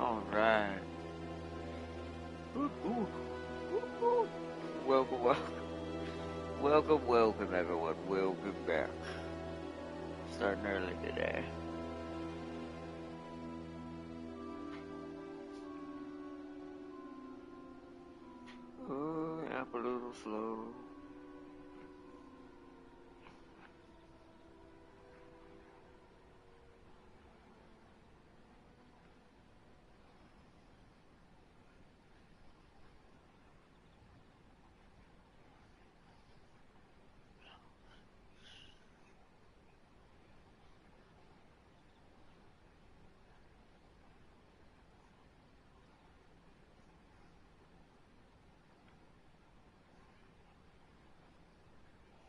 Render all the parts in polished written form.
Alright. Welcome, welcome. Welcome, everyone. Welcome back. Starting early today. Oh, up a little slow.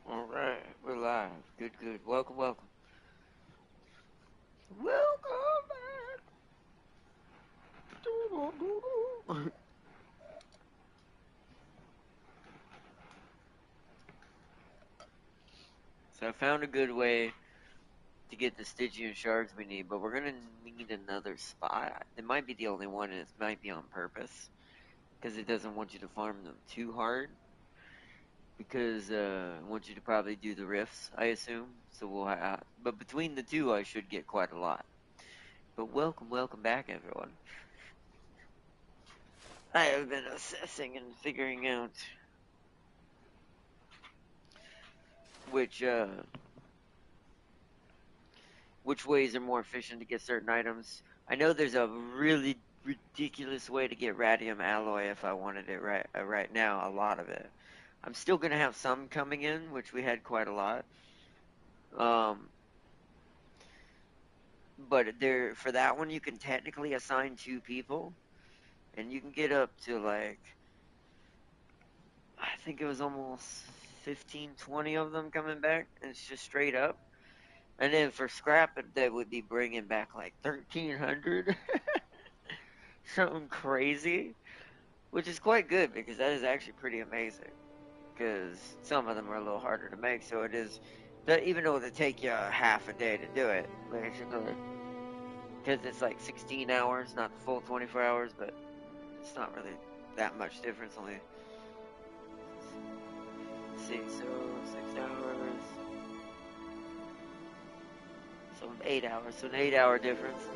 Alright, we're live. Good, good. Welcome, welcome. Welcome back. So I found a good way to get the Stygian shards we need, but we're gonna need another spot. It might be the only one, and it might be on purpose, because it doesn't want you to farm them too hard. Because I want you to probably do the rifts, I assume. So we'll but between the two, I should get quite a lot. But welcome back, everyone. I have been assessing and figuring out which ways are more efficient to get certain items. I know there's a really ridiculous way to get radium alloy if I wanted it right now, a lot of it. I'm still gonna have some coming in, which we had quite a lot. But there for that one, you can technically assign 2 people, and you can get up to like I think it was almost 15, 20 of them coming back, and it's just straight up. And then for scrap, that would be bringing back like 1,300, something crazy, which is quite good because that is actually pretty amazing. Because some of them are a little harder to make, so it is. Even though they take you half a day to do it, basically, because it's like 16 hours, not the full 24 hours, but it's not really that much difference. Only let's see, so 6 hours, so 8 hours, so an 8-hour difference.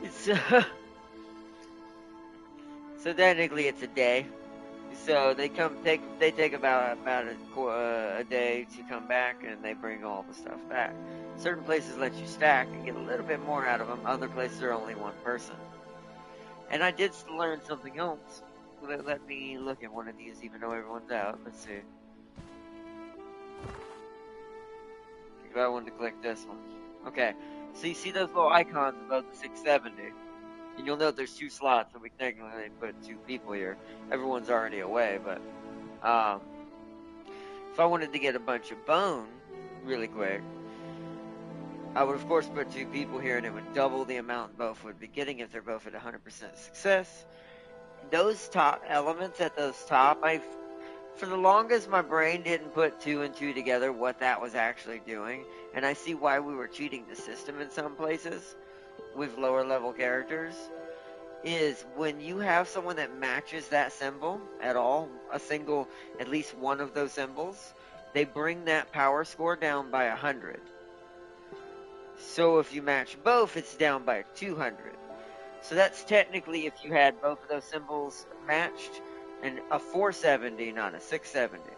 it's so technically it's a day. So they take about a day to come back, and they bring all the stuff back. Certain places let you stack and get a little bit more out of them. Other places are only one person. And I did learn something else. Let me look at one of these, even though everyone's out. Let's see. If I wanted to click this one. Okay. So you see those little icons above the 670? And you'll note there's 2 slots, so we technically put 2 people here. Everyone's already away, but if I wanted to get a bunch of bone really quick, I would of course put 2 people here, and it would double the amount both would be getting if they're both at 100% success. Those top elements at those top, for the longest my brain didn't put 2 and 2 together what that was actually doing, and I see why we were cheating the system in some places with lower level characters. Is when you have someone that matches that symbol at all, at least one of those symbols, they bring that power score down by 100. So if you match both, it's down by 200. So that's technically if you had both of those symbols matched, and a 470, not a 670.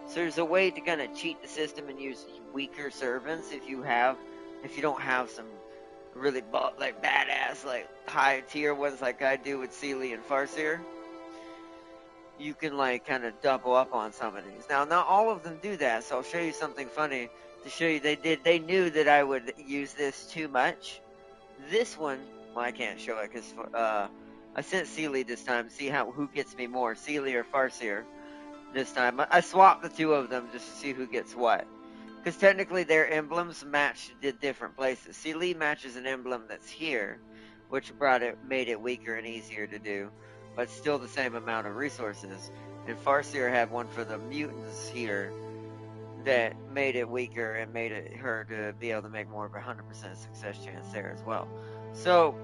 So there's a way to kind of cheat the system and use weaker servants if you don't have some really like badass, like high tier ones like I do with Sealy and Farseer. You can like kind of double up on some of these. Now, not all of them do that, so I'll show you something funny to show you they knew that I would use this too much. This one, well, I can't show it because I sent Sealy this time to see who gets me more, Sealy or Farseer. This time I swapped the 2 of them just to see who gets what. Because technically their emblems did different places. Sealy matches an emblem that's here, which made it weaker and easier to do, but still the same amount of resources. And Farseer had one for the mutants here that made it weaker and made her to be able to make more of a 100% success chance there as well. So,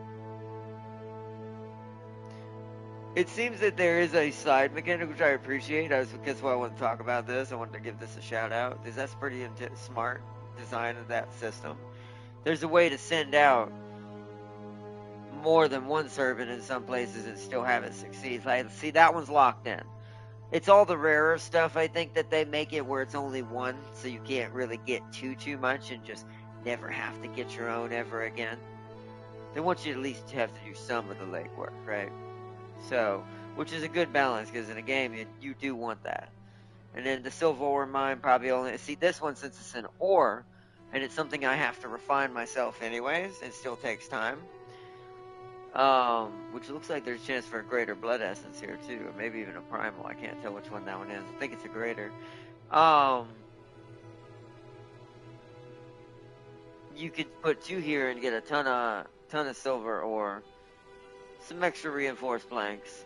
it seems that there is a side mechanic which I appreciate. That's why I want to talk about this. I wanted to give this a shout out because that's pretty smart design of that system. There's a way to send out more than one servant in some places and still have it succeed. Like, see, that one's locked in. It's all the rarer stuff, I think, that they make it where it's only one, so you can't really get too much and just never have to get your own ever again. They want you at least to have to do some of the legwork, right? So, which is a good balance, because in a game, you do want that. And then the silver ore mine probably only... See, this one, since it's an ore, and it's something I have to refine myself anyways, it still takes time. Which looks like there's a chance for a greater blood essence here, too. Or maybe even a primal. I can't tell which one that one is. I think it's a greater. You could put 2 here and get a ton of silver or some extra reinforced planks,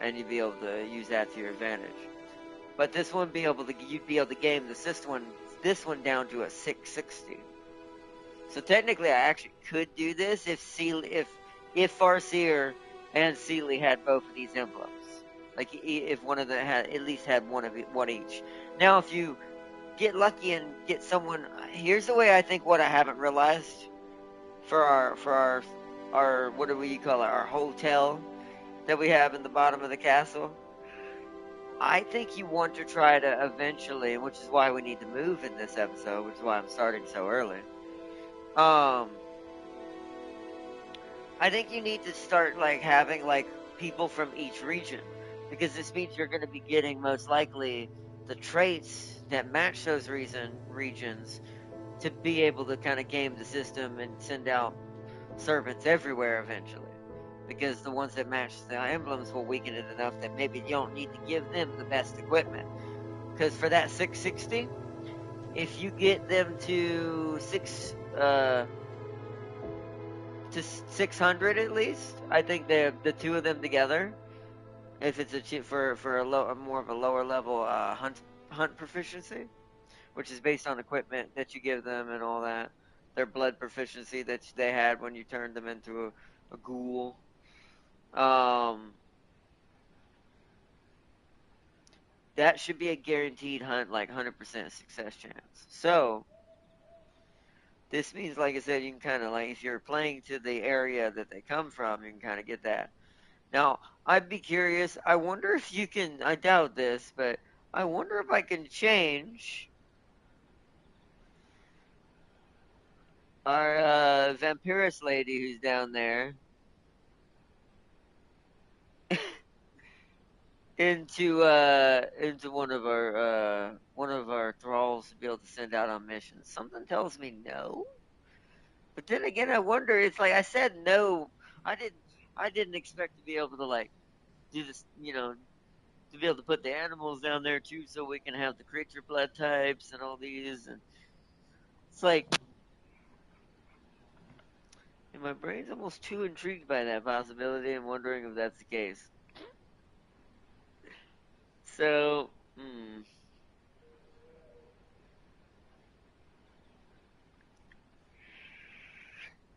and you'd be able to use that to your advantage. But this one, you'd be able to game this one down to a 660. So technically, I actually could do this if Farseer and Sealy had both of these emblems. Like, if one of them had at least had one each. Now, if you get lucky and get someone, here's the way I think what I haven't realized for our what do we call it, our hotel that we have in the bottom of the castle. I think you want to try to eventually, which is why we need to move in this episode, which is why I'm starting so early. I think you need to start having people from each region, because this means you're going to be getting most likely the traits that match those regions to be able to kind of game the system and send out servants everywhere eventually. Because the ones that match the emblems will weaken it enough that maybe you don't need to give them the best equipment. Because for that 660, if you get them to 600 at least, I think the 2 of them together, if it's for more of a lower level hunt proficiency, which is based on equipment that you give them and all that, their blood proficiency that they had when you turned them into a ghoul. That should be a guaranteed hunt, 100% success chance. So, this means, like I said, you can kind of, if you're playing to the area that they come from, you can kind of get that. Now, I'd be curious, I wonder if you can, I doubt this, but I wonder if I can change our vampirist lady who's down there into one of our thralls to be able to send out on missions. Something tells me no. But then again, I wonder. It's like I said no. I didn't expect to be able to do this. To be able to put the animals down there too, so we can have the creature blood types and all these. And it's and my brain's almost too intrigued by that possibility and wondering if that's the case. So,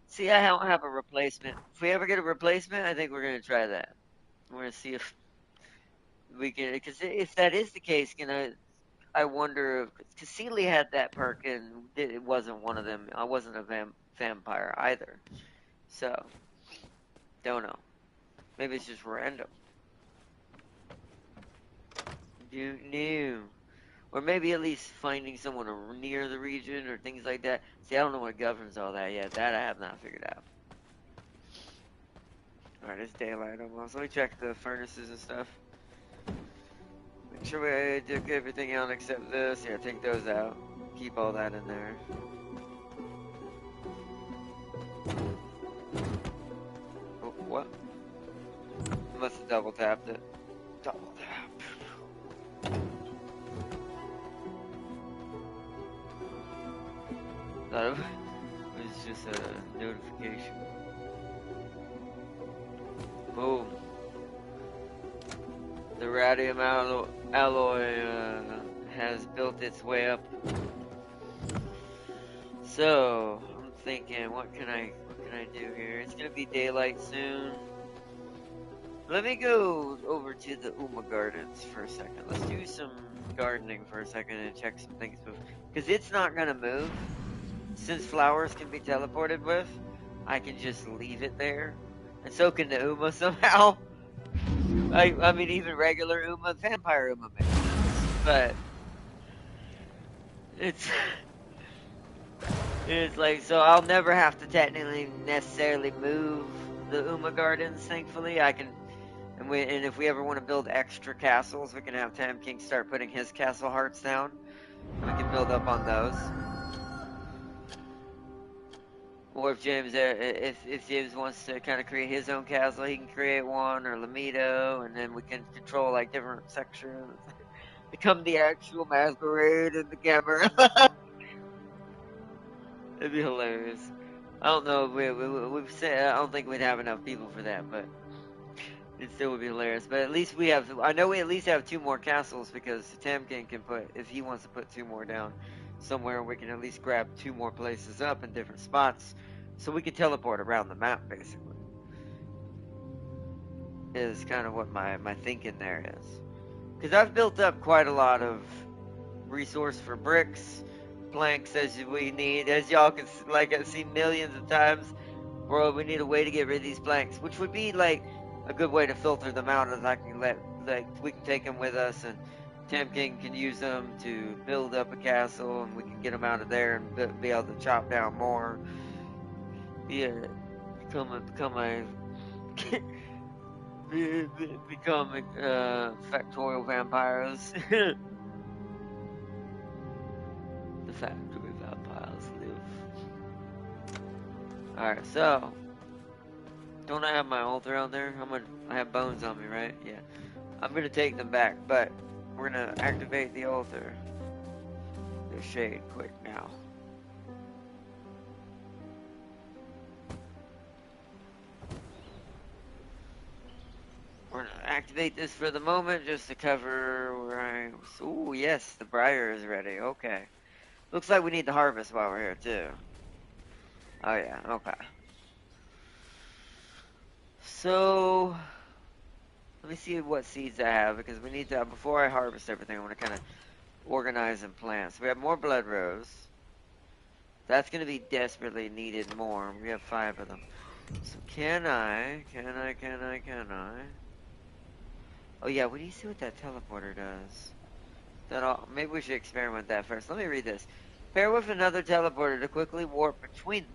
see, I don't have a replacement. If we ever get a replacement, I think we're gonna try that. We're gonna see if we can, because if that is the case, I wonder, because Sealy had that perk and it wasn't one of them. I wasn't a vampire either. So, don't know. Maybe it's just random. New. Or maybe at least finding someone near the region or things like that. See, I don't know what governs all that yet. That I have not figured out. Alright, it's daylight almost. Let me check the furnaces and stuff. Make sure we took everything out except this. Yeah, take those out. Keep all that in there. Oh, what? I must have double tapped it. Double tap. Thought it was just a notification. Boom. The radium alloy has built its way up. So I'm thinking, what can I can I do here? It's gonna be daylight soon. Let me go over to the Uma Gardens for a second. Let's do some gardening for a second and check some things. Because it's not gonna move. Since flowers can be teleported with, I can just leave it there. And so can the Uma somehow. I mean, even regular Uma, vampire Uma makes sense. But it's it's like, so I'll never have to technically necessarily move the Uma Gardens, thankfully. I can, and if we ever want to build extra castles, we can have Tam King start putting his castle hearts down. And we can build up on those. Or if James, if James wants to kind of create his own castle, he can create one, or Lamido, and then we can control like different sections. Become the actual masquerade in the camera. It'd be hilarious. I don't know if we've said, I don't think we'd have enough people for that, but it still would be hilarious. But at least we have, I know we at least have 2 more castles, because Tamkin can put, if he wants to put 2 more down somewhere, we can at least grab 2 more places up in different spots, so we can teleport around the map, basically. Is kind of what my thinking there is. Because I've built up quite a lot of resource for bricks, planks as we need. As y'all can, like I've seen millions of times, bro, we need a way to get rid of these planks, which would be like a good way to filter them out, as I can we can take them with us, and Tam King can use them to build up a castle, and we can get them out of there and be able to chop down more. Yeah, become a become factorial vampires. The factory vampires live. Alright, so don't I have my altar on there? I have bones on me, right? Yeah. I'm gonna take them back, but we're gonna activate the altar. The shade quick now. We're gonna activate this for the moment just to cover where I. Ooh, yes, the briar is ready. Okay. Looks like we need to harvest while we're here too. Oh yeah, okay. So let me see what seeds I have, because we need to, before I harvest everything, I want to kind of organize and plant. So we have more blood rose. That's going to be desperately needed more. We have 5 of them. So can I? Oh yeah, we need to see what that teleporter does. Maybe we should experiment with that first. Let me read this. Pair with another teleporter to quickly warp between them.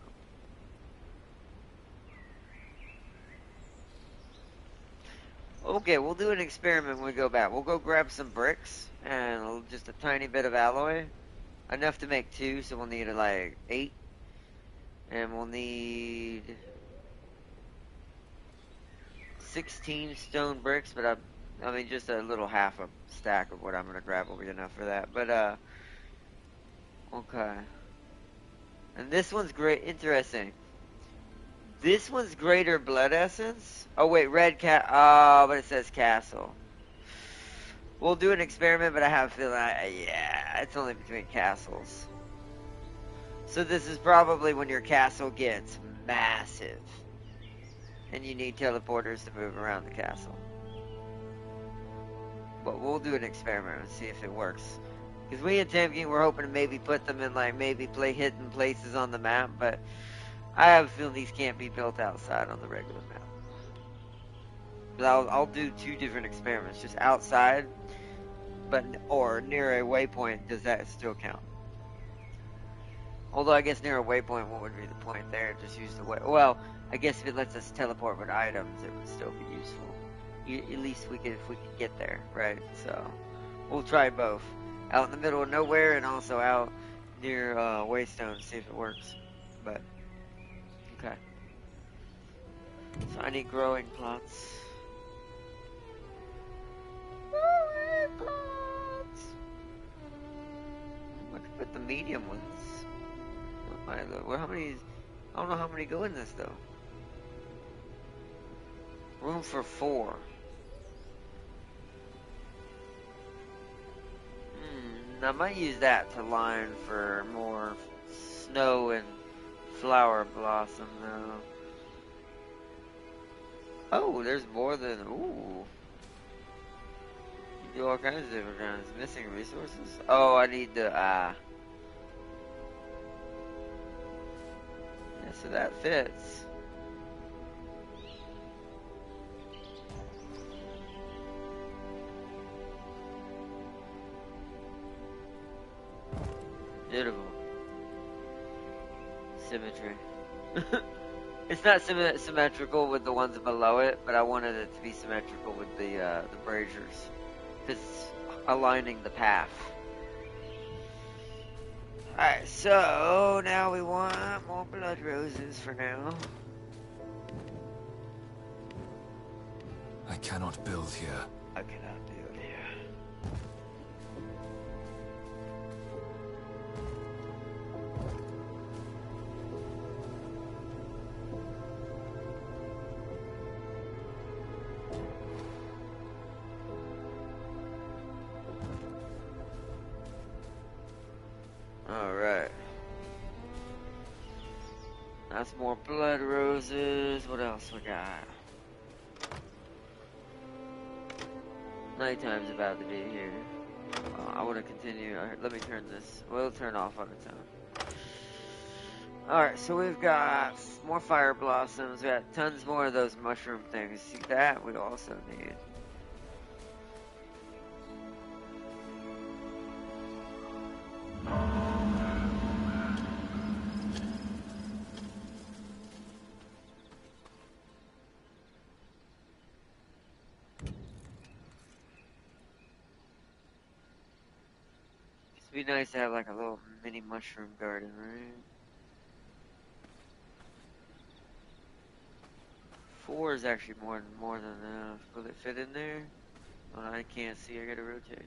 Okay, we'll do an experiment when we go back. We'll go grab some bricks and just a tiny bit of alloy. Enough to make 2, so we'll need like 8. And we'll need 16 stone bricks, but I mean just a little half a stack of what I'm gonna grab will be enough for that. But okay. And this one's great, interesting. This one's greater blood essence. Oh wait, red cat. Oh, but it says castle. We'll do an experiment, but I have a feeling, yeah, it's only between castles. So this is probably when your castle gets massive, and you need teleporters to move around the castle. But we'll do an experiment and see if it works. Because we and Tamkin were hoping to maybe put them in, like, maybe play hidden places on the map, but I have a feeling these can't be built outside on the regular map. But I'll do 2 different experiments, just outside, or near a waypoint. Does that still count? Although I guess near a waypoint, what would be the point there? Just use the way. Well, I guess if it lets us teleport with items, it would still be useful. At least if we could get there, right? So we'll try both. Out in the middle of nowhere, and also out near Waystone to see if it works. But okay. So I need growing plots. Growing plots. I could put the medium ones. Well, how many? I don't know how many go in this though. Room for 4. I might use that to line for more snow and flower blossom though. Oh, there's more than, ooh. You do all kinds of different kinds. Missing resources? Oh, I need the, yeah, so that fits. Beautiful. Symmetry. It's not symmetrical with the ones below it, but I wanted it to be symmetrical with the braziers. Because it's aligning the path. Alright, so now we want more blood roses for now. I cannot build here. I cannot build here. Alright. That's more blood roses. What else we got? Nighttime's about to be here. I want to continue. Let me turn this. We'll turn off on its own. Alright, so we've got more fire blossoms. We got tons more of those mushroom things. See that? We also need. It'd be nice to have like a little mini mushroom garden, right? 4 is actually more than enough. Will it fit in there? Oh, I can't see. I gotta rotate.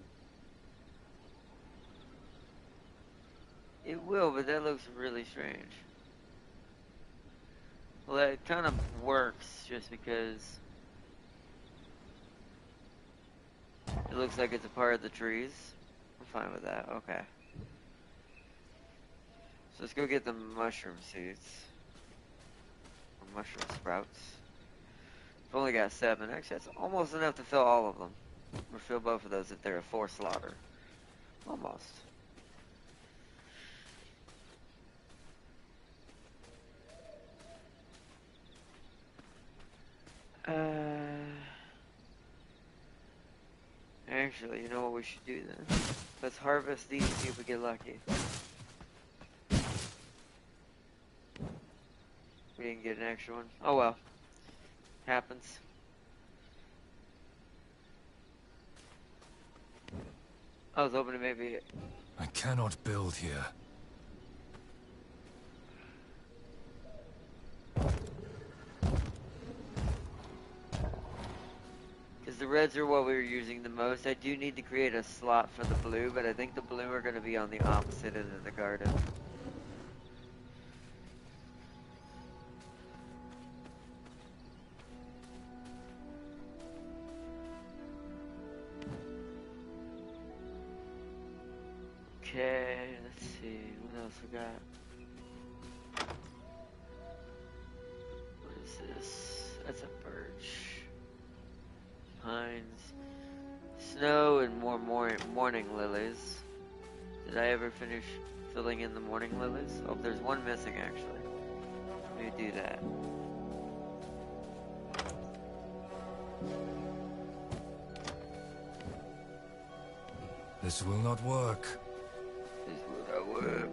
It will, but that looks really strange. Well, that kind of works just because it looks like it's a part of the trees. I'm fine with that. Okay. So let's go get the mushroom seeds. Or mushroom sprouts. I've only got 7. Actually, that's almost enough to fill all of them. Or fill both of those if they're a 4 slaughter. Almost. Actually, you know what we should do then? Let's harvest these and see if we get lucky. We didn't get an extra one. Oh well. Happens. I was hoping to maybe... I cannot build here. Because the reds are what we were using the most. I do need to create a slot for the blue, but I think the blue are going to be on the opposite end of the garden. Okay, let's see. What else we got? What is this? That's a birch. Pines. Snow and more morning lilies. Did I ever finish filling in the morning lilies? Oh, there's one missing actually. Let me do that. This will not work. This will not work.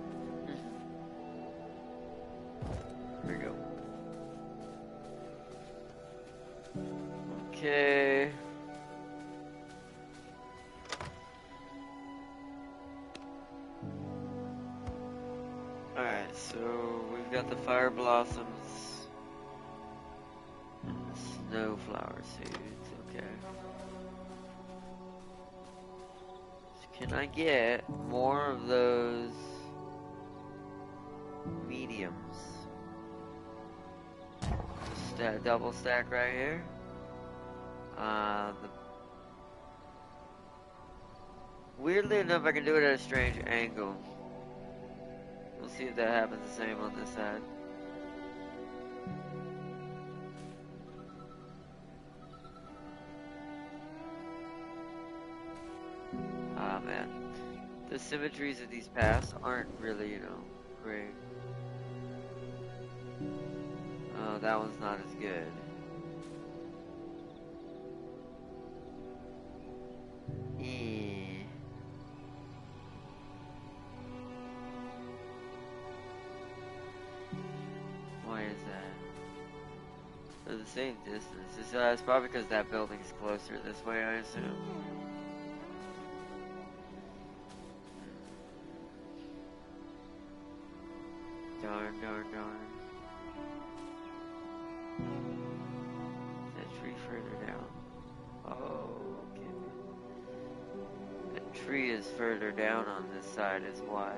Here we go. Okay. Alright, so we've got the fire blossoms and the snowflower seeds, okay. So can I get more of those mediums? Double stack right here. Weirdly enough, I can do it at a strange angle. We'll see if that happens the same on this side. man. The symmetries of these paths aren't really, you know, great. Oh, that one's not as good. Why is that? They're the same distance. It's probably because that building's closer this way, I assume. Darn. That tree further down. Oh, okay. The tree is further down on this side is why.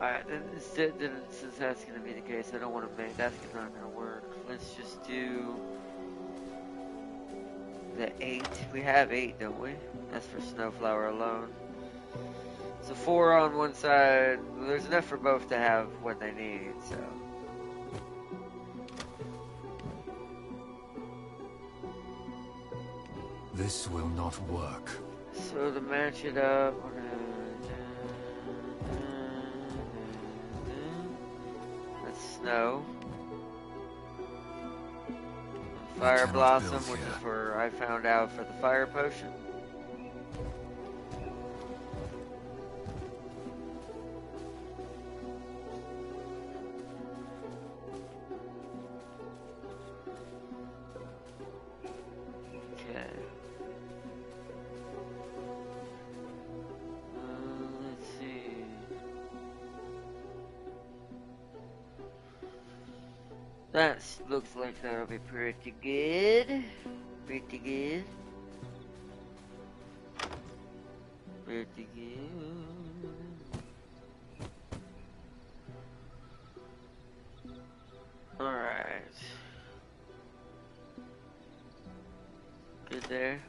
Alright, then since that's going to be the case, I don't want to make, that's not going to work. Let's just do the 8. We have 8, don't we? That's for Snowflower alone. So 4 on one side. There's enough for both to have what they need, so. This will not work. So to match it up, we're gonna... That's Snow. Fire Blossom, which is for, I found out, for the fire potion. Okay. Let's see. That looks like that'll be pretty good. Pretty good. Pretty good. Alright. Good there.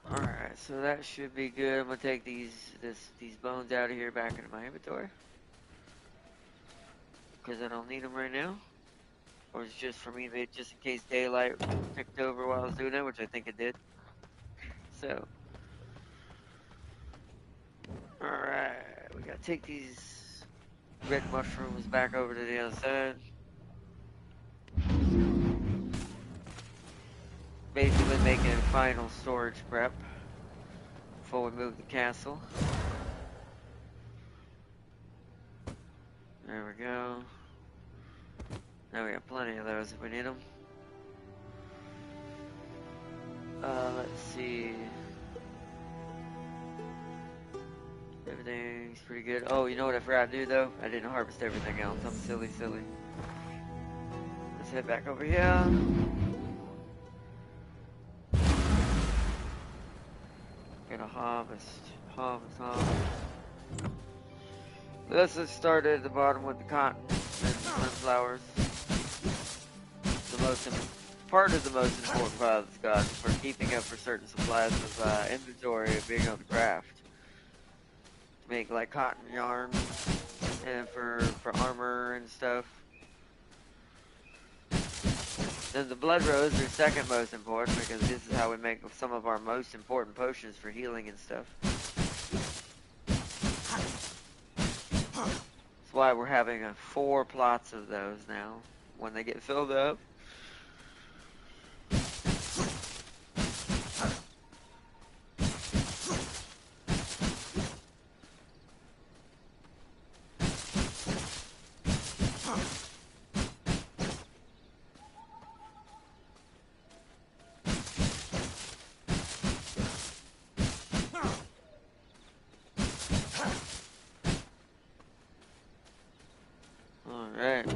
Alright, so that should be good. I'm gonna take these bones out of here back into my inventory. Because I don't need them right now. Or it's just for me, just in case daylight picked over while I was doing it, which I think it did. So. Alright, we gotta take these red mushrooms back over to the other side. Basically making a final storage prep before we move the castle. There we go. Now we got plenty of those if we need them. Let's see. Everything's pretty good. Oh, you know what I forgot to do though? I didn't harvest everything else. I'm silly. Let's head back over here. Gonna harvest. Let's just start at the bottom with the cotton and the sunflowers. Part of the most important part of this god for keeping up for certain supplies of inventory of being able to craft. To make like cotton yarn and for armor and stuff. Then the blood rose are second most important because this is how we make some of our most important potions for healing and stuff. That's why we're having 4 plots of those now when they get filled up. Alright.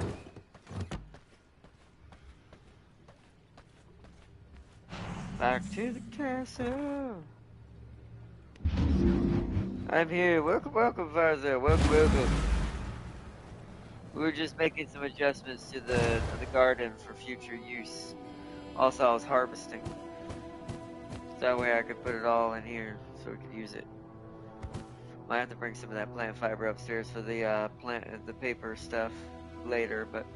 Back to the castle. I'm here. Welcome, Varza. Welcome. We were just making some adjustments to the garden for future use. Also, I was harvesting. So that way I could put it all in here so we could use it. Might have to bring some of that plant fiber upstairs for the the paper stuff later, but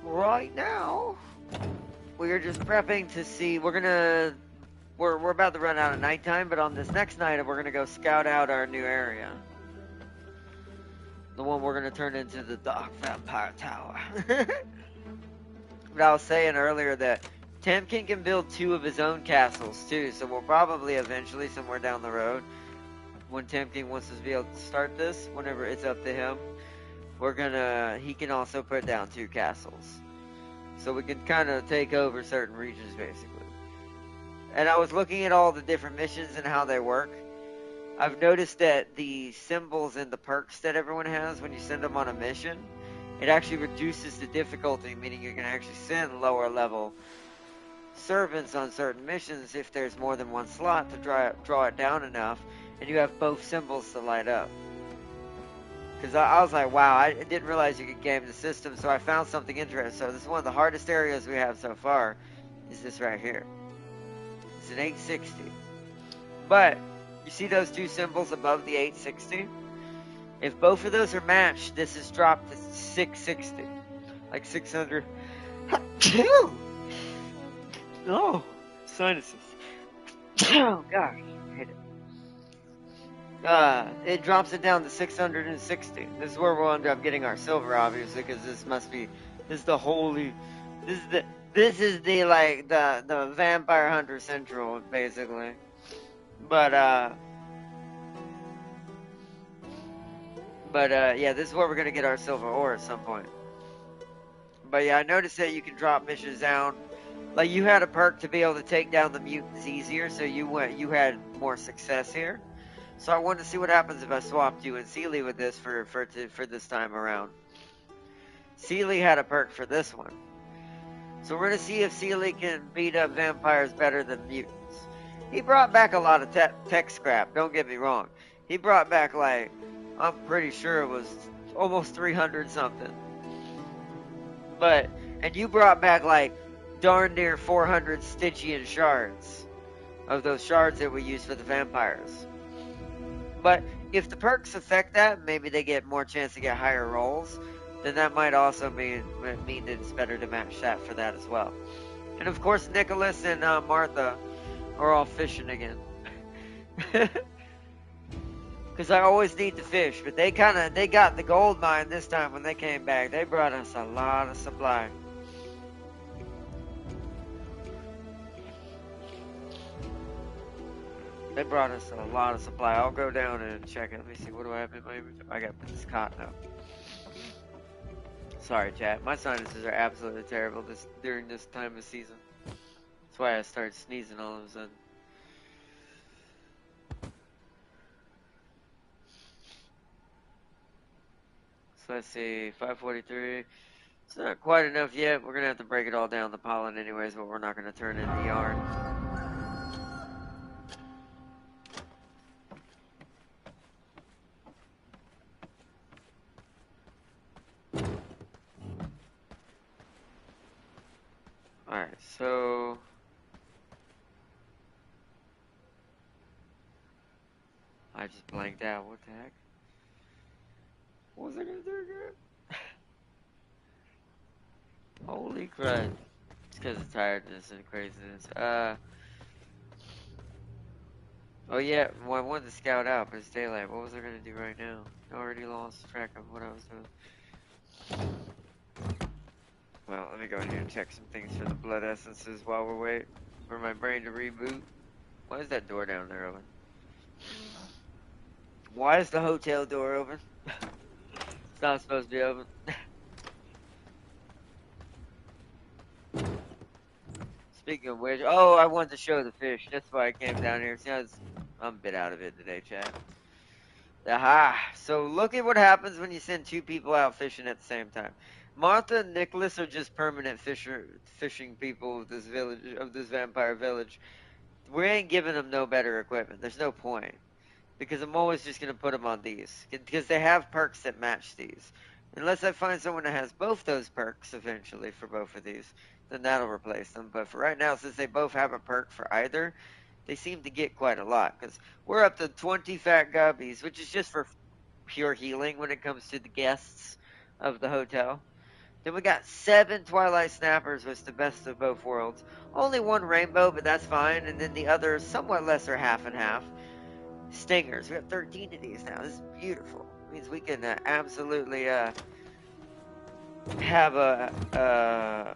right now we are just prepping to see. We're about to run out of nighttime, but on this next night we're gonna go scout out our new area. The one we're gonna turn into the Dark Vampire Tower. But I was saying earlier that Tamkin can build 2 of his own castles too, so we'll probably eventually, somewhere down the road, when Tamkin wants to be able to start this, whenever it's up to him, he can also put down 2 castles. So we can kind of take over certain regions basically. And I was looking at all the different missions and how they work. I've noticed that the symbols and the perks that everyone has when you send them on a mission, it actually reduces the difficulty, meaning you can actually send lower level servants on certain missions if there's more than one slot to draw it down enough, and you have both symbols to light up. Because I was like, wow, I didn't realize you could game the system, so I found something interesting. So this is one of the hardest areas we have so far, is this right here. It's an 860. But, you see those 2 symbols above the 860? If both of those are matched, this is dropped to 660. Like 600. Oh, sinuses. Oh, gosh. I hate it. It drops it down to 660. This is where we'll end up getting our silver, obviously, because this is the holy, this is the, like, the Vampire Hunter Central, basically. But, yeah, this is where we're gonna get our silver ore at some point. But yeah, I noticed that you can drop missions down. Like, you had a perk to be able to take down the mutants easier, so you had more success here. So I wanted to see what happens if I swapped you and Sealy with this for this time around. Sealy had a perk for this one. So we're gonna see if Sealy can beat up vampires better than mutants. He brought back a lot of tech scrap, don't get me wrong. He brought back, like, I'm pretty sure it was almost 300 something. And you brought back, like, darn near 400 Stygian shards of those shards that we use for the vampires. But if the perks affect that, maybe they get more chance to get higher rolls, then that might also mean that it's better to match that for that as well. And of course, Nicholas and Martha are all fishing again. Because I always need to fish, but they got the gold mine this time when they came back. They brought us a lot of supply. They brought us a lot of supply. I'll go down and check it. Let me see. What do I have in my inventory? I got to put this cotton up. Sorry, chat. My sinuses are absolutely terrible during this time of season. That's why I started sneezing all of a sudden. So let's see. 543. It's not quite enough yet. We're going to have to break it all down, the pollen anyways, but we're not going to turn into yarn. Alright, so I just blanked out. What the heck? What was I gonna do again? Holy crap. It's because of tiredness and craziness. Oh yeah, well, I wanted to scout out, but it's daylight. What was I gonna do right now? I already lost track of what I was doing. Well, let me go ahead and check some things for the blood essences while we're waiting for my brain to reboot. Why is that door down there open? Why is the hotel door open? It's not supposed to be open. Speaking of which, oh, I wanted to show the fish. That's why I came down here. See, I'm a bit out of it today, chat. Aha! So look at what happens when you send 2 people out fishing at the same time. Martha and Nicholas are just permanent fishing people of this vampire village. We ain't giving them no better equipment. There's no point. because I'm always just going to put them on these because they have perks that match these. Unless I find someone that has both those perks eventually for both of these, then that'll replace them. But for right now, since they both have a perk for either, they seem to get quite a lot because we're up to 20 fat guppies, which is just for pure healing when it comes to the guests of the hotel. Then we got 7 Twilight Snappers, which is the best of both worlds. Only one rainbow, but that's fine. And then the other, somewhat lesser half and half. Stingers. We have 13 of these now. This is beautiful. It means we can absolutely have a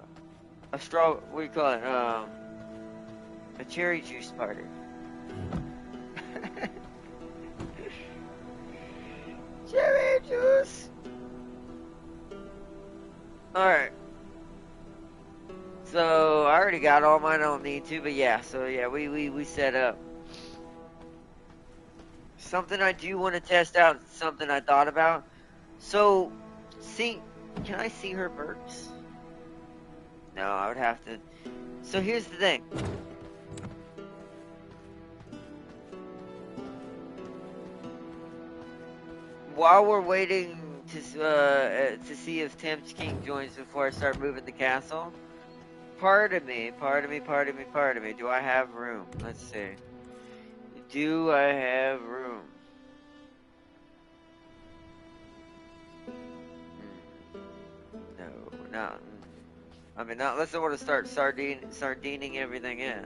straw. What do you call it? A cherry juice party. Cherry juice. All right. So I already got all mine. I don't need to, but yeah. So yeah, we set up. Something I do want to test out. Something I thought about. So, can I see her perks? No, I would have to. So here's the thing. While we're waiting to see if Tempest King joins before I start moving the castle, part of me. Do I have room? Let's see. Do I have room? No, not. I mean, not unless I want to start sardining everything in.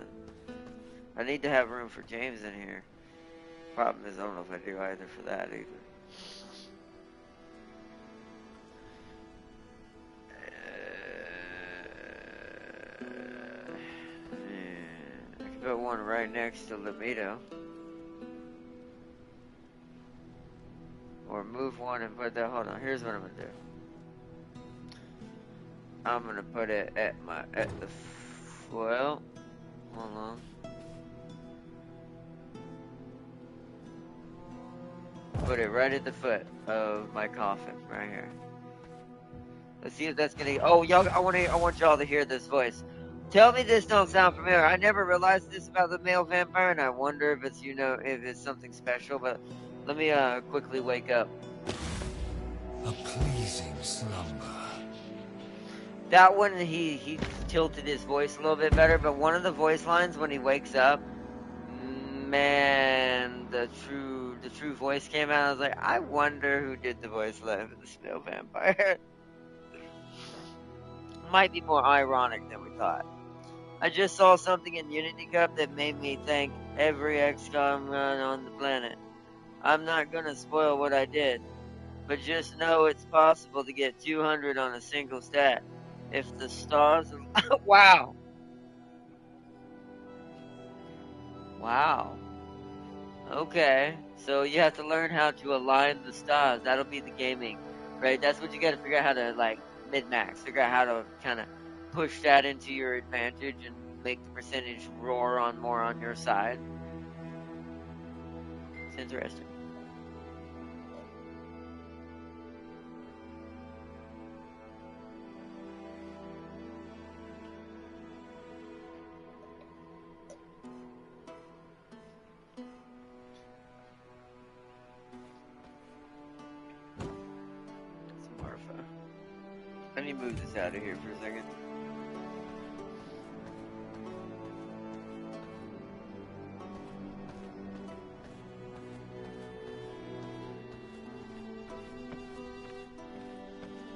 I need to have room for James in here. Problem is, I don't know if I do either for that either. I can put one right next to Libido. Or move one and put that. Hold on, here's what I'm gonna do. I'm gonna put it at the well. Hold on. Put it right at the foot of my coffin, right here. Let's see if that's gonna. Oh, y'all! I want y'all to hear this voice. Tell me this don't sound familiar. I never realized this about the male vampire, and I wonder if it's if it's something special. But let me quickly wake up. A pleasing slumber. That one he tilted his voice a little bit better, but one of the voice lines when he wakes up, man, the true voice came out. I was like, I wonder who did the voice line for the male vampire. Might be more ironic than we thought. I just saw something in Unity Cup that made me thank every XCOM run on the planet. I'm not gonna spoil what I did, but just know it's possible to get 200 on a single stat. If the stars... Wow! Wow. Okay. So you have to learn how to align the stars. That'll be the gaming, right? That's what you gotta figure out how to, like, min-max. Figure out how to kind of push that into your advantage and make the percentage roar on more on your side. It's interesting. Let me move this out of here for a second.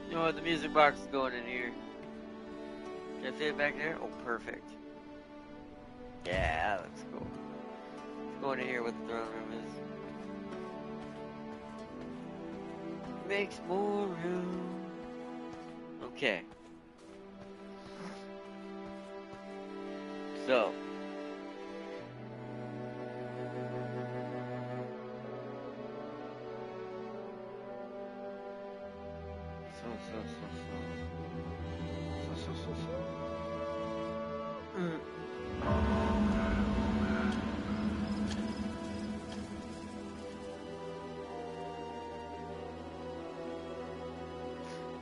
You know what? The music box is going in here. Can I fit it back there? Oh, perfect. Yeah, that looks cool. Let's go in here where the throne room is. Makes more room. Okay. So.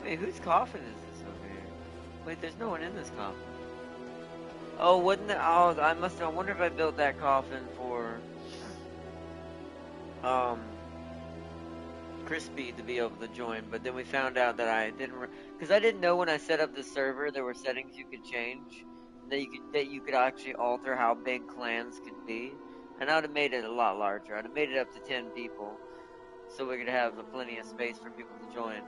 Wait, whose coffin is this over here? Wait, there's no one in this coffin. Oh, wouldn't it? Oh, I wonder if I built that coffin for. Crispy to be able to join, but then we found out that I didn't, because I didn't know when I set up the server there were settings you could change, that you could actually alter how big clans could be, and I would have made it a lot larger. I'd have made it up to 10 people, so we could have plenty of space for people to join.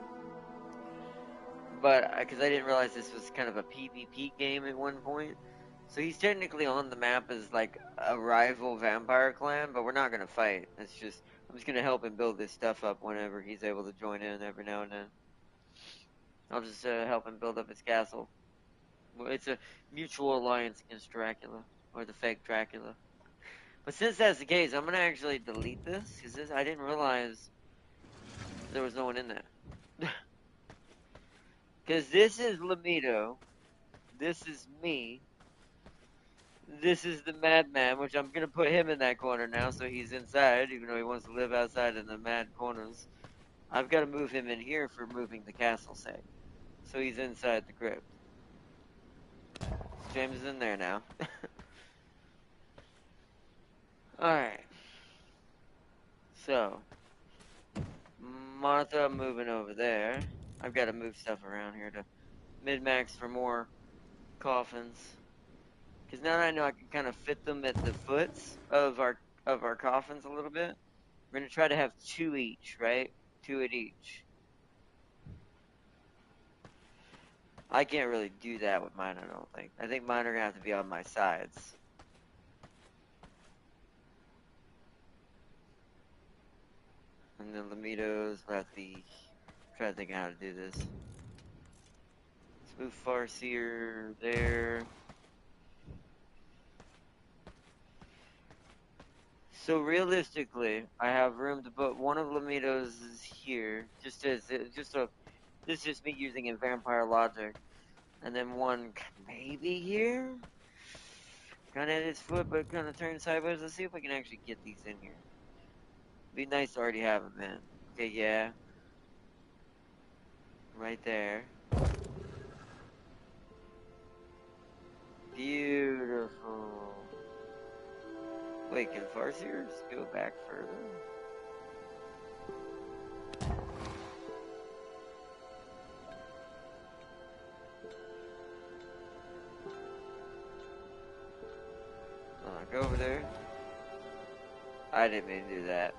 But because I didn't realize this was kind of a PvP game at one point, so he's technically on the map as like a rival vampire clan, but we're not gonna fight. It's just I'm just gonna help him build this stuff up whenever he's able to join in every now and then. I'll just help him build up his castle. It's a mutual alliance against Dracula, or the fake Dracula. But since that's the case, I'm gonna actually delete this, because I didn't realize there was no one in there. Because this is Lamido, this is me, this is the Madman, which I'm gonna put him in that corner now, so he's inside, even though he wants to live outside in the mad corners. I've got to move him in here for moving the castle sake, so he's inside the crypt. James is in there now. Alright. So, Martha, I'm moving over there. I've got to move stuff around here to min-max for more coffins. Because now that I know I can kind of fit them at the foots of our coffins a little bit, we're going to try to have 2 each, right? 2 at each. I can't really do that with mine, I don't think. I think mine are going to have to be on my sides. And then Lamitos will have to be... try to think of how to do this. Let's move Farseer there. So realistically, I have room to put one of Lamitos here, just this is just me using a vampire logic, and then one maybe here, kind of at his foot, but kind of turned sideways. Let's see if we can actually get these in here. Be nice to already have them in. Okay, yeah, right there. Beautiful. Wait, can Farseers go back further? Go over there. I didn't mean to do that.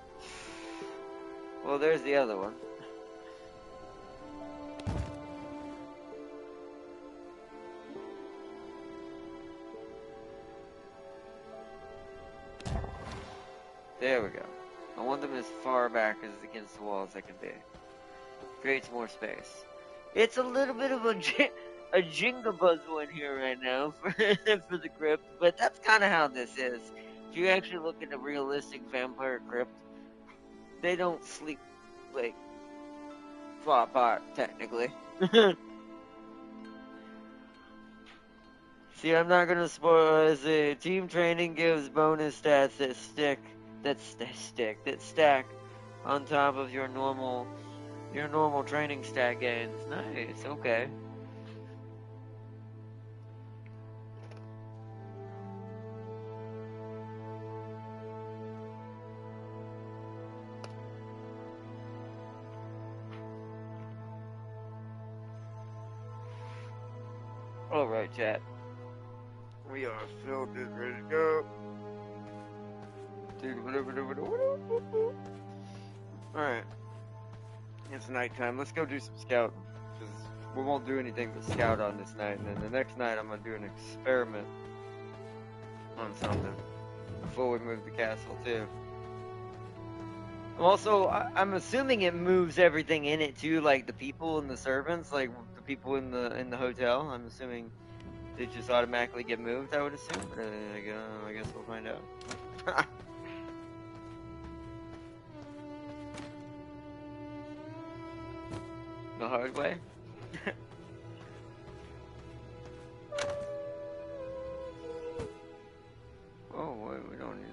Well, there's the other one. There we go. I want them as far back as against the wall as I can be. Creates more space. It's a little bit of a Jenga puzzle in here right now for, for the crypt, but that's kind of how this is. If you actually look at a realistic vampire crypt, they don't sleep like far apart, technically. See, I'm not gonna spoil as the team training gives bonus stats that stack on top of your normal training stat gains. Nice, okay. Alright, chat. We are filled and ready to go. Alright. It's nighttime. Let's go do some scouting. Because we won't do anything but scout on this night. And then the next night I'm going to do an experiment on something. Before we move the castle, too. Also, I'm assuming it moves everything in it, too. Like the people and the servants. Like the people in the hotel. I'm assuming they just automatically get moved, I would assume. But I guess we'll find out. The hard way? Oh, wait, we don't need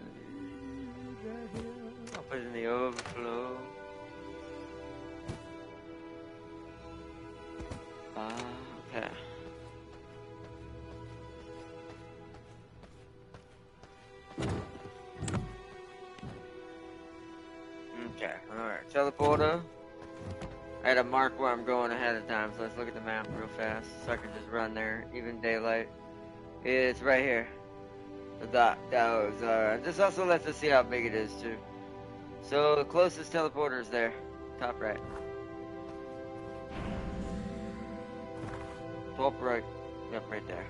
that here. I'll put it in the overflow. Okay. teleporter. I had to mark where I'm going ahead of time, so let's look at the map real fast so I can just run there, even daylight. It's right here. The dot. This also lets us see how big it is, too. So, the closest teleporter is there. Top right. Top right. Yep, right there.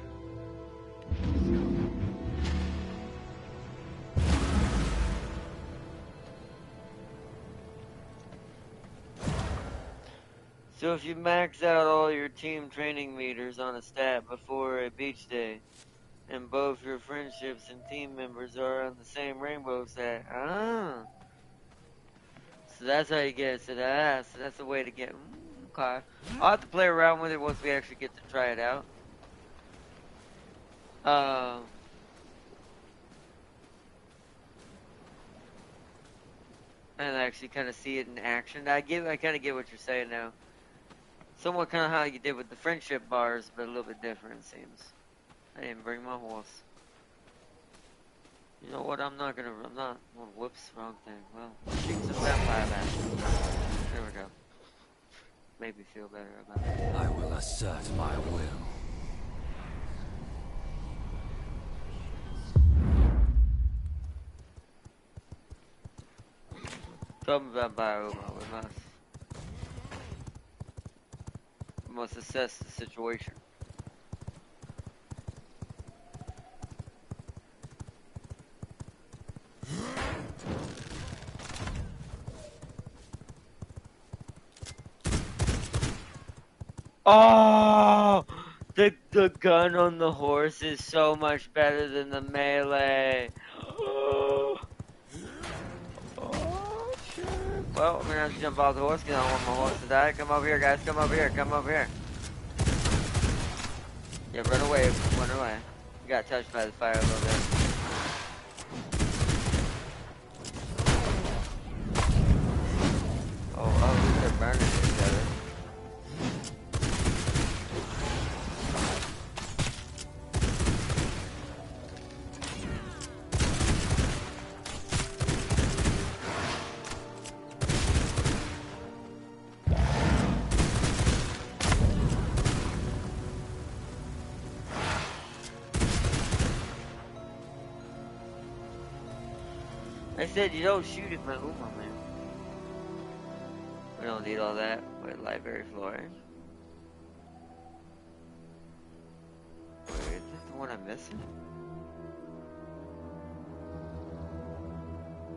So if you max out all your team training meters on a stat before a beach day, and both your friendships and team members are on the same rainbow set, so that's how you get it. So that's a way to get. Okay, I'll have to play around with it once we actually get to try it out. And actually kind of see it in action. I kind of get what you're saying now. Somewhat kind of how you did with the friendship bars, but a little bit different, it seems. I didn't bring my horse. You know what? I'm not. Oh, whoops, wrong thing. Well, shoot some vampire bats. There we go. Made me feel better about it. I will assert my will. Come vampire Uma, we must assess the situation. Oh, the gun on the horse is so much better than the melee. Oh, shit. Well, I'm gonna have to jump off the horse because I don't want my horse to die. Come over here, guys. Come over here. Come over here. Yeah, run away. Run away. You got touched by the fire a little bit. Oh, they're burning each other. I said you don't shoot at my Uma, man. We don't need all that with library flooring. Wait, is this the one I'm missing?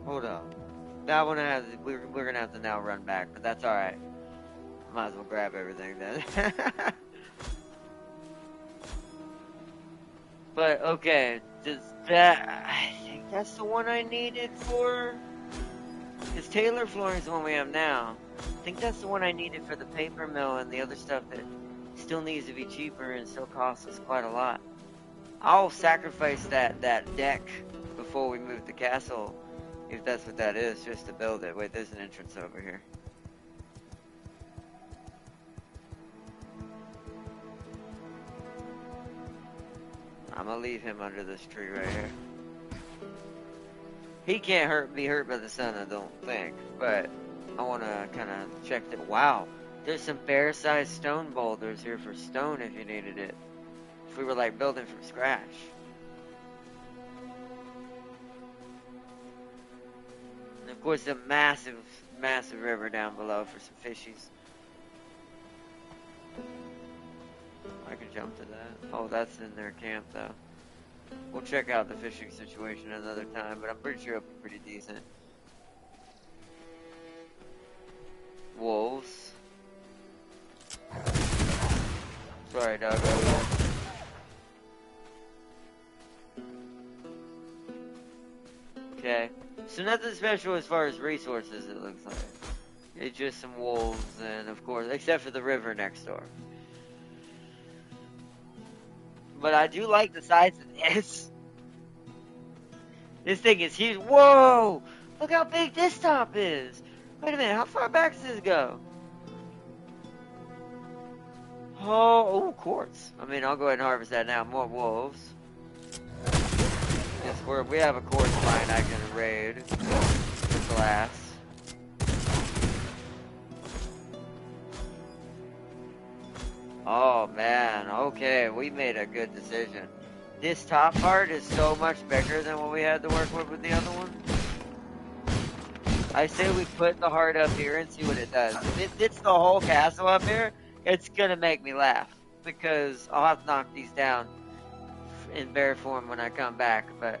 Hold up. That one has. We're gonna have to now run back, but that's all right. Might as well grab everything then. But okay, does that? I think that's the one I needed for. Because Taylor flooring is the one we have now. I think that's the one I needed for the paper mill and the other stuff that still needs to be cheaper and still costs us quite a lot. I'll sacrifice that deck before we move the castle, if that's what that is, just to build it. Wait, there's an entrance over here. I'm gonna leave him under this tree right here. He can't be hurt by the sun, I don't think, but I want to kind of check that. Wow, there's some fair-sized stone boulders here for stone if you needed it. If we were like building from scratch. And of course, a massive, massive river down below for some fishies. I can jump to that. Oh, that's in their camp though. We'll check out the fishing situation another time, but I'm pretty sure it'll be pretty decent. Wolves. Sorry, doggo. Okay. So nothing special as far as resources, it looks like. It's just some wolves and, of course, except for the river next door. But I do like the size of this. This thing is huge. Whoa! Look how big this top is. Wait a minute, how far back does this go? Oh, quartz. I mean, I'll go ahead and harvest that now. More wolves. Yes, we have a quartz mine I can raid with glass. Oh man, okay, we made a good decision. This top part is so much bigger than what we had to work with the other one. I say we put the heart up here and see what it does. If it fits the whole castle up here, it's gonna make me laugh. Because I'll have to knock these down in bear form when I come back, but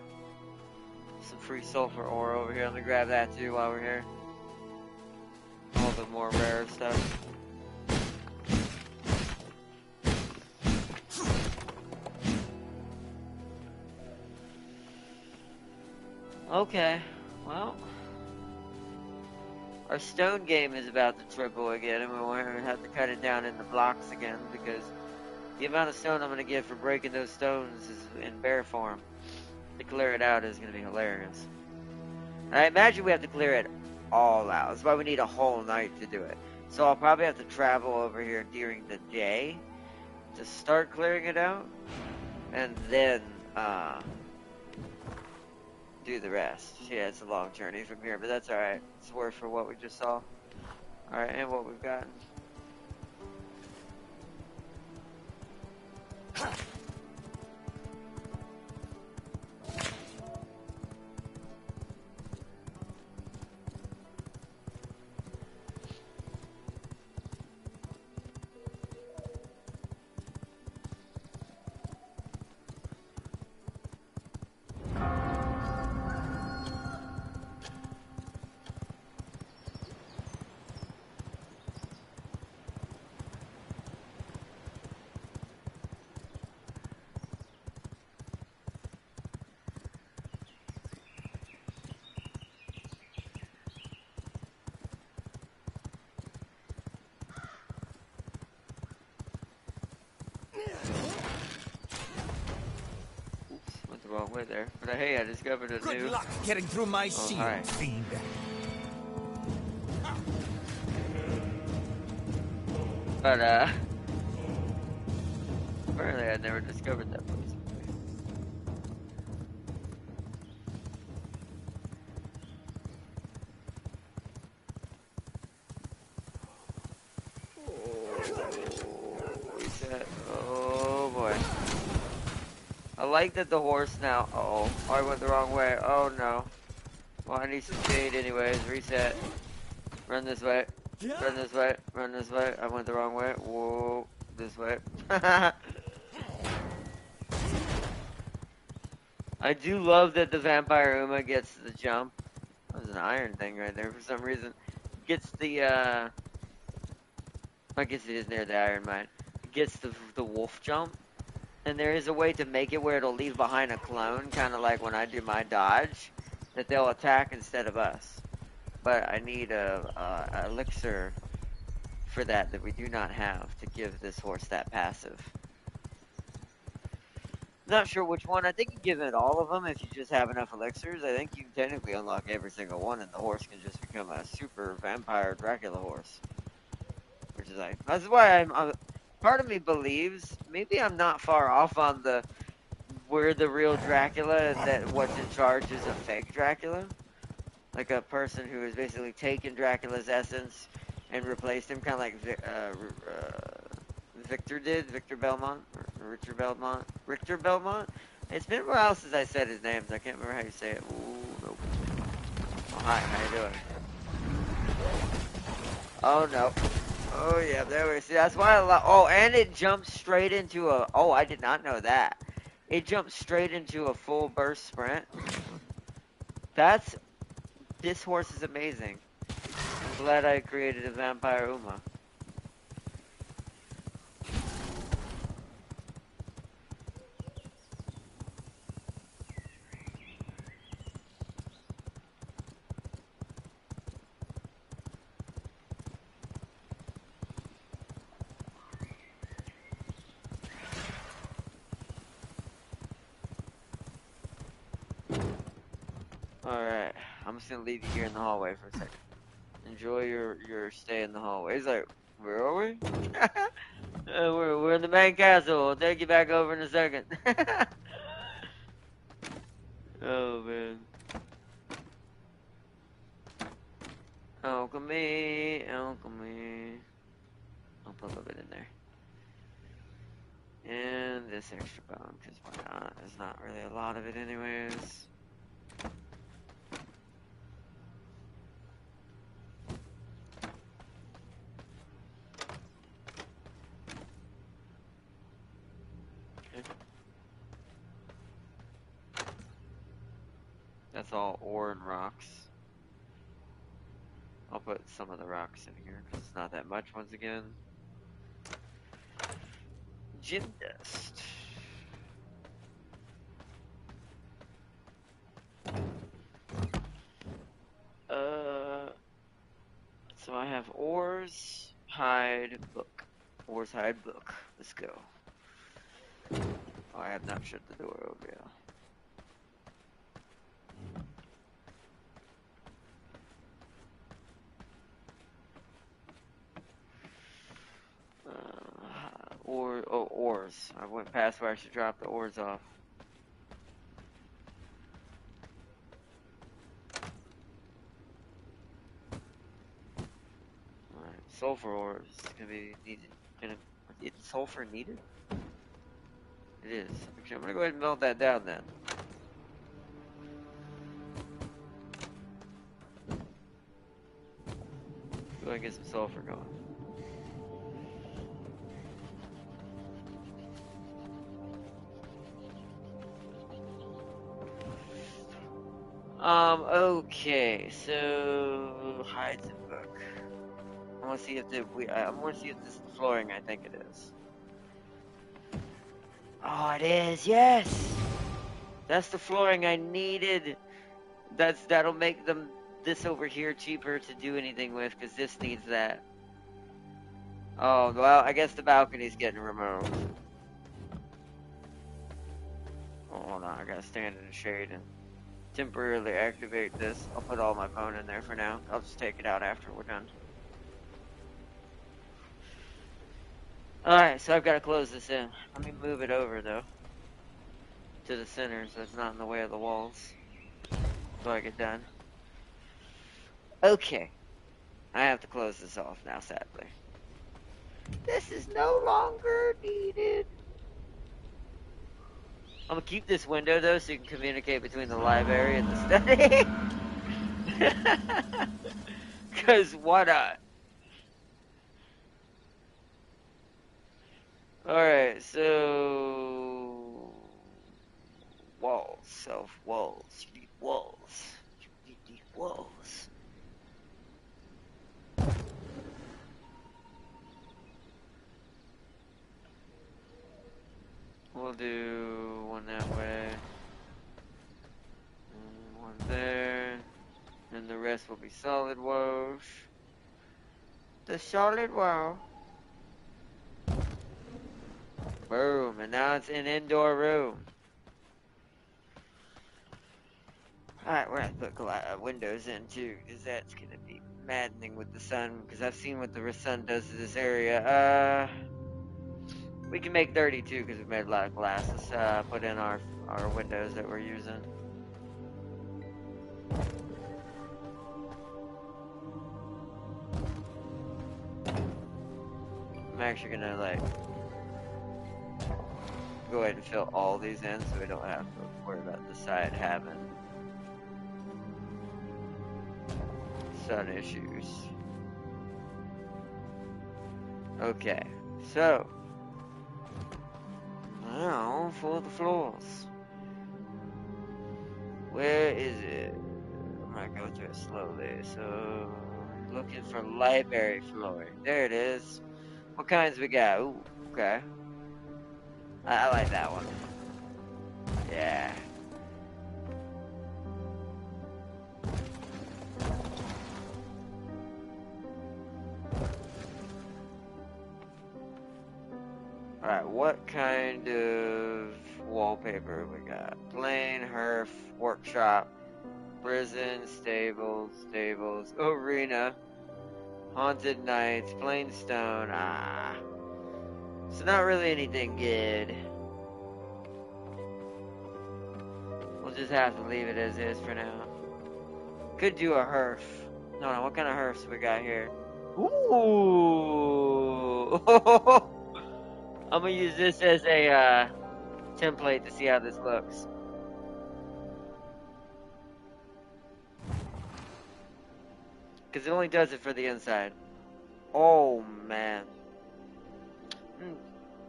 some free sulfur ore over here. Let me grab that too while we're here. All the more rare stuff. Okay, well, our stone game is about to triple again, and we're going to have to cut it down into blocks again, because the amount of stone I'm going to get for breaking those stones is in bear form. To clear it out is going to be hilarious. And I imagine we have to clear it all out. That's why we need a whole night to do it. So I'll probably have to travel over here during the day to start clearing it out, and then do the rest. Yeah, it's a long journey from here, but that's alright. It's worth for what we just saw. Alright, and what we've gotten. Went the wrong way there. But hey, I discovered a Good new... luck getting through my shield, hi. fiend. But, apparently I never discovered that place. Oh, reset. Oh, boy. I like that the horse now... Uh-oh. Oh, I went the wrong way. Oh, no. Well, I need some shade anyways. Reset. Run this way. Run this way. Run this way. I went the wrong way. Whoa. This way. I do love that the vampire Uma gets the jump. That was an iron thing right there for some reason. Gets the, I guess it is near the iron mine. Gets the wolf jump. And there is a way to make it where it'll leave behind a clone, kind of like when I do my dodge, that they'll attack instead of us. But I need a elixir for that we do not have to give this horse that passive. Not sure which one. I think you give it all of them if you just have enough elixirs. I think you can technically unlock every single one, and the horse can just become a super vampire Dracula horse. Which is like, that's why I'm part of me believes maybe I'm not far off on the we're the real Dracula and that what's in charge is a fake Dracula. Like a person who has basically taken Dracula's essence and replaced him, kind of like Victor did, Victor Belmont, or Richard Belmont, Richter Belmont. It's been a while since I said his names. I can't remember how you say it. Ooh, nope. Oh, hi, how you doing? Oh, no. Oh, yeah, there we see. That's why I love... Oh, and it jumps straight into a... Oh, I did not know that. It jumps straight into a full burst sprint. That's... This horse is amazing. I'm glad I created a vampire Uma. Alright, I'm just gonna leave you here in the hallway for a second. Enjoy your stay in the hallway. He's like, where are we? We're in the main castle. I'll take you back over in a second. Oh, man. Alchemy, alchemy. I'll put a little bit in there. this extra bone, because why not? There's not really a lot of it anyways. Okay. That's all ore and rocks. I'll put some of the rocks in here, because it's not that much once again. Gym dust. So I have ores, hide, book. Ores, hide, book. Let's go. Oh, I have not shut the door over yet. Ores. I went past where I should drop the ores off. Alright, sulfur ores gonna be needed. Is sulfur needed? It is. Actually, I'm gonna go ahead and melt that down then. Go ahead and get some sulfur going. Okay, so hides and book. I want to see if this is the flooring. I think it is. Oh, it is. Yes, that's the flooring I needed. That'll make this over here cheaper to do anything with, because this needs that. Oh well, I guess the balcony's getting removed. Oh, hold on, I gotta stand in the shade and temporarily activate this. I'll put all my bone in there for now. I'll just take it out after we're done. Alright, so I've got to close this in. Let me move it over, though, to the center so it's not in the way of the walls. So I get done. Okay. I have to close this off now, sadly. This is no longer needed. I'm going to keep this window, though, so you can communicate between the library and the study. Because why not? Alright, so... walls, self-walls. You need walls. You need walls. We'll do one that way. And one there. And the rest will be solid walls. The solid wall. Boom, and now it's an indoor room. Alright, we're gonna put windows in too, because that's gonna be maddening with the sun, because I've seen what the sun does to this area. We can make 32 because we've made a lot of glass. Let's put in our windows that we're using. I'm actually gonna go ahead and fill all these in so we don't have to worry about the side having sun issues. Okay, so now for the floors. Where is it? I'm gonna go through it slowly. So, looking for library flooring. There it is. What kinds we got? Ooh, okay. I like that one. Yeah. Alright, what kind of wallpaper we got? Plain, hearth, workshop, prison, stables, arena, haunted nights, plain stone. So not really anything good. We'll just have to leave it as is for now. Could do a hearth. No, what kind of hearths we got here? Ooh! I'm gonna use this as a template to see how this looks. Because it only does it for the inside. Oh, man.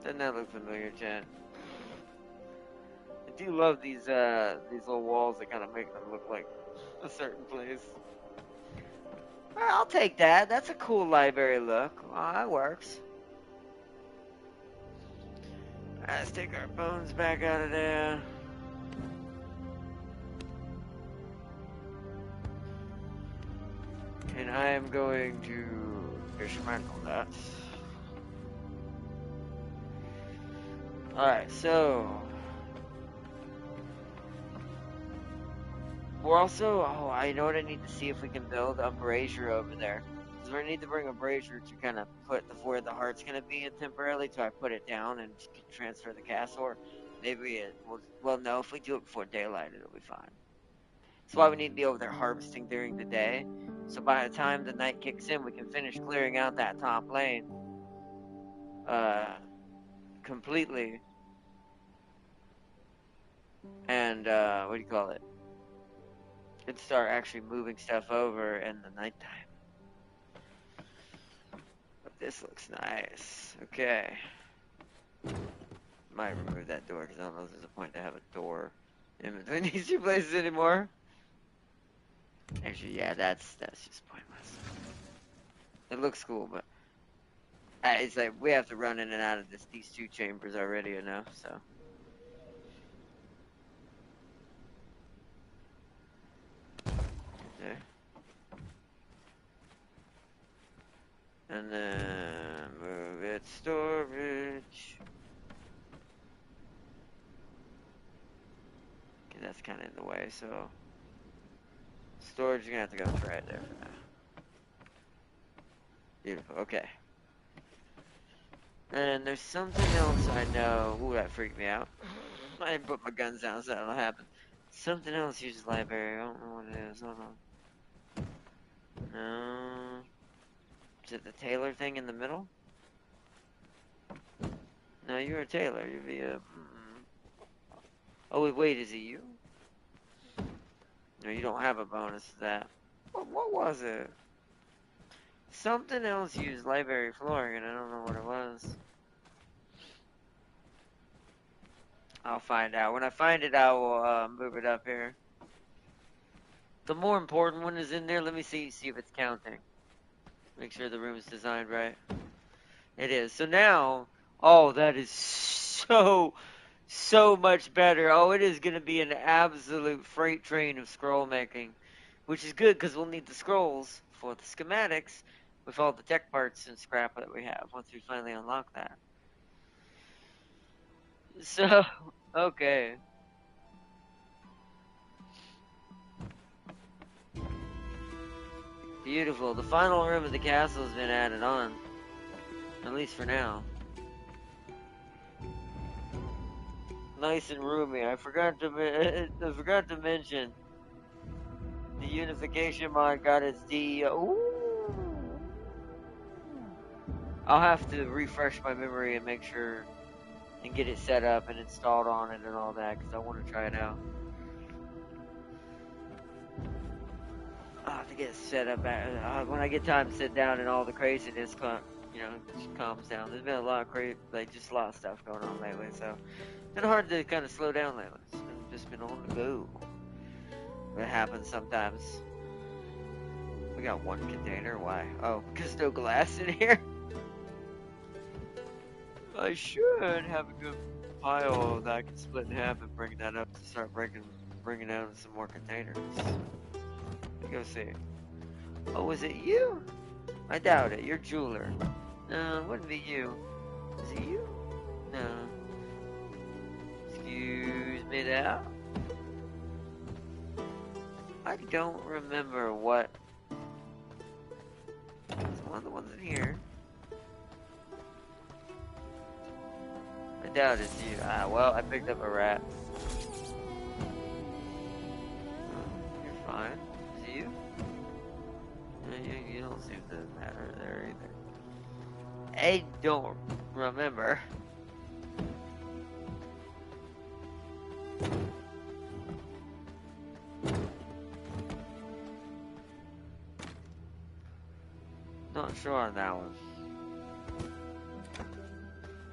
Doesn't that look familiar, Chad? I do love these little walls that kind of make them look like a certain place. Well, I'll take that. That's a cool library look. Well, that works. Alright, let's take our bones back out of there. And I am going to dismantle that. Alright, so we're also, I know what I need to see if we can build a brazier over there. Because we need to bring a brazier to kind of put where the heart's going to be temporarily, so I put it down and transfer the castle. Or maybe it will, well, no, if we do it before daylight, it'll be fine. That's why we need to be over there harvesting during the day. So by the time the night kicks in, we can finish clearing out that top lane completely. And, what do you call it? And start actually moving stuff over in the nighttime. But this looks nice. Okay. Might remove that door because I don't know if there's a point to have a door in between these two places anymore. Actually, yeah, that's just pointless. It looks cool, but it's like we have to run in and out of these two chambers already, you know, so. There. And then move it storage. Okay, that's kind of in the way, so storage, you're gonna have to go right there for now. Beautiful. Okay. And there's something else I know. Ooh, that freaked me out. I didn't put my guns down, so that'll happen. Something else uses library. I don't know what it is. Hold on. No. Is it the Taylor thing in the middle? No, you're a Taylor. You'd be a. Oh, wait, is it you? No, you don't have a bonus to that. What was it? Something else used library flooring, and I don't know what it was. I'll find out. When I find it, I will move it up here. The more important one is in there. Let me see if it's counting. Make sure the room is designed right. It is. So now, oh, that is so much better. Oh, it is going to be an absolute freight train of scroll making, which is good because we'll need the scrolls for the schematics with all the tech parts and scrap that we have once we finally unlock that. So, okay. Beautiful. The final room of the castle has been added on. At least for now. Nice and roomy. I forgot to mention the unification mod got its D. Ooh. I'll have to refresh my memory and make sure and get it set up and installed on it and all that because I want to try it out. I'll have to get it set up when I get time to sit down and all the craziness, calms down. There's been a lot of just a lot of stuff going on lately, so it's been hard to kind of slow down lately. It's just been on the go. It happens sometimes. We got one container. Why? Oh, because no glass in here. I should have a good pile that I can split in half and bring that up to start bringing out some more containers. Let's go see. Oh, was it you? I doubt it. You're jeweler. No, it wouldn't be you. Is it you? No. Excuse me now. I don't remember what. It's one of the ones in here. I doubt it's you. Ah, well, I picked up a rat. You're fine. Is it you? No, you don't seem to matter there either. I don't remember. Not sure on that one.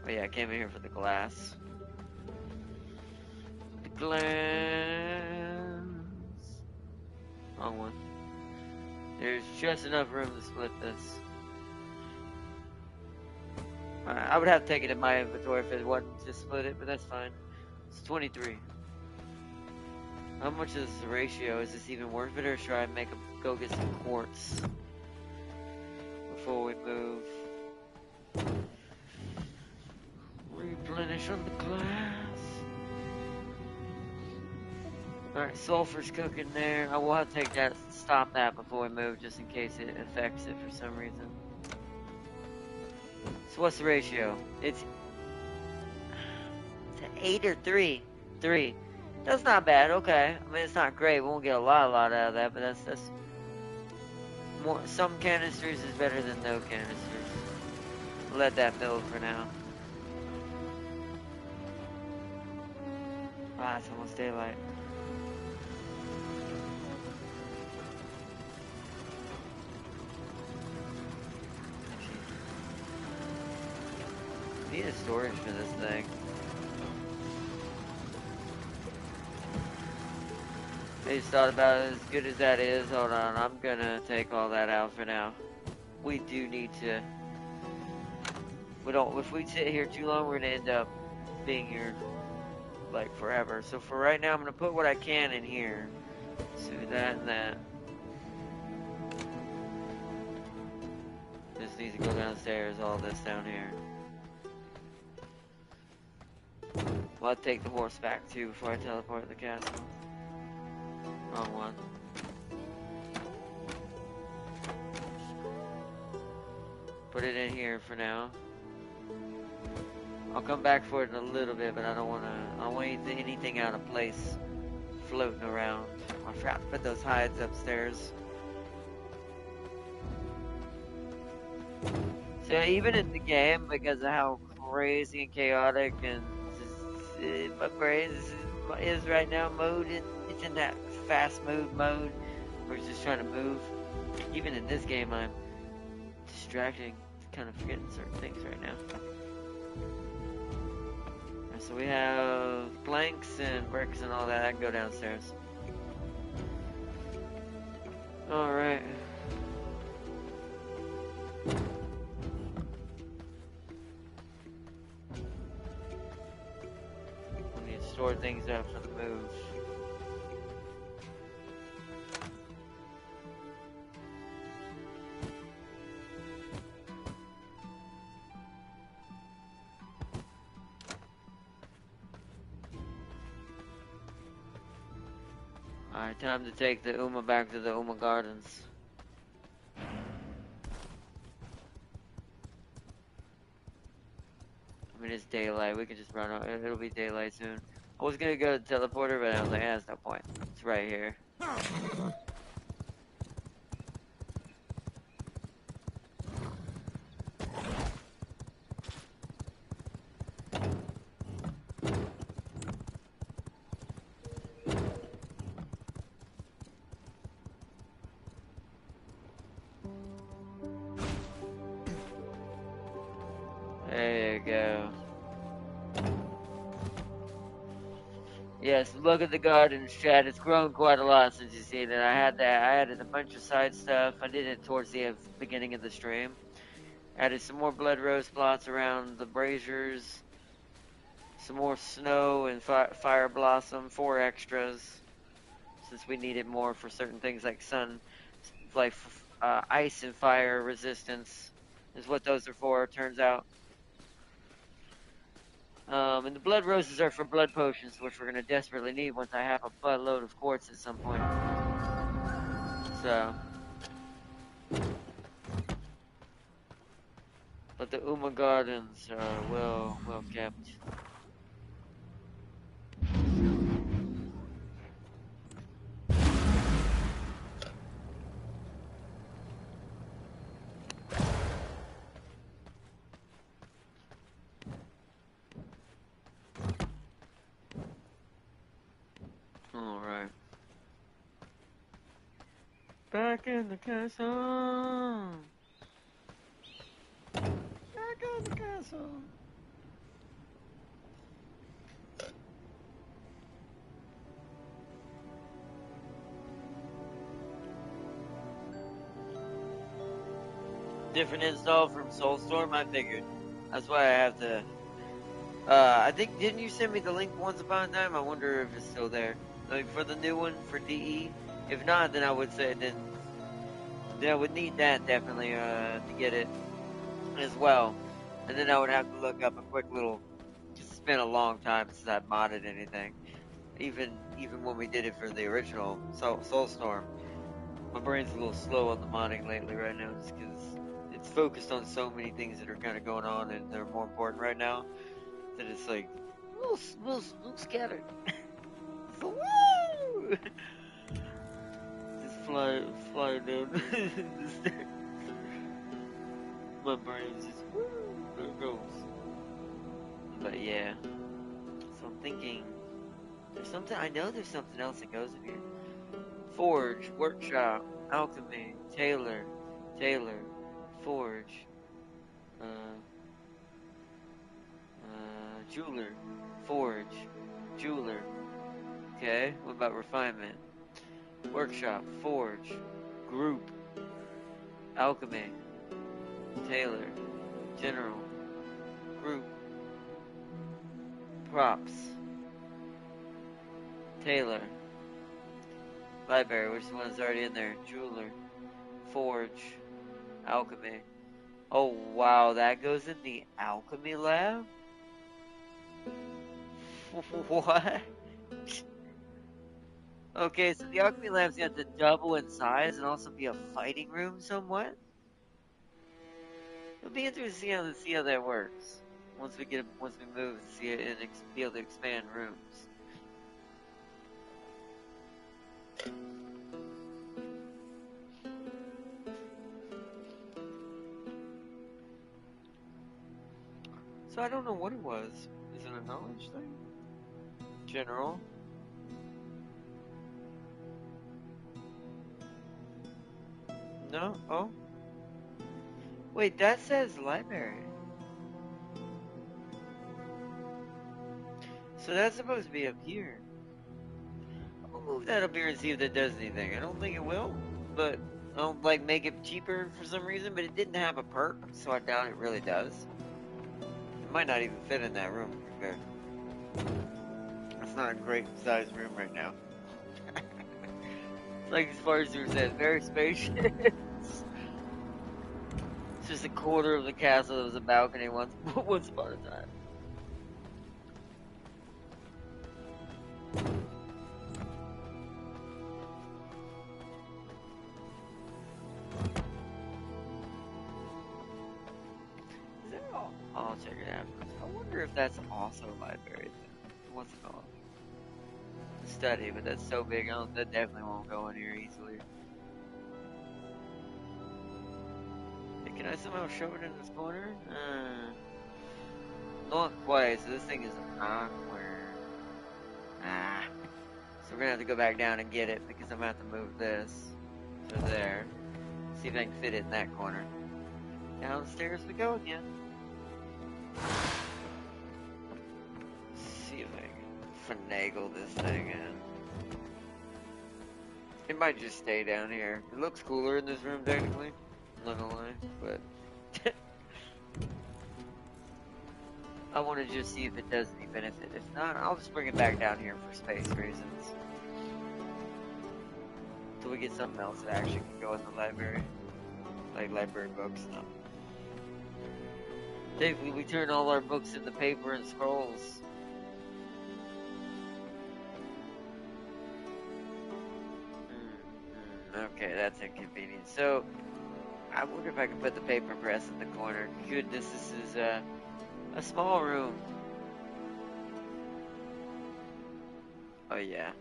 Oh yeah, I came in here for the glass. The glass. Wrong one. There's just enough room to split this. I would have to take it in my inventory if it wasn't to split it, but that's fine. It's 23. How much is the ratio? Is this even worth it, or should I go get some quartz before we move? Replenish on the glass. Alright, sulfur's cooking there. I will have to take that, stop that before we move, just in case it affects it for some reason. So what's the ratio? It's 8 or 3? 3. That's not bad, okay. I mean, it's not great. We won't get a lot out of that, but that's more. Some canisters is better than no canisters. Let that build for now. Ah, it's almost daylight. Need a storage for this thing. I just thought about it, as good as that is. Hold on, I'm gonna take all that out for now. We do need to. If we sit here too long, we're gonna end up being here like forever. So for right now, I'm gonna put what I can in here. So that and that. This needs to go downstairs. All this down here. Well, I'll take the horse back too before I teleport to the castle. Wrong one. Put it in here for now. I'll come back for it in a little bit, but I don't want anything out of place floating around. I forgot to put those hides upstairs. So even in the game, because of how crazy and chaotic and my brain is right now, it's in that fast mode where it's just trying to move. Even in this game, I'm distracting, kind of forgetting certain things right now. So we have planks and bricks and all that. I can go downstairs. Alright. We need to store things up for the move. Alright, time to take the Uma back to the Uma Gardens. I mean, it's daylight. We can just run out. It'll be daylight soon. I was gonna go to the teleporter, but I was like, there's no point. It's right here. There you go. Yes, look at the gardens, Chad. It's grown quite a lot since you seen it. I added a bunch of side stuff. I did it towards the beginning of the stream. Added some more blood rose plots around the braziers. Some more snow and fire blossom, 4 extras. Since we needed more for certain things like ice and fire resistance is what those are for, turns out. And the blood roses are for blood potions, which we're going to desperately need once I have a buttload of quartz at some point. So. But the Uma Gardens are well kept. Alright. Back in the castle. the castle. Different install from Soulstorm, I figured. That's why I have to. I think, didn't you send me the link once upon a time? I wonder if it's still there. Like for the new one, for DE? If not, then I would say, then I would need that definitely, to get it as well. And then I would have to look up a quick little, because it's been a long time since I've modded anything. Even when we did it for the original Soulstorm. My brain's a little slow on the modding lately right now, just because it's focused on so many things that are kind of going on and they're more important right now, that it's like, a little scattered. So, woo! Just fly down the stairs. My brain's just, woo, there it goes. But yeah, so I'm thinking, I know there's something else that goes in here. Forge, workshop, alchemy, tailor, forge, jeweler, forge, jeweler. Okay, what about refinement? Workshop, forge, group, alchemy, tailor, general, group, props, tailor, library, which is the one that's already in there, jeweler, forge, alchemy. Oh wow, that goes in the alchemy lab? What? Okay, so the alchemy lab's got to double in size and also be a fighting room somewhat? It'll be interesting to see how that works. Once we move and see it and be able to expand rooms. So I don't know what it was. Is it a knowledge thing? General? No? Oh? Wait, that says library. So that's supposed to be up here. I'll move that up here and see if that does anything. I don't think it will, but I'll like make it cheaper for some reason, but it didn't have a perk, so I doubt it really does. It might not even fit in that room, to be fair. It's not a great sized room right now. It's like as far as you said, very spacious. It's just a quarter of the castle that was a balcony once upon a time. Is that all? I'll check it out. I wonder if that's also a library then. What's it called? Study, but that's so big, that definitely won't go in here easily. Hey, can I somehow show it in this corner? Not quite, so this thing is awkward. Ah. So we're gonna have to go back down and get it, because I'm gonna have to move this to there. See if I can fit it in that corner. Downstairs we go again. See if I can finagle this thing in. It might just stay down here. It looks cooler in this room, technically. I'm not gonna lie, but I want to just see if it does any benefit. If not, I'll just bring it back down here for space reasons. Until we get something else that actually can go in the library. Like library books, no. Thankfully, we turn all our books into paper and scrolls. Okay, that's inconvenient. So, I wonder if I can put the paper press in the corner. Goodness, this is a small room. Oh yeah.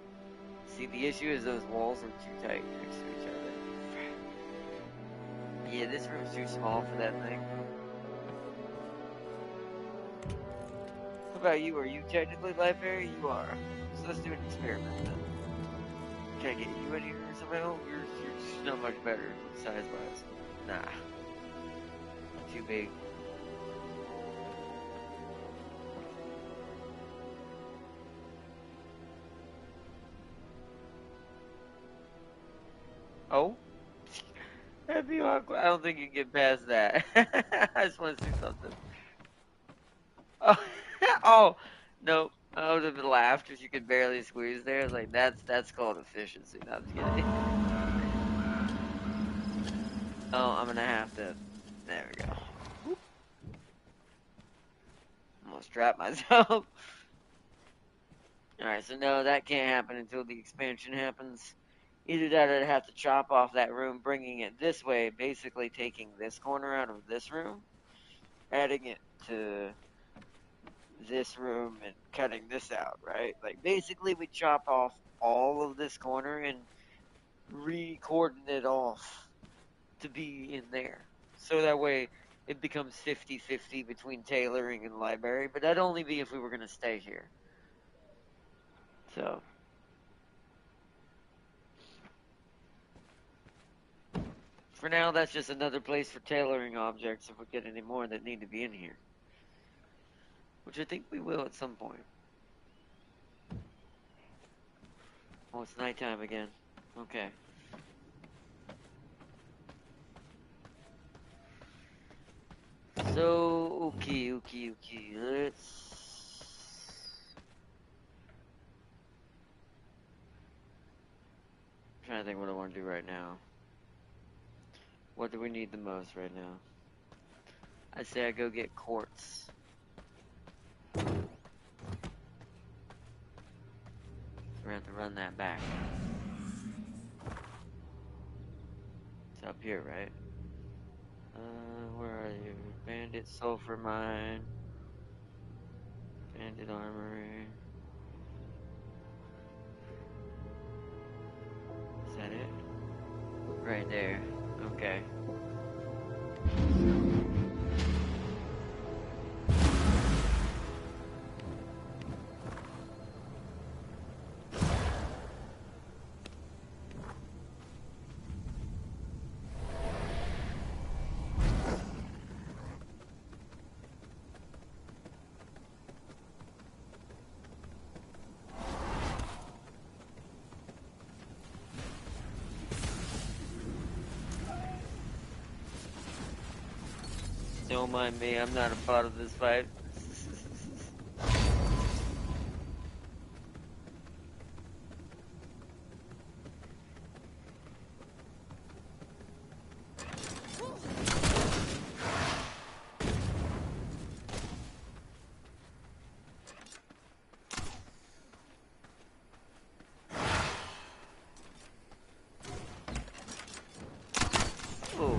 See, the issue is those walls are too tight next to each other. Yeah, this room's too small for that thing. How about you? Are you technically library? You are. So let's do an experiment then. Can I get you in here somehow? You're just not much better size-wise. Nah. Too big. Oh, that'd be awkward. I don't think you can get past that. I just want to see something. Oh, oh, no. I would have laughed if you could barely squeeze there. I was like, that's called efficiency. No, I'm just kidding. Oh, I'm gonna have to. There we go. Whoop. Almost trapped myself. Alright, so no, that can't happen until the expansion happens. Either that or I'd have to chop off that room, bringing it this way, basically taking this corner out of this room, adding it to this room, and cutting this out, right? Like, basically, we chop off all of this corner and re-cordon it off to be in there. So that way it becomes 50-50 between tailoring and library, but that'd only be if we were going to stay here. So, for now, that's just another place for tailoring objects if we get any more that need to be in here. Which I think we will at some point. Oh, it's nighttime again. Okay. So, okay. Let's... I'm trying to think what I want to do right now. What do we need the most right now? I say I go get quartz. We're gonna have to run that back. It's up here, right? Where are you? Bandit sulfur mine. Bandit armory. Is that it? Right there. Okay. Don't mind me, I'm not a part of this fight. Oh.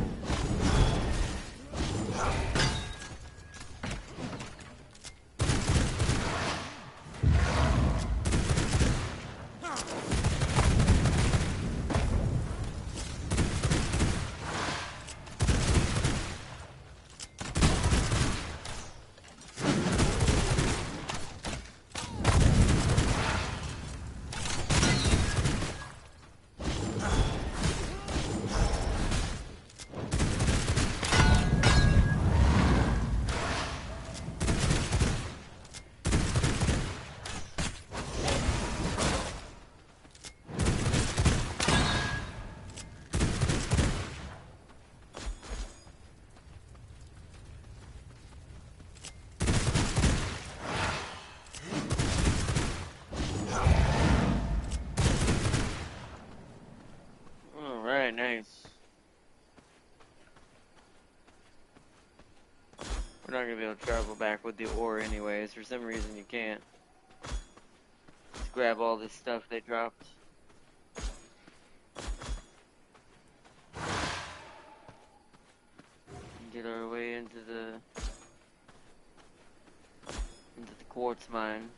Alright, nice. We're not gonna be able to travel back with the ore anyways. For some reason you can't. Let's grab all this stuff they dropped. And get our way into the quartz mine.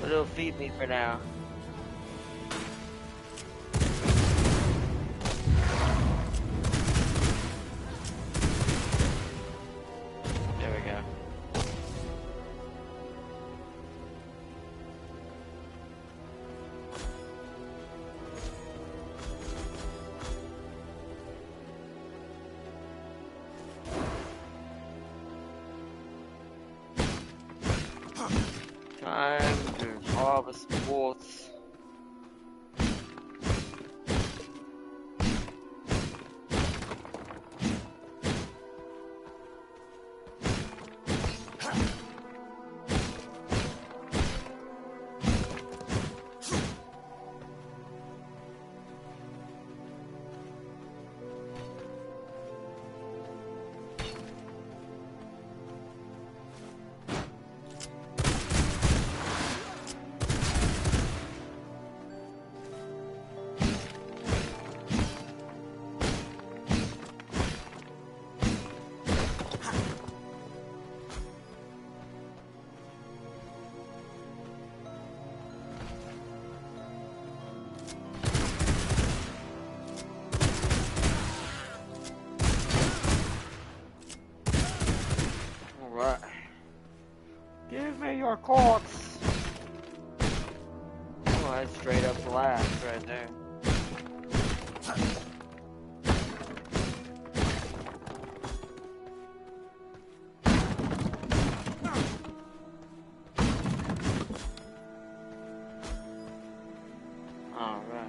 But it'll feed me for now. There we go. Time to harvest quartz. Alright. Give me your quartz. Oh, that's straight up glass right there. Alright.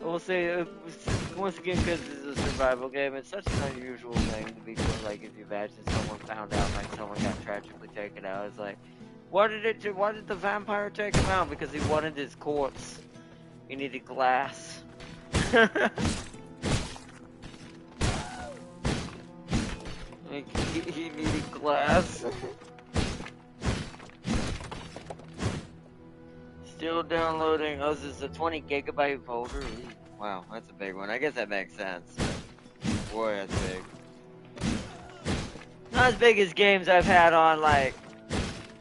We'll say, once again, because this is a survival game, it's such an unusual thing to be doing. Like, if you imagine someone found out, like, someone got tragically taken out, it's like, why did the vampire take him out? Because he wanted his corpse. He needed glass. Like, he needed glass. Still downloading. Oh, this is a 20 gigabyte folder. Ooh, wow, that's a big one. I guess that makes sense. Boy, that's big. Not as big as games I've had on, like,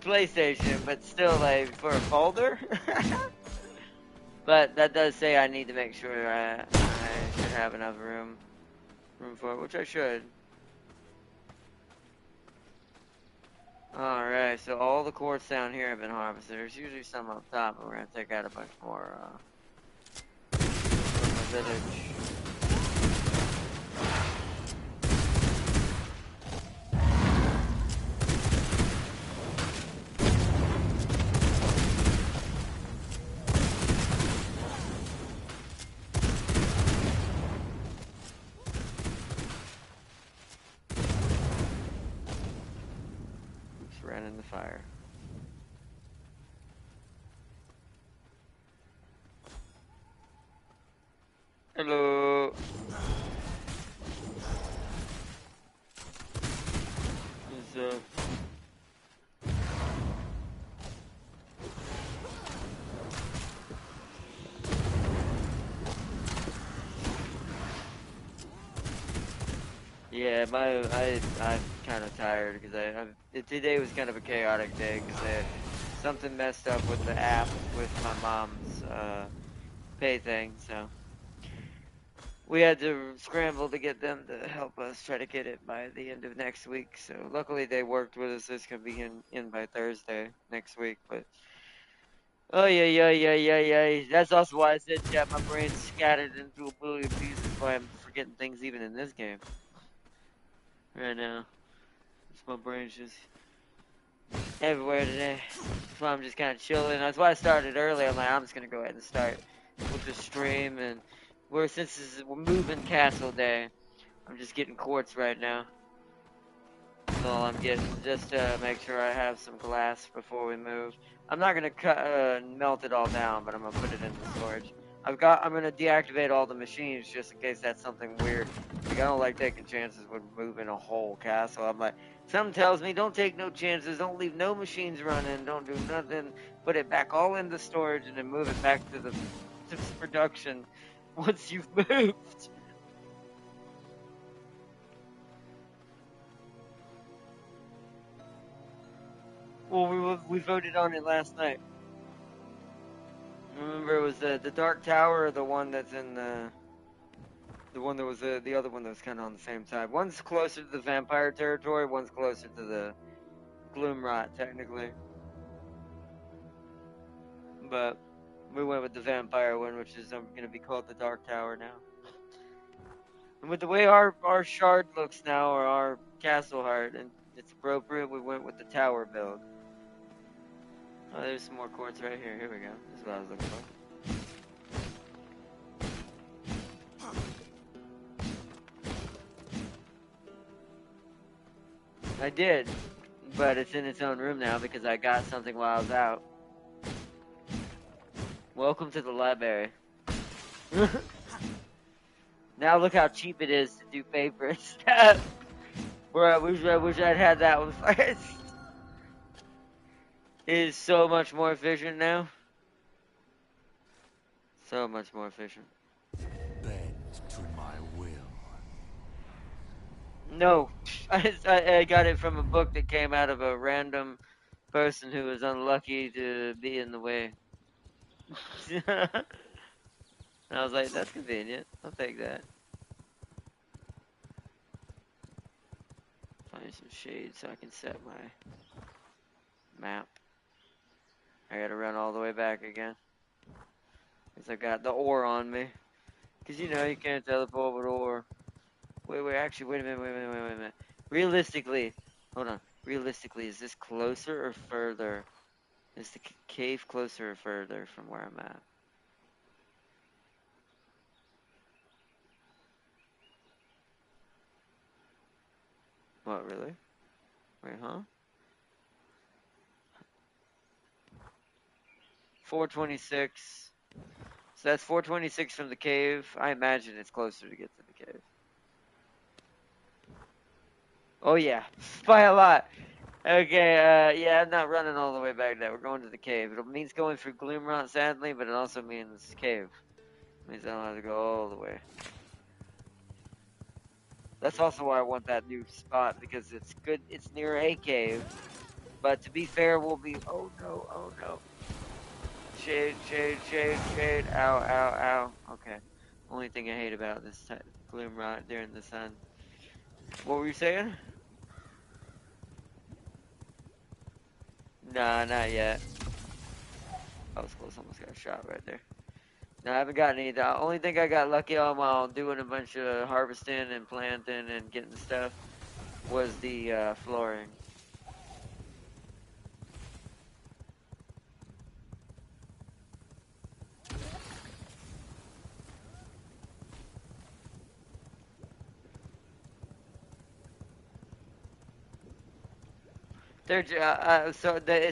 PlayStation, but still, like, for a folder. But that does say I need to make sure I should have enough room for it, which I should. Alright, so all the quartz down here have been harvested. There's usually some up top, but we're gonna take out a bunch more from the village. Ran in the fire. Hello. What's up? Yeah, I'm kind of tired because today was kind of a chaotic day because something messed up with the app with my mom's pay thing, so we had to scramble to get them to help us try to get it by the end of next week. So luckily they worked with us. This can be in by Thursday next week. But oh yeah. That's also why I said, chat, my brain's scattered into a billion pieces. Why I'm forgetting things even in this game right now. It's my brain's just everywhere today. That's why I'm just kind of chilling. That's why I started early. I'm like, I'm just gonna go ahead and start with the stream, and we're moving castle day. I'm just getting quartz right now. That's all I'm getting, just to make sure I have some glass before we move. I'm not gonna melt it all down, but I'm gonna put it in the storage. I'm gonna deactivate all the machines just in case that's something weird. Like, I don't like taking chances with moving a whole castle. I'm like, something tells me don't take no chances, don't leave no machines running, don't do nothing, put it back all in the storage and then move it back to production once you've moved. Well, we voted on it last night. Remember, it was the Dark Tower, or the one that's in the one that was the other one that was kind of on the same side. One's closer to the vampire territory, one's closer to the Gloomrot, technically. But we went with the vampire one, which is going to be called the Dark Tower now. And with the way our shard looks now, or our castle heart, and it's appropriate, we went with the tower build. Oh, there's some more quartz right here. Here we go. This is what I was looking for. I did, but it's in its own room now because I got something while I was out. Welcome to the library. Now look how cheap it is to do favorites. Where I wish I'd had that one first. It is so much more efficient now. So much more efficient. Bend to my will. No, I got it from a book that came out of a random person who was unlucky to be in the way. And I was like, that's convenient. I'll take that. Find some shade so I can set my map. I gotta run all the way back again. Because I got the ore on me. Because you know, you can't teleport with ore. Actually, wait a minute. Realistically, hold on. Realistically, is this closer or further? Is the cave closer or further from where I'm at? What, really? Wait, huh? 426. So that's 426 from the cave. I imagine it's closer to get to the cave. Oh yeah, by a lot. Okay, yeah, I'm not running all the way back there. We're going to the cave. It means going through Gloomrot, sadly, but it also means cave. It means I don't have to go all the way. That's also why I want that new spot, because it's good. It's near a cave. But to be fair, we'll be... Oh no. Shade. Ow. Okay. Only thing I hate about this Gloomrot during the sun. What were you saying? Nah, not yet. I was close, almost got shot right there. No, I haven't gotten any. The only thing I got lucky on while doing a bunch of harvesting and planting and getting stuff was the flooring. They're it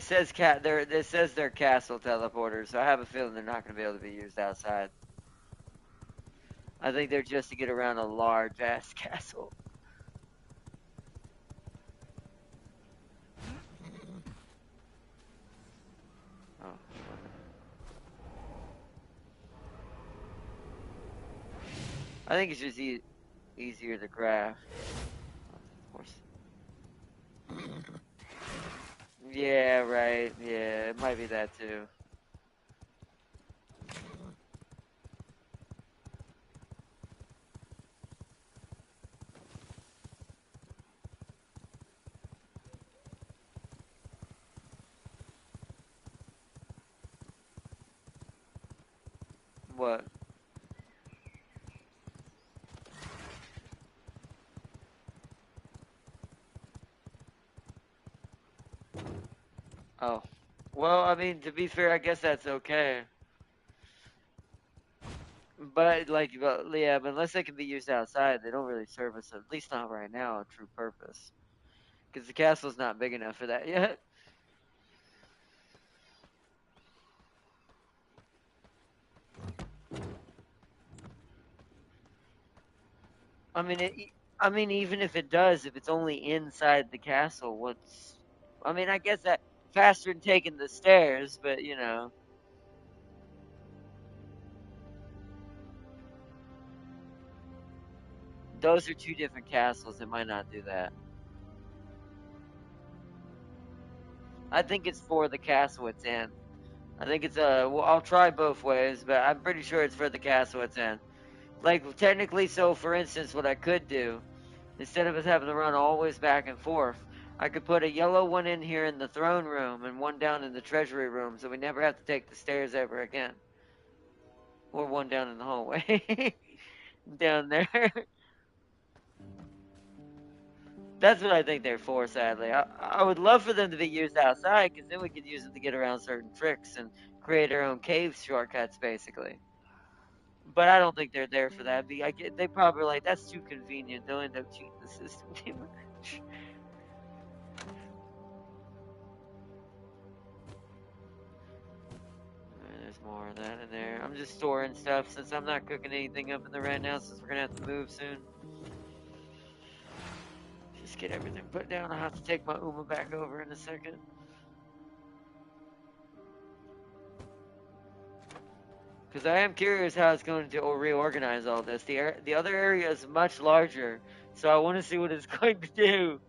says it says they're castle teleporters, so I have a feeling they're not going to be able to be used outside. I think they're just to get around a large ass castle. Oh. I think it's just easier to craft. Of course. Yeah, right. Yeah, it might be that too. What? Oh. Well, I mean, to be fair, I guess that's okay. But like, yeah, but unless they can be used outside, they don't really serve us, at least not right now, a true purpose. Because the castle's not big enough for that yet. I mean, I mean, even if it does, if it's only inside the castle, what's? I mean, I guess that faster than taking the stairs, but you know, those are two different castles. It might not do that. I think it's for the castle it's in. I think it's well, I'll try both ways, but I'm pretty sure it's for the castle it's in. Like technically, so for instance, what I could do instead of us having to run always back and forth, I could put a yellow one in here in the throne room and one down in the treasury room, so we never have to take the stairs ever again, or one down in the hallway down there. That's what I think they're for. Sadly, I would love for them to be used outside because then we could use them to get around certain tricks and create our own cave shortcuts, basically. But I don't think they're there for that. They probably like that's too convenient. They'll end up cheating the system too much. There's more of that in there. I'm just storing stuff since I'm not cooking anything up in there right now since we're gonna have to move soon. Just get everything put down. I'll have to take my Uma back over in a second. Because I am curious how it's going to reorganize all this. The other area is much larger, so I want to see what it's going to do.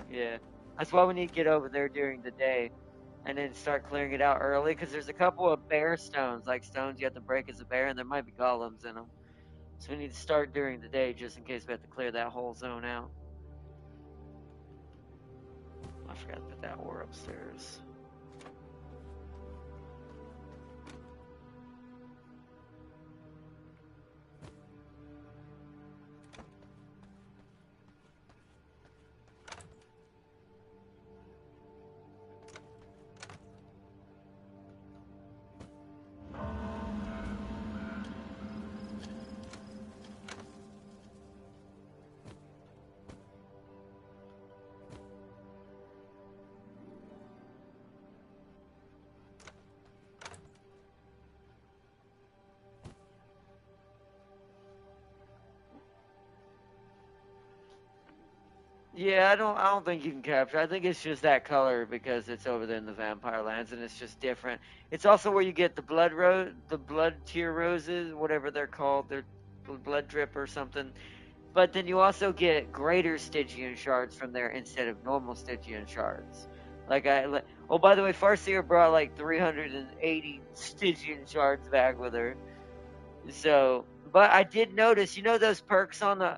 Yeah, that's why we need to get over there during the day, and then start clearing it out early. Because there's a couple of bear stones, like stones you have to break as a bear, and there might be golems in them. So we need to start during the day just in case we have to clear that whole zone out. I forgot to put that ore upstairs. Yeah, I don't think you can capture. I think it's just that color because it's over there in the vampire lands and it's just different. It's also where you get the blood tear roses, whatever they're called. They're blood drip or something. But then you also get greater Stygian shards from there instead of normal Stygian shards. Oh, by the way, Farseer brought like 380 Stygian shards back with her. So, but I did notice, you know, those perks on the.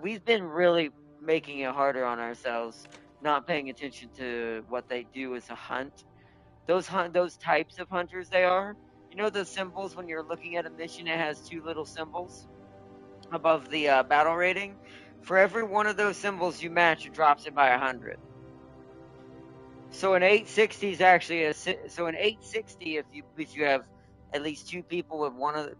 We've been really making it harder on ourselves, not paying attention to what they do as a hunt. Those types of hunters they are. You know those symbols when you're looking at a mission, it has two little symbols above the battle rating. For every one of those symbols you match, it drops it by 100. So an 860 is actually so an 860 if you have at least two people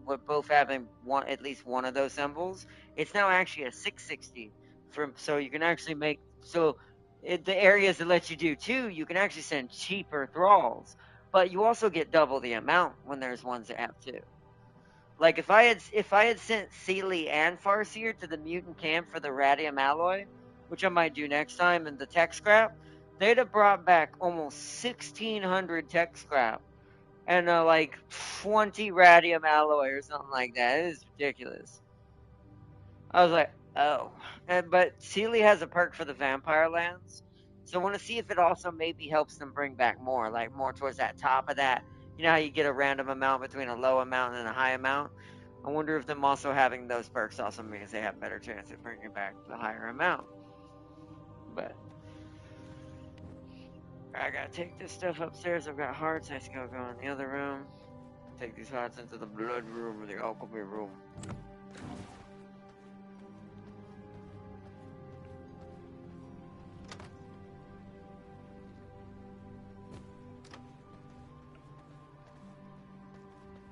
with both having one at least one of those symbols, it's now actually a 660 from so you can actually make the areas that let you do two, you can actually send cheaper thralls, but you also get double the amount when there's ones that have two. Like if I had sent Sealy and Farseer to the mutant camp for the radium alloy, which I might do next time, and the tech scrap, they'd have brought back almost 1,600 tech scrap, and like 20 radium alloy or something like that. It is ridiculous. I was like, oh. But Sealy has a perk for the vampire lands. So I want to see if it also maybe helps them bring back more, like more towards that top of that. You know how you get a random amount between a low amount and a high amount? I wonder if them also having those perks also means they have better chance of bringing back the higher amount. But I gotta take this stuff upstairs. I've got hearts. I just gotta go in the other room. Take these hearts into the blood room or the alchemy room.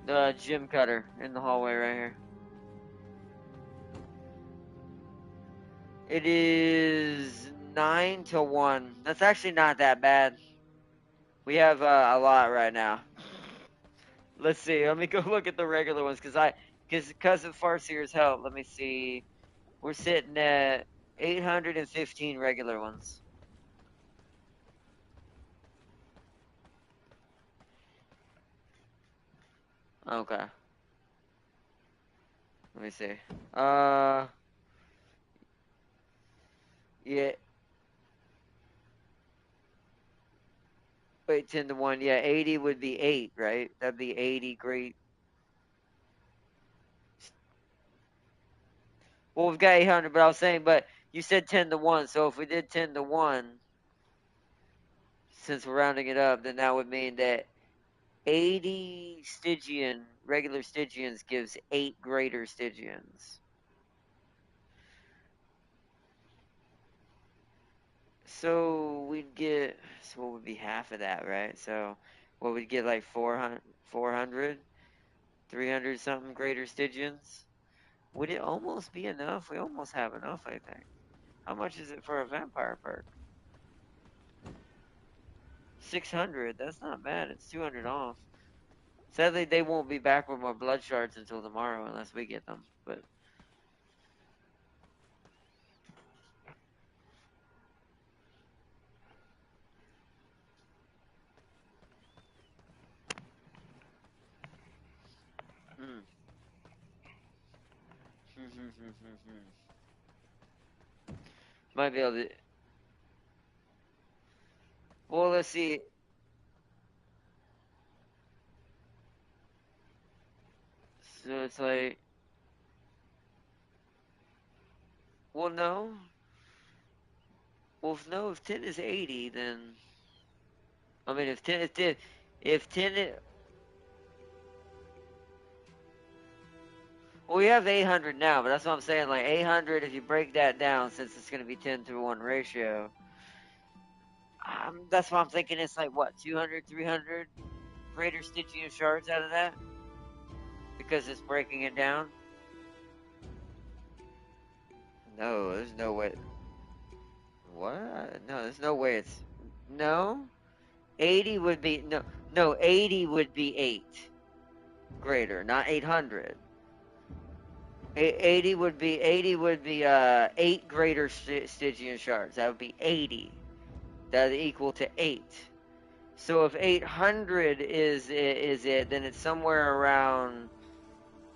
The gym cutter in the hallway right here. It is 9 to 1. That's actually not that bad. We have a lot right now. Let's see. Let me go look at the regular ones because of Farseer's help. Let me see. We're sitting at 815 regular ones. Okay. Let me see. Uh, yeah. Wait, 10 to 1. Yeah, 80 would be 8, right? That'd be 80 great. Well, we've got 800, but I was saying, but you said 10 to 1. So if we did 10 to 1, since we're rounding it up, then that would mean that 80 Stygian, regular Stygians gives 8 greater Stygians. So we'd get, so what would be half of that, right? So what we'd get like 400, 300 something greater Stygians? Would it almost be enough? We almost have enough, I think. How much is it for a vampire perk? 600. That's not bad. It's 200 off. Sadly, they won't be back with more blood shards until tomorrow unless we get them. But mm. Might be able to. Well, let's see. So it's like, well, no. Well, if 10 is 80, then I mean, if 10 well, we have 800 now, but that's what I'm saying. Like 800, if you break that down, since it's going to be 10 to 1 ratio, that's why I'm thinking it's like what 200, 300 greater Stygian shards out of that because it's breaking it down. No, there's no way. What? No, there's no way it's no. 80 would be no 80 would be 8 greater, not 800. 80 would be 8 greater Stygian shards. That would be 80. That is equal to 8. So if 800 is it, then it's somewhere around,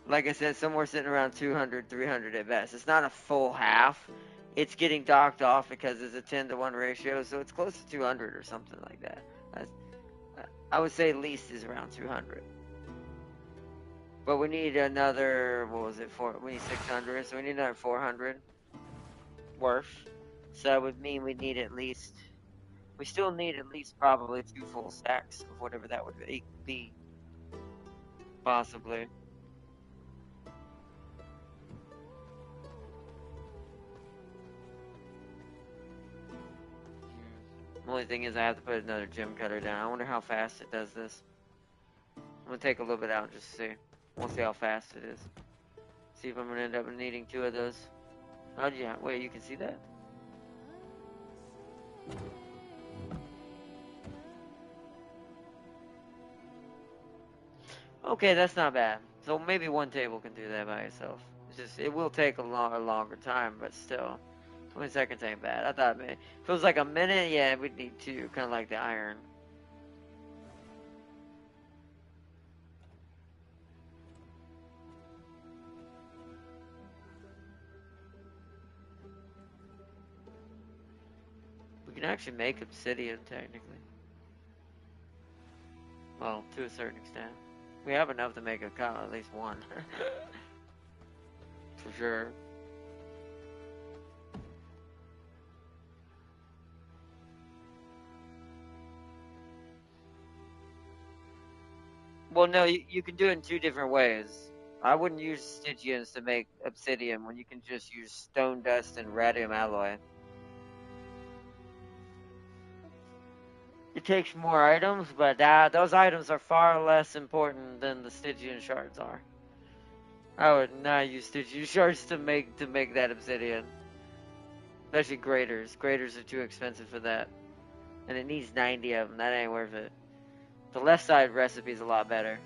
like I said, somewhere sitting around 200, 300 at best. It's not a full half. It's getting docked off because it's a 10 to 1 ratio, so it's close to 200 or something like that. I would say least is around 200. But we need another, what was it, we need 600, so we need another 400 worth. So that would mean we need at least, we still need at least probably 2 full stacks of whatever that would be. Possibly. The only thing is I have to put another gem cutter down. I wonder how fast it does this. I'm gonna take a little bit out just to see. We'll see how fast it is. See if I'm gonna end up needing 2 of those. Oh yeah, wait, you can see that? Okay, that's not bad. So maybe 1 table can do that by itself. It's just, it will take a longer time, but still. 20 seconds ain't bad. I thought, man, if it was like a minute, yeah, we'd need 2, kind of like the iron. We can actually make obsidian, technically. Well, to a certain extent. We have enough to make a cow, at least one. For sure. Well, no, you can do it in two different ways. I wouldn't use Stygians to make obsidian when you can just use stone dust and radium alloy. It takes more items, but those items are far less important than the Stygian shards are. I would not use Stygian shards to make that obsidian. Especially graders. Graders are too expensive for that. And it needs 90 of them. That ain't worth it. The left side recipe is a lot better.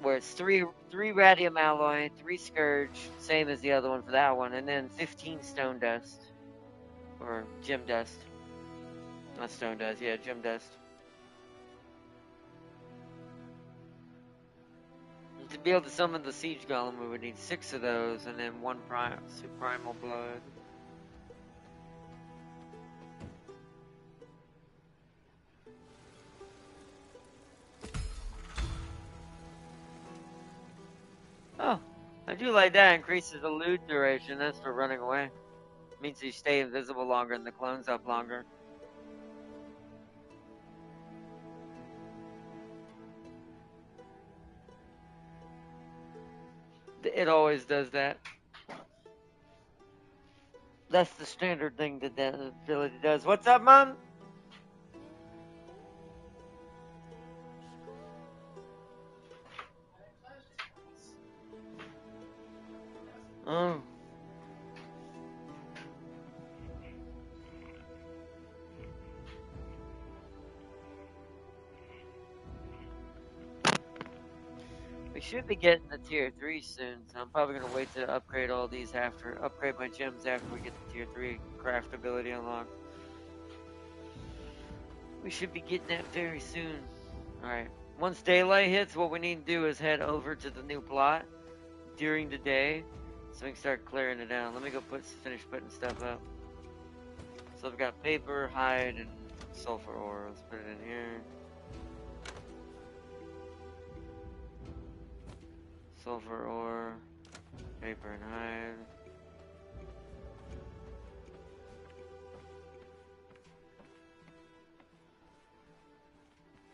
Where it's three radium alloy, 3 scourge, same as the other one for that one, and then 15 stone dust. Or gem dust. Not stone dust, yeah, gem dust. To be able to summon the siege golem, we would need 6 of those, and then 1 primal blood. Oh, I do like that. Increases the loot duration. That's for running away. Means you stay invisible longer and the clone's up longer. It always does that. That's the standard thing that that ability does. What's up, Mom? Oh. We should be getting the tier 3 soon, so I'm probably gonna wait to upgrade all these upgrade my gems after we get the tier 3 craft ability unlocked. We should be getting that very soon. Alright. Once daylight hits, what we need to do is head over to the new plot during the day so we can start clearing it out. Let me go finish putting stuff up. So I've got paper, hide, and sulfur ore. Let's put it in here. Sulfur ore, paper and hide.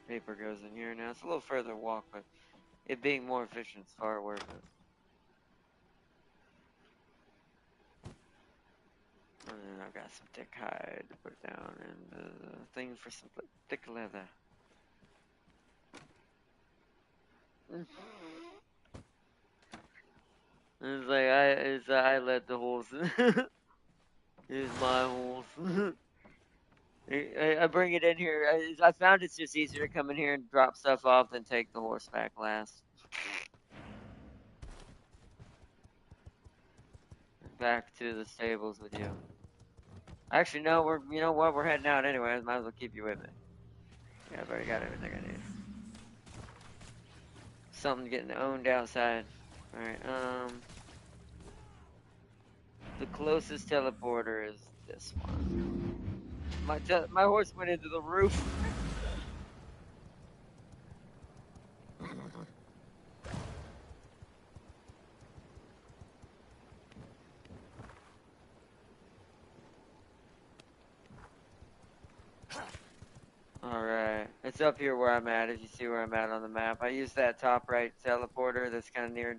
Paper goes in here now. It's a little further walk, but it being more efficient is far worth it. And then I've got some thick hide to put down and thing for some thick leather. It's like I let the horse. It's my horse. I bring it in here. I found it's just easier to come in here and drop stuff off than take the horse back last. Back to the stables with you. Actually, no, you know what, we're heading out anyway. I might as well keep you with me. Yeah, I've already got everything I need. Something getting owned outside. Alright, the closest teleporter is this one. My horse went into the roof. Alright, it's up here where I'm at, as you see where I'm at on the map. I use that top right teleporter that's kind of near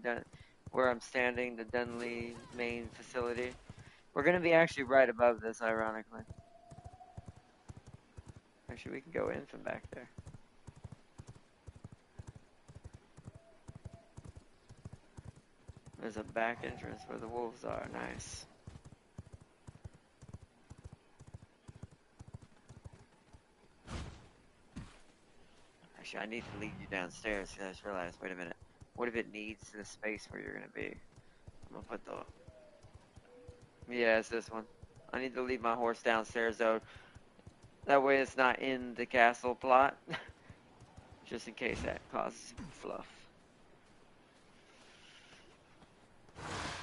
where I'm standing, the Dunley main facility. We're going to be actually right above this, ironically. Actually, we can go in from back there. There's a back entrance where the wolves are. Nice. Actually, I need to lead you downstairs because I just realized, wait a minute. What if it needs the space where you're going to be? I'm going to put the... Yeah, it's this one. I need to lead my horse downstairs, though. That way it's not in the castle plot. Just in case that causes fluff.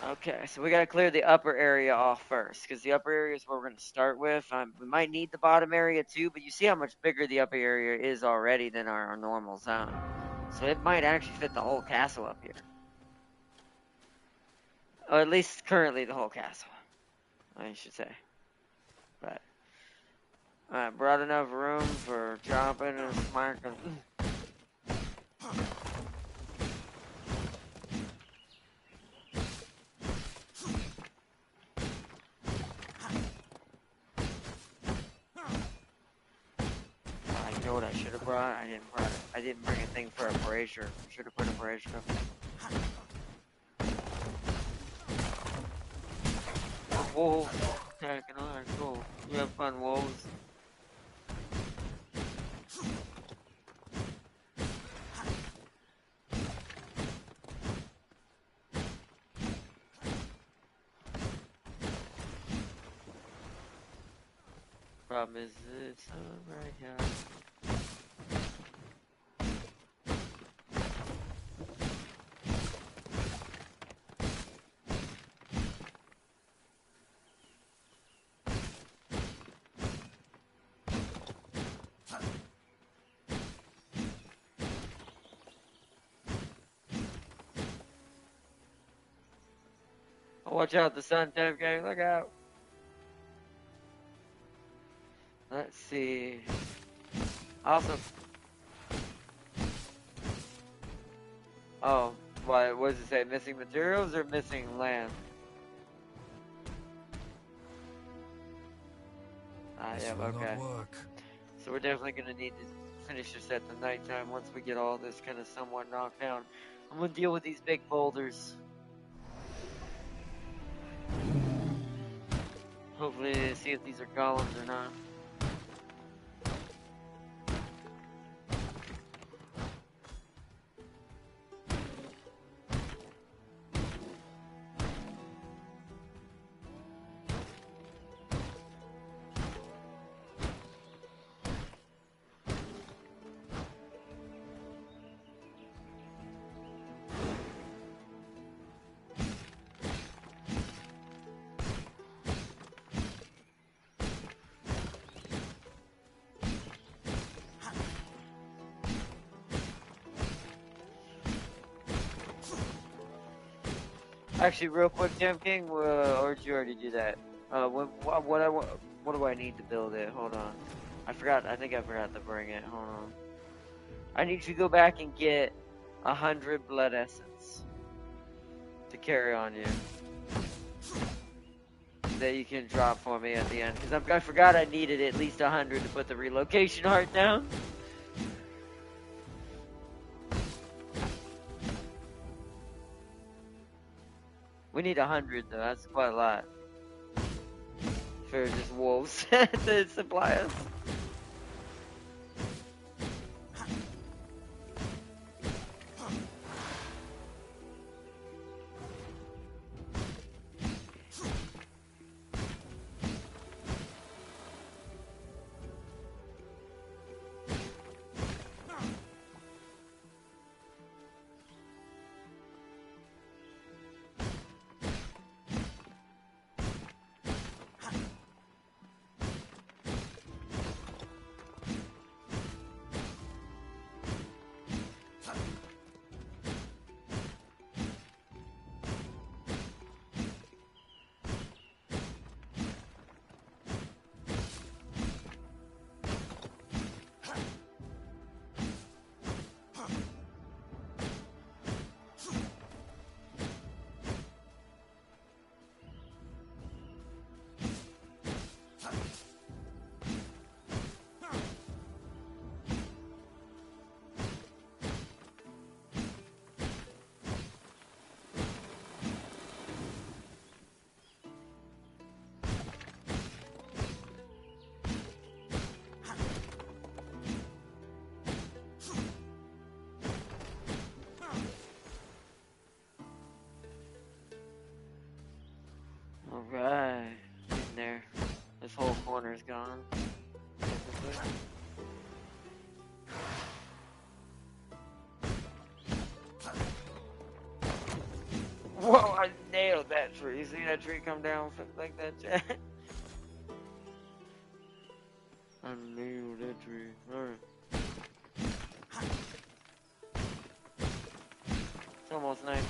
Okay, so we gotta clear the upper area off first, because the upper area is where we're gonna start with. We might need the bottom area too, but you see how much bigger the upper area is already than our normal zone. So it might actually fit the whole castle up here. Or at least currently the whole castle, I should say. But, alright, brought enough room for chopping and smacking. You know what I should have brought? I didn't bring a thing for a brazier. Should have put a brazier up. Wolves attacking. Alright, cool. You have fun, wolves. Problem is, it's right here. Oh, watch out, the sun type gang, look out. Let's see. Also, oh, what does it say? Missing materials or missing land? Ah, yeah, okay. So we're definitely gonna need to finish this at the nighttime once we get all this kind of somewhat knocked down. I'm gonna deal with these big boulders. Hopefully, see if these are golems or not. Actually, real quick, Jam King, or did you already do that? What do I need to build it? Hold on. I think I forgot to bring it. Hold on. I need to go back and get 100 blood essence to carry on you. That you can drop for me at the end. Because I forgot I needed at least 100 to put the relocation heart down. We need 100 though, that's quite a lot. For just wolves to supply us. Alright, getting there. This whole corner is gone. Whoa, I nailed that. effort. You see that tree come down like that, Jack? I nailed that tree. Alright. It's almost nighttime.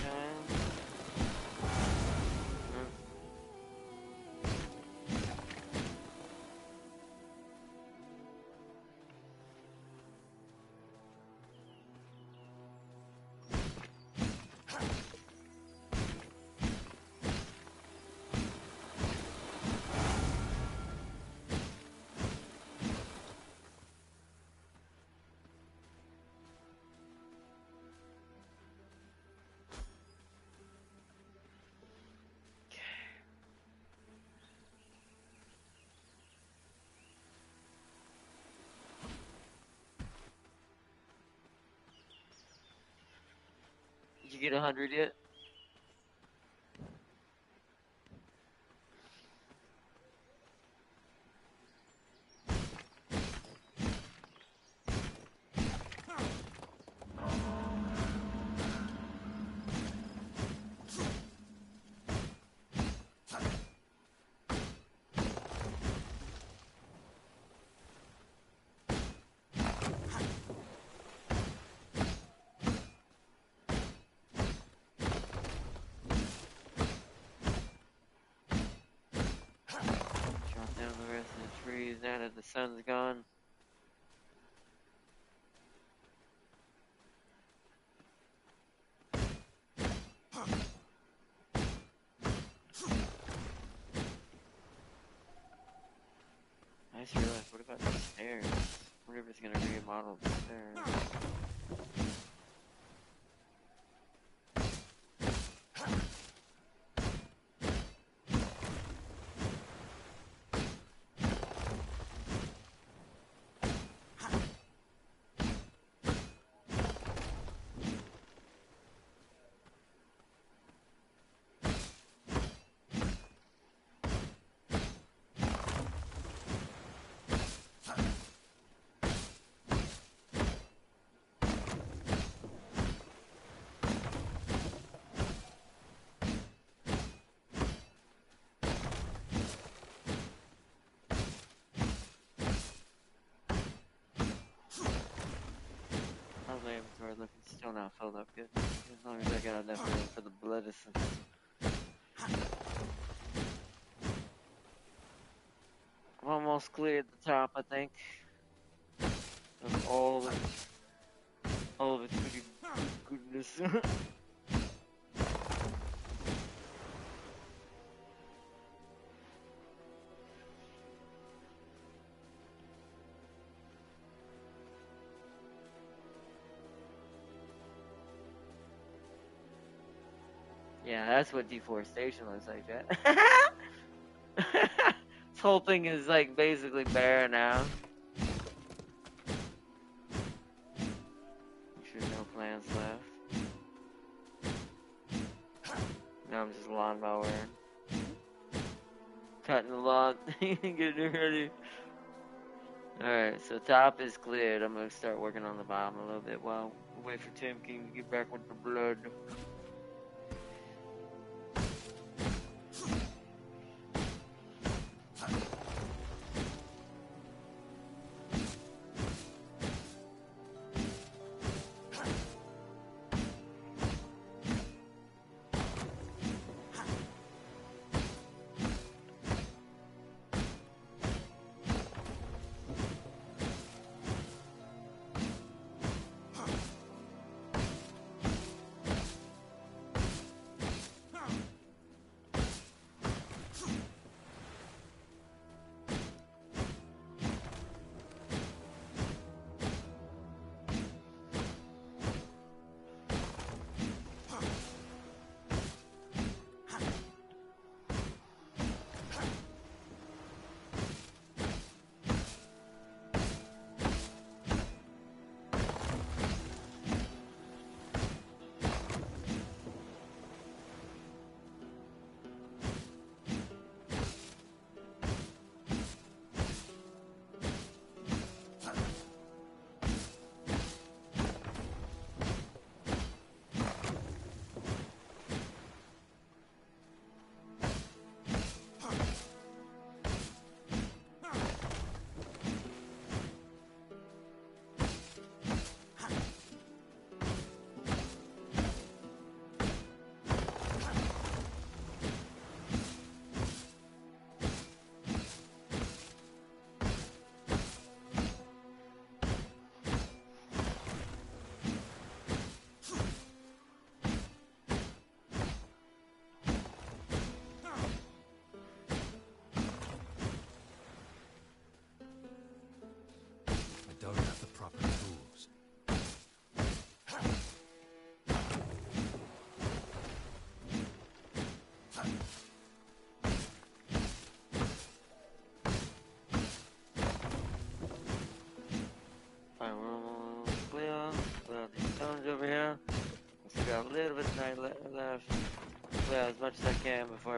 Did you get 100 yet? Chop down the rest of the trees now that the sun's gone. I just realized, what about the stairs? I wonder if it's gonna remodel the stairs. How's my inventory looking? Still not filled up good. As long as I got enough room for the blood essence. I'm almost cleared the top, I think. Of all of its pretty goodness. Yeah, that's what deforestation looks like, Jack. This whole thing is like basically bare now. There's no plants left. Now I'm just lawnmowing. Cutting the lawn, getting it ready. Alright, so top is cleared. I'm gonna start working on the bottom a little bit while we wait for Tim King to get back with the blood.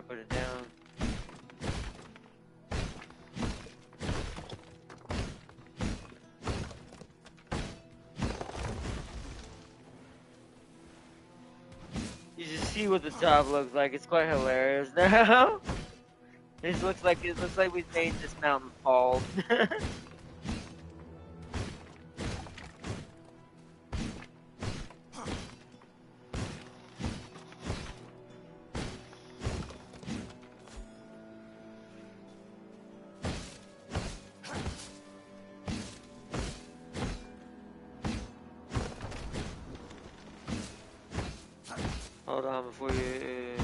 put it down. You just see what the top looks like. It's quite hilarious now. It looks like we've made this mountain bald. Hold on before you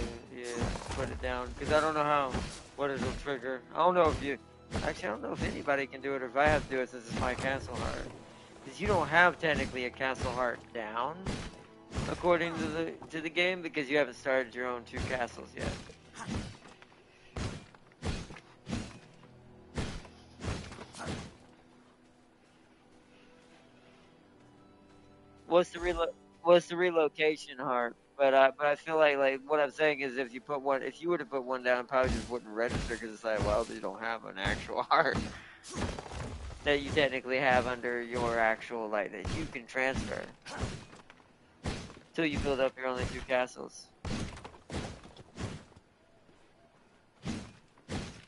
put it down, because I don't know what it'll trigger. I don't know if you, actually I don't know if anybody can do it or if I have to do it since it's my castle heart. Because you don't have technically a castle heart down, according to the game, because you haven't started your own 2 castles yet. What's the relocation heart? But I feel like what I'm saying is if you were to put one down, it probably just wouldn't register because it's like, well, you don't have an actual heart that you technically have under your actual that you can transfer till you build up your only 2 castles.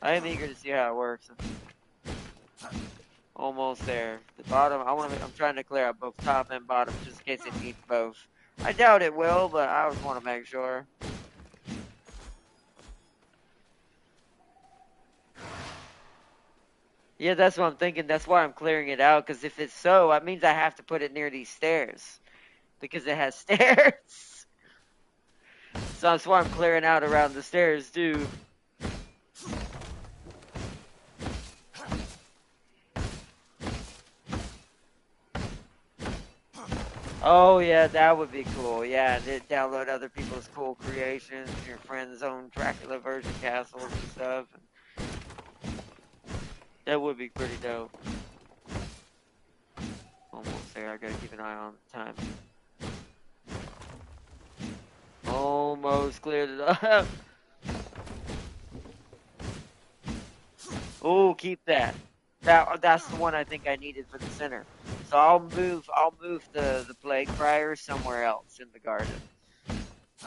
I am eager to see how it works. Almost there. The bottom, I'm trying to clear out both top and bottom just in case it needs both. I doubt it will, but I just want to make sure. Yeah, that's what I'm thinking. That's why I'm clearing it out, because if it's so, that means I have to put it near these stairs. Because it has stairs. So that's why I'm clearing out around the stairs, too. Oh, yeah, that would be cool. Yeah, download other people's cool creations, your friend's own Dracula version castles and stuff. That would be pretty dope. Almost there. I gotta keep an eye on the time. Almost cleared it up. Oh, keep that. That's the one I think I needed for the center. So I'll move the plague crier somewhere else in the garden.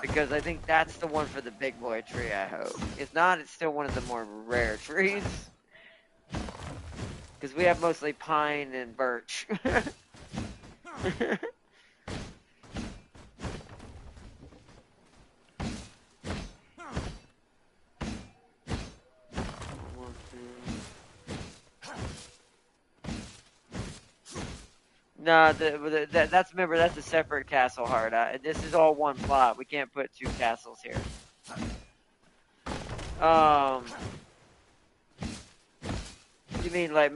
Because I think that's the one for the big boy tree, I hope. If not, it's still one of the more rare trees. Because we have mostly pine and birch. No, that's remember that's a separate castle heart. This is all one plot. We can't put 2 castles here. You mean nah,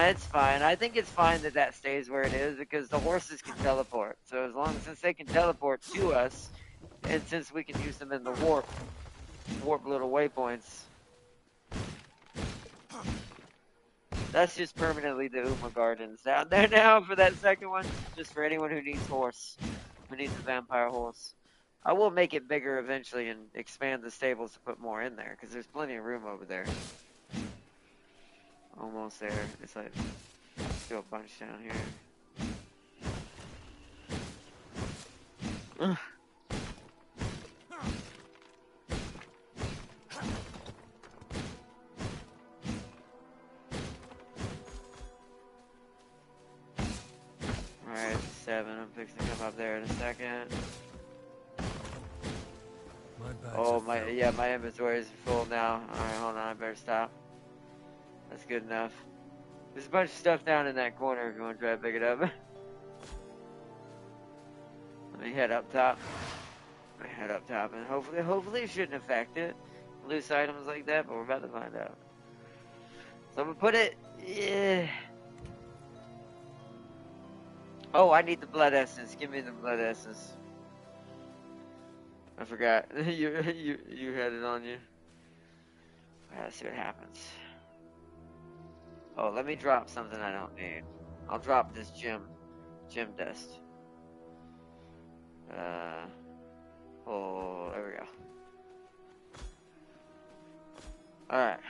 it's fine. I think it's fine that stays where it is because the horses can teleport. So since they can teleport to us, and since we can use them in the warp little waypoints. That's just permanently the Uma Gardens down there now for that second one. Just for anyone who needs who needs a vampire horse. I will make it bigger eventually and expand the stables to put more in there because there's plenty of room over there. Almost there. It's like still a bunch down here. Alright, 7. I'm fixing to come up there in a second. Oh my inventory is full now. Alright, hold on, I better stop. That's good enough. There's a bunch of stuff down in that corner if you want to try to pick it up. Let me head up top. And hopefully it shouldn't affect it. Loose items like that, but we're about to find out. So I'm gonna put it. Yeah. Oh, I need the blood essence. Give me the blood essence. I forgot. you had it on you. Let's see what happens. Oh, let me drop something I don't need. I'll drop this gem dust. Oh, there we go. Alright.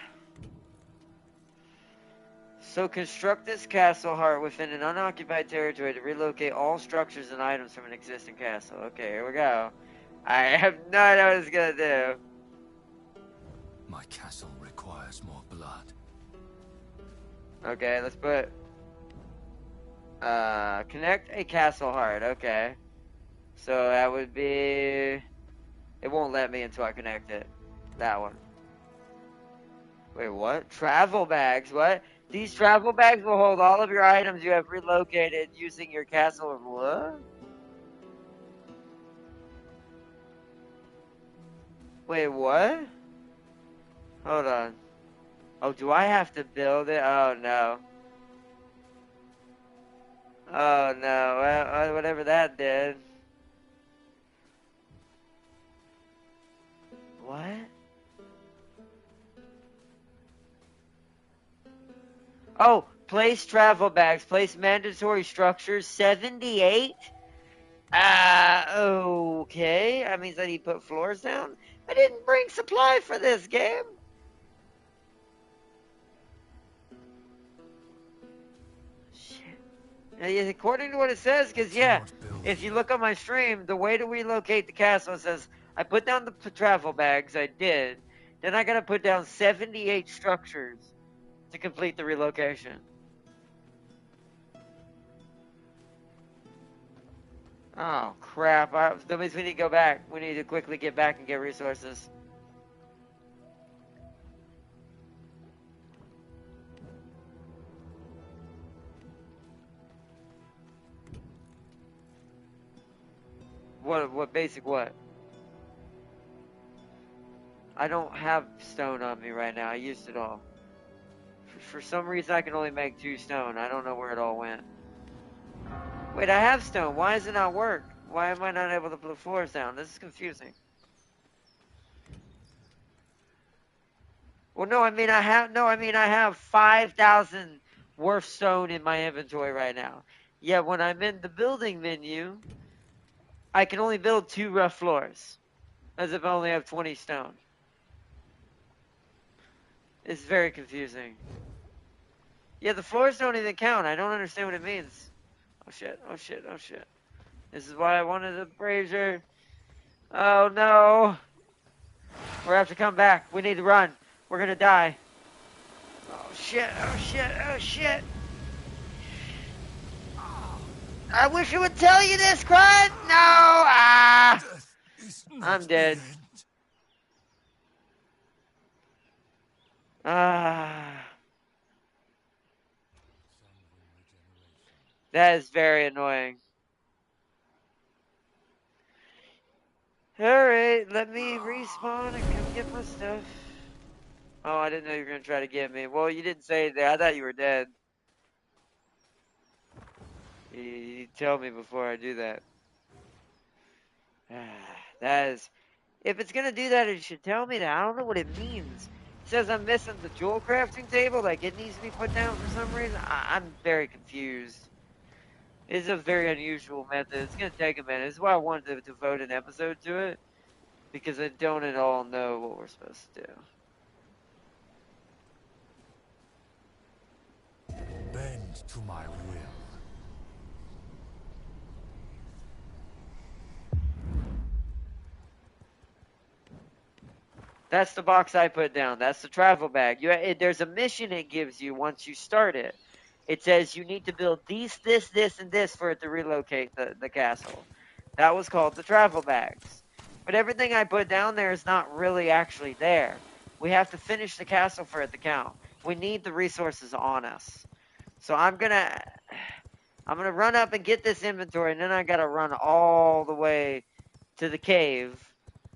So construct this castle heart within an unoccupied territory to relocate all structures and items from an existing castle. Okay, here we go. I have no idea what it's gonna do. My castle requires more blood. Okay, let's put connect a castle heart. Okay. So that would be, it won't let me until I connect it. That one. Wait, what? Travel bags? What? These travel bags will hold all of your items you have relocated using your castle or what? Wait, what? Hold on. Oh, do I have to build it? Oh, no. Oh, no. Well, whatever that did. What? Oh, place travel bags. Place mandatory structures. 78? Okay. That means I need to put floors down? I didn't bring supply for this game. Shit. According to what it says, because, yeah, if you look on my stream, the way to relocate the castle, it says, I put down the travel bags. I did. Then I got to put down 78 structures to complete the relocation. Oh, crap. That means we need to go back. We need to quickly get back and get resources. What basic what? I don't have stone on me right now. I used it all. For some reason, I can only make 2 stone. I don't know where it all went. Wait, I have stone. Why does it not work? Why am I not able to put floors down? This is confusing. Well, no, I mean I have 5,000 worth stone in my inventory right now. Yet when I'm in the building menu, I can only build 2 rough floors, as if I only have 20 stone. It's very confusing. Yeah, the floors don't even count. I don't understand what it means. Oh shit, oh shit, oh shit. This is why I wanted a brazier. Oh no. We're gonna have to come back. We need to run. We're gonna die. Oh shit, oh shit, oh shit. I wish it would tell you this, Crud. No, I'm dead. That is very annoying. Alright, let me respawn and come get my stuff. Oh, I didn't know you were gonna try to get me. Well, you didn't say that. I thought you were dead. You tell me before I do that. That is... If it's gonna do that, it should tell me that. I don't know what it means. It says I'm missing the jewel crafting table. Like, it needs to be put down for some reason. I'm very confused. It's a very unusual method. It's gonna take a minute. This is why I wanted to devote an episode to it. Because I don't at all know what we're supposed to do. Bend to my will. That's the box I put down. That's the travel bag. There's a mission it gives you once you start it. It says you need to build this, and this for it to relocate the castle. That was called the travel bags. But everything I put down there is not really actually there. We have to finish the castle for it to count. We need the resources on us. So I'm gonna run up and get this inventory, and then I gotta run all the way to the cave,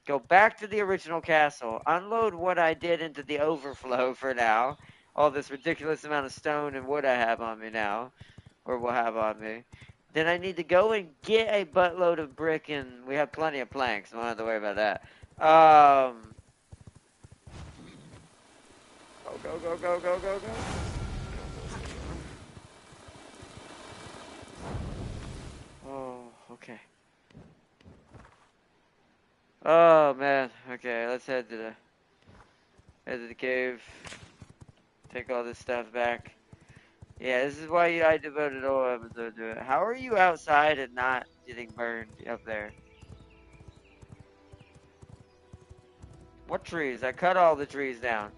go back to the original castle, unload what I did into the overflow for now, all this ridiculous amount of stone and wood I have on me now, or will have on me. Then I need to go and get a buttload of brick, and we have plenty of planks, so I don't have to worry about that. Go, go, go, go, go, go. Oh, okay. let's head to the cave. Take all this stuff back. Yeah, this is why I devoted a whole episode to it. How are you outside and not getting burned up there? What trees? I cut all the trees down.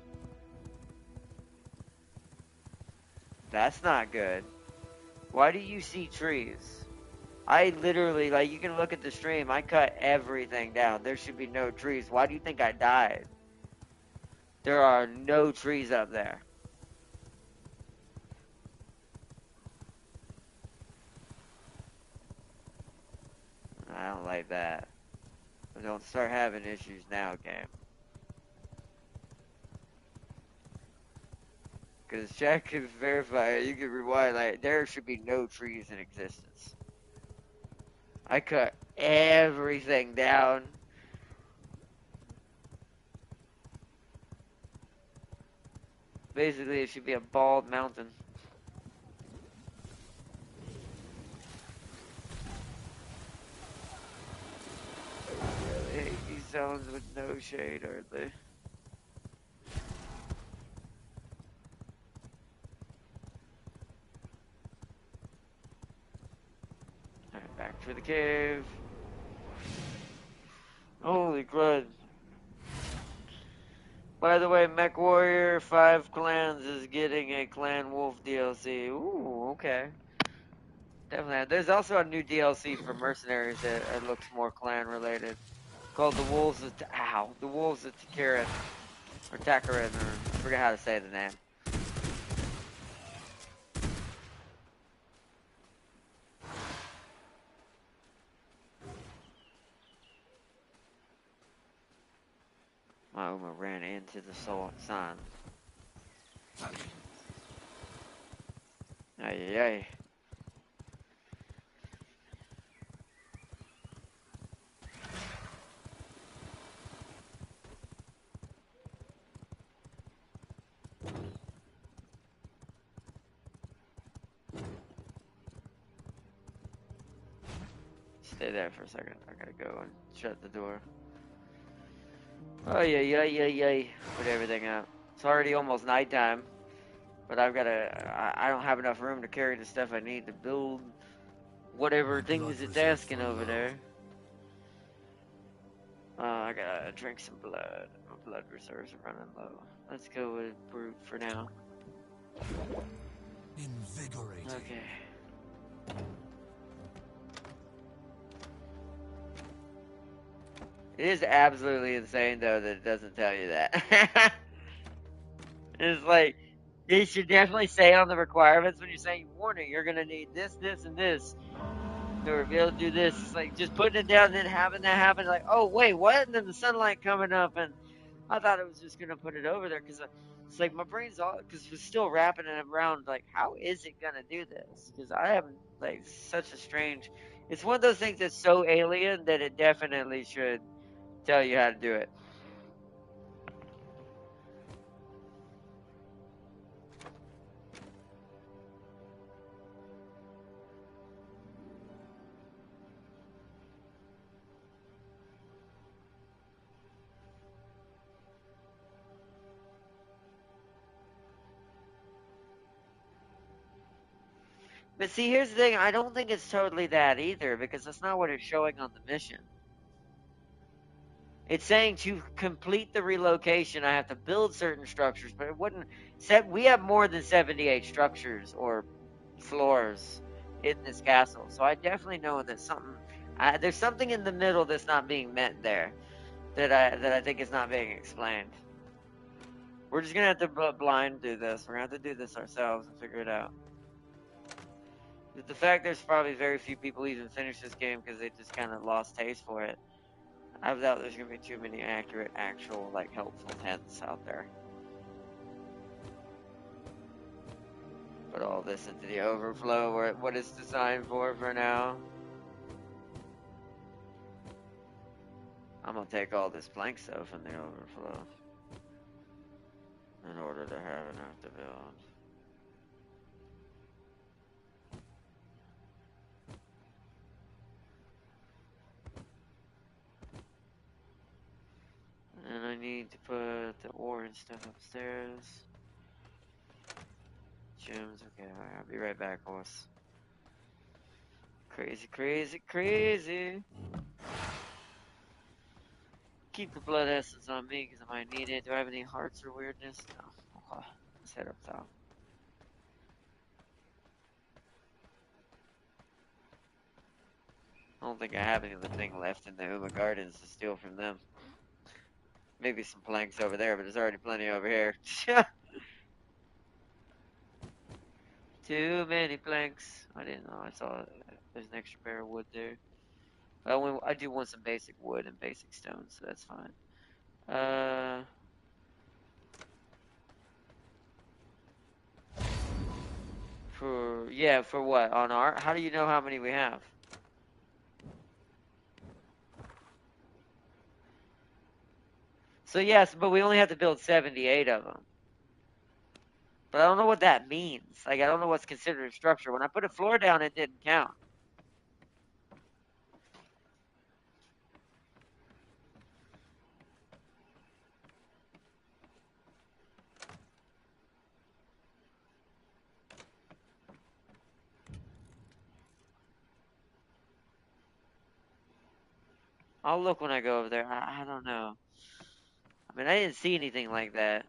That's not good. Why do you see trees? I literally, like, you can look at the stream. I cut everything down. There should be no trees. Why do you think I died? There are no trees up there. I don't like that. Don't start having issues now, game. Because Jack can verify it. You can rewind. Like, there should be no trees in existence. I cut everything down. Basically, it should be a bald mountain. I hate these zones with no shade, aren't they? Alright, back for the cave. Holy crud. By the way, Mech Warrior 5 Clans is getting a Clan Wolf DLC. Ooh, okay. Definitely. There's also a new DLC for Mercenaries that looks more clan related. Called the Wolves of the Wolves of Takarin. Or Takarin, or I forget how to say the name. My Uma ran into the sun. Ay, ay. Stay there for a second. I gotta go and shut the door. Oh, yeah. Put everything out. It's already almost nighttime. But I don't have enough room to carry the stuff I need to build whatever things it's asking over there. I gotta drink some blood. My blood reserves are running low. Let's go with brute for now. Invigorating. Okay. It is absolutely insane, though, that it doesn't tell you that. It's like, they should definitely say on the requirements when you're saying, warning, you're gonna need this, and this. To be able to do this. It's like, just putting it down and then having that happen, like, oh, wait, what? And then the sunlight coming up, and I thought it was just gonna put it over there, because it's like, my brain's all, because we're still wrapping it around, like, how is it gonna do this? Because I haven't, like, such a strange, it's one of those things that's so alien that it definitely should tell you how to do it. But see, here's the thing, I don't think it's totally that either, because that's not what it's showing on the mission. It's saying to complete the relocation, I have to build certain structures, but it wouldn't. We have more than 78 structures or floors in this castle, so I definitely know that there's something in the middle that's not being met there, that I think is not being explained. We're just gonna have to blind do this. We're gonna have to do this ourselves and figure it out. The fact there's probably very few people even finish this game because they just kind of lost taste for it. I doubt there's gonna be too many accurate, actual, like, helpful hints out there. Put all this into the overflow, where what it's designed for now. I'm gonna take all this blank stuff in the overflow in order to have enough to build. And I I need to put the ore and stuff upstairs. Gems, okay, alright, I'll be right back, boss. Crazy, crazy, crazy. Keep the blood essence on me because I might need it. Do I have any hearts or weirdness? No. Okay, let's head up top. I don't think I have anything left in the Uma Gardens to steal from them. Maybe some planks over there, but there's already plenty over here. Too many planks. I didn't know. I saw there's an extra pair of wood there. I do want some basic wood and basic stone, so that's fine. For what? On our? How do you know how many we have? So yes, but we only have to build 78 of them. But I don't know what that means. Like, I don't know what's considered a structure. When I put a floor down, it didn't count. I'll look when I go over there. I don't know. I mean, I didn't see anything like that.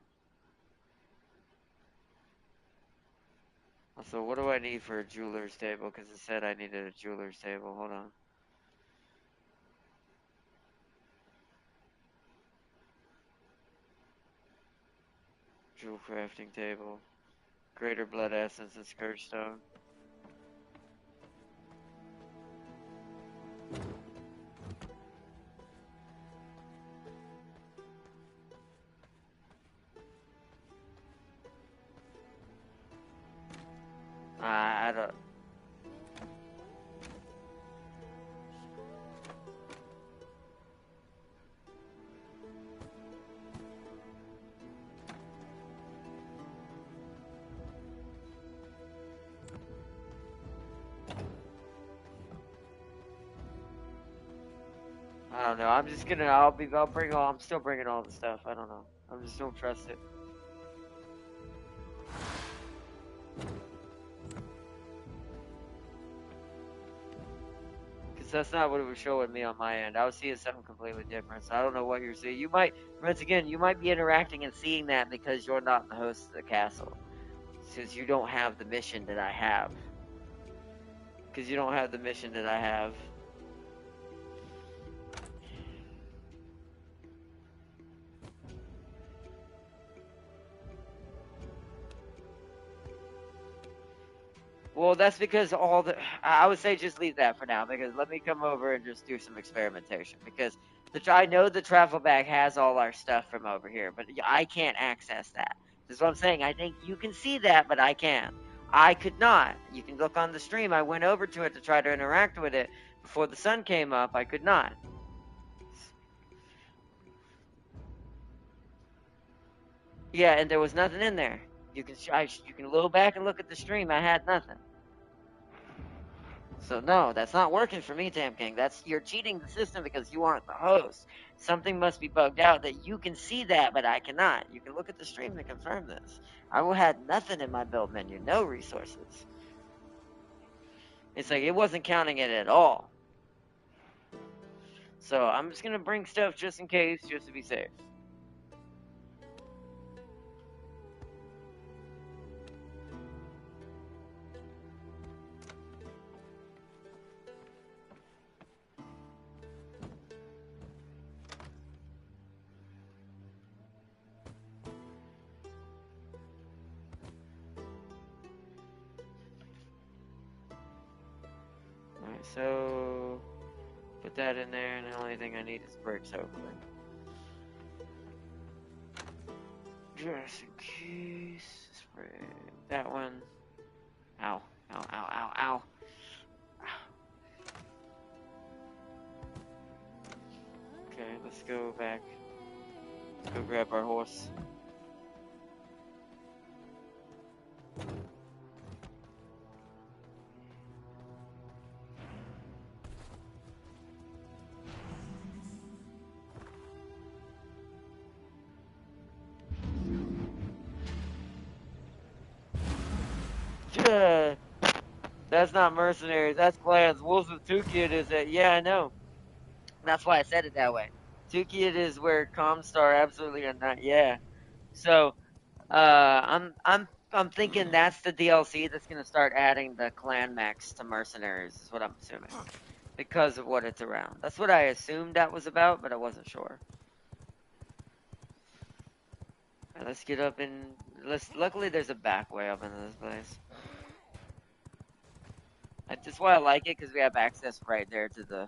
So what do I need for a jeweler's table? Because it said I needed a jeweler's table. Hold on. Jewel crafting table. Greater blood essence and scourge stone. I don't. I don't know. I'm just gonna. I'll bring all. I'm still bringing all the stuff. I don't know. I just don't trust it. Because that's not what it was showing me on my end. I was seeing something completely different. So I don't know what you're seeing. You might, once again, you might be interacting and seeing that because you're not the host of the castle. Since you don't have the mission that I have. Because you don't have the mission that I have. Well, that's because I would say just leave that for now, because let me come over and just do some experimentation, because I know the travel bag has all our stuff from over here, but I can't access that. This is what I'm saying. I think you can see that, but I can't. I could not. You can look on the stream. I went over to it to try to interact with it before the sun came up. I could not. Yeah, and there was nothing in there. You can go back and look at the stream. I had nothing. So no, that's not working for me, Tam King. You're cheating the system because you aren't the host. Something must be bugged out that you can see that, but I cannot. You can look at the stream to confirm this. I had nothing in my build menu, no resources. It's like it wasn't counting it at all. So I'm just gonna bring stuff just in case, just to be safe. Alright, so put that in there, and the only thing I need is bricks, hopefully. Just in case. Spray that one. Ow. Ow, ow, ow, ow. Okay, let's go back. Let's go grab our horse. That's not mercenaries. That's clans. Wolves of Tukid is that? Yeah, I know. That's why I said it that way. Tukid is where Comstar absolutely are not. Yeah. So, I'm thinking that's the DLC that's gonna start adding the clan max to mercenaries. Is what I'm assuming because of what it's around. That's what I assumed that was about, but I wasn't sure. All right, let's get up and let's. Luckily, there's a back way up into this place. That's why I like it because we have access right there to the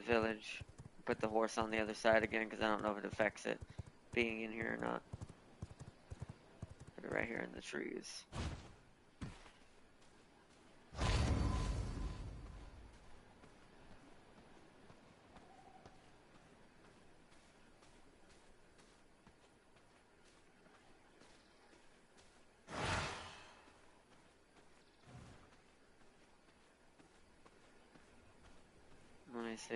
village. Put the horse on the other side again because I don't know if it affects it being in here or not. Put it right here in the trees. Let me see.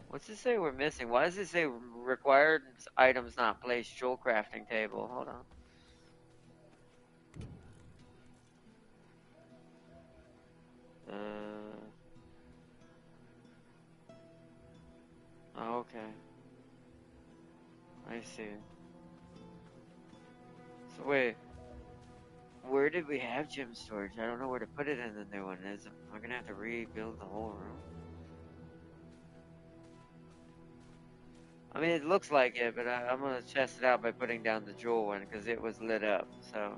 What's it say we're missing? Why does it say required items not placed? Jewel crafting table. Hold on. Oh, okay. I see. So wait, where did we have gem storage? I don't know where to put it in the new one. Am I gonna have to rebuild the whole room? I mean, it looks like it, but I'm gonna test it out by putting down the jewel one because it was lit up. So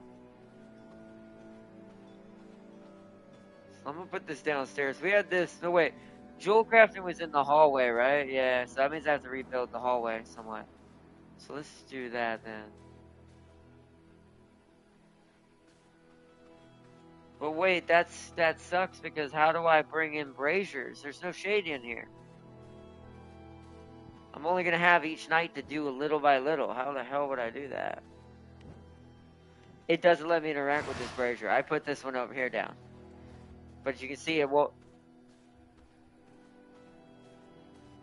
I'm gonna put this downstairs. We had this. No wait, jewel crafting was in the hallway, right? Yeah. So that means I have to rebuild the hallway somewhat. So let's do that then. But wait, that sucks because how do I bring in braziers? There's no shade in here. I'm only gonna have each night to do a little by little. How the hell would I do that? It doesn't let me interact with this brazier. I put this one over here down. But you can see it won't.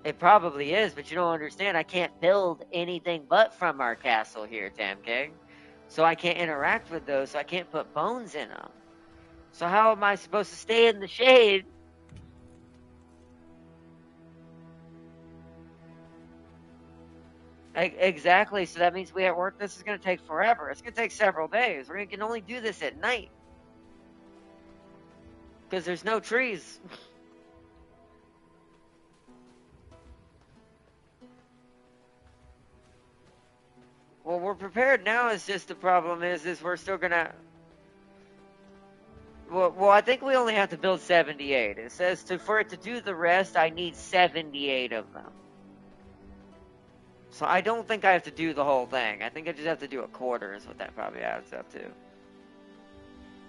It probably is, but you don't understand. I can't build anything but from our castle here, Tam King. So I can't interact with those, so I can't put bones in them. So how am I supposed to stay in the shade? Exactly. So that means we at work. This is going to take forever. It's going to take several days. We can only do this at night because there's no trees. Well, we're prepared now. It's just the problem is we're still gonna. Well, I think we only have to build 78. It says for it to do the rest, I need 78 of them. So I don't think I have to do the whole thing. I think I just have to do a quarter is what that probably adds up to.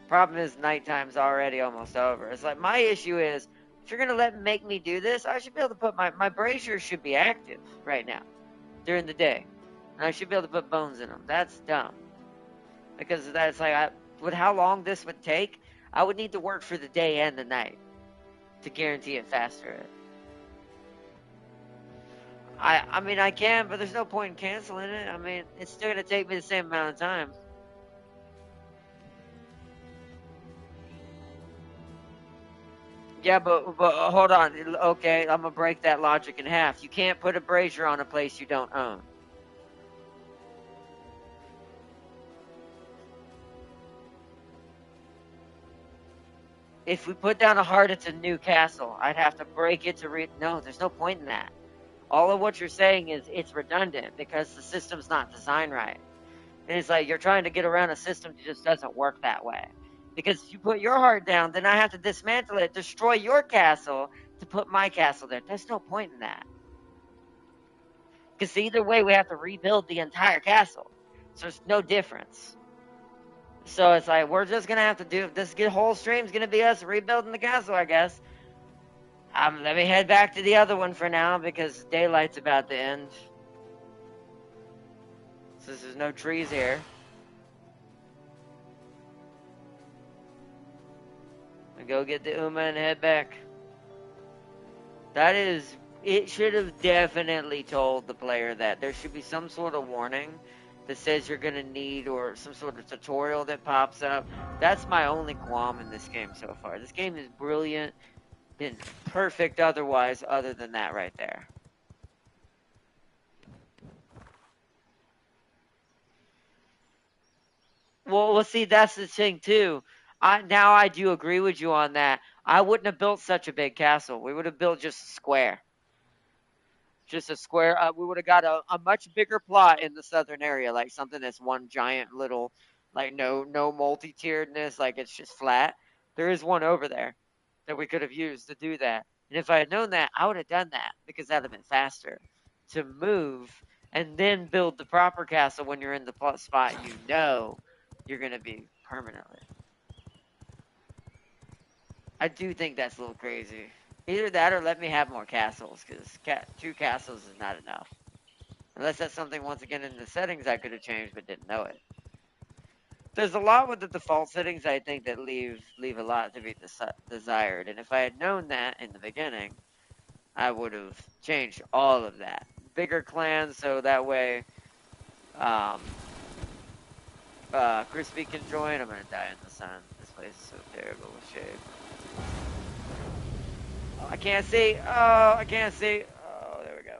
Problem is nighttime's already almost over. It's like my issue is if you're gonna make me do this, I should be able to put my brazier should be active right now during the day. And I should be able to put bones in them. That's dumb. Because that's like with how long this would take, I would need to work for the day and the night to guarantee it faster. I mean I can, but there's no point in canceling it. I mean it's still gonna take me the same amount of time. Yeah, but hold on. Okay, I'm gonna break that logic in half. You can't put a brazier on a place you don't own. If we put down a heart, it's a new castle. I'd have to break it to No, there's no point in that. All of what you're saying is it's redundant because the system's not designed right. And it's like you're trying to get around a system that just doesn't work that way. Because if you put your heart down, then I have to dismantle it, destroy your castle to put my castle there. There's no point in that. Because either way, we have to rebuild the entire castle. So there's no difference. So it's like we're just gonna have to do this. Whole stream's gonna be us rebuilding the castle, I guess. Let me head back to the other one for now because daylight's about to end. Since there's no trees here. I go get the Uma and head back. That is, it should have definitely told the player that there should be some sort of warning that says you're gonna need, or some sort of tutorial that pops up. That's my only qualm in this game so far. This game is brilliant and perfect otherwise, other than that right there. Well, see, that's the thing too. I do agree with you on that. I wouldn't have built such a big castle. We would have built just a square. Just a square. We would have got a much bigger plot in the southern area, like something that's one giant little, like no multi-tieredness, like it's just flat. There is one over there that we could have used to do that. And if I had known that, I would have done that because that'd have been faster to move and then build the proper castle when you're in the spot you're gonna be permanently. I do think that's a little crazy. Either that or let me have more castles, because two castles is not enough. Unless that's something, once again, in the settings I could have changed but didn't know it. There's a lot with the default settings, I think, that leave a lot to be desired. And if I had known that in the beginning, I would have changed all of that. Bigger clans, so that way Crispy can join. I'm going to die in the sun. This place is so terrible with shade. Oh, I can't see. Oh, I can't see. Oh, there we go.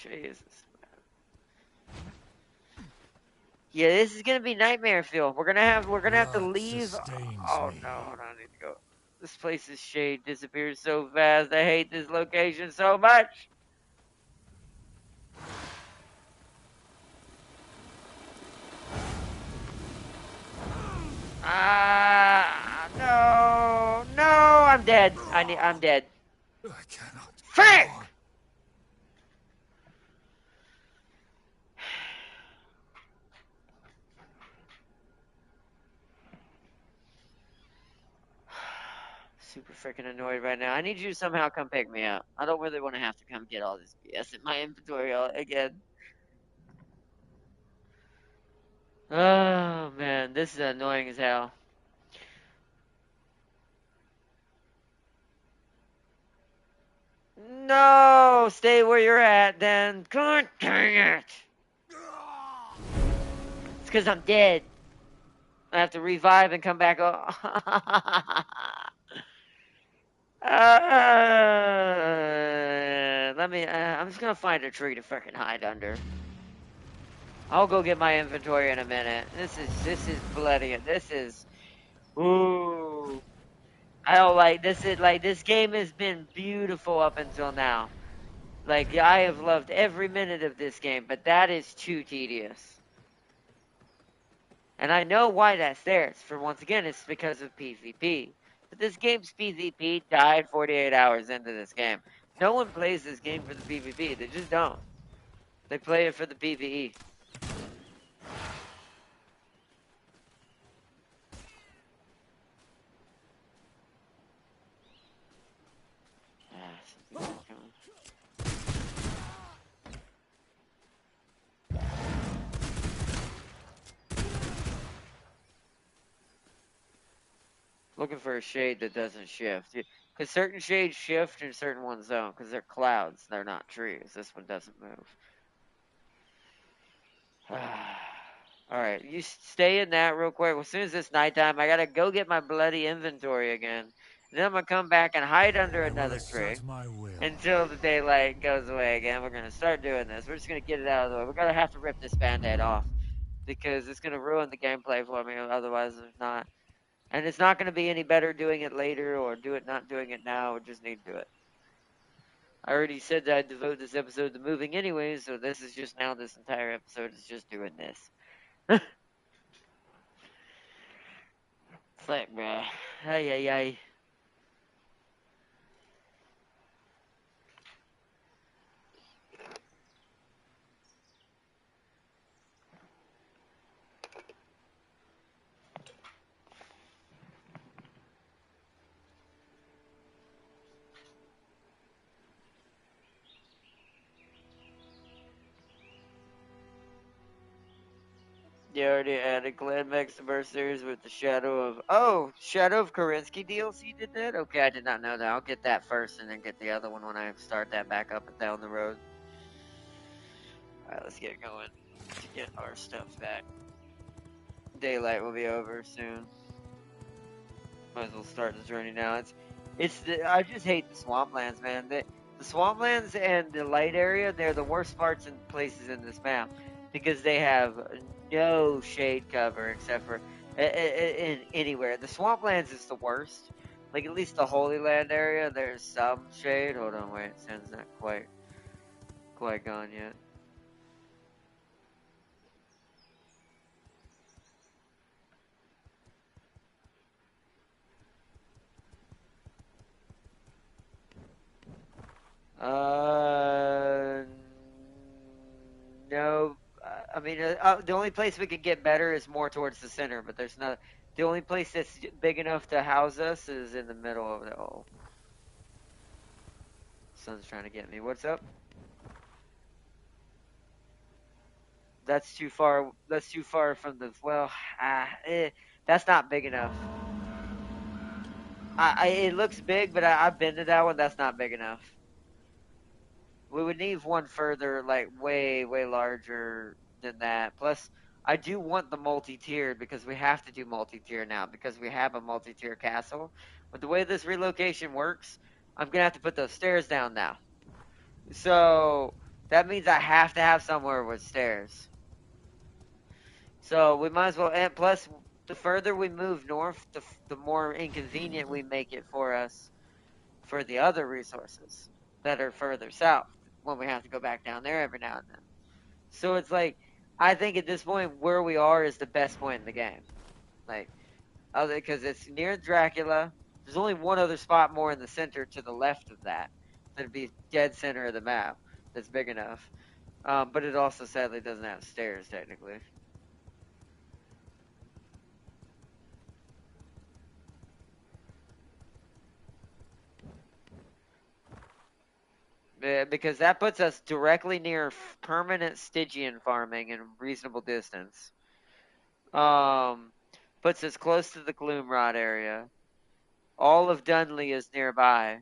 Jesus. Yeah, this is gonna be nightmare fuel. We're gonna have to leave. Oh no, hold on, I need to go. This place's shade disappears so fast. I hate this location so much. Ah, no, I'm dead. I'm dead. I cannot. Frick! Super freaking annoyed right now. I need you to somehow come pick me up. I don't really want to have to come get all this BS in my inventory again. Oh man, this is annoying as hell. No, stay where you're at then. God dang it. It's because I'm dead. I have to revive and come back. Let me. I'm just gonna find a tree to freaking hide under. I'll go get my inventory in a minute. This is bloody. This is. Ooh. I don't like this. Is like this game has been beautiful up until now. Like I have loved every minute of this game, but that is too tedious. And I know why that's there. It's for, once again, it's because of PvP. But this game's PvP died 48 hours into this game. No one plays this game for the PvP. They just don't. They play it for the PvE. Looking for a shade that doesn't shift. Because certain shades shift and certain ones don't. Because they're clouds. They're not trees. This one doesn't move. Alright, you stay in that real quick. As soon as it's nighttime, I gotta go get my bloody inventory again. And then I'm gonna come back and hide under another tree until the daylight goes away again. We're gonna start doing this. We're just gonna get it out of the way. We're gonna have to rip this band-aid off. Because it's gonna ruin the gameplay for me, otherwise it's not. And it's not gonna be any better doing it later or not doing it now. We just need to do it. I already said that I'd devote this episode to moving anyway, so this is just now, this entire episode is just doing this. Fuck, bruh. Ay, ay, ay. You already added Glenn Max Mercenaries with the Shadow of Karinsky DLC did that? Okay, I did not know that. I'll get that first and then get the other one when I start that back up and down the road. Alright, let's get going to get our stuff back. Daylight will be over soon. Might as well start the journey now. I just hate the swamplands, man. The swamplands and the light area, they're the worst parts and places in this map because they have no shade cover except for in anywhere. The swamplands is the worst. Like at least the Holy Land area, there's some shade. Hold on, wait, sun's not quite gone yet. No. I mean, the only place we could get better is more towards the center, but there's not. The only place that's big enough to house us is in the middle of the. Oh, sun's trying to get me. What's up? That's too far. That's too far from the. Well, that's not big enough. It looks big, but I've been to that one. That's not big enough. We would need one further, like way larger than that. Plus, I do want the multi-tiered because we have to do multi-tier now because we have a multi-tier castle. But the way this relocation works, I'm gonna have to put those stairs down now. So that means I have to have somewhere with stairs. So we might as well. And plus, the further we move north, the more inconvenient we make it for us for the other resources that are further south when we have to go back down there every now and then. So it's like, I think at this point where we are is the best point in the game. Like, other because it's near Dracula. There's only one other spot more in the center to the left of that. That'd be dead center of the map. That's big enough. But it also sadly doesn't have stairs technically. Because that puts us directly near permanent Stygian farming in reasonable distance. Puts us close to the Gloomrod area. All of Dunley is nearby.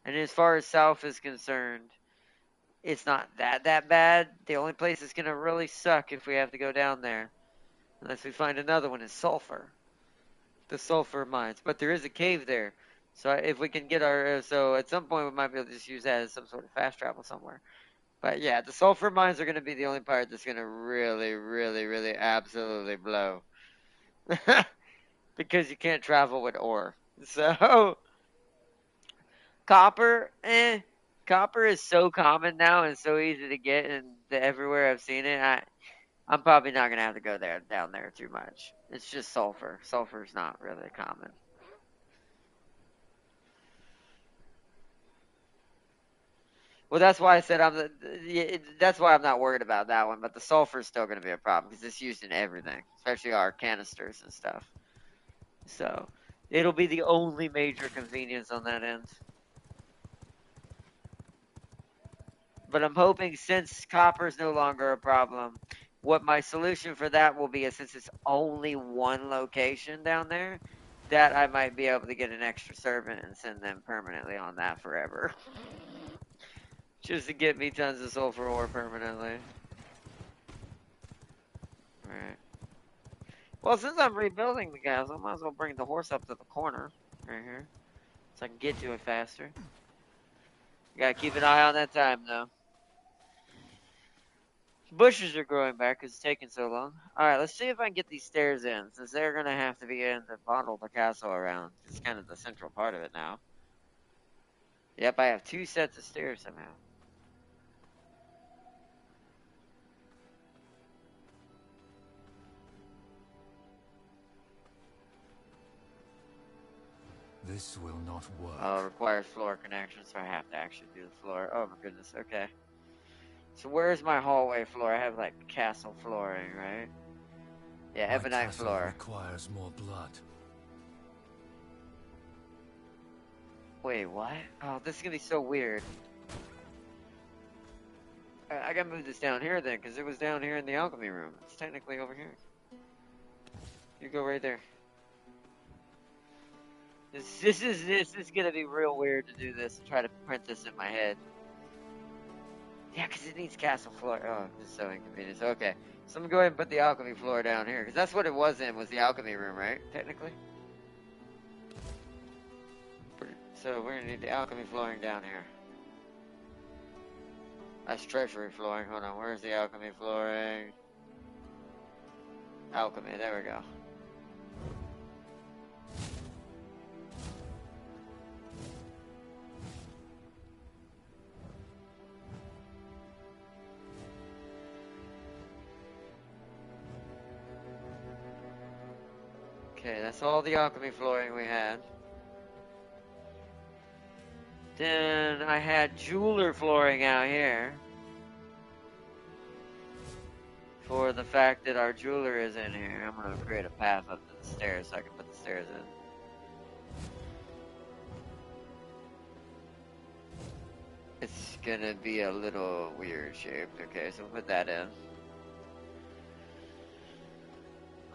And as far as south is concerned, it's not that bad. The only place that's going to really suck if we have to go down there, unless we find another one, is Sulfur. The Sulfur mines. But there is a cave there. So if we can get so at some point we might be able to just use that as some sort of fast travel somewhere. But yeah, the sulfur mines are going to be the only part that's going to really absolutely blow. Because you can't travel with ore. So, copper, Copper is so common now and so easy to get, and everywhere I've seen it, I'm probably not going to have to go down there too much. It's just sulfur. Sulfur's not really common. Well, that's why I said that's why I'm not worried about that one. But the sulfur is still going to be a problem because it's used in everything, especially our canisters and stuff. So it'll be the only major convenience on that end. But I'm hoping since copper is no longer a problem, what my solution for that will be is since it's only one location down there, that I might be able to get an extra servant and send them permanently on that forever. Just to get me tons of sulfur ore permanently. Alright. Well, since I'm rebuilding the castle, I might as well bring the horse up to the corner. Right here. So I can get to it faster. You gotta keep an eye on that time, though. Bushes are growing back because it's taking so long. Alright, let's see if I can get these stairs in, since they're gonna have to be in to bottle the castle around. It's kind of the central part of it now. Yep, I have 2 sets of stairs somehow. This will not work. Oh, it requires floor connection, so I have to actually do the floor. Oh my goodness, okay. So where's my hallway floor? I have like castle flooring, right? Yeah, My ebonite castle floor. requires more blood. Wait, what? Oh, this is gonna be so weird. I gotta move this down here then, because it was down here in the alchemy room. It's technically over here. You go right there. This is gonna be real weird to do this and try to print this in my head. Yeah, because it needs castle floor. Oh, this is so inconvenient. Okay, so I'm going to go ahead and put the alchemy floor down here, because that's what it was in, was the alchemy room, right? Technically. So we're going to need the alchemy flooring down here. That's treasury flooring. Hold on, where's the alchemy flooring? Alchemy, there we go. Okay, that's all the alchemy flooring we had. Then I had jeweler flooring out here. For the fact that our jeweler is in here, I'm going to create a path up to the stairs so I can put the stairs in. It's going to be a little weird shaped. Okay, so we'll put that in.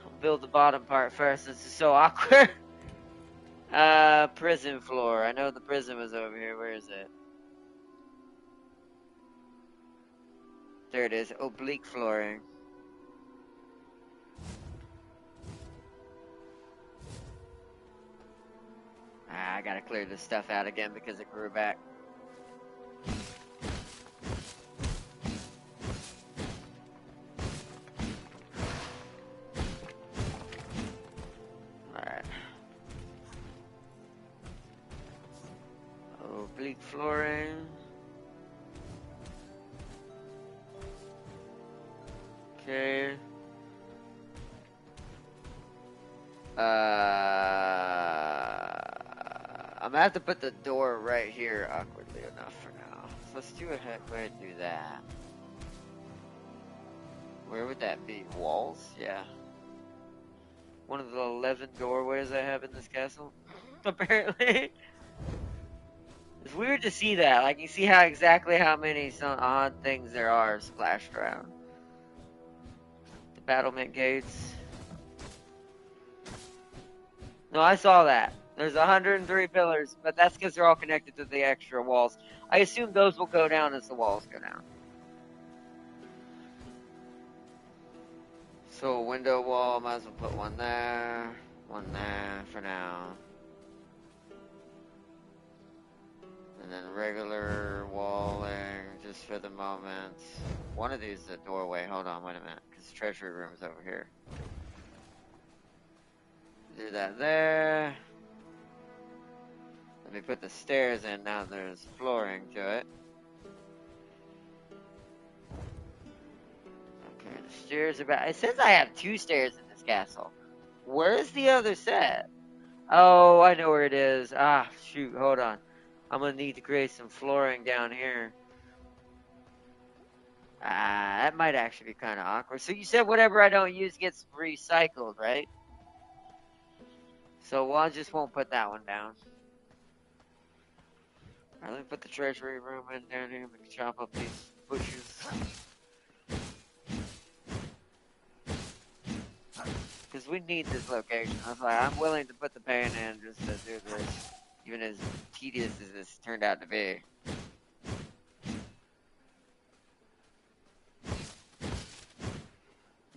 I'll build the bottom part first. This is so awkward. Prison floor. I know the prison was over here. Where is it? There it is. Oblique flooring. I gotta clear this stuff out again because it grew back. Alright. Oblique flooring. Okay. I'm gonna have to put the door right here awkwardly enough for now. So let's do a heck, go ahead and do that. Where would that be? Walls? Yeah. One of the 11 doorways I have in this castle. Apparently. It's weird to see that. Like, you see how exactly how many some odd things there are splashed around. The battlement gates. No, I saw that. There's 103 pillars, but that's because they're all connected to the extra walls. I assume those will go down as the walls go down. So a window wall, might as well put one there for now. And then regular walling, just for the moment. One of these is a doorway. Hold on, wait a minute, because the treasury room is over here. Do that there. Let me put the stairs in now there's flooring to it. Okay, the stairs are back. It says I have 2 stairs in this castle. Where's the other set? Oh, I know where it is. Ah, shoot, hold on. I'm gonna need to create some flooring down here. That might actually be kind of awkward. So you said whatever I don't use gets recycled, right? So I just won't put that one down. Alright, let me put the treasury room in down here. We can chop up these bushes. Because we need this location. I was like, I'm willing to put the pain in just to do this. Even as tedious as this turned out to be.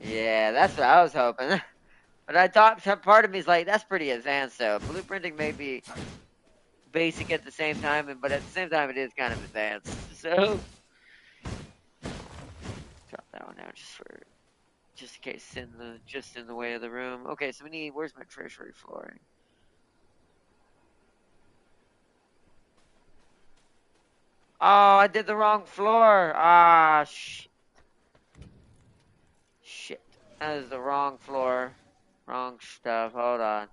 Yeah, that's what I was hoping. But I thought, part of me is like, that's pretty advanced though. Blueprinting may be basic at the same time, but at the same time it is kind of advanced. So, drop that one out just in case just in the way of the room. Okay, so we need, where's my treasury flooring? Oh, I did the wrong floor. Ah, shit. That is the wrong floor. Wrong stuff. Hold on.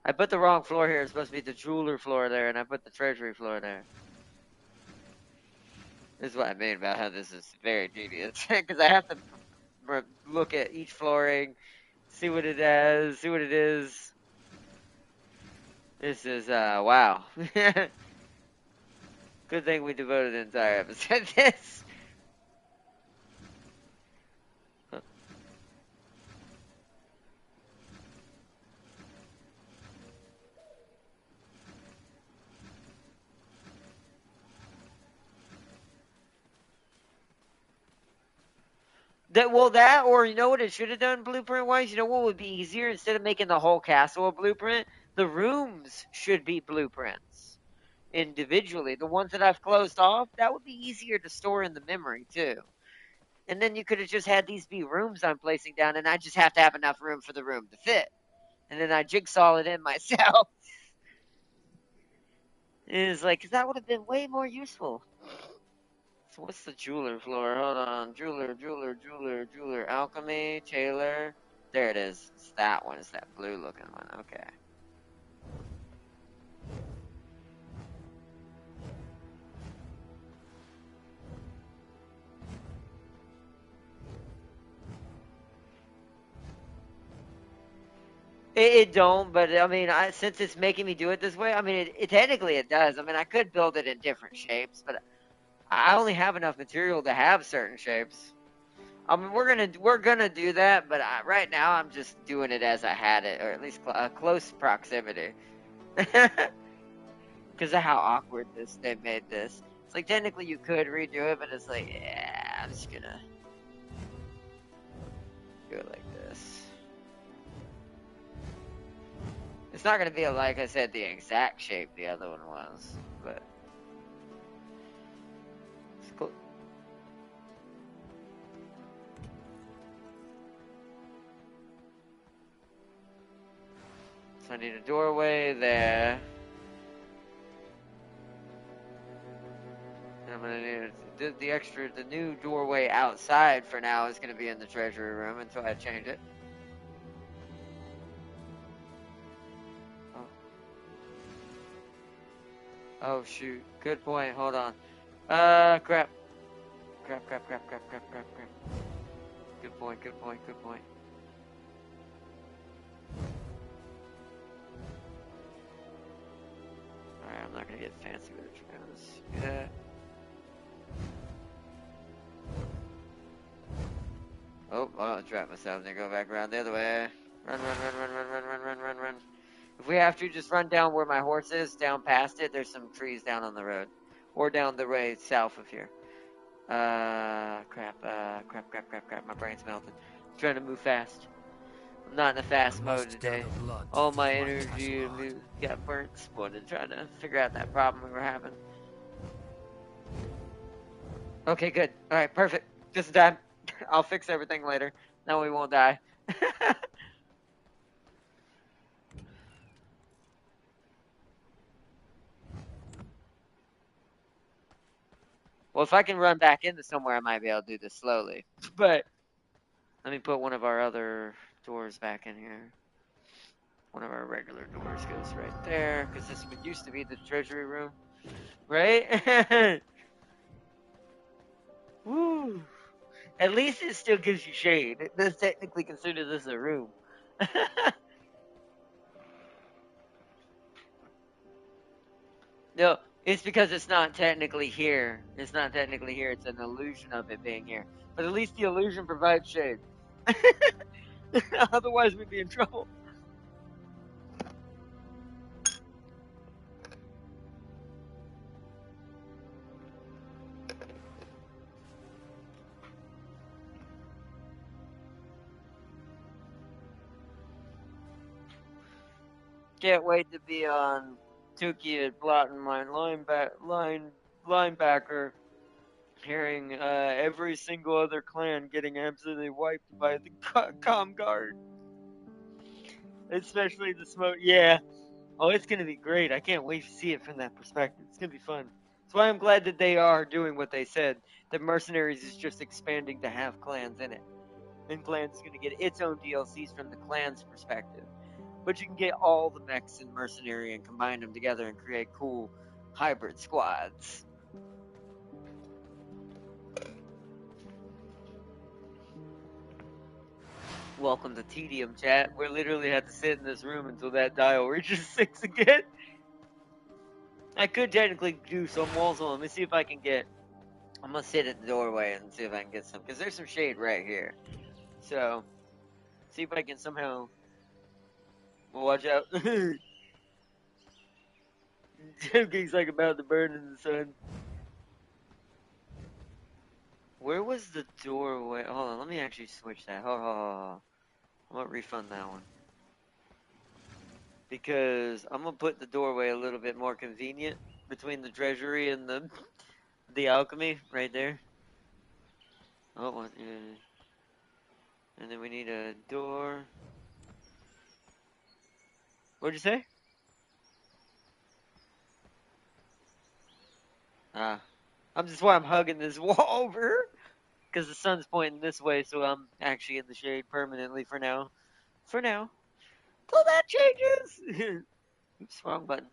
I put the wrong floor here. It's supposed to be the jeweler floor there, and I put the treasury floor there. This is what I mean about how this is very tedious. Because I have to look at each flooring, see what it has, see what it is. This is, wow. Good thing we devoted an entire episode to this. That, or you know what it should have done blueprint wise? You know what would be easier? Instead of making the whole castle a blueprint, the rooms should be blueprints individually. The ones that I've closed off, that would be easier to store in the memory too. And then you could have just had these be rooms I'm placing down, and I just have to have enough room for the room to fit. And then I jigsaw it in myself. It's like, 'cause that would have been way more useful. So what's the jeweler floor? Hold on. Jeweler. Alchemy, Taylor. There it is. It's that one. It's that blue looking one. Okay. It don't, but I mean, since it's making me do it this way, I mean, it technically it does. I mean, I could build it in different shapes, but I only have enough material to have certain shapes. I mean, we're gonna do that, but right now I'm just doing it as I had it, or at least close proximity, because of how awkward they made this. It's like technically you could redo it, but it's like, yeah, I'm just gonna do it like this. It's not gonna be like I said the exact shape the other one was, but it's cool. So I need a doorway there. And I'm gonna need the new doorway outside for now is gonna be in the treasury room until I change it. Oh, oh shoot. Good point. Hold on. Crap. Crap. Good point. Alright, I'm not gonna get fancy with it. Yeah. Oh, I trapped myself. Then go back around the other way. Run. If we have to, just run down where my horse is, down past it. There's some trees down on the road. Or down the way south of here. Crap. My brain's melting. I'm trying to move fast. I'm not in a fast mode today. All my energy got burnt split trying to figure out that problem we were having. Okay, good. Alright, perfect. Just in time. I'll fix everything later. Now we won't die. Well, if I can run back into somewhere, I might be able to do this slowly. But let me put one of our other doors back in here. One of our regular doors goes right there, because this used to be the treasury room. Right? Woo! At least it still gives you shade. It does technically consider this a room. No, it's because it's not technically here. It's not technically here. It's an illusion of it being here. But at least the illusion provides shade. Otherwise, we'd be in trouble. Can't wait to be on Tuki at blotting my linebacker, hearing every single other clan getting absolutely wiped by the com guard. Especially the smoke. Yeah. Oh, it's gonna be great. I can't wait to see it from that perspective. It's gonna be fun. That's why I'm glad that they are doing what they said. That Mercenaries is just expanding to have clans in it. And clans is gonna get its own DLCs from the clan's perspective. But you can get all the mechs in Mercenary and combine them together and create cool hybrid squads. Welcome to Tedium, chat. We literally had to sit in this room until that dial reaches 6 again. I could technically do some walls on. Let me see if I can get. I'm gonna sit at the doorway and see if I can get some, because there's some shade right here. So, see if I can somehow. Well, watch out. He's like about to burn in the sun. Where was the doorway? Hold on, let me actually switch that. Hold on. I'm gonna refund that one. Because I'm gonna put the doorway a little bit more convenient between the treasury and the alchemy right there. Oh, yeah. And then we need a door. What'd you say? I'm just why I'm hugging this wall over because the sun's pointing this way, so I'm actually in the shade permanently for now. For now, till that changes. Oops, wrong button.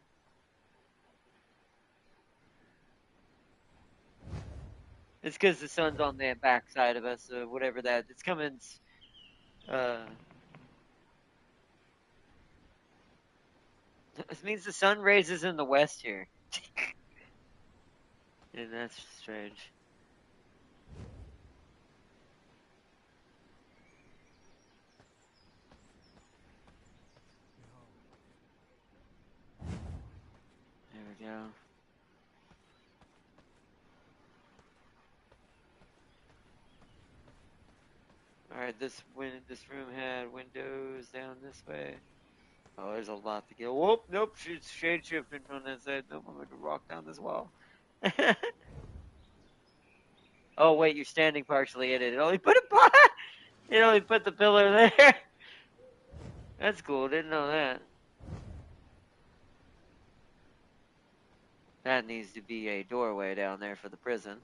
It's because the sun's on the back side of us, so whatever that. It's coming. Uh, this means the sun raises in the west here, and that's strange. There we go. All right, this room had windows down this way. Oh, there's a lot to get. Whoop, nope, she's shade shifting on that side. Nope, I'm going to rock down this wall. Oh, wait, you're standing partially in it. It only put the pillar there. That's cool. Didn't know that. That needs to be a doorway down there for the prison.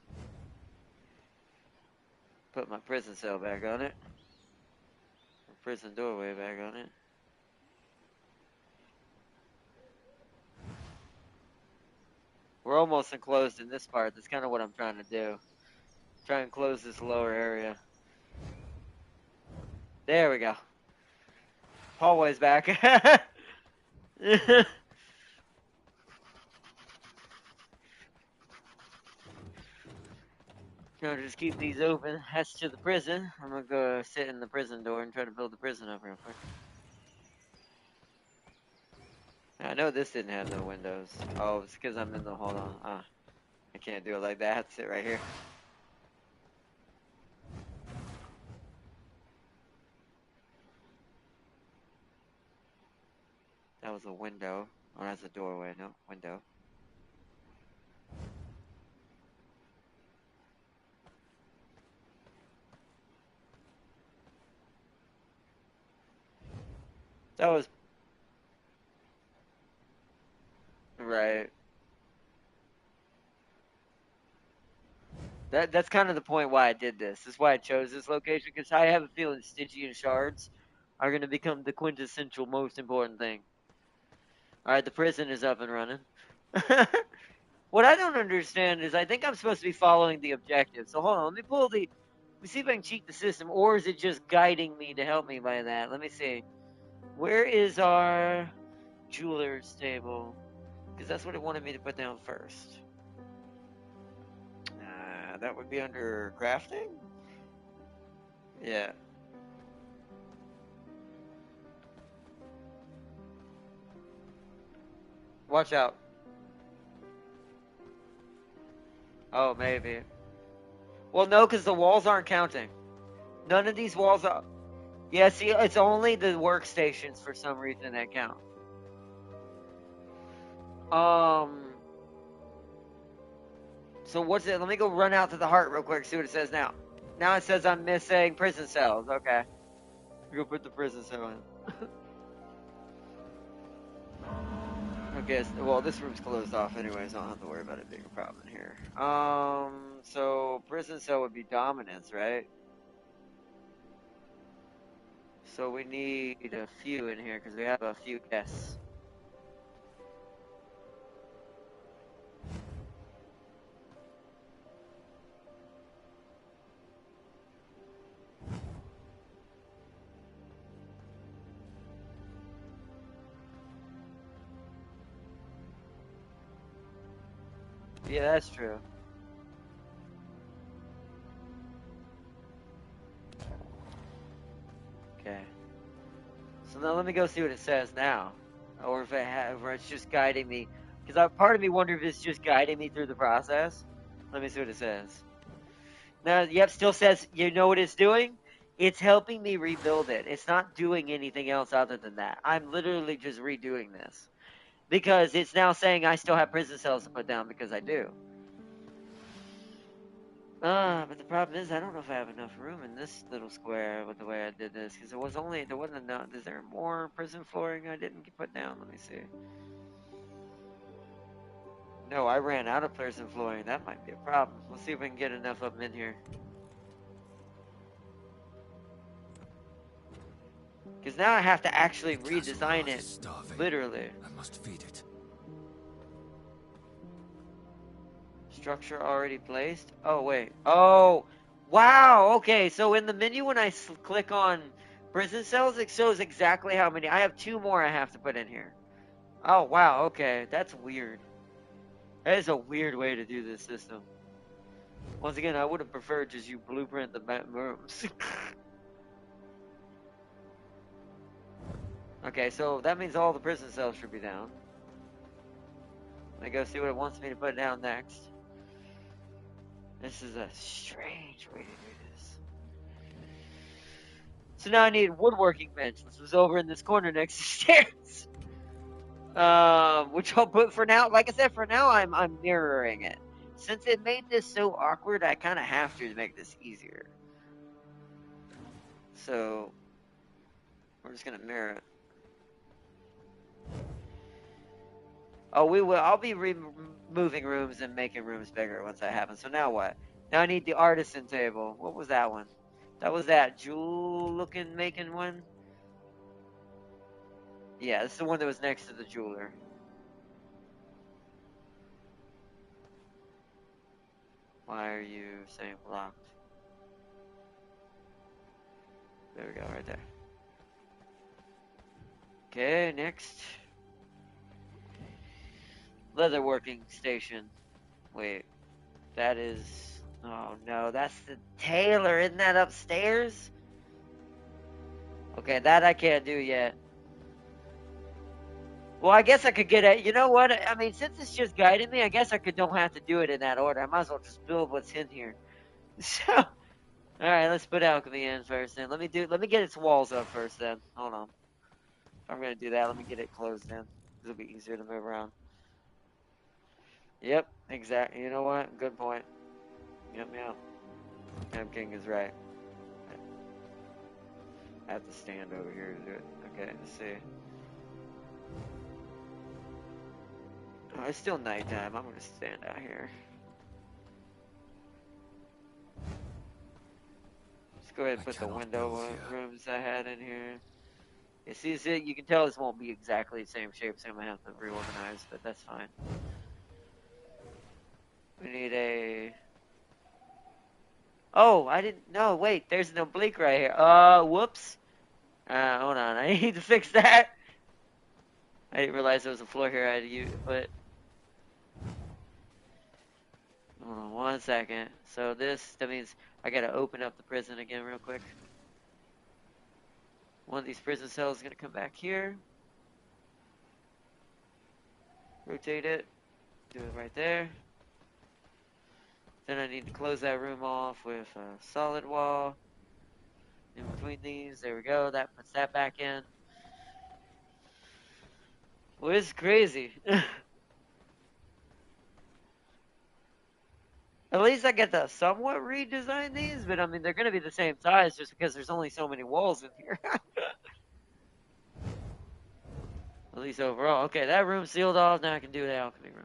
Put my prison cell back on it. Prison doorway back on it. We're almost enclosed in this part. That's kind of what I'm trying to do. Try and close this lower area. There we go. Hallway's back. Gonna just keep these open. That's to the prison. I'm gonna go sit in the prison door and try to build the prison up real quick. I know this didn't have no windows. Oh, it's because I'm in the, hold on. I can't do it like that. Sit right here. That was a window. Oh, that's a doorway. No, window. That was right. That's kind of the point why I did this. This is why I chose this location, because I have a feeling Stygian shards are going to become the quintessential most important thing. Alright, the prison is up and running. What I don't understand is I think I'm supposed to be following the objective. So hold on, let me see if I can cheat the system, or is it just guiding me to help me by that? Let me see. Where is our jeweler's table? Because that's what it wanted me to put down first. That would be under crafting? Yeah. Watch out. Oh, maybe. Well, no, because the walls aren't counting. None of these walls are. Yeah, see, it's only the workstations for some reason that count. So what's it? Let me go run out to the heart real quick, see what it says now. Now it says I'm missing prison cells. Okay. Go put the prison cell in. Okay, well, this room's closed off anyway, so I don't have to worry about it being a problem in here. So prison cell would be dominance, right? So we need a few in here because we have a few guests. Yeah, that's true. Okay. So now let me go see what it says now, or if or it's just guiding me. Because part of me wonder if it's just guiding me through the process. Let me see what it says. Now, yep, still says, you know what it's doing? It's helping me rebuild it. It's not doing anything else other than that. I'm literally just redoing this. Because it's now saying I still have prison cells to put down because I do. But the problem is I don't know if I have enough room in this little square with the way I did this. Because there wasn't enough. Is there more prison flooring I didn't put down? Let me see. No, I ran out of prison flooring. That might be a problem. Let's see if we can get enough of them in here. Because now I have to actually redesign it. Literally. I must feed it. Structure already placed? Oh, wait. Oh, wow. Okay, so in the menu when I click on prison cells, it shows exactly how many. I have 2 more I have to put in here. Oh, wow. Okay, that's weird. That is a weird way to do this system. Once again, I would have preferred just you blueprint the rooms. Okay, so that means all the prison cells should be down. Let me go see what it wants me to put down next. This is a strange way to do this. So now I need a woodworking bench, which was over in this corner next to stairs. Which I'll put for now. Like I said, for now I'm mirroring it. Since it made this so awkward, I kind of have to make this easier. So we're just gonna mirror it. Oh, we will. I'll be removing rooms and making rooms bigger once that happens. So now what? Now I need the artisan table. What was that one? That was that jewel-looking making one? Yeah, this is the one that was next to the jeweler. Why are you saying blocked? There we go, right there. Okay, next. Leatherworking station. Wait, that is... Oh no, that's the tailor. Isn't that upstairs? Okay, that I can't do yet. Well, I guess I could get it. You know what? I mean, since it's just guiding me, I guess I don't have to do it in that order. I might as well just build what's in here. So, all right, let's put alchemy in first. Then let me get its walls up first. Then hold on. If I'm gonna do that, let me get it closed in. It'll be easier to move around. Yep, exactly. You know what? Good point. Yep. M King is right. I have to stand over here to do it. Okay, let's see. Oh, it's still nighttime. I'm gonna stand out here. Let's go ahead and put the window rooms I had in here. You see, you can tell this won't be exactly the same shape, so I'm gonna have to reorganize, but that's fine. We need a... Oh, I didn't... No, wait, there's an oblique right here. Whoops. Hold on, I need to fix that. I didn't realize there was a floor here I had to use, but... Hold on 1 second. So that means I gotta open up the prison again real quick. One of these prison cells is gonna come back here. Rotate it. Do it right there. Then I need to close that room off with a solid wall. In between these, there we go. That puts that back in. Well, it's crazy. At least I get to somewhat redesign these, but I mean, they're going to be the same size just because there's only so many walls in here. At least overall. Okay, that room's sealed off. Now I can do the alchemy room.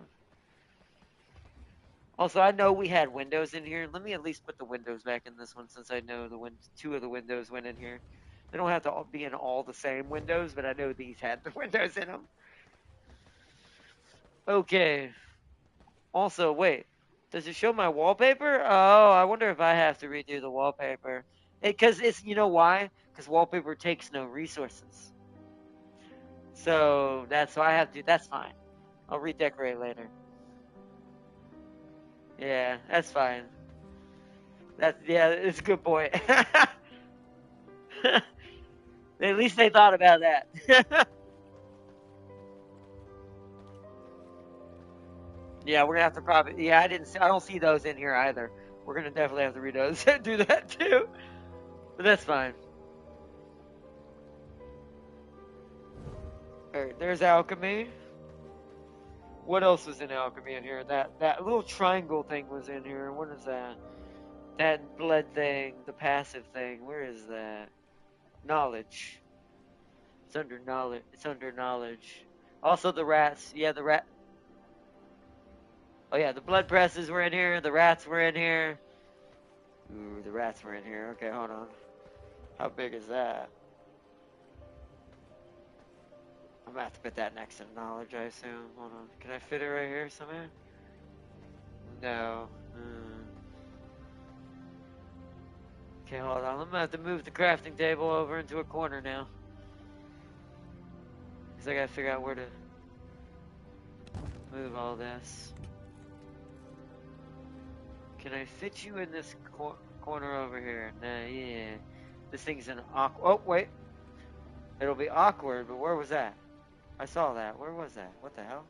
Also, I know we had windows in here. Let me at least put the windows back in this one since I know 2 of the windows went in here. They don't have to all be in all the same windows, but I know these had the windows in them. Okay. Also, wait. Does it show my wallpaper? Oh, I wonder if I have to redo the wallpaper. You know why? Because wallpaper takes no resources. So, that's why I have to, that's fine. I'll redecorate later. Yeah, that's fine. It's a good point. At least they thought about that. Yeah, we're gonna have to probably. Yeah, I don't see those in here either. We're gonna definitely have to read those and do that too. But that's fine. All right, there's alchemy. What else was in alchemy in here? That little triangle thing was in here. What is that? That blood thing, the passive thing. Where is that? Knowledge. It's under knowledge. It's under knowledge. Also the rats. Yeah, the rat. Oh yeah, the blood presses were in here. The rats were in here. Ooh, the rats were in here. Okay, hold on. How big is that? I'm gonna have to put that next to knowledge, I assume. Hold on. Can I fit it right here somewhere? No. Okay, hold on. I'm gonna have to move the crafting table over into a corner now. Because I gotta figure out where to move all this. Can I fit you in this corner over here? Nah, yeah. This thing's an awkward. Oh, wait. It'll be awkward, but where was that? I saw that. Where was that? What the hell?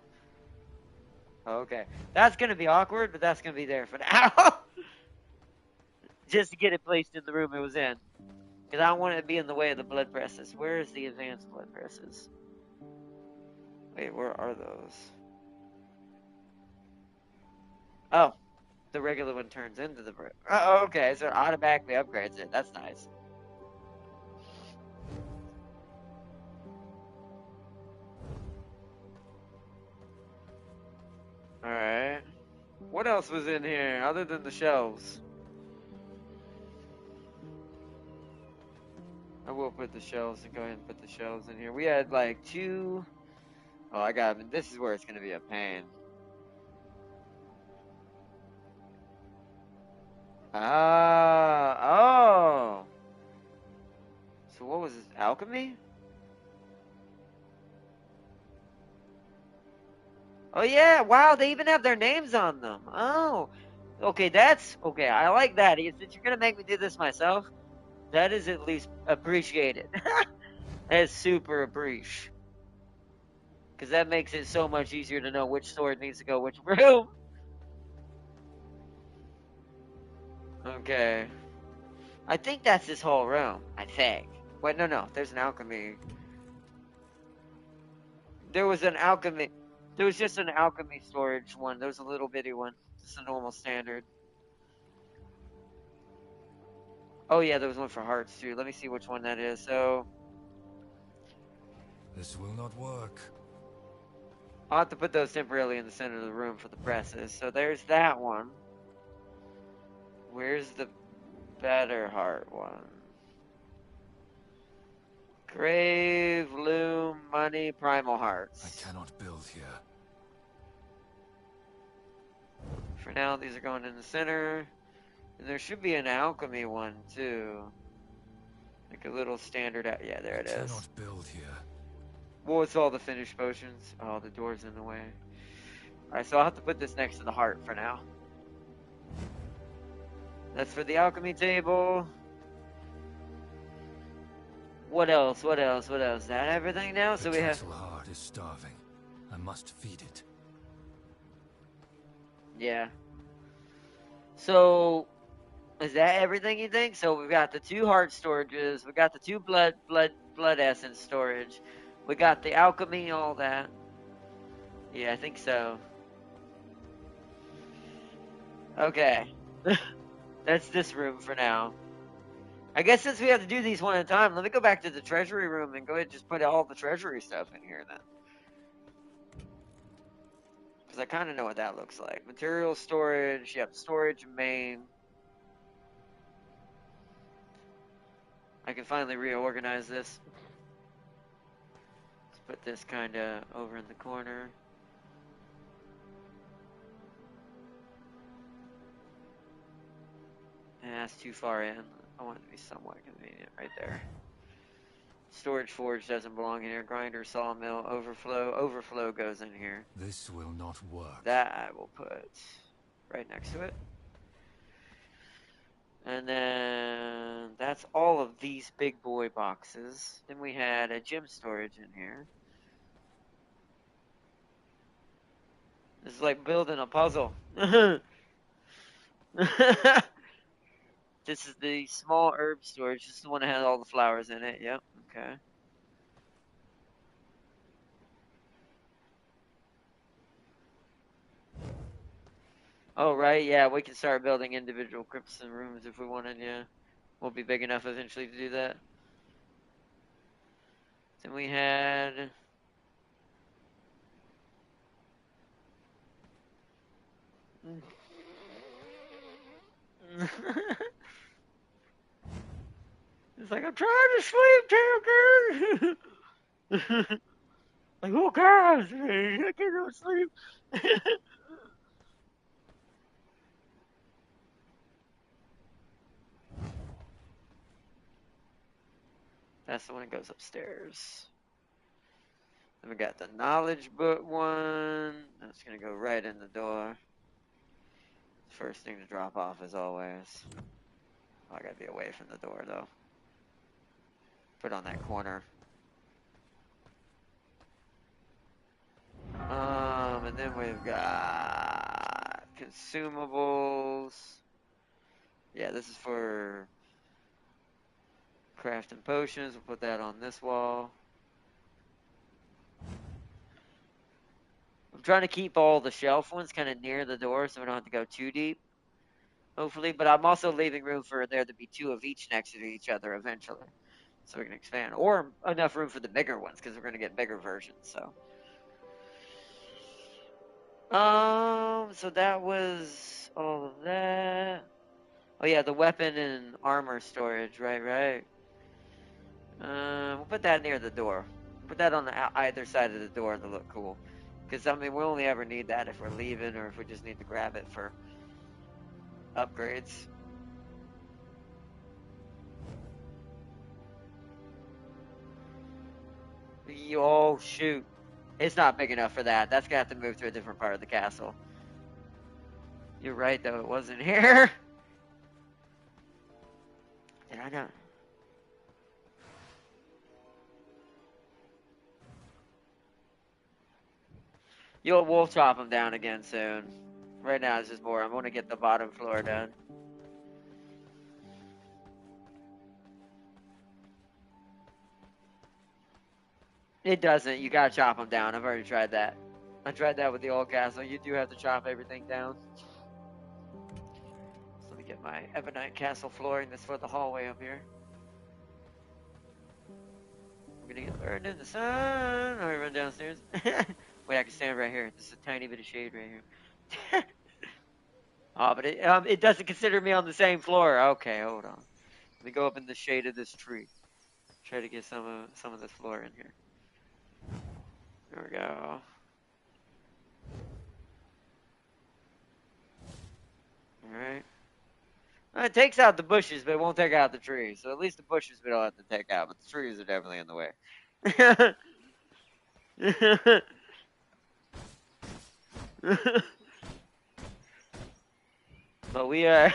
Oh, okay. That's gonna be awkward, but that's gonna be there for now. Just to get it placed in the room it was in. Because I don't want it to be in the way of the blood presses. Where is the advanced blood presses? Wait, where are those? Oh, the regular one turns into the... Oh, okay, so it automatically upgrades it. That's nice. Alright. What else was in here other than the shelves? I will put the shelves and go ahead and put the shelves in here. We had like 2... Oh, I got them. This is where it's going to be a pain. Oh. So what was this? Alchemy? Oh yeah, wow, they even have their names on them. Oh. Okay, that's okay. I like that. Since you're gonna make me do this myself, that is at least appreciated. That is super appreciated. Because that makes it so much easier to know which sword needs to go which room. Okay. I think that's this whole room. I think. Wait, no. There's an alchemy. There was an alchemy. There was just an alchemy storage one. There was a little bitty one. Just a normal standard. Oh yeah, there was one for hearts too. Let me see which one that is. So This will not work. I'll have to put those temporarily in the center of the room for the presses. So there's that one. Where's the better heart one? Grave, loom, money, primal hearts. I cannot build here. For now, these are going in the center. And there should be an alchemy one too. Like a little standard. Yeah, there it is. I cannot build here. Well, it's all the finished potions. Oh, the door's in the way. Alright, so I'll have to put this next to the heart for now. That's for the alchemy table. What else? What else? What else? Is that everything now? So we have... The heart is starving. I must feed it. Yeah. So, is that everything you think? So we've got the 2 heart storages. We got the 2 blood essence storage. We got the alchemy, all that. Yeah, I think so. Okay. That's this room for now. I guess since we have to do these one at a time, let me go back to the treasury room and go ahead and just put all the treasury stuff in here then. Because I kind of know what that looks like. Material storage, yep, storage main. I can finally reorganize this. Let's put this kind of over in the corner. And that's too far in. I want it to be somewhat convenient right there. Storage forge doesn't belong in here. Grinder, sawmill, overflow. Overflow goes in here. This will not work. That I will put right next to it. And then that's all of these big boy boxes. Then we had a gem storage in here. It's like building a puzzle. This is the small herb storage. This is the one that has all the flowers in it. Yep. Okay. Oh, right. Yeah, we can start building individual crypts and rooms if we wanted. Yeah. We'll be big enough eventually to do that. Then we had. It's like, I'm trying to sleep, Taylor. Like, oh, guys, I can't go to sleep. That's the one that goes upstairs. Then we got the knowledge book one. That's going to go right in the door. First thing to drop off as always. Oh, I got to be away from the door, though. Put on that corner. And then we've got consumables. Yeah, this is for crafting potions. We'll put that on this wall. I'm trying to keep all the shelf ones kind of near the door so we don't have to go too deep, hopefully. But I'm also leaving room for there to be two of each next to each other eventually, so we can expand. Or enough room for the bigger ones because we're going to get bigger versions, so. So that was all of that. Oh yeah, the weapon and armor storage, right. We'll put that near the door. Put that on the either side of the door to look cool. Because, I mean, we only ever need that if we're leaving or if we just need to grab it for upgrades. Oh, shoot. It's not big enough for that. That's going to have to move to a different part of the castle. You're right, though. It wasn't here. Did I not? We'll chop them down again soon. Right now, it's just more. I want to get the bottom floor done. It doesn't. You gotta chop them down. I've already tried that. I tried that with the old castle. You do have to chop everything down. So let me get my ebonite castle flooring. This for the hallway up here. I'm gonna get burned in the sun. Let me run downstairs. Wait, I can stand right here. This is a tiny bit of shade right here. Oh, but it doesn't consider me on the same floor. Okay, hold on. Let me go up in the shade of this tree. Try to get some of this floor in here. There we go. Alright. Well, it takes out the bushes, but it won't take out the trees. So at least the bushes we don't have to take out, but the trees are definitely in the way. But we are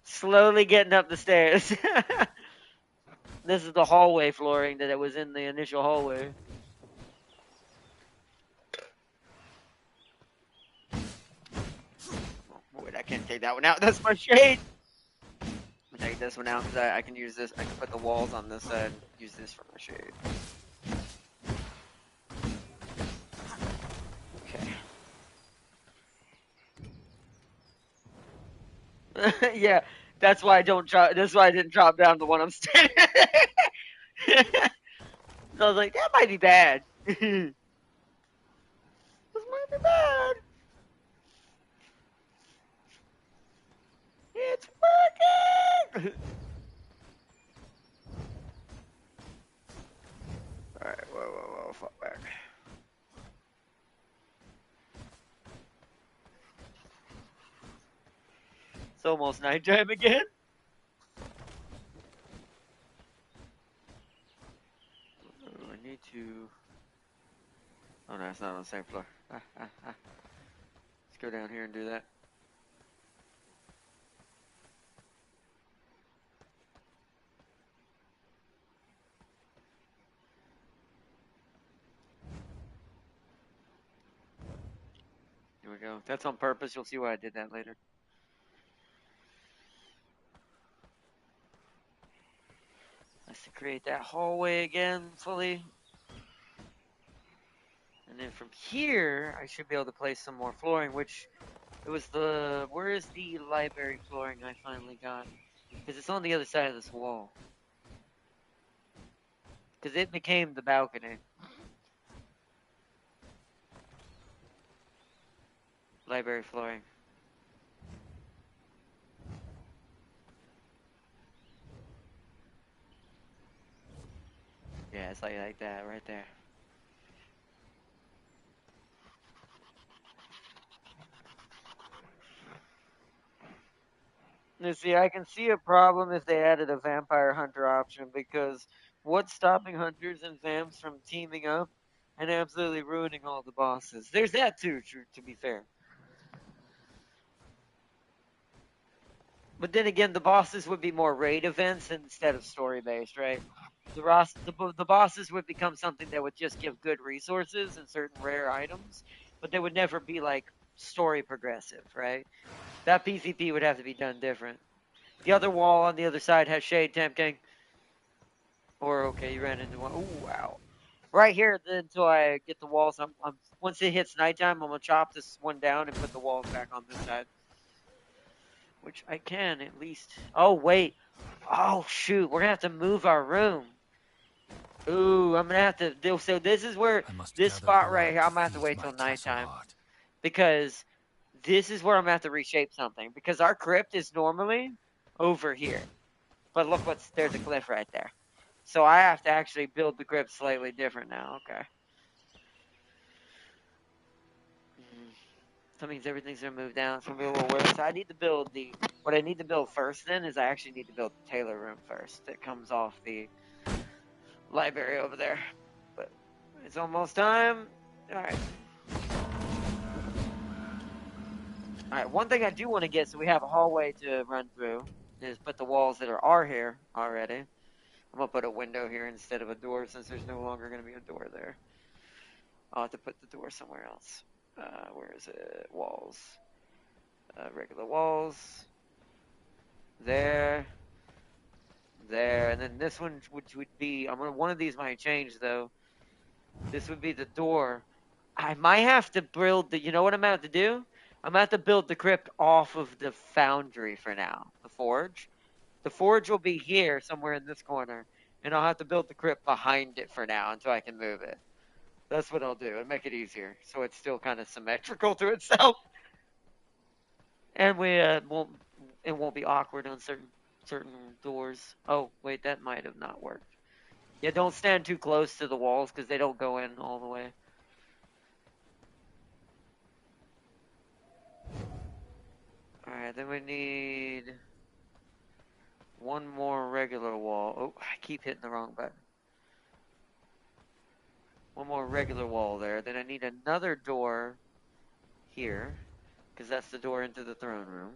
slowly getting up the stairs. This is the hallway flooring that it was in the initial hallway. Oh, wait, I can't take that one out. That's my shade. I'm gonna take this one out because I can use this. I can put the walls on this side and use this for my shade. Okay. Yeah, that's why I don't drop. That's why I didn't drop down the one I'm standing. So I was like, that might be bad. This might be bad. It's working. All right, whoa, fuck back. It's almost nighttime again. I need to. Oh no, it's not on the same floor. Let's go down here and do that. we go. That's on purpose. You'll see why I did that later. Let's create that hallway again fully. And then from here, I should be able to place some more flooring, which it was the... Where is the library flooring I finally got? Because it's on the other side of this wall. Because it became the balcony. Library flooring. Yeah, it's like that right there. You see, I can see a problem if they added a vampire hunter option, because what's stopping hunters and vamps from teaming up and absolutely ruining all the bosses? There's that too, to be fair. But then again, the bosses would be more raid events instead of story based, right? The bosses would become something that would just give good resources and certain rare items, but they would never be like story progressive, right? That PvP would have to be done different. The other wall on the other side has shade, Temp King. Or okay, you ran into one. Ooh, wow. Right here until I get the walls. Once it hits nighttime, I'm gonna chop this one down and put the walls back on this side. Which I can at least. Oh wait. Oh shoot, we're gonna have to move our room. Ooh, I'm gonna have to do. So this is where this spot right here. I'm gonna have to wait till nighttime because this is where I'm gonna have to reshape something, because our crypt is normally over here, but look there's a cliff right there. So I have to actually build the crypt slightly different now. Okay. That means everything's gonna move down. It's gonna be a little weird. So I need to build what I need to build first then is I actually need to build the Taylor room first. That comes off the library over there. But it's almost time. Alright. Alright, one thing I do want to get so we have a hallway to run through is put the walls that are here already. I'm gonna put a window here instead of a door since there's no longer gonna be a door there. I'll have to put the door somewhere else. Where is it? Walls. Regular walls. There. There. And then this one, which would be, one of these might change though. This would be the door. I might have to build you know what I'm going to have to do? I'm going to have to build the crypt off of the foundry for now. The forge. The forge will be here somewhere in this corner. And I'll have to build the crypt behind it for now until I can move it. That's what I'll do and make it easier, so it's still kind of symmetrical to itself, and it won't be awkward on certain doors. Oh wait, that might have not worked. Yeah, don't stand too close to the walls because they don't go in all the way. All right, then we need one more regular wall. Oh, I keep hitting the wrong button. One more regular wall there. Then I need another door here, because that's the door into the throne room.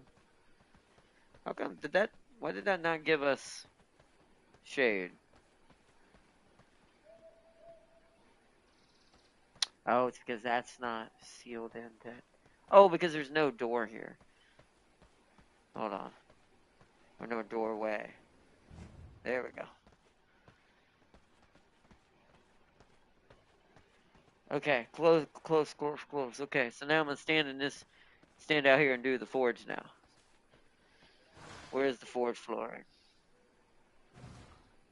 How come, why did that not give us shade? Oh, it's because that's not sealed in. Oh, because there's no door here. Hold on. Or no doorway. There we go. Okay, close. Okay, so now I'm gonna stand out here and do the forge now. Where's the forge flooring?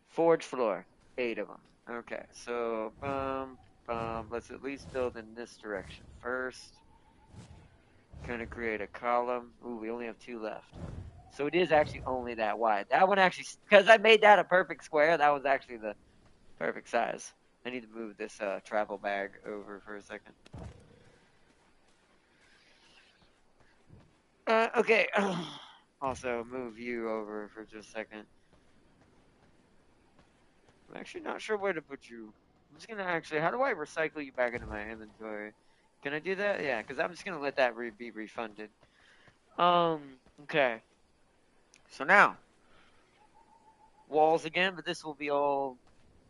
Forge floor, 8 of them. Okay, so let's at least build in this direction first. Gonna create a column. Ooh, we only have 2 left. So it is actually only that wide. That one actually, because I made that a perfect square, that was actually the perfect size. I need to move this travel bag over for a second. Okay. Also, move you over for just a second. I'm actually not sure where to put you. I'm just gonna actually, how do I recycle you back into my inventory? Can I do that? Yeah, because I'm just gonna let that be refunded. Okay. So now, walls again, but this will be all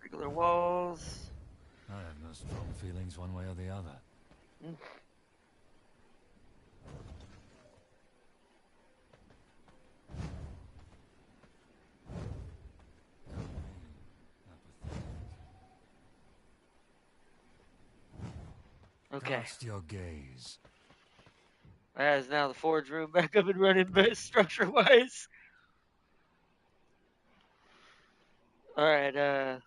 regular walls. I have no strong feelings one way or the other. Okay. Cast your gaze. That is now the forge room back up and running, but structure-wise. Alright,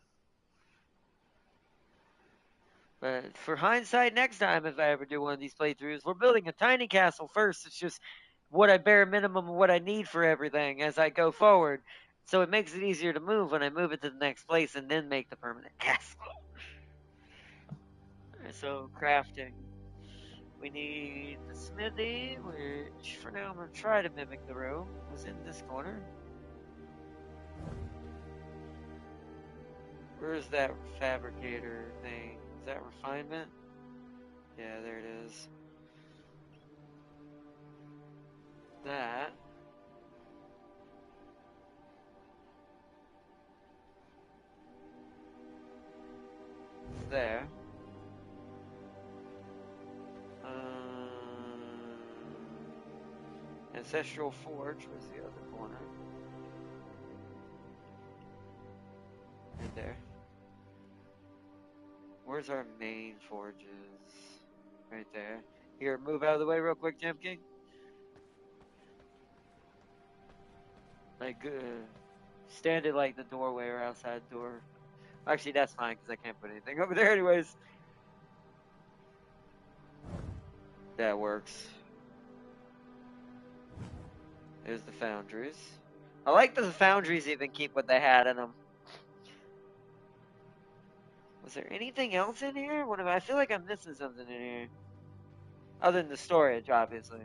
but for hindsight, next time if I ever do one of these playthroughs, we're building a tiny castle first. It's just what I bare minimum of what I need for everything as I go forward. So it makes it easier to move when I move it to the next place and then make the permanent castle. So crafting. We need the smithy, which for now I'm going to try to mimic the room. Was in this corner. Where's that fabricator thing? Is that refinement? Yeah, there it is. That. There. Ancestral Forge was the other corner. Right there. Where's our main forges? Right there. Here, move out of the way real quick, Jam King. Like, stand at like the doorway or outside door. Actually, that's fine because I can't put anything over there anyways. That works. There's the foundries. I like that the foundries even keep what they had in them. Was there anything else in here? I feel like I'm missing something in here. Other than the storage, obviously.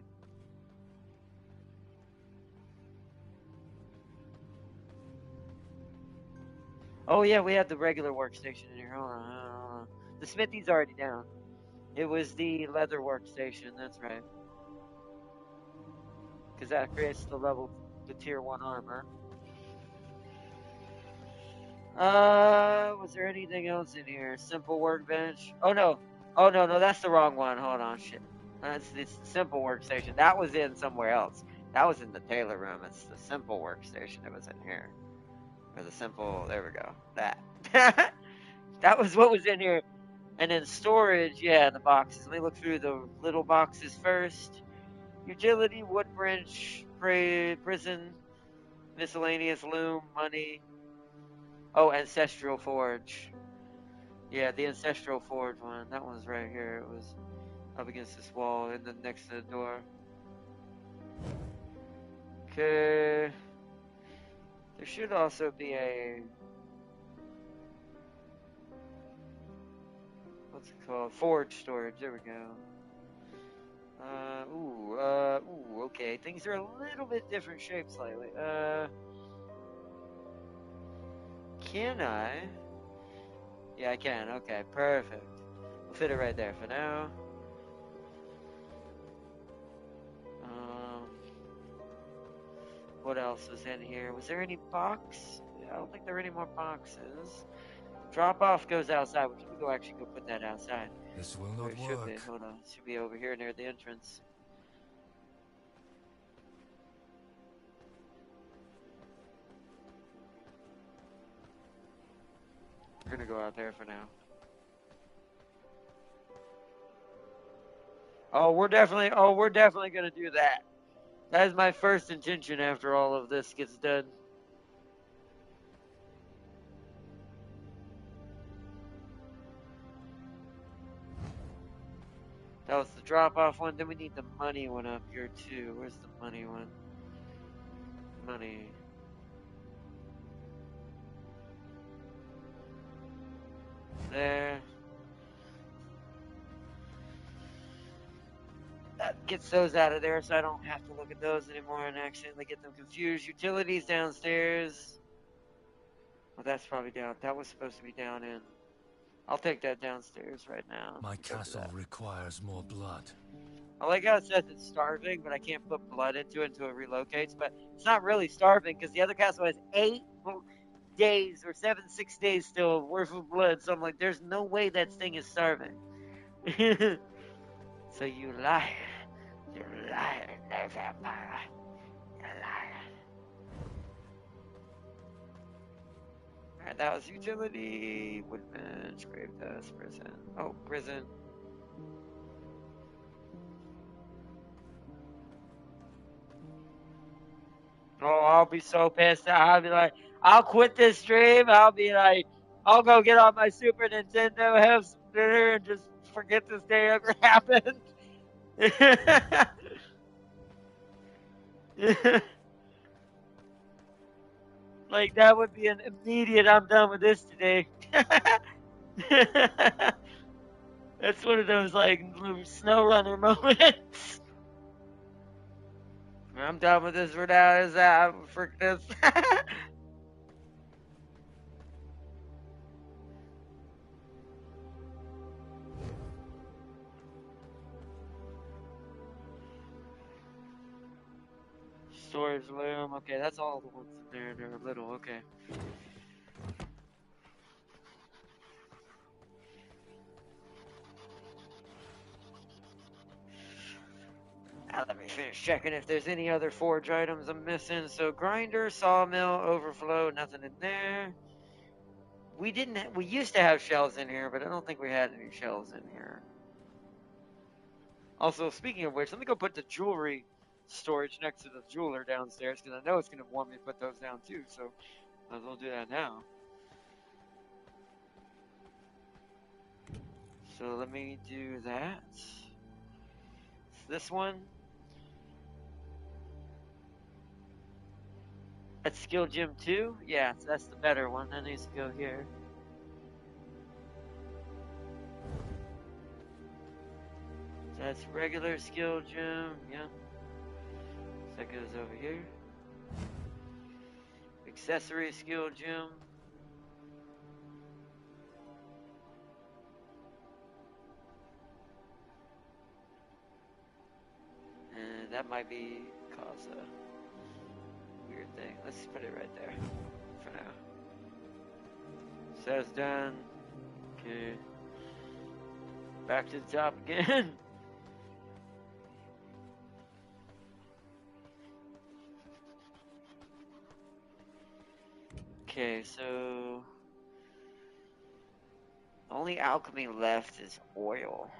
Oh yeah, we had the regular workstation in here. Hold on. The smithy's already down. It was the leather workstation, that's right. Because that creates the tier 1 armor. Was there anything else in here? Simple workbench. Oh no, that's the wrong one. Hold on, shit. That's this simple workstation. That was in somewhere else. That was in the tailor room. It's the simple workstation that was in here. Or the simple, there we go. That. That was what was in here. And then storage, yeah, the boxes. Let me look through the little boxes first. Utility, wood branch, prison, miscellaneous loom, money. Oh, ancestral forge. Yeah, the ancestral forge one. That one's right here. It was up against this wall and then next to the door. Okay. There should also be a... What's it called? Forge storage. There we go. Okay. Things are a little bit different shape slightly. Can I? Yeah, I can. Okay, perfect. We'll fit it right there for now. What else was in here? Was there any box? I don't think there were any more boxes. Drop off goes outside. We can actually go put that outside. This will not Where work. should be? Hold on. It should be over here near the entrance. We're gonna go out there for now. We're definitely gonna do that. That is my first intention after all of this gets done. That was the drop-off one. Then we need the money one up here too. Where's the money one? Money. There. That gets those out of there so I don't have to look at those anymore and accidentally get them confused. Utilities downstairs. Well, that's probably down. That was supposed to be down in. I'll take that downstairs right now. My castle requires more blood. I like how it says it's starving, but I can't put blood into it until it relocates. But it's not really starving because the other castle has 8 days or 6 days still worth of blood. So I'm like, there's no way that thing is starving. So you liar. You liar, no vampire. You liar. Alright, that was utility, woodbench, grave dust, prison. Oh, prison. I'll be so pissed. I'll be like, I'll quit this stream. I'll be like, I'll go get on my Super Nintendo, have some dinner, and just forget this day ever happened. Like, that would be an immediate, I'm done with this today. That's one of those, like, snow runner moments. I'm done with this for now. Is that for this? Storage room. Okay, that's all the ones in there. They're little. Okay. Now let me finish checking if there's any other forge items I'm missing. So grinder, sawmill, overflow, nothing in there. We didn't. We used to have shelves in here, but I don't think we had any shelves in here. Also, speaking of which, let me go put the jewelry storage next to the jeweler downstairs because I know it's gonna want me to put those down too. So might as well do that now. So let me do that. It's this one. That's skill gym 2? Yeah, that's the better one. That needs to go here. So that's regular skill gym, yeah. So that goes over here. Accessory skill gym. And that might be cause a weird thing. Let's put it right there for now. So that's done. Okay. Back to the top again. Okay, so the only alchemy left is oil.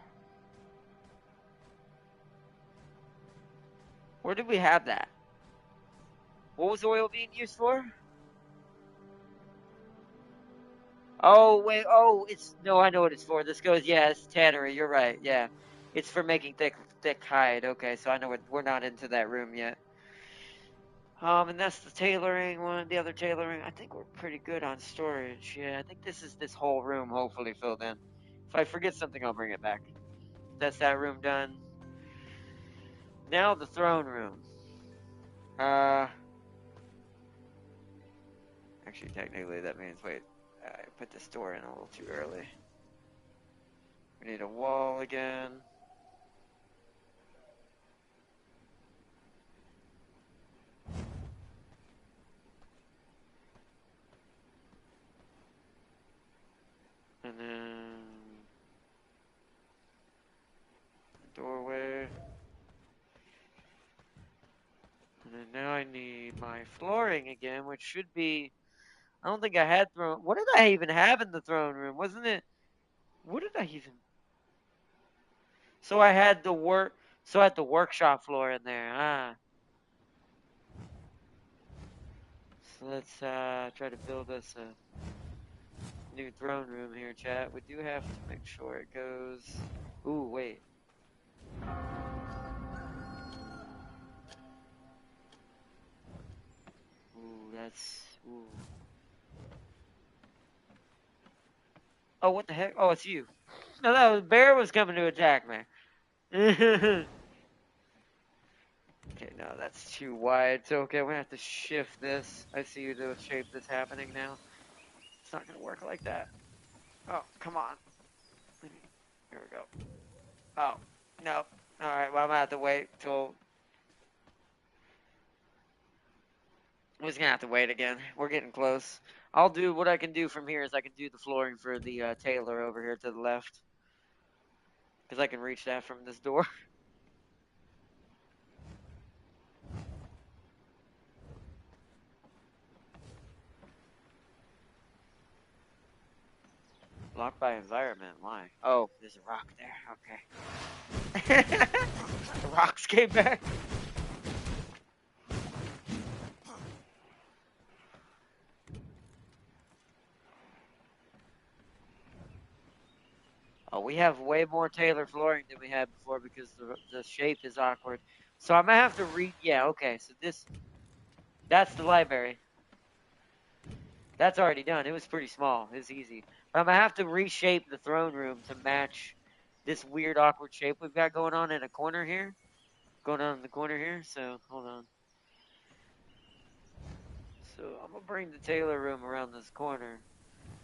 Where did we have that? What was oil being used for? Oh, wait. Oh, no, I know what it's for. This goes, yeah, it's tannery. You're right. Yeah. It's for making thick hide. Okay, so I know we're not into that room yet. And that's the tailoring one, the other tailoring. I think we're pretty good on storage. Yeah, I think this is this whole room hopefully filled in. If I forget something, I'll bring it back. That's that room done. Now the throne room. Actually, technically that means, wait, I put this door in a little too early. We need a wall again. And then doorway. And then now I need my flooring again, which should be, I don't think I had throne. What did I even have in the throne room? Wasn't it? What did I even? So I had the workshop floor in there. Ah. So let's try to build us a new throne room here, chat. We do have to make sure it goes. Ooh, wait. Ooh, that's. Ooh. Oh, what the heck? Oh, it's you. No, that was Bear was coming to attack me. Okay, no, that's too wide. So, okay, we're gonna have to shift this. I see the shape that's happening now. It's not gonna work like that. Oh, come on. Here we go. Oh, no. Alright, well, I'm gonna have to wait till. We're just gonna have to wait again. We're getting close. I'll do what I can do from here is I can do the flooring for the tailor over here to the left. Because I can reach that from this door. Blocked by environment. Why? Oh, there's a rock there. Okay. The rocks came back. Oh, we have way more Taylor flooring than we had before because the shape is awkward. So I'm gonna have to yeah, okay, so that's the library. That's already done. It was pretty small. It was easy. But I'm gonna have to reshape the throne room to match this weird awkward shape we've got going on in a corner here. Going on in the corner here, so hold on. So I'm gonna bring the Taylor room around this corner.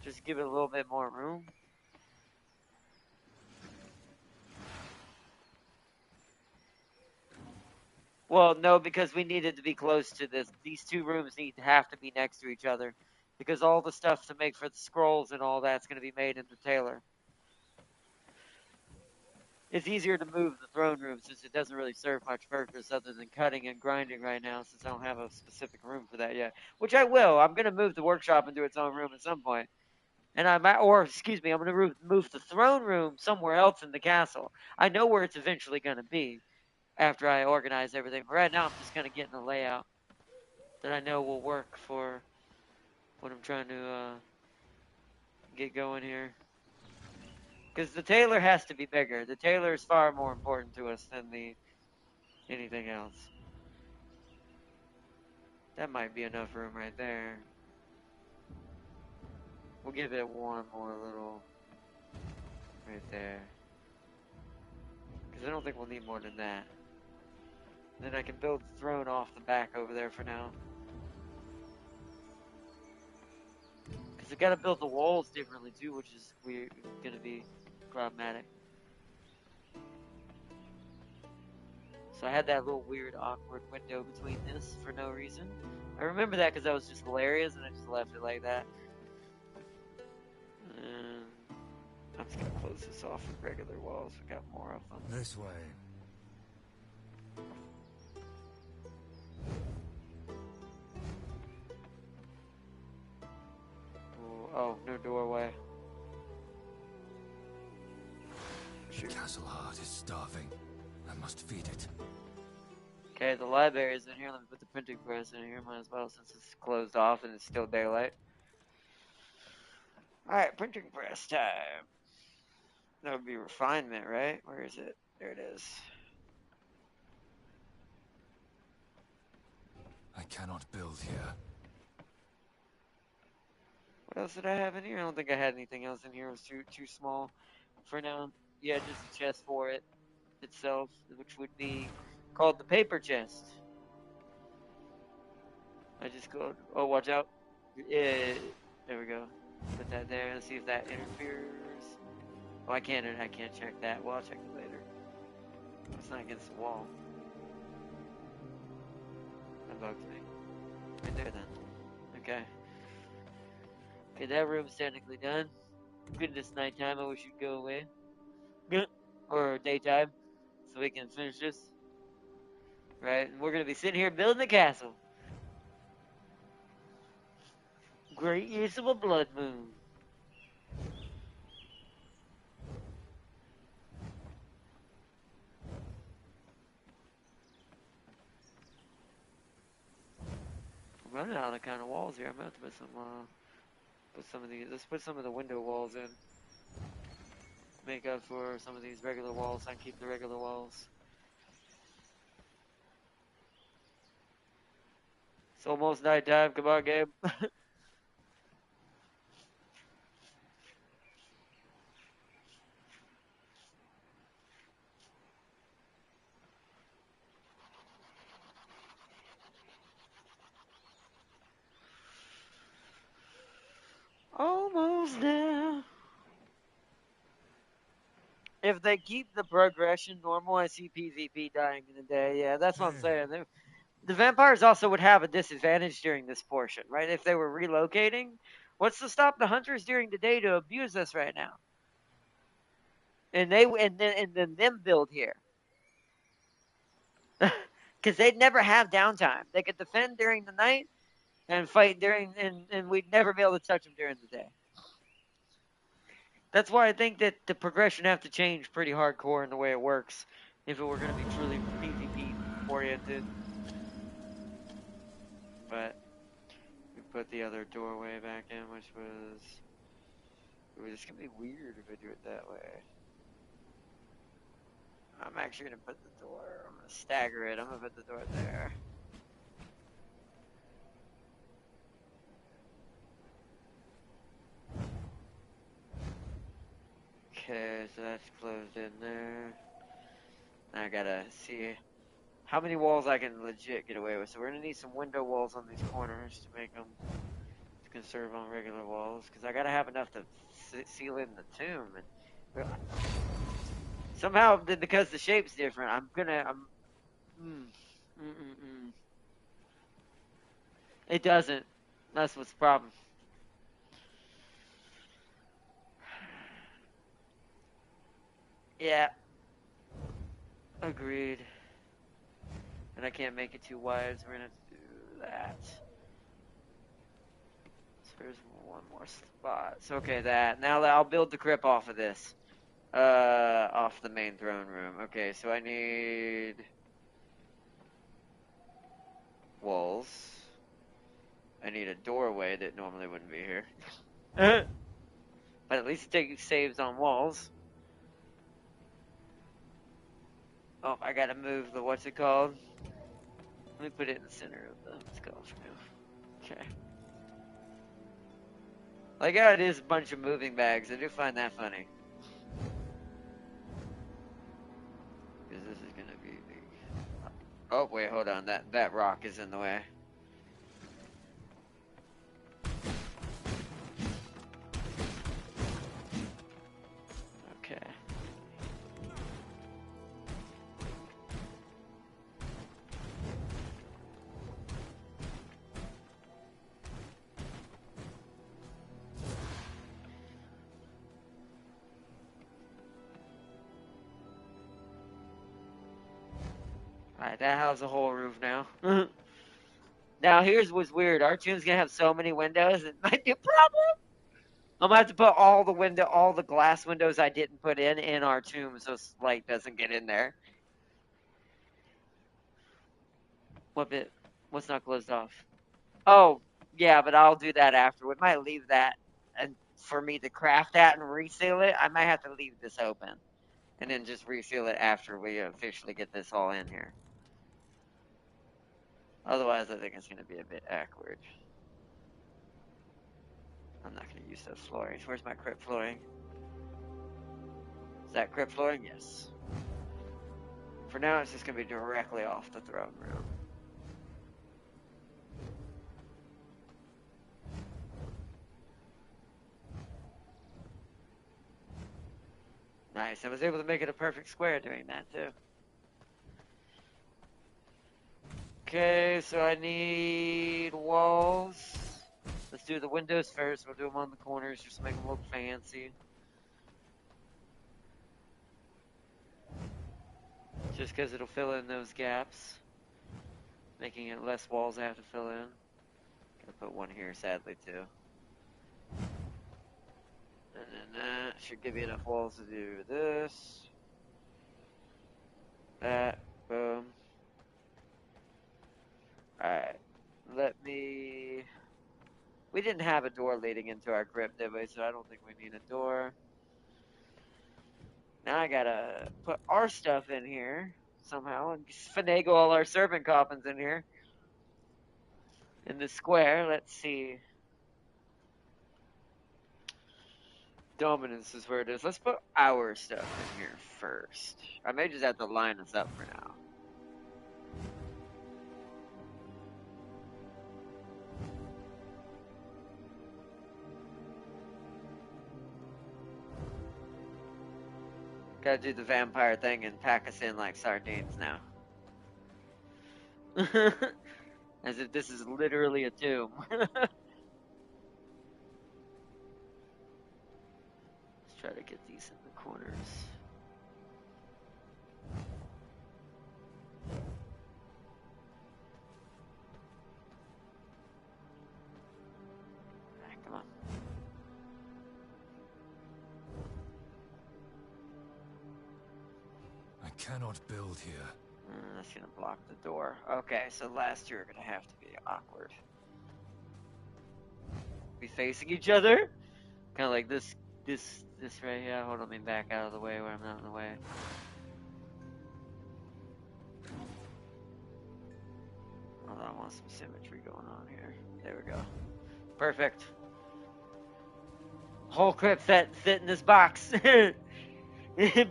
Just give it a little bit more room. Well, no, because we needed to be close to this. These two rooms have to be next to each other. Because all the stuff to make for the scrolls and all that's gonna be made in the Taylor. It's easier to move the throne room since it doesn't really serve much purpose other than cutting and grinding right now since I don't have a specific room for that yet. Which I will. I'm going to move the workshop into its own room at some point. And I'm going to move the throne room somewhere else in the castle. I know where it's eventually going to be after I organize everything. But right now I'm just going to get in a layout that I know will work for what I'm trying to get going here. Because the Taylor has to be bigger. The Taylor is far more important to us than anything else. That might be enough room right there. We'll give it one more little right there. Because I don't think we'll need more than that. Then I can build the throne off the back over there for now. Because I gotta build the walls differently too, which is weird, gonna be problematic. So I had that little weird awkward window between this for no reason. I remember that because that was just hilarious and I just left it like that. And I'm just gonna close this off with regular walls. We got more of them. This way. Ooh, oh, no doorway. The castle heart is starving. I must feed it. Okay, the library is in here. Let me put the printing press in here. Might as well since it's closed off and it's still daylight. Alright, printing press time. That would be refinement, right? Where is it? There it is. I cannot build here. What else did I have in here? I don't think I had anything else in here. It was too small for now. Yeah, just a chest for it itself, which would be called the paper chest. I just go, oh, watch out. There we go. Put that there. Let's see if that interferes. Oh, I can't check that. Well, I'll check it later. It's not against the wall. That bugs me. Right there then. Okay. Okay, that room's technically done. Goodness, nighttime. I wish you'd go away. Or daytime. So we can finish this. Right? And we're gonna be sitting here building the castle. Great use of a blood moon. I'm running out of kind of walls here. I'm gonna have to put some of these. Let's put some of the window walls in. Make up for some of these regular walls. I can keep the regular walls. It's almost nighttime. Come on, Gabe. Almost there. If they keep the progression normal, I see PvP dying in a day. Yeah, that's what I'm saying. The vampires also would have a disadvantage during this portion, right? If they were relocating, what's to stop the hunters during the day to abuse us right now? And then them build here, because they'd never have downtime. They could defend during the night and fight and we'd never be able to touch them during the day. That's why I think that the progression have to change pretty hardcore in the way it works if it were going to be truly PvP oriented. But we put the other doorway back in, which was... It's going to be weird if I do it that way. I'm actually gonna put the door. I'm gonna stagger it. I'm gonna put the door there. Okay, so that's closed in there. Now I gotta see how many walls I can legit get away with. So we're gonna need some window walls on these corners to make them to conserve on regular walls, because I gotta have enough to seal in the tomb. And somehow, because the shape's different, It doesn't. That's what's the problem. Yeah, agreed. And I can't make it too wide, so we're gonna have to do that. So there's one more spot. So okay, that. Now I'll build the crypt off of this. Off the main throne room. Okay, so I need walls. I need a doorway that normally wouldn't be here. But at least it takes saves on walls. Oh, I gotta move the, what's it called? Let me put it in the center of the skull for now. Okay. Like how it is a bunch of moving bags. I do find that funny. Because this is gonna be big. Oh, wait, hold on. That rock is in the way. Okay. Alright, that has a whole roof now. Now, here's what's weird. Our tomb's gonna have so many windows, it might be a problem. I'm gonna have to put all the glass windows I didn't put in our tomb so light doesn't get in there. What bit? What's not closed off? Oh, yeah, but I'll do that after. We might leave that, and for me to craft that and reseal it, I might have to leave this open and then just reseal it after we officially get this all in here. Otherwise, I think it's gonna be a bit awkward. I'm not gonna use those flooring. Where's my crypt flooring? Is that crypt flooring? Yes. For now, it's just gonna be directly off the throne room. Nice. I was able to make it a perfect square doing that too. Okay, so I need walls. Let's do the windows first. We'll do them on the corners just to make them look fancy. Just because it'll fill in those gaps, making it less walls I have to fill in. Gotta put one here, sadly, too. And then that should give you enough walls to do this. That, boom. Alright, let me... We didn't have a door leading into our crypt, did we? So I don't think we need a door. Now I gotta put our stuff in here somehow and finagle all our servant coffins in here. In the square, let's see. Dominance is where it is. Let's put our stuff in here first. I may just have to line us up for now. Gotta do the vampire thing and pack us in like sardines now. As if this is literally a tomb. Let's try to get these in the corners. Right, come on. I cannot build here. That's gonna block the door. Okay, so last year are gonna have to be awkward. Be facing each other? Kind of like this right here. Hold on, let me back out of the way where I'm not in the way. want some symmetry going on here. There we go. Perfect. Whole crypt fit in this box.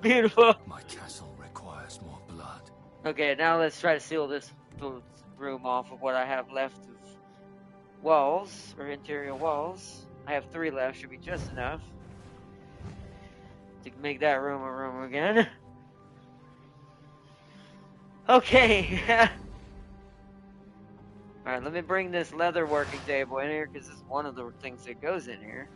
Beautiful. My castle requires more blood. Okay, now let's try to seal this room off of what I have left of walls, or interior walls. I have 3 left, should be just enough to make that room a room again. Okay. Alright, let me bring this leather working table in here, because this is one of the things that goes in here.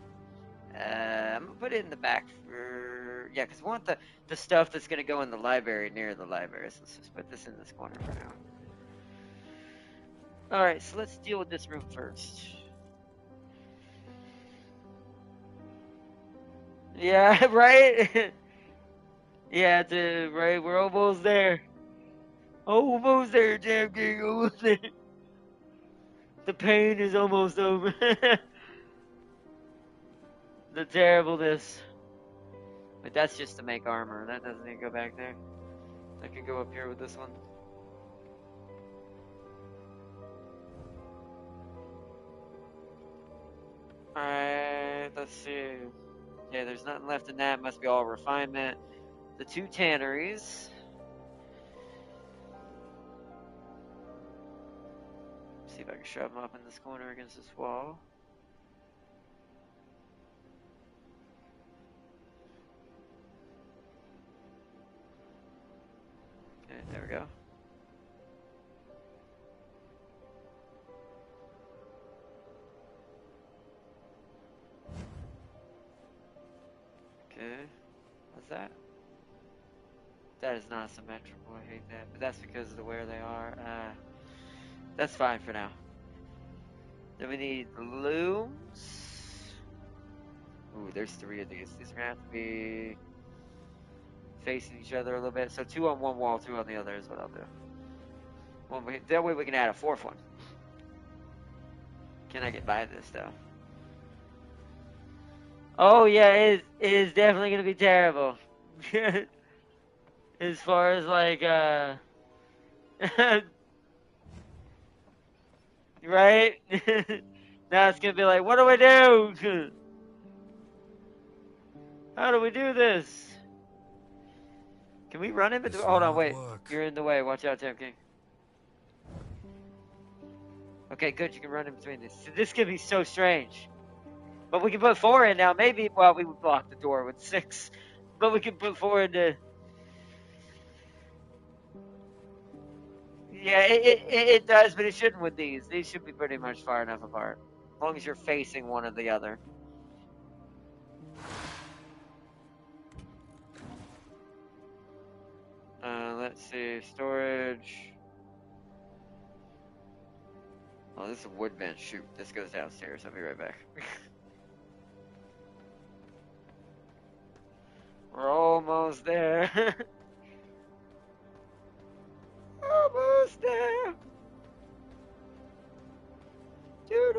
I'm going to put it in the back for... Yeah, because I want the stuff that's going to go in the library near the library. So let's just put this in this corner for now. Alright, so let's deal with this room first. Yeah, right? Yeah, right, we're almost there. Almost there, Jam King, almost there. The pain is almost over. The terribleness. But that's just to make armor. That doesn't need to go back there. I could go up here with this one. Alright, let's see. Yeah, there's nothing left in that. Must be all refinement. The 2 tanneries. See if I can shove them up in this corner against this wall. Okay, there we go. Okay, what's that? That is not symmetrical, I hate that. But that's because of where they are. That's fine for now. Then we need looms. Ooh, there's 3 of these. These are gonna have to be facing each other a little bit. So 2 on one wall, 2 on the other is what I'll do. That way we can add a 4th one. Can I get by this though? Oh yeah, it is definitely gonna be terrible. As far as like right? Now it's gonna be like, what do we do? How do we do this? Can we run in between? Hold on, wait. You're in the way. Watch out, Tim King. Okay, good. You can run in between this. This could be so strange. But we can put 4 in now. Maybe, well, we would block the door with 6. But we can put 4 into... Yeah, it does, but it shouldn't with these. These should be pretty much far enough apart. As long as you're facing one or the other. Let's see. Storage. Oh, this is a wood bench. Shoot, this goes downstairs. I'll be right back. We're almost there. Almost there. Do.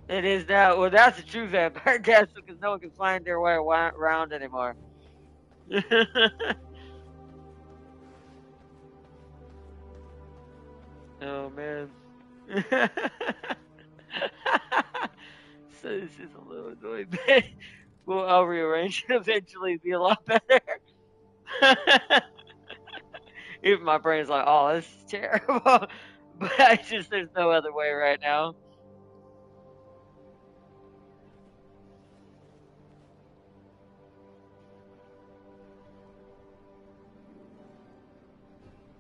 It is now. Well, that's a true vampire castle because no one can find their way around anymore. Oh man. So this is a little annoying, but well, I'll rearrange it eventually. Be a lot better. Even my brain's like, oh, this is terrible. But there's no other way right now.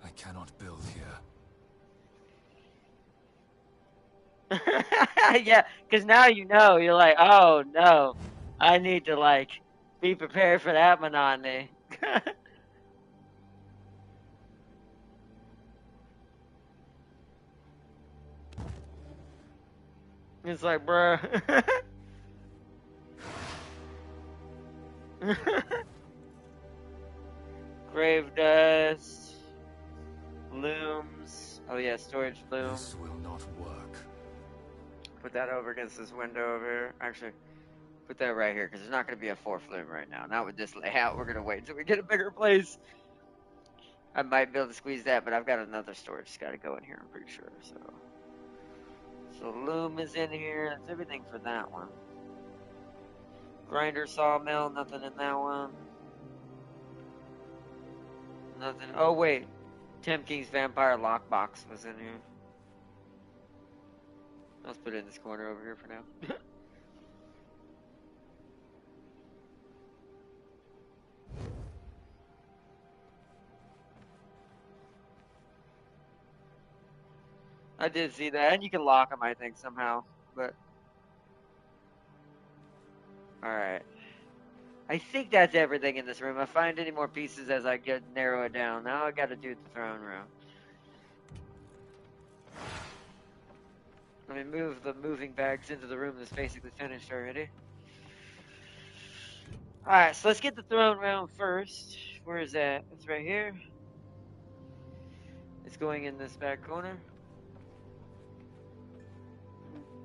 I cannot build here. Yeah, because now you know. You're like, oh no, I need to like be prepared for that monotony. It's like, bruh. Grave dust. Looms. Oh yeah, storage loom. This will not work. Put that over against this window over here. Actually, put that right here, because there's not going to be a 4th loom right now. Not with this layout. We're going to wait until we get a bigger place. I might be able to squeeze that, but I've got another storage that's got to go in here, I'm pretty sure. So loom is in here. That's everything for that one. Grinder, sawmill, nothing in that one. Nothing. Oh, wait. Tim King's Vampire Lockbox was in here. Let's put it in this corner over here for now. I did see that. And you can lock them, I think, somehow. But. Alright. I think that's everything in this room. If I find any more pieces as I narrow it down. Now I gotta do the throne room. Let me move the moving bags into the room that's basically finished already. Alright, so let's get the throne room first. Where is that? It's right here. It's going in this back corner.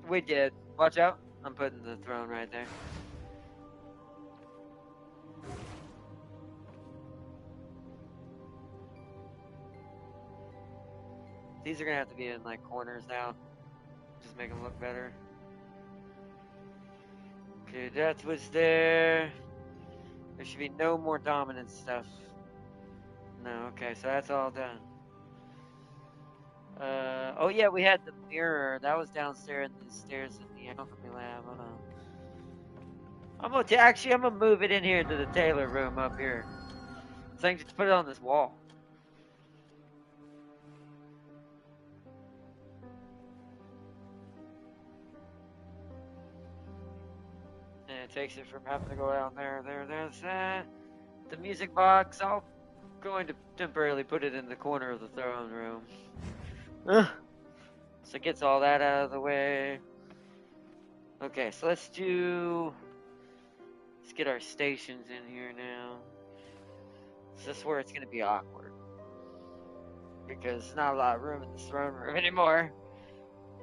We did. Watch out. I'm putting the throne right there. These are gonna have to be in like corners now. Just make them look better. Okay, that was there. There should be no more dominant stuff. No, okay, so that's all done. Oh yeah, we had the mirror. That was downstairs in the stairs in the alchemy lab. Hold on. I'm gonna move it in here to the tailor room up here. So I can just put it on this wall. And it takes it from having to go down there. There's that. The music box, I'll going to temporarily put it in the corner of the throne room. So it gets all that out of the way. Okay, so let's get our stations in here now. So this is where it's gonna be awkward. Because there's not a lot of room in this throne room anymore.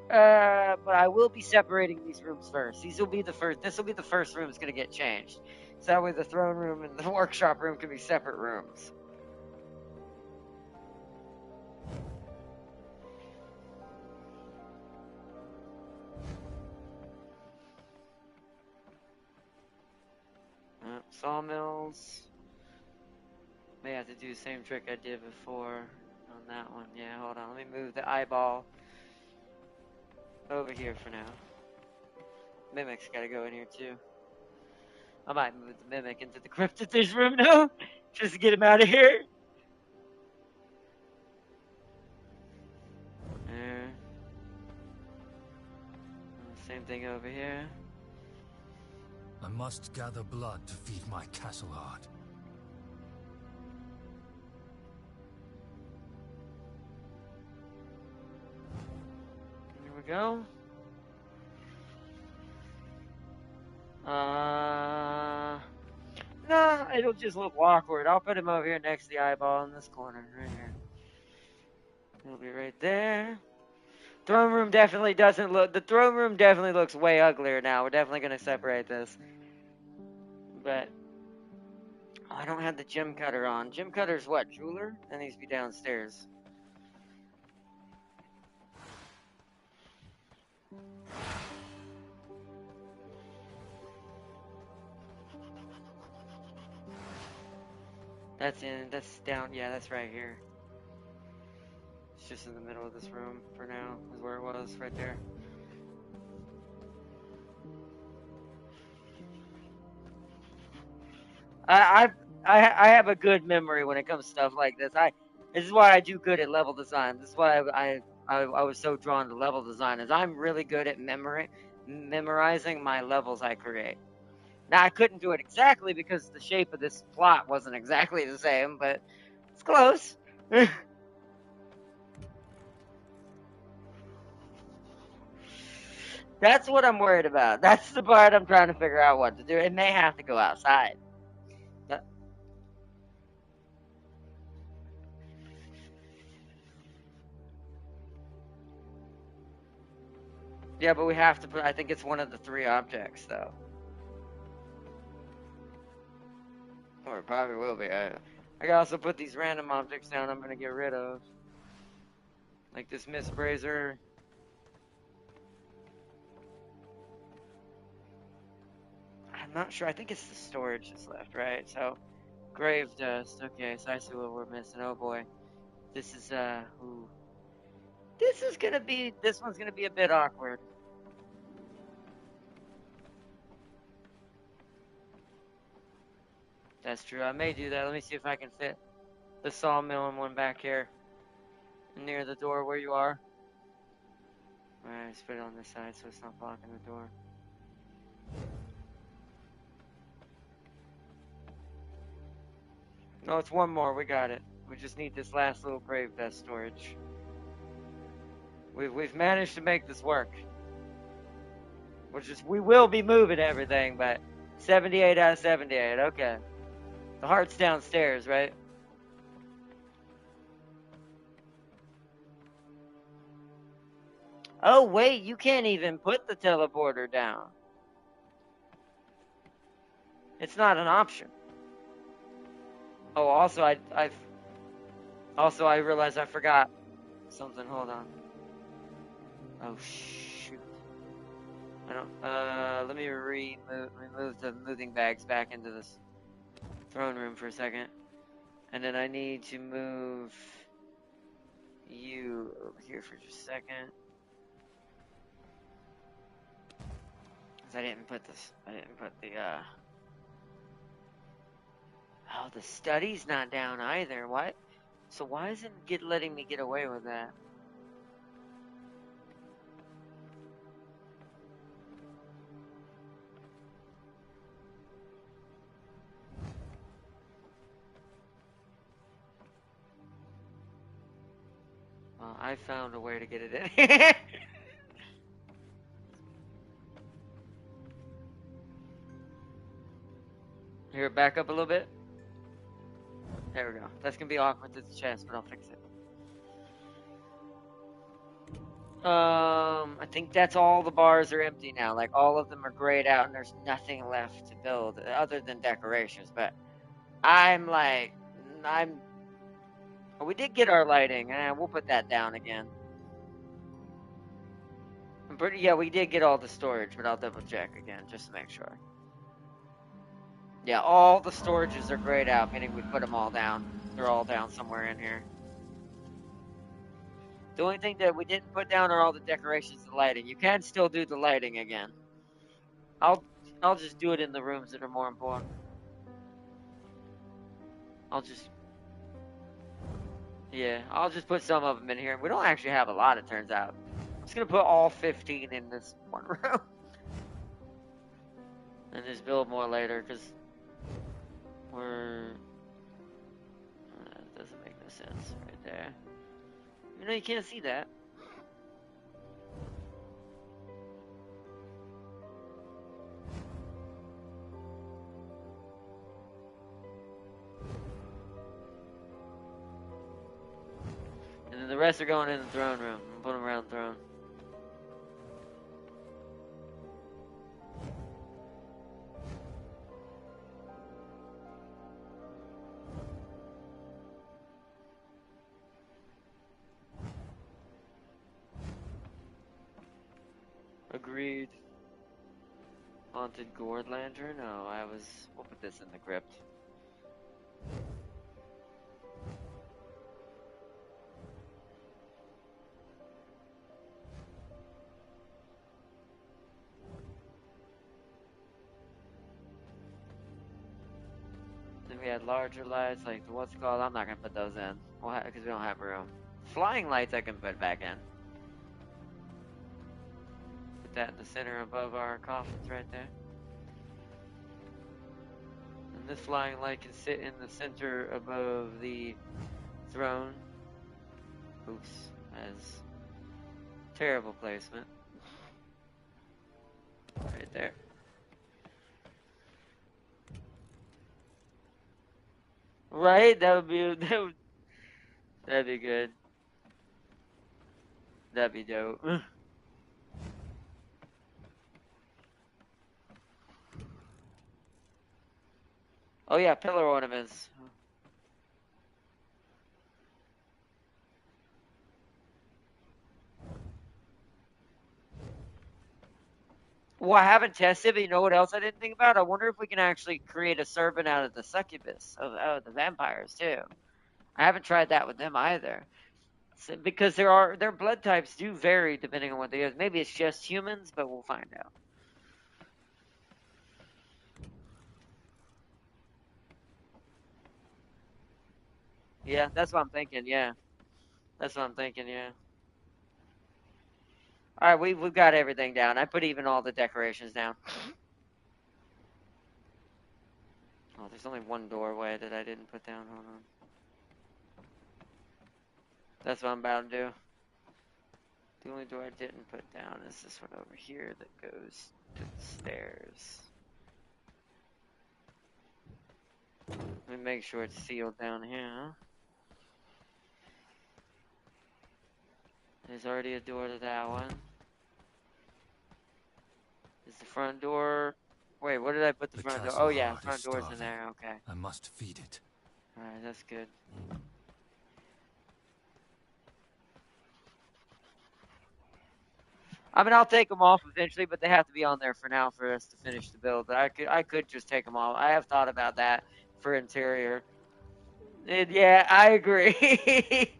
But I will be separating these rooms first. This will be the first room that's gonna get changed. So that way the throne room and the workshop room can be separate rooms. Sawmills. May have to do the same trick I did before on that one. Yeah, hold on. Let me move the eyeball over here for now. Mimic's gotta go in here too. I might move the mimic into the cryptid room now, just to get him out of here. There. Same thing over here. I must gather blood to feed my castle heart. There we go. No, it'll just look awkward. I'll put him over here next to the eyeball in this corner, right here. He'll be right there. Throne room definitely doesn't look. The throne room definitely looks way uglier now. We're definitely gonna separate this. But I don't have the gem cutter on. Gem cutter's what? Jeweler? That needs to be downstairs. That's down, yeah, that's right here. It's just in the middle of this room for now, is where it was, right there. I have a good memory when it comes to stuff like this. This is why I do good at level design. This is why I was so drawn to level design, is I'm really good at memorizing my levels I create. Now I couldn't do it exactly because the shape of this plot wasn't exactly the same, but it's close. That's what I'm worried about. That's the part I'm trying to figure out what to do. It may have to go outside. Yeah, but we have to put, I think it's one of the 3 objects, though. Or it probably will be. I I can also put these random objects down I'm gonna get rid of. Like this mist brazier. I'm not sure. I think it's the storage that's left, right? So, grave dust. Okay, so I see what we're missing. Oh boy. This is, ooh. This one's gonna be a bit awkward. That's true. I may do that. Let me see if I can fit the sawmill in one back here. Near the door where you are. Alright, let's put it on this side so it's not blocking the door. No, it's one more. We got it. We just need this last little grave dust storage. We've managed to make this work. We will be moving everything, but 78 out of 78. Okay. The heart's downstairs, right? Oh, wait, you can't even put the teleporter down. It's not an option. Oh, also, I realized I forgot something. Hold on. Oh, shoot. I don't, let me remove the moving bags back into this throne room for a second. And then I need to move you over here for just a second. Cause I didn't put the, oh, the study's not down either. What? So why isn't it letting me get away with that? Well, I found a way to get it in. Here, back up a little bit. There we go. That's gonna be awkward to the chest, but I'll fix it. I think that's all the bars are empty now. Like all of them are grayed out, and there's nothing left to build other than decorations. But I'm. Oh, we did get our lighting. We'll put that down again. Yeah, we did get all the storage, but I'll double check again just to make sure. Yeah, all the storages are grayed out, meaning we put them all down. They're all down somewhere in here. The only thing that we didn't put down are all the decorations and lighting. You can still do the lighting again. I'll just do it in the rooms that are more important. I'll just put some of them in here. We don't actually have a lot, it turns out. I'm just gonna put all 15 in this one room. And just build more later, because that doesn't make no sense right there. You know, you can't see that. And then the rest are going in the throne room. I'm put them around the throne. Agreed. Haunted gourd lantern? No, we'll put this in the crypt. Then we had larger lights, like what's it called? I'm not gonna put those in, because we don't have room. Flying lights I can put back in. Put that in the center above our coffins right there. And this flying light can sit in the center above the throne. Oops, that's terrible placement. Right there. Right? That'd be good. That'd be dope. Oh yeah, pillar ornaments. Well, I haven't tested, but you know what else I didn't think about? I wonder if we can actually create a serpent out of the succubus, out of the vampires, too. I haven't tried that with them either. So, because their blood types do vary depending on what they is. Maybe it's just humans, but we'll find out. Yeah, that's what I'm thinking. Yeah, that's what I'm thinking. Yeah. All right, we've got everything down. I put even all the decorations down. Oh, there's only one doorway that I didn't put down. Hold on. That's what I'm about to do. The only door I didn't put down is this one over here that goes to the stairs. Let me make sure it's sealed down here. There's already a door to that one. Is the front door... Wait, what did I put the front door? Oh yeah, front door's in there, okay. I must feed it. Alright, that's good. I mean, I'll take them off eventually, but they have to be on there for now for us to finish the build. But I could just take them off. I have thought about that for interior. Yeah, I agree.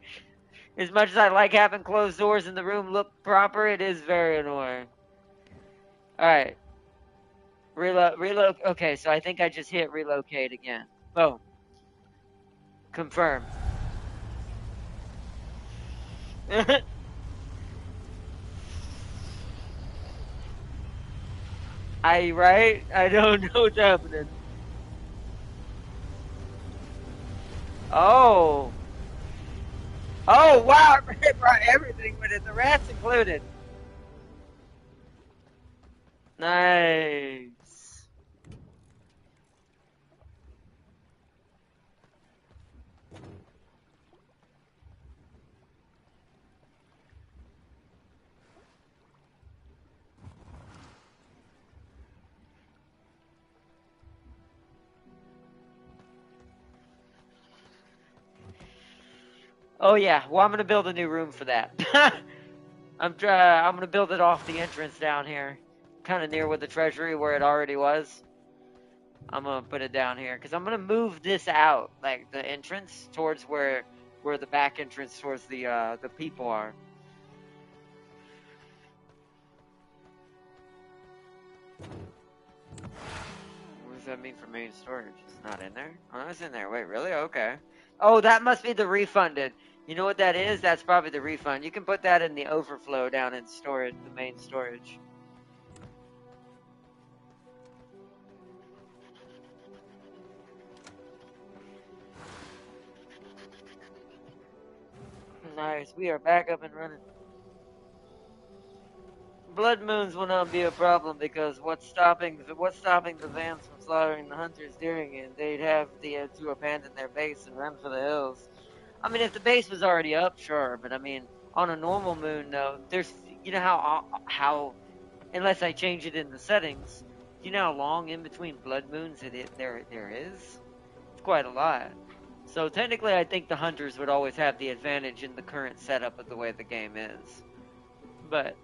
As much as I like having closed doors in the room look proper, it is very annoying. Alright. Reload. Okay, so I think I just hit relocate again. Boom. Confirm. Right? I don't know what's happening. Oh. Oh, wow. It brought everything with it, the rats included. Nice. Oh yeah, well I'm gonna build a new room for that. I'm gonna build it off the entrance down here, kind of near with the treasury where it already was. I'm gonna put it down here because I'm gonna move this out, like the entrance towards where the back entrance towards the people are. What does that mean for main storage? It's not in there? Oh, it's in there. Wait, really? Okay. Oh, that must be the refunded. You know what that is? That's probably the refund. You can put that in the overflow down in storage, the main storage. Nice. We are back up and running. Blood moons will not be a problem because what's stopping the Vans from slaughtering the hunters during it? They'd have to abandon their base and run for the hills. I mean, if the base was already up, sure, but I mean, on a normal moon, though, there's you know how unless I change it in the settings, you know how long in between blood moons there is? It's quite a lot. So technically, I think the hunters would always have the advantage in the current setup of the way the game is. But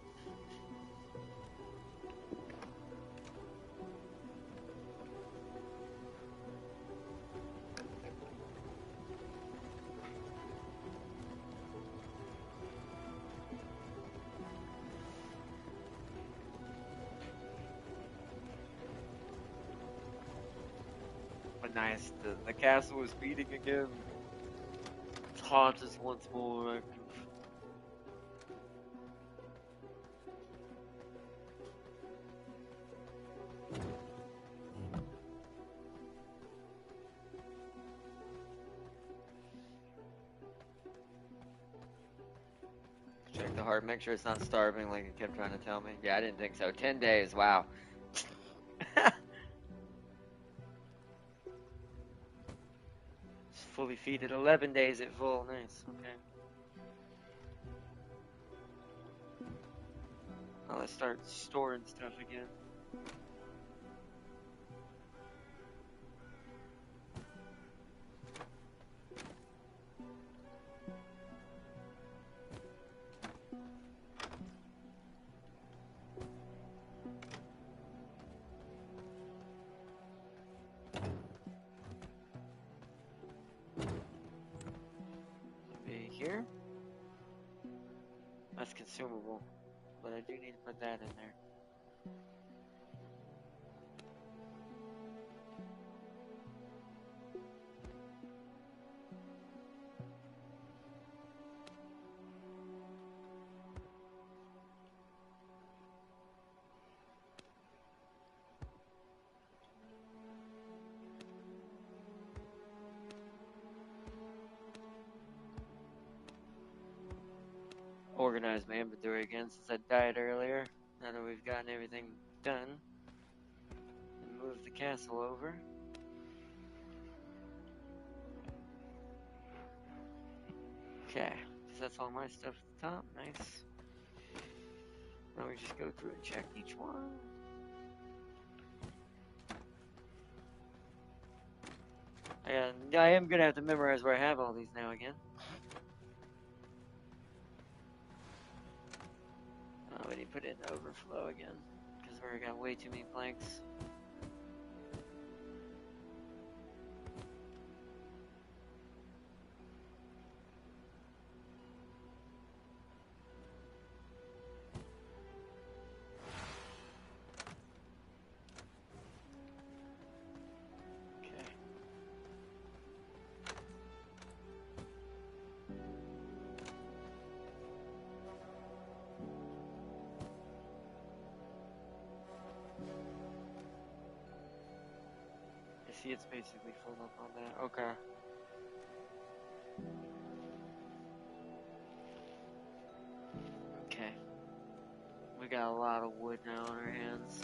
nice. The castle is beating again. Its haunt is once more active. Check the heart, make sure it's not starving like it kept trying to tell me. Yeah, I didn't think so. 10 days, wow. It's fully feeded. 11 days at full. Nice, okay. Now let's start storing stuff again. That's consumable. But I do need to put that in there. Organize my inventory again since I died earlier. Now that we've gotten everything done. And move the castle over. Okay, so that's all my stuff at the top. Nice. Now we just go through and check each one. And I am gonna have to memorize where I have all these now again. Oh, we need to put it in overflow again because we got way too many planks. See, it's basically full up on that. Okay. Okay. We got a lot of wood now on our hands.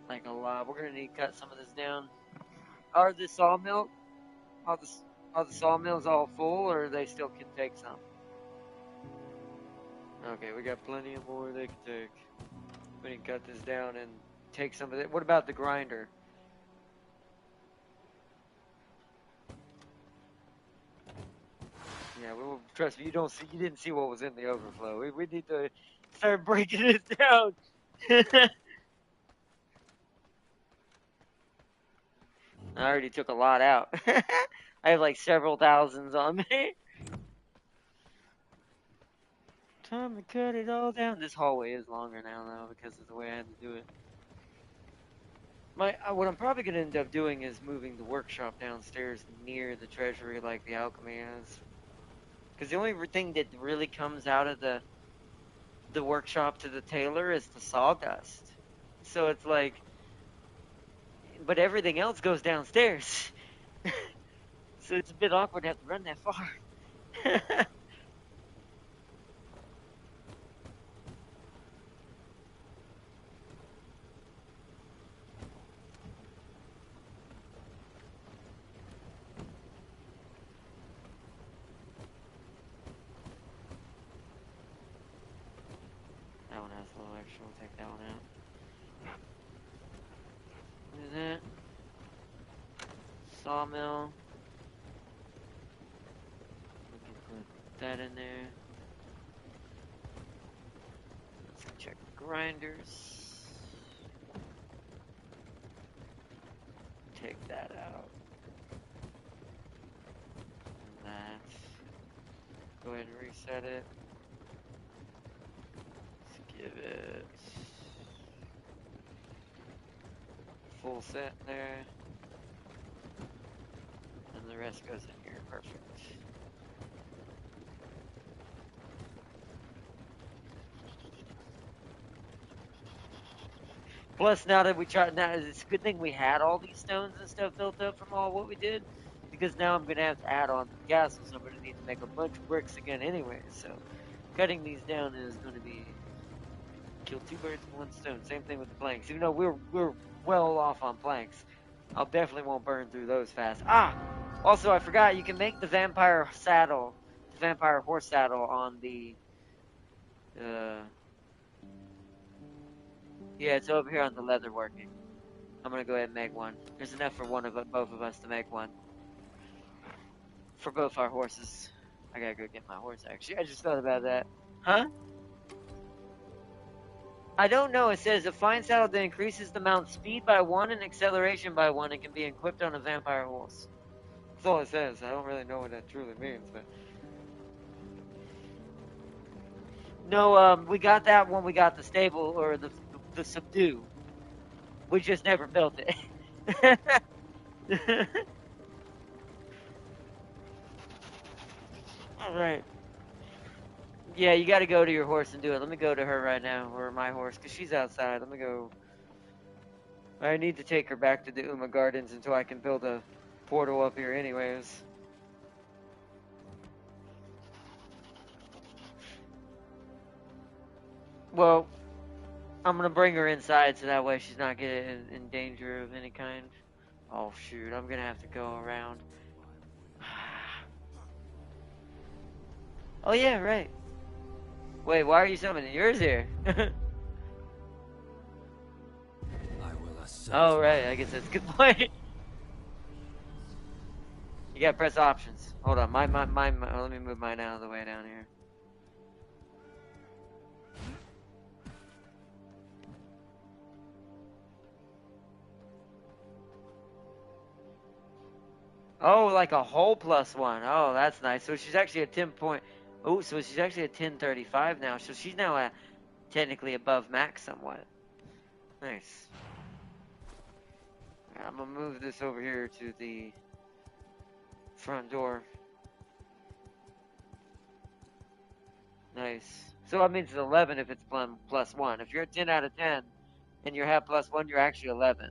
Like a lot. We're gonna need to cut some of this down. Are the sawmill? Are the sawmills all full, or they still can take some? Okay, we got plenty of more they can take. We can cut this down and take some of it. What about the grinder? Yeah, well, trust me, you didn't see what was in the overflow. We need to start breaking this down. I already took a lot out. I have like several thousands on me. Time to cut it all down. This hallway is longer now, though, because of the way I had to do it. What I'm probably going to end up doing is moving the workshop downstairs near the treasury like the alchemy is. Because the only thing that really comes out of the workshop to the tailor is the sawdust. So it's like, but everything else goes downstairs. So it's a bit awkward to have to run that far. That one has a little extra. We'll take that one out. What is that? Sawmill. We can put that in there. Let's check the grinders. Take that out. And that. Go ahead and reset it. Let's give it full set there. And the rest goes in here. Perfect. Plus, now that it's a good thing we had all these stones and stuff built up from all what we did, because now I'm gonna have to add on the castle, so I'm gonna need to make a bunch of bricks again anyway. So, cutting these down is gonna be kill two birds with one stone. Same thing with the planks. Even though we're well off on planks, I'll definitely won't burn through those fast. Also I forgot you can make the vampire saddle, the vampire horse saddle on the. Yeah, it's over here on the leather working. I'm gonna go ahead and make one. There's enough for both of us to make one. For both our horses. I gotta go get my horse, actually. I just thought about that. Huh? I don't know. It says a fine saddle that increases the mount's speed by 1 and acceleration by 1 and can be equipped on a vampire horse. That's all it says. I don't really know what that truly means, but... No, we got that when we got the stable or the subdue. We just never built it. All right. Yeah, you got to go to your horse and do it. Let me go to her right now, or my horse, because she's outside. Let me go. I need to take her back to the Uma Gardens until I can build a portal up here, anyways. Well, I'm gonna bring her inside so that way she's not getting in danger of any kind. Oh shoot, I'm gonna have to go around. Oh yeah, right. Wait, why are you summoning yours here? I will assert Oh right, my- I guess that's a good point. You gotta press options. Hold on, my let me move mine out of the way down here. Oh, like a whole +1. Oh, that's nice. So she's actually a 10 point. Oh, so she's actually a 1035 now. So she's now technically above max somewhat. Nice. I'm gonna move this over here to the front door. Nice. So that means it's 11 if it's +1. If you're a 10 out of 10 and you have +1, you're actually 11.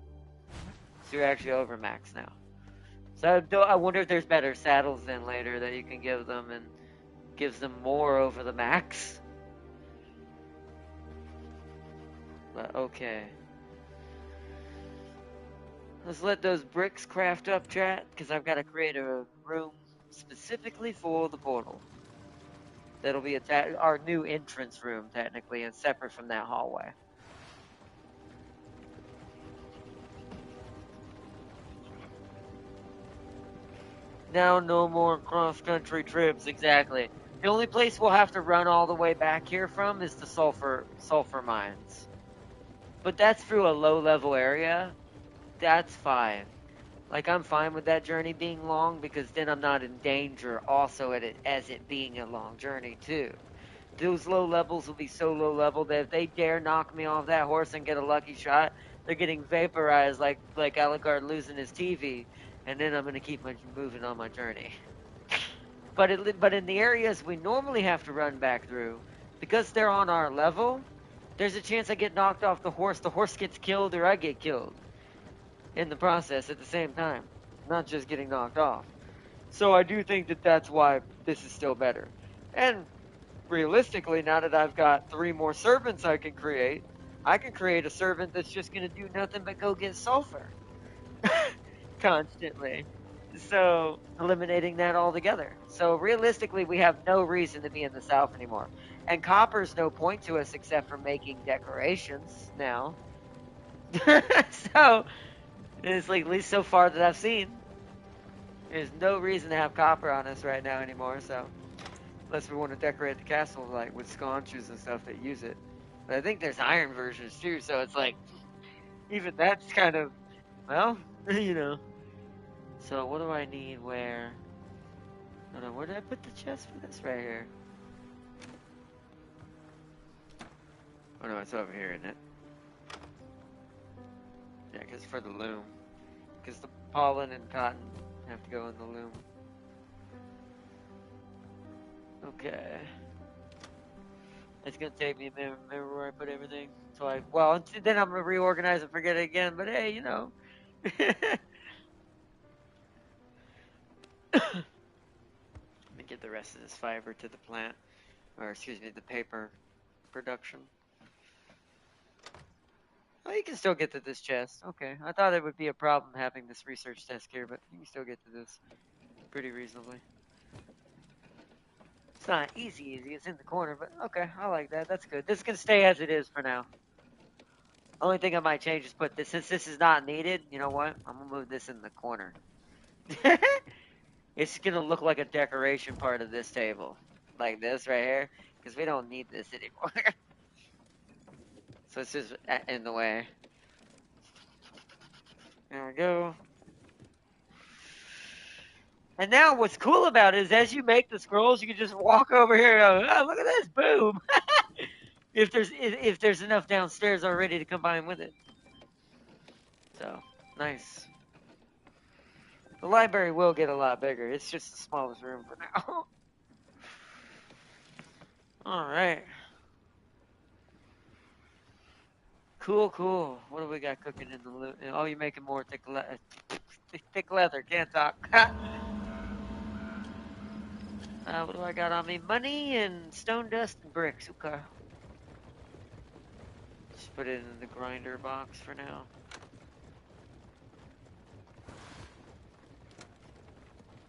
So you're actually over max now. So I wonder if there's better saddles then later that you can give them and gives them more over the max. But okay. Let's let those bricks craft up, chat, because I've got to create a room specifically for the portal. That'll be our new entrance room, technically, and separate from that hallway. Now no more cross-country trips, exactly. The only place we'll have to run all the way back here from is the sulfur mines. But that's through a low-level area. That's fine. Like, I'm fine with that journey being long because then I'm not in danger also as it being a long journey, too. Those low levels will be so low level that if they dare knock me off that horse and get a lucky shot, they're getting vaporized like Alucard losing his TV, and then I'm going to keep moving on my journey. But in the areas we normally have to run back through, because they're on our level, there's a chance I get knocked off the horse gets killed, or I get killed in the process at the same time, not just getting knocked off. So I do think that that's why this is still better. And realistically, now that I've got 3 more servants I can create a servant that's just going to do nothing but go get sulfur constantly. So eliminating that altogether. So realistically, we have no reason to be in the south anymore. And copper's no point to us except for making decorations now. So it's like, at least so far that I've seen, there's no reason to have copper on us right now anymore. So unless we want to decorate the castle like with sconces and stuff that use it. But I think there's iron versions too, so it's like even that's kind of, well, you know. So what do I need where? I don't know, where did I put the chest for this? Right here. Oh no, it's over here, isn't it? Yeah, because for the loom. Because the pollen and cotton have to go in the loom. Okay. It's gonna take me a minute to remember where I put everything. So then I'm gonna reorganize and forget it again, but hey, you know. Let me get the rest of this fiber to the plant. Or excuse me, the paper production. Oh, you can still get to this chest. Okay. I thought it would be a problem having this research desk here, but you can still get to this pretty reasonably. It's not easy. It's in the corner, but okay, I like that. That's good. This can stay as it is for now. Only thing I might change is put this, since this is not needed, you know what? I'm gonna move this in the corner. It's gonna look like a decoration part of this table. Like this right here, because we don't need this anymore. So it's just in the way. There we go. And now what's cool about it is as you make the scrolls, you can just walk over here and go, oh, look at this, boom. if there's enough downstairs already to combine with it. So nice. The library will get a lot bigger. It's just the smallest room for now. All right. Cool, cool. What do we got cooking in the loot? Oh, you're making more thick leather. Can't talk. What do I got on me? Money and stone dust and bricks. Okay. Just put it in the grinder box for now.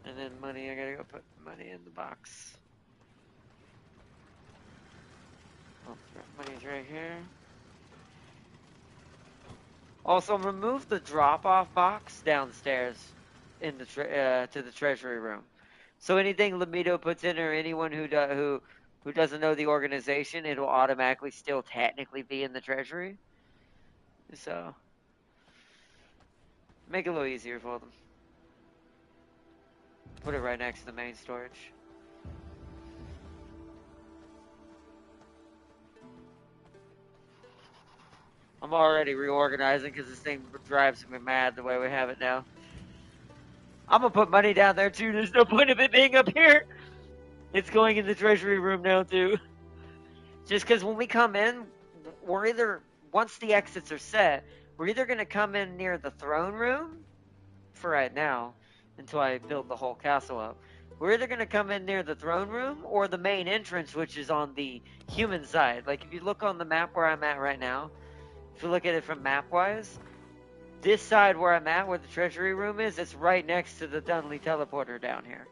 And then money, I gotta go put money in the box. Oh, money's right here. Also, remove the drop-off box downstairs in the to the treasury room. So anything Lamito puts in, or anyone who who doesn't know the organization, it'll automatically still technically be in the treasury. So make it a little easier for them. Put it right next to the main storage. I'm already reorganizing because this thing drives me mad the way we have it now. I'm gonna put money down there too. There's no point of it being up here. It's going in the treasury room now too. Just because when we come in, we're either, once the exits are set, we're either gonna come in near the throne room for right now until I build the whole castle up. We're either gonna come in near the throne room or the main entrance, which is on the human side. Like if you look on the map where I'm at right now, if you look at it from map-wise, this side where I'm at, where the treasury room is, it's right next to the Dunley teleporter down here.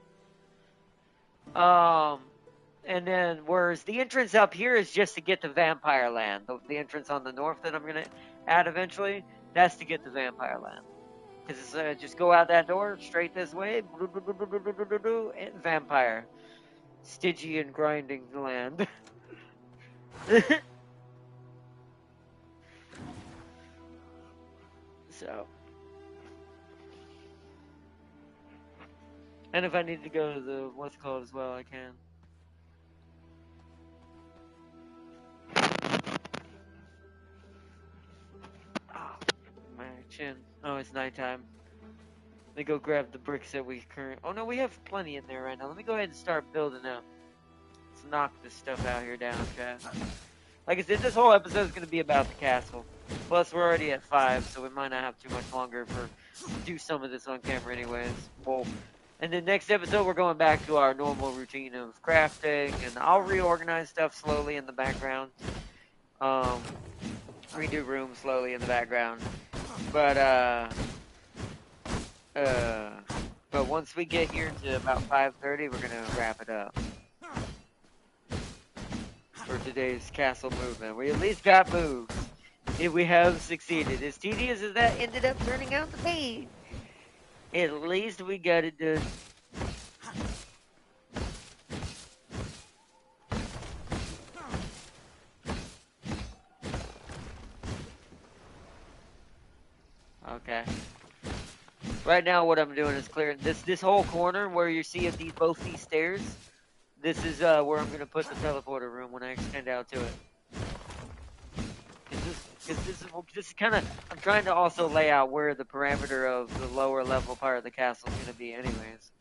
And then whereas the entrance up here is just to get to Vampire Land. The entrance on the north that I'm going to add eventually, that's to get to Vampire Land. Because it's just go out that door, straight this way, and Vampire. Stygian grinding land. So. And if I need to go to the what's called as well, I can. Oh, my chin. Oh, it's nighttime. Let me go grab the bricks that we currently. Oh no, we have plenty in there right now. Let me go ahead and start building up. Let's knock this stuff out here down, chat. Like I said, this whole episode is going to be about the castle. Plus, we're already at 5, so we might not have too much longer for do some of this on camera anyways. Well, and then next episode, we're going back to our normal routine of crafting, and I'll reorganize stuff slowly in the background. Redo rooms slowly in the background. But once we get here to about 5:30, we're gonna wrap it up for today's castle movement. We at least got moves. If we have succeeded, as tedious as that ended up turning out to be, at least we got it done. Okay. Right now, what I'm doing is clearing this whole corner where you see both these stairs. This is where I'm gonna put the teleporter room when I extend out to it. Because this is kind of, I'm trying to also lay out where the parameter of the lower level part of the castle is gonna be, anyways.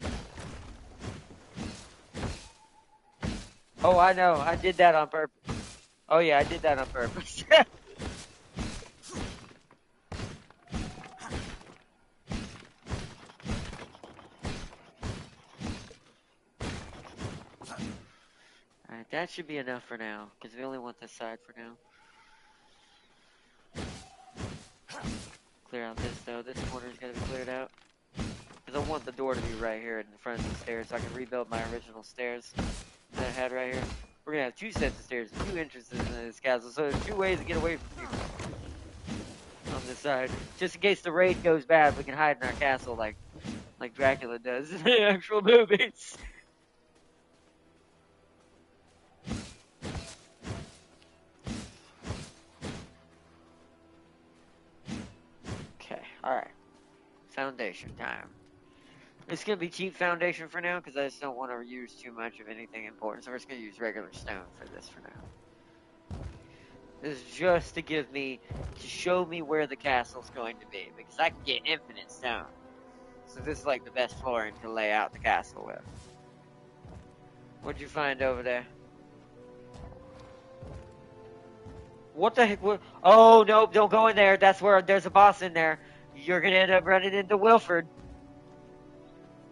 Oh, I know, I did that on purpose. Oh yeah, I did that on purpose. Alright, that should be enough for now, because we only want this side for now. Clear out this though, this corner's gotta be cleared out. Because I want the door to be right here in front of the stairs, so I can rebuild my original stairs that I had right here. We're gonna have 2 sets of stairs, 2 entrances in this castle, so there's 2 ways to get away from people on this side. Just in case the raid goes bad, we can hide in our castle like Dracula does in the actual movies. Okay, alright. Foundation time. It's gonna be cheap foundation for now, because I just don't want to use too much of anything important, so we're just gonna use regular stone for this for now. is just to show me where the castle's going to be, because I can get infinite stone. So this is like the best flooring to lay out the castle with. What'd you find over there? What the heck? Oh, no, don't go in there. That's where there's a boss in there. You're going to end up running into Wilford.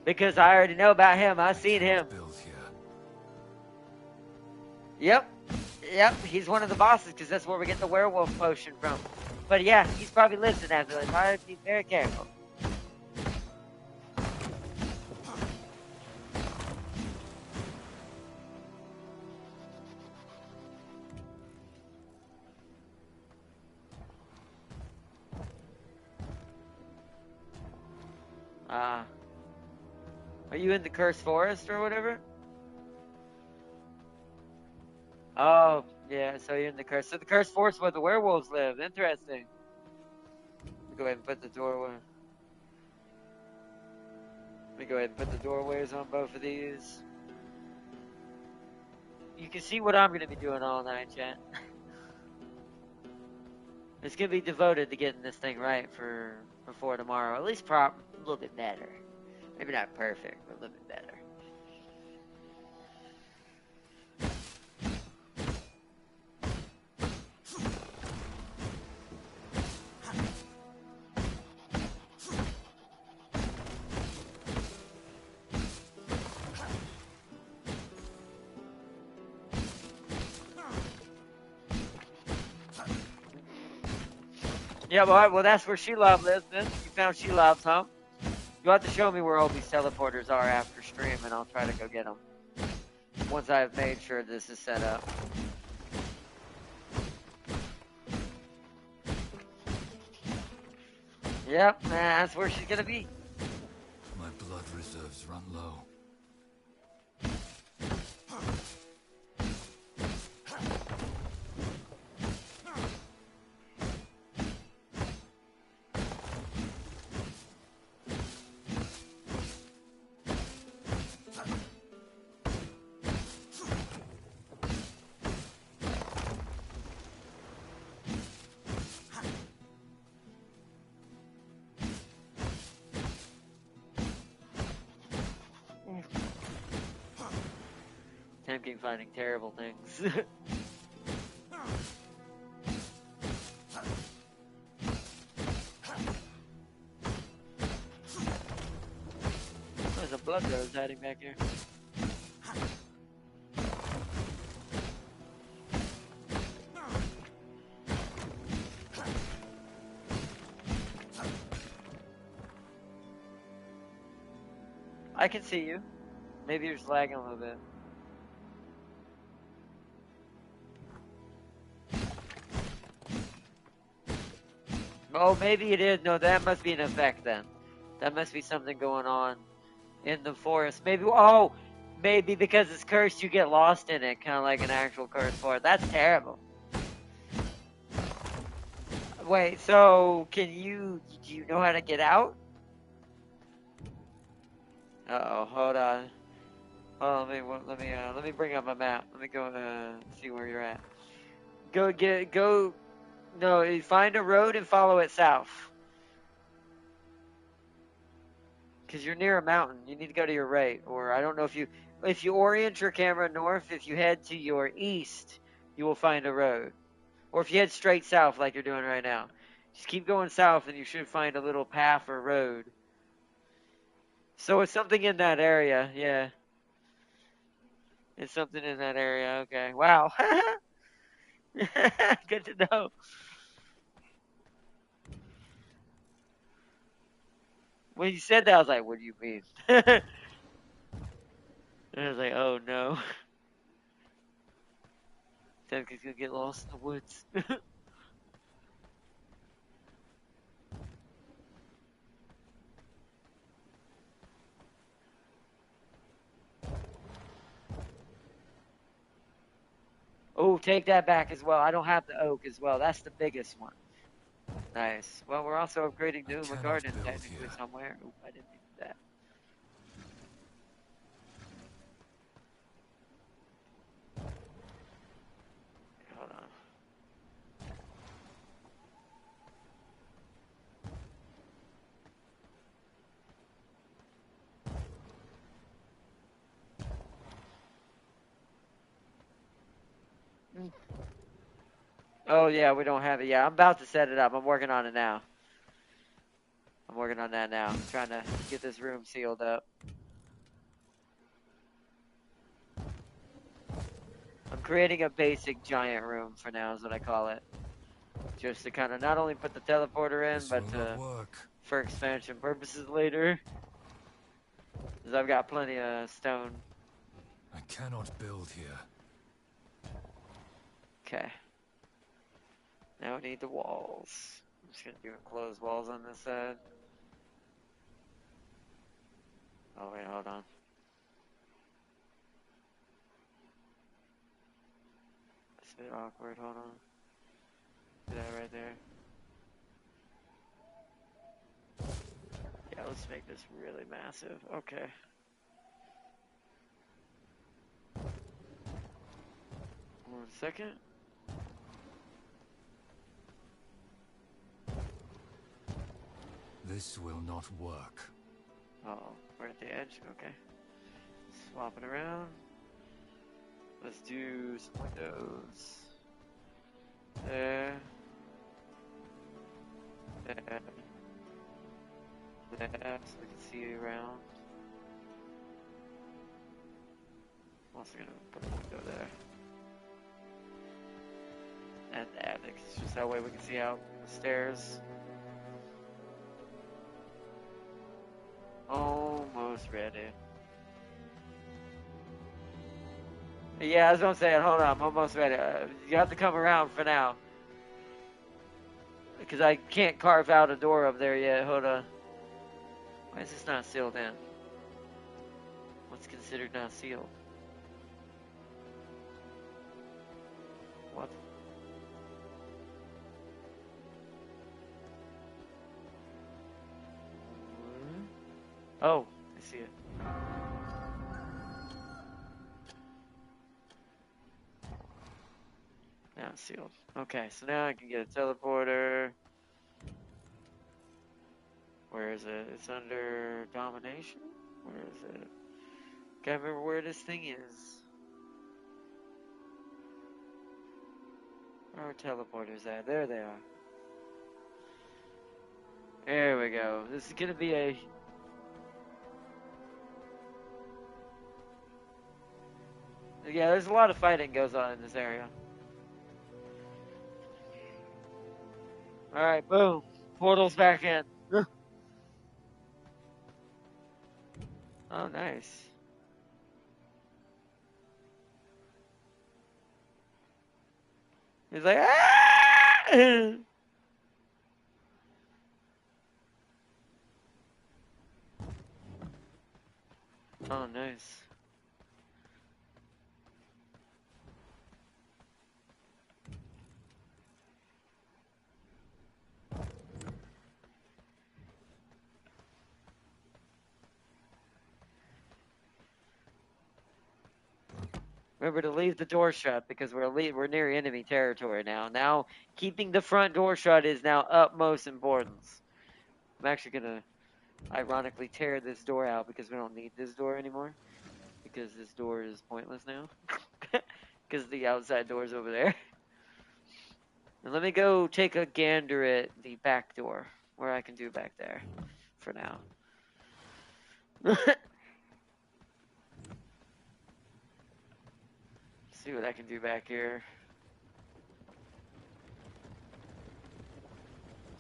Because I already know about him. I've seen him. Yep. Yep, he's one of the bosses because that's where we get the werewolf potion from. But yeah, he's probably lives in that village. I have to be very careful. Are you in the Cursed Forest or whatever? Oh, yeah, so you're in the Cursed. So the Cursed Forest where the werewolves live. Interesting. Go ahead and put the doorway. Let me go ahead and put the doorways on both of these. You can see what I'm going to be doing all night, chat. It's going to be devoted to getting this thing right for before tomorrow. At least a little bit better. Maybe not perfect, but a little bit better. Yeah, well, that's where Shelob lives, then. You found Shelob's home. You'll have to show me where all these teleporters are after stream, and I'll try to go get them. Once I've made sure this is set up. Yep, that's where she's gonna be. My blood reserves run low. Tempting finding terrible things. There's a blood rose hiding back here. I can see you. Maybe you're just lagging a little bit. Oh, maybe it is. No, that must be an effect then. That must be something going on in the forest. Maybe because it's cursed, you get lost in it, kind of like an actual cursed forest. That's terrible. Wait, so do you know how to get out? Uh-oh, hold on. Hold on, let me bring up my map. Let me go see where you're at. No, find a road and follow it south. Because you're near a mountain. You need to go to your right. Or I don't know if you orient your camera north, if you head to your east, you will find a road. Or if you head straight south like you're doing right now. Just keep going south and you should find a little path or road. So it's something in that area, yeah. It's something in that area, okay. Wow. Good to know. When you said that, I was like, what do you mean? And I was like, oh no. Temke's gonna get lost in the woods. Oh, take that back as well. I don't have the oak as well. That's the biggest one. Nice. Well, we're also upgrading to a garden technically somewhere. Oop, I didn't do that. Hold on. Oh yeah, we don't have it. Yeah, I'm about to set it up. I'm working on it now. I'm working on that now. I'm trying to get this room sealed up. I'm creating a basic giant room for now is what I call it. Just to kind of not only put the teleporter in, but for expansion purposes later. Because I've got plenty of stone. I cannot build here. Okay. Now we need the walls. I'm just going to do enclosed walls on this side. Oh wait, hold on. It's a bit awkward, hold on. Do that right there. Yeah, let's make this really massive. Okay. One second. This will not work. Oh, we're at the edge. Okay. Swap it around. Let's do some windows. There. There. There, so we can see around. I'm also gonna put a window there. And that, it's just that way we can see out the stairs. Almost ready. Yeah, I was gonna say it. Hold on, I'm almost ready. You have to come around for now. Because I can't carve out a door up there yet. Hold on. Why is this not sealed in? What's considered not sealed? What? Oh, I see it. Now it's sealed. Okay, so now I can get a teleporter. Where is it? It's under domination? Where is it? Can't remember where this thing is. Where are teleporters at? There they are. There we go. This is gonna be a... Yeah, there's a lot of fighting goes on in this area. Alright, boom. Portal's back in. Oh, nice. He's like, ah! Oh, nice. Remember to leave the door shut because we're near enemy territory now. Now, keeping the front door shut is now utmost importance. I'm actually gonna, ironically, tear this door out because we don't need this door anymore. Because this door is pointless now. Because the outside door's over there. And let me go take a gander at the back door. Where I can do back there. For now. See what I can do back here.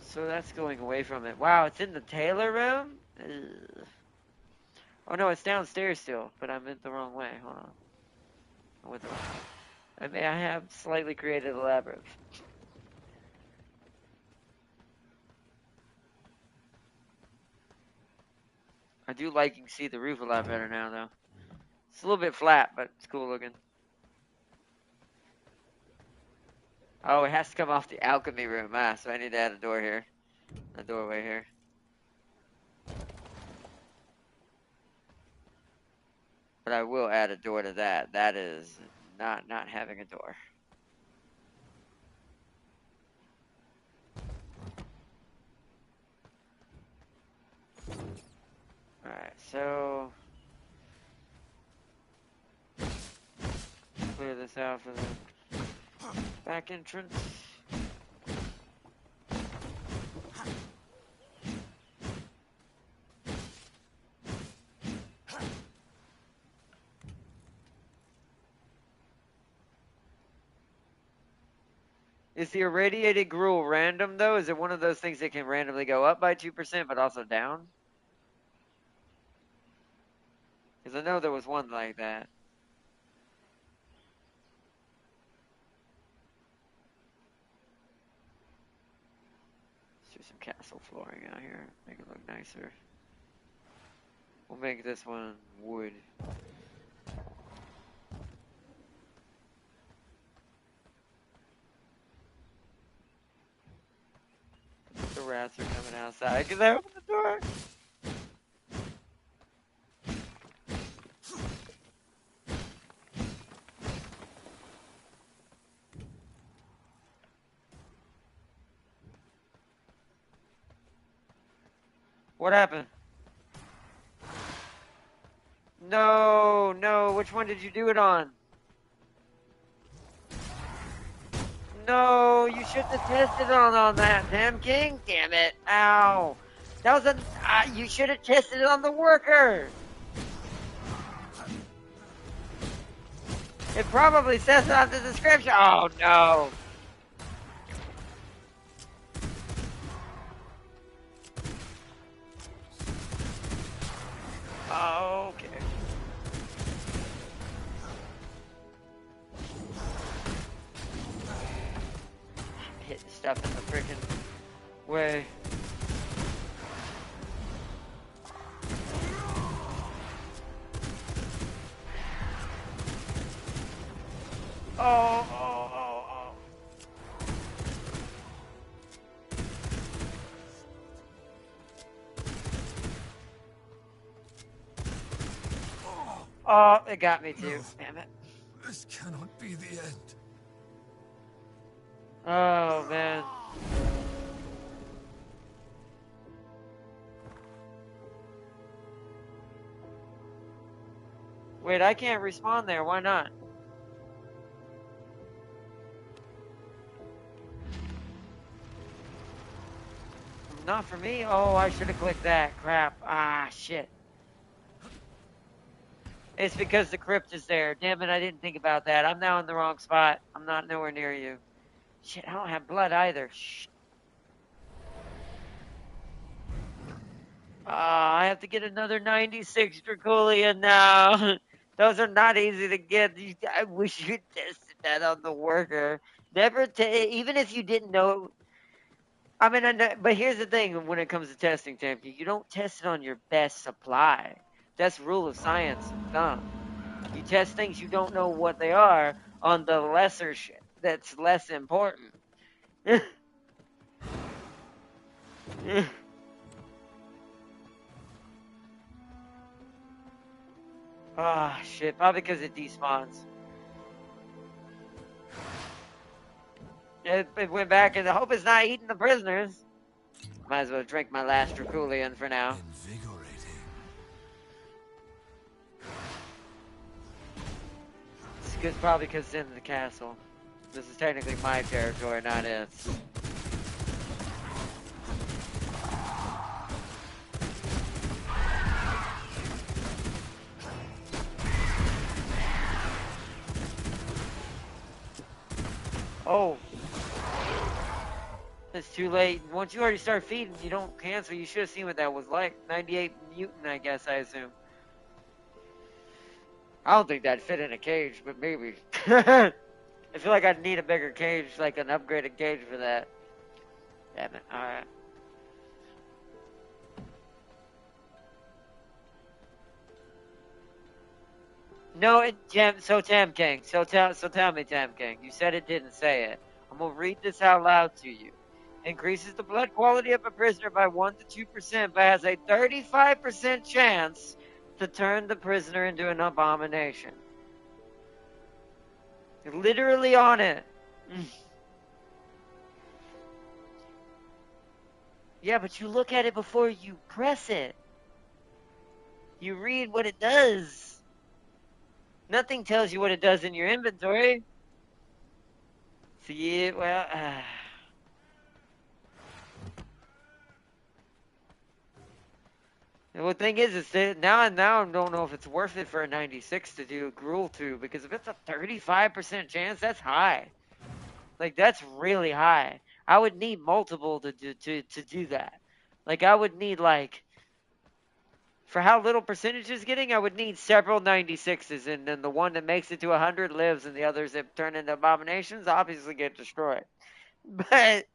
So that's going away from it. Wow, it's in the tailor room? Ugh. Oh no, it's downstairs still, but I'm in the wrong way. Hold on. I have slightly created a labyrinth. I do like you can see the roof a lot better now, though. It's a little bit flat, but it's cool looking. Oh, it has to come off the alchemy room. Ah, so I need to add a door here. A doorway here. But I will add a door to that. That is not having a door. Alright, so... clear this out for the... Back entrance. Is the irradiated gruel random, though? Is it one of those things that can randomly go up by 2%, but also down? Because I know there was one like that. Let's do some castle flooring out here. Make it look nicer. We'll make this one wood. The rats are coming outside. Can I open the door? What happened? No, no. Which one did you do it on? No, you shouldn't have tested on that, damn king. Damn it. Ow. That was a. You should have tested it on the worker. It probably says it on the description. Oh, no. Oh, okay. Hitting stuff in the freaking way. Oh, oh, oh, oh. Oh, it got me too. No. Damn it. This cannot be the end. Oh, man. Wait, I can't respawn there. Why not? Not for me? Oh, I should have clicked that. Crap. Ah, shit. It's because the crypt is there. Damn it, I didn't think about that. I'm now in the wrong spot. I'm not nowhere near you. Shit, I don't have blood either. Shh. I have to get another 96 Draculian now. Those are not easy to get. I wish you tested that on the worker. Never, even if you didn't know. I mean, I know, but here's the thing when it comes to testing, Tampa, you don't test it on your best supply. That's rule of science and thumb. You test things you don't know what they are on the lesser shit that's less important. Ah, shit. Probably because it despawns. It went back, and I hope it's not eating the prisoners. Might as well drink my last Draculian for now. Invigorating. It's good, probably because it's in the castle. This is technically my territory, not its. Oh. It's too late. Once you already start feeding, you don't cancel. You should have seen what that was like. 98 mutant, I guess, I assume. I don't think that'd fit in a cage, but maybe. I feel like I'd need a bigger cage, like an upgraded cage for that. Damn it. Alright. No, Tam King. So tell me, Tam King. You said it didn't say it. I'm gonna read this out loud to you. Increases the blood quality of a prisoner by 1 to 2%, but has a 35% chance to turn the prisoner into an abomination. Literally on it. Yeah, but you look at it before you press it. You read what it does. Nothing tells you what it does in your inventory. See, well, the thing is that now I don't know if it's worth it for a 96 to do a gruel tube, because if it's a 35% chance, that's high. Like, that's really high. I would need multiple to do that. Like, I would need, like, for how little percentage is getting, I would need several 96s, and then the one that makes it to 100 lives, and the others that turn into abominations obviously get destroyed. But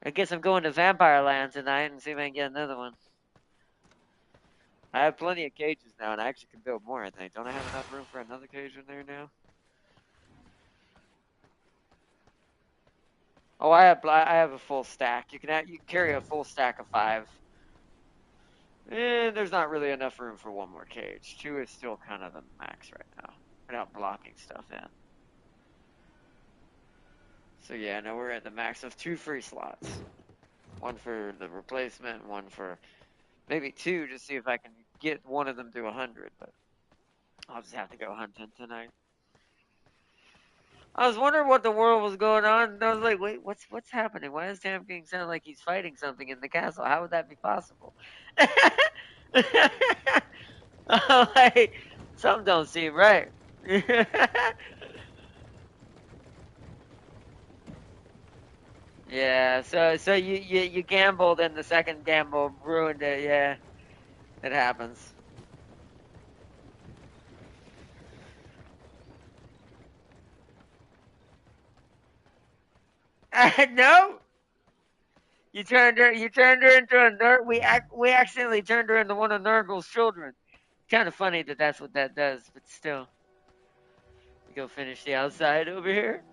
I guess I'm going to Vampire Land tonight and see if I can get another one. I have plenty of cages now, and I actually can build more, I think. Don't I have enough room for another cage in there now? Oh, I have a full stack. You can carry a full stack of 5. And there's not really enough room for one more cage. 2 is still kind of the max right now, without blocking stuff in. So yeah, no, we're at the max of 2 free slots. 1 for the replacement, 1 for maybe 2 to see if I can get one of them to 100, but I'll just have to go hunting tonight. I was wondering what the world was going on, and I was like, wait, what's happening? Why does Tam King sound like he's fighting something in the castle? How would that be possible? I'm like, something don't seem right. Yeah, so you gambled and the second gamble ruined it. Yeah, it happens. No, you turned her into a nerd. We accidentally turned her into one of Nurgle's children. Kind of funny that that's what that does, but still. Go finish the outside over here.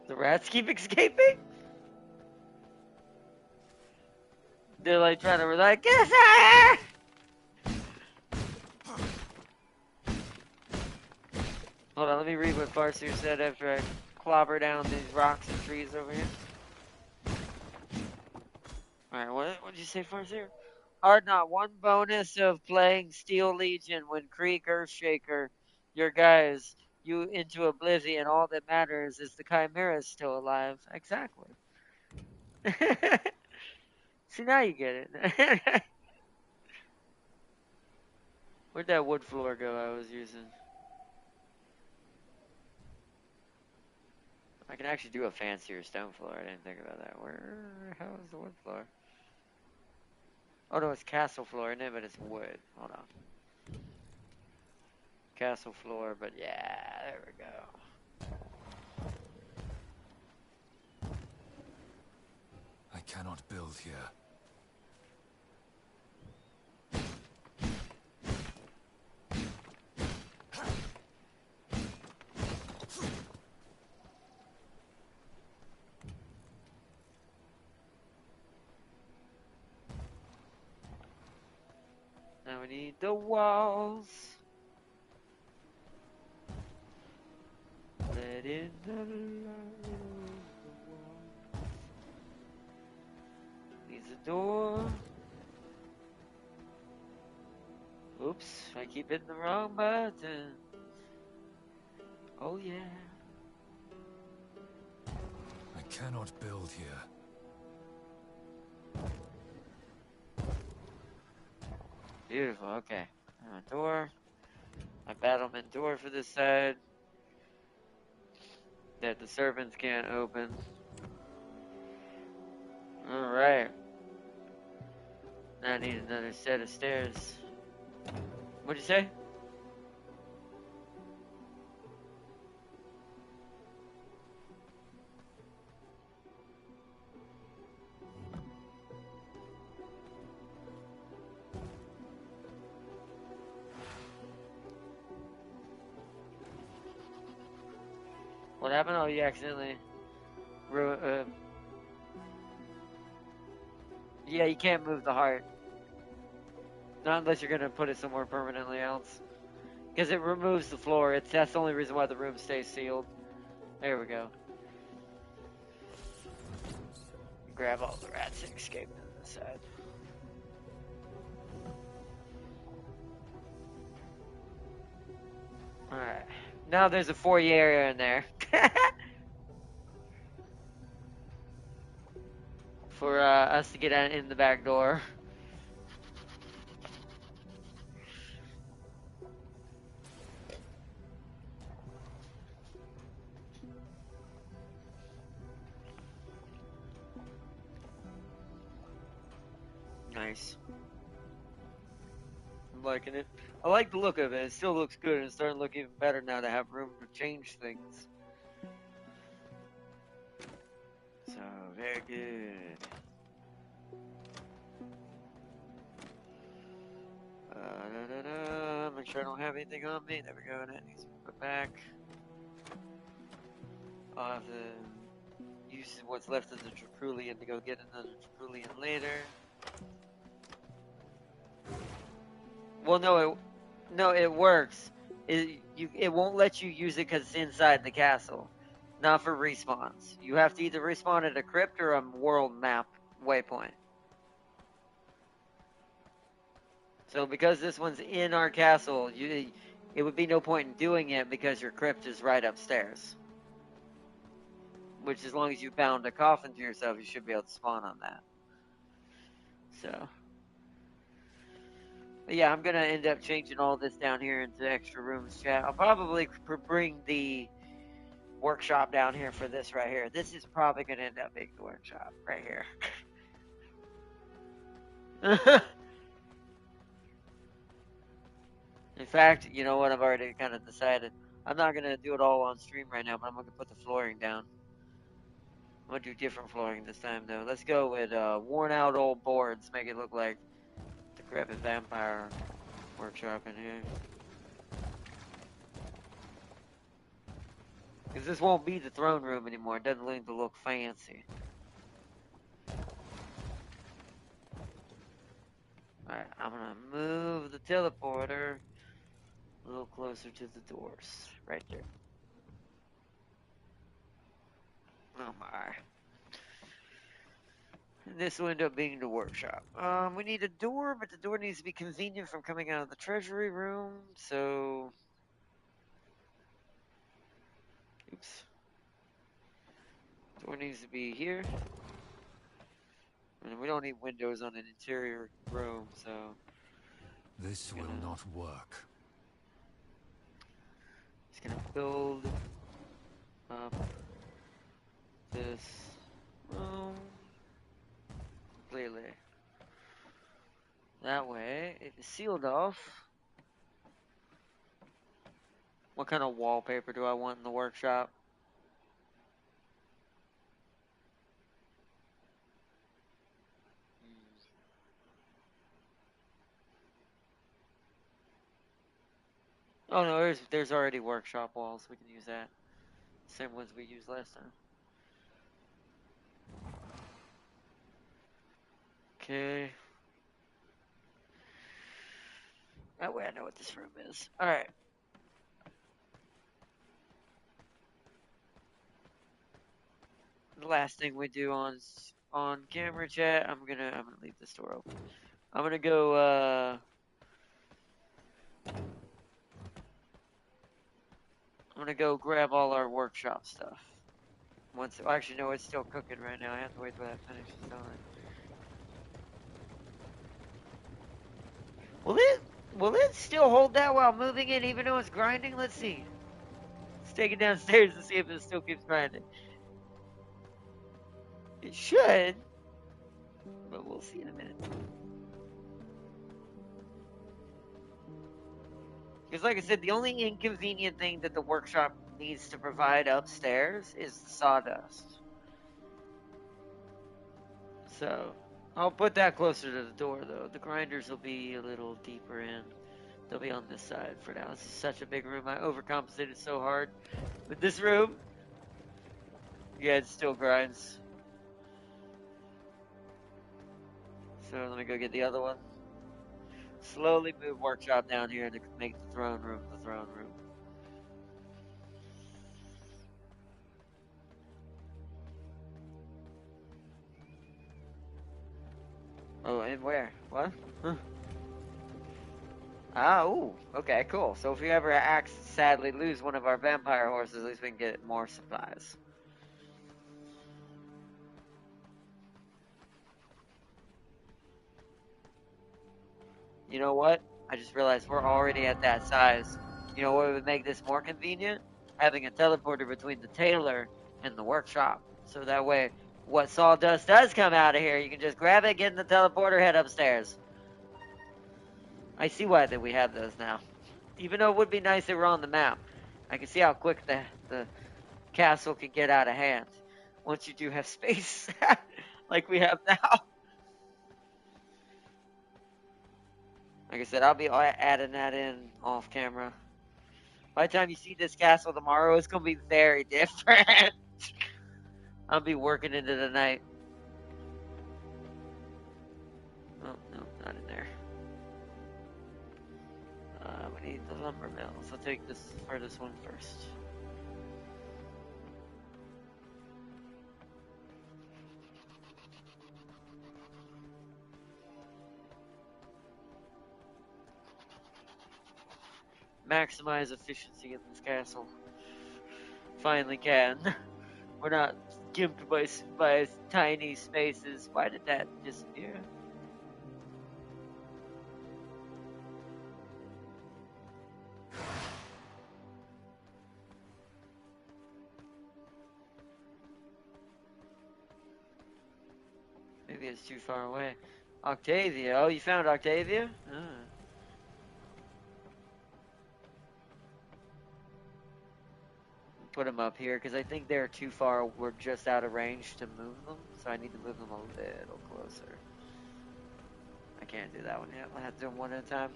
The rats keep escaping. They're like trying to like, get us out of here! Hold on, let me read what Farseer said after I clobber down these rocks and trees over here. Alright, what did you say, Farseer? Hard not one bonus of playing Steel Legion when Krieg Earthshaker, your guys, you into oblivion. All that matters is the Chimera is still alive. Exactly. See, now you get it. Where'd that wood floor go I was using? I can actually do a fancier stone floor. I didn't think about that. Where the hell is the wood floor? Oh no, it's castle floor, isn't it? But it's wood. Hold on. Castle floor, but yeah, there we go. I cannot build here. Now we need the walls. Let in the light of the walls. Needs a door. Oops, I keep hitting the wrong button. Oh yeah. I cannot build here. Beautiful, okay. A door. My battlement door for this side. That the servants can't open. Alright. Now I need another set of stairs. What'd you say? What happened? Oh, you accidentally yeah, you can't move the heart. Not unless you're gonna put it somewhere permanently else. Because it removes the floor. That's the only reason why the room stays sealed. There we go. Grab all the rats and escape to the side. Alright. Now there's a foyer area in there. For us to get in the back door. Nice. I'm liking it. I like the look of it. It still looks good, and it's starting to look even better now to have room to change things. So, very good. Make sure I don't have anything on me. There we go. That needs to be put back. I'll have to use what's left of the Draculian to go get another Draculian later. Well, no, it works. It won't let you use it because it's inside the castle, not for respawns. You have to either respawn at a crypt or a world map waypoint. So because this one's in our castle, it would be no point in doing it because your crypt is right upstairs. Which, as long as you bound a coffin to yourself, you should be able to spawn on that. So, but yeah, I'm gonna end up changing all this down here into extra rooms, chat. I'll probably bring the workshop down here for this right here. This is probably gonna end up being the workshop right here. In fact, you know what? I've already kind of decided. I'm not gonna do it all on stream right now, but I'm gonna put the flooring down. I'm gonna do different flooring this time, though. Let's go with worn out old boards. Make it look like decrepit vampire workshop in here. Because this won't be the throne room anymore. It doesn't need to look fancy. Alright, I'm gonna move the teleporter a little closer to the doors. Right there. Oh my. And this will end up being the workshop. We need a door, but the door needs to be convenient from coming out of the treasury room, so... Oops. Door needs to be here. And we don't need windows on an interior room, so... This will not work. Just gonna build up this room completely. That way, it is sealed off. What kind of wallpaper do I want in the workshop? Oh no, there's already workshop walls. We can use that. Same ones we used last time. Okay. That way I know what this room is. Alright. The last thing we do on camera chat, I'm gonna leave this door open. I'm gonna go I'm gonna go grab all our workshop stuff. Actually no, it's still cooking right now. I have to wait till that finishes going. Will it still hold that while moving it even though it's grinding? Let's see. Let's take it downstairs and see if it still keeps grinding. It should, but we'll see in a minute. Because like I said, the only inconvenient thing that the workshop needs to provide upstairs is the sawdust. So, I'll put that closer to the door though. The grinders will be a little deeper in. They'll be on this side for now. This is such a big room. I overcompensated so hard with this room. Yeah, it still grinds. So let me go get the other one. Slowly move workshop down here to make the throne room the throne room. Oh, and where? What? Huh. Ah, ooh. Okay, cool. So if we ever sadly lose one of our vampire horses, at least we can get more supplies. You know what? I just realized we're already at that size. You know what would make this more convenient? Having a teleporter between the tailor and the workshop. So that way, what sawdust does come out of here, you can just grab it, get in the teleporter, head upstairs. I see why that we have those now. Even though it would be nice if we're on the map. I can see how quick the castle can get out of hand once you do have space like we have now. Like I said, I'll be adding that in off camera. By the time you see this castle tomorrow, it's gonna be very different. I'll be working into the night. Oh no, not in there. We need the lumber mill, so I'll take this one first. Maximize efficiency in this castle. Finally can. We're not gimped by tiny spaces. Why did that disappear? Maybe it's too far away. Octavia. Oh, you found Octavia? Put them up here because I think they're too far. We're just out of range to move them, so I need to move them a little closer. I can't do that one yet. I'll have to do them one at a time.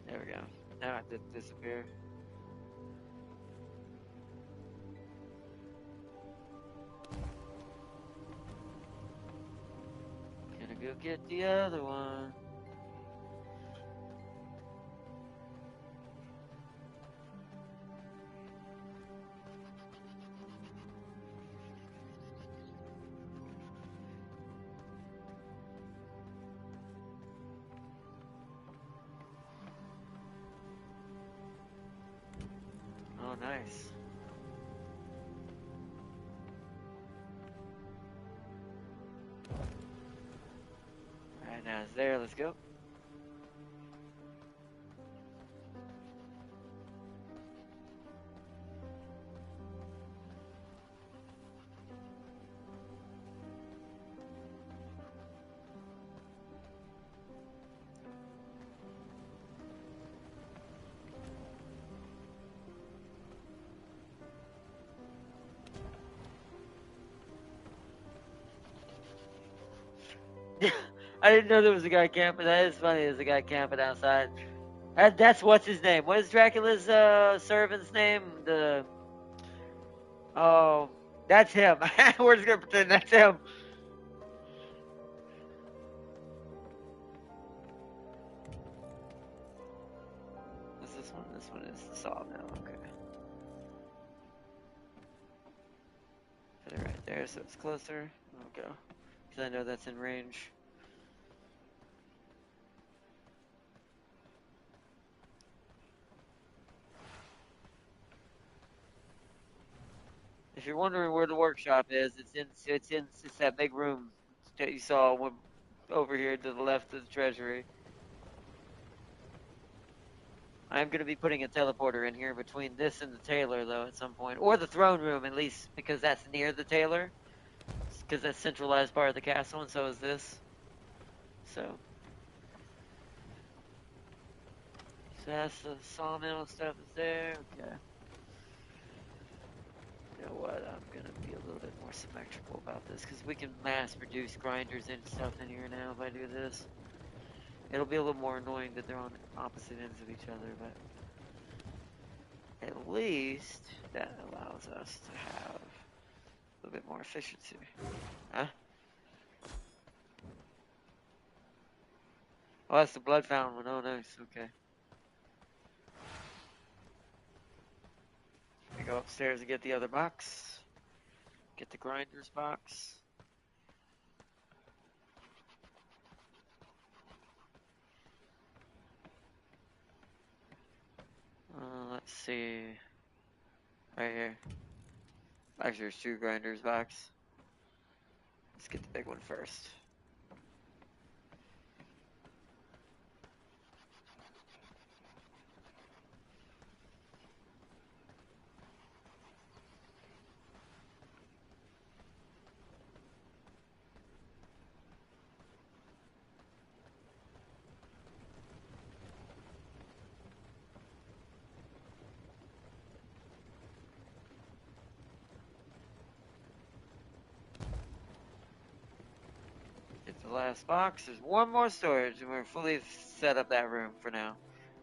There we go. Now it did disappear. Gonna go get the other one. Oh, nice. Alright, now it's there. Let's go. I didn't know there was a guy camping. That is funny. There's a guy camping outside. That's what's his name. What is Dracula's servant's name? Oh, that's him. We're just gonna pretend that's him. What's this one? This one is the sawmill. Okay. Put it right there so it's closer. I'll go. Because I know that's in range. If you're wondering where the workshop is, it's that big room that you saw over here to the left of the treasury. I'm going to be putting a teleporter in here between this and the tailor, though, at some point. Or the throne room, at least, because that's near the tailor. Because that's centralized part of the castle, and so is this. So that's the sawmill stuff is there. Okay. You know what? I'm going to be a little bit more symmetrical about this, because we can mass produce grinders and stuff in here now if I do this. It'll be a little more annoying that they're on opposite ends of each other, but at least that allows us to have a little bit more efficiency. Huh? Oh, that's the blood fountain one. Oh, nice. Okay. We go upstairs and get the other box. Get the grinder's box. Let's see. Right here. Actually, there's 2 grinders box. Let's get the big one first. Get the last box. There's 1 more storage, and we're fully set up that room for now.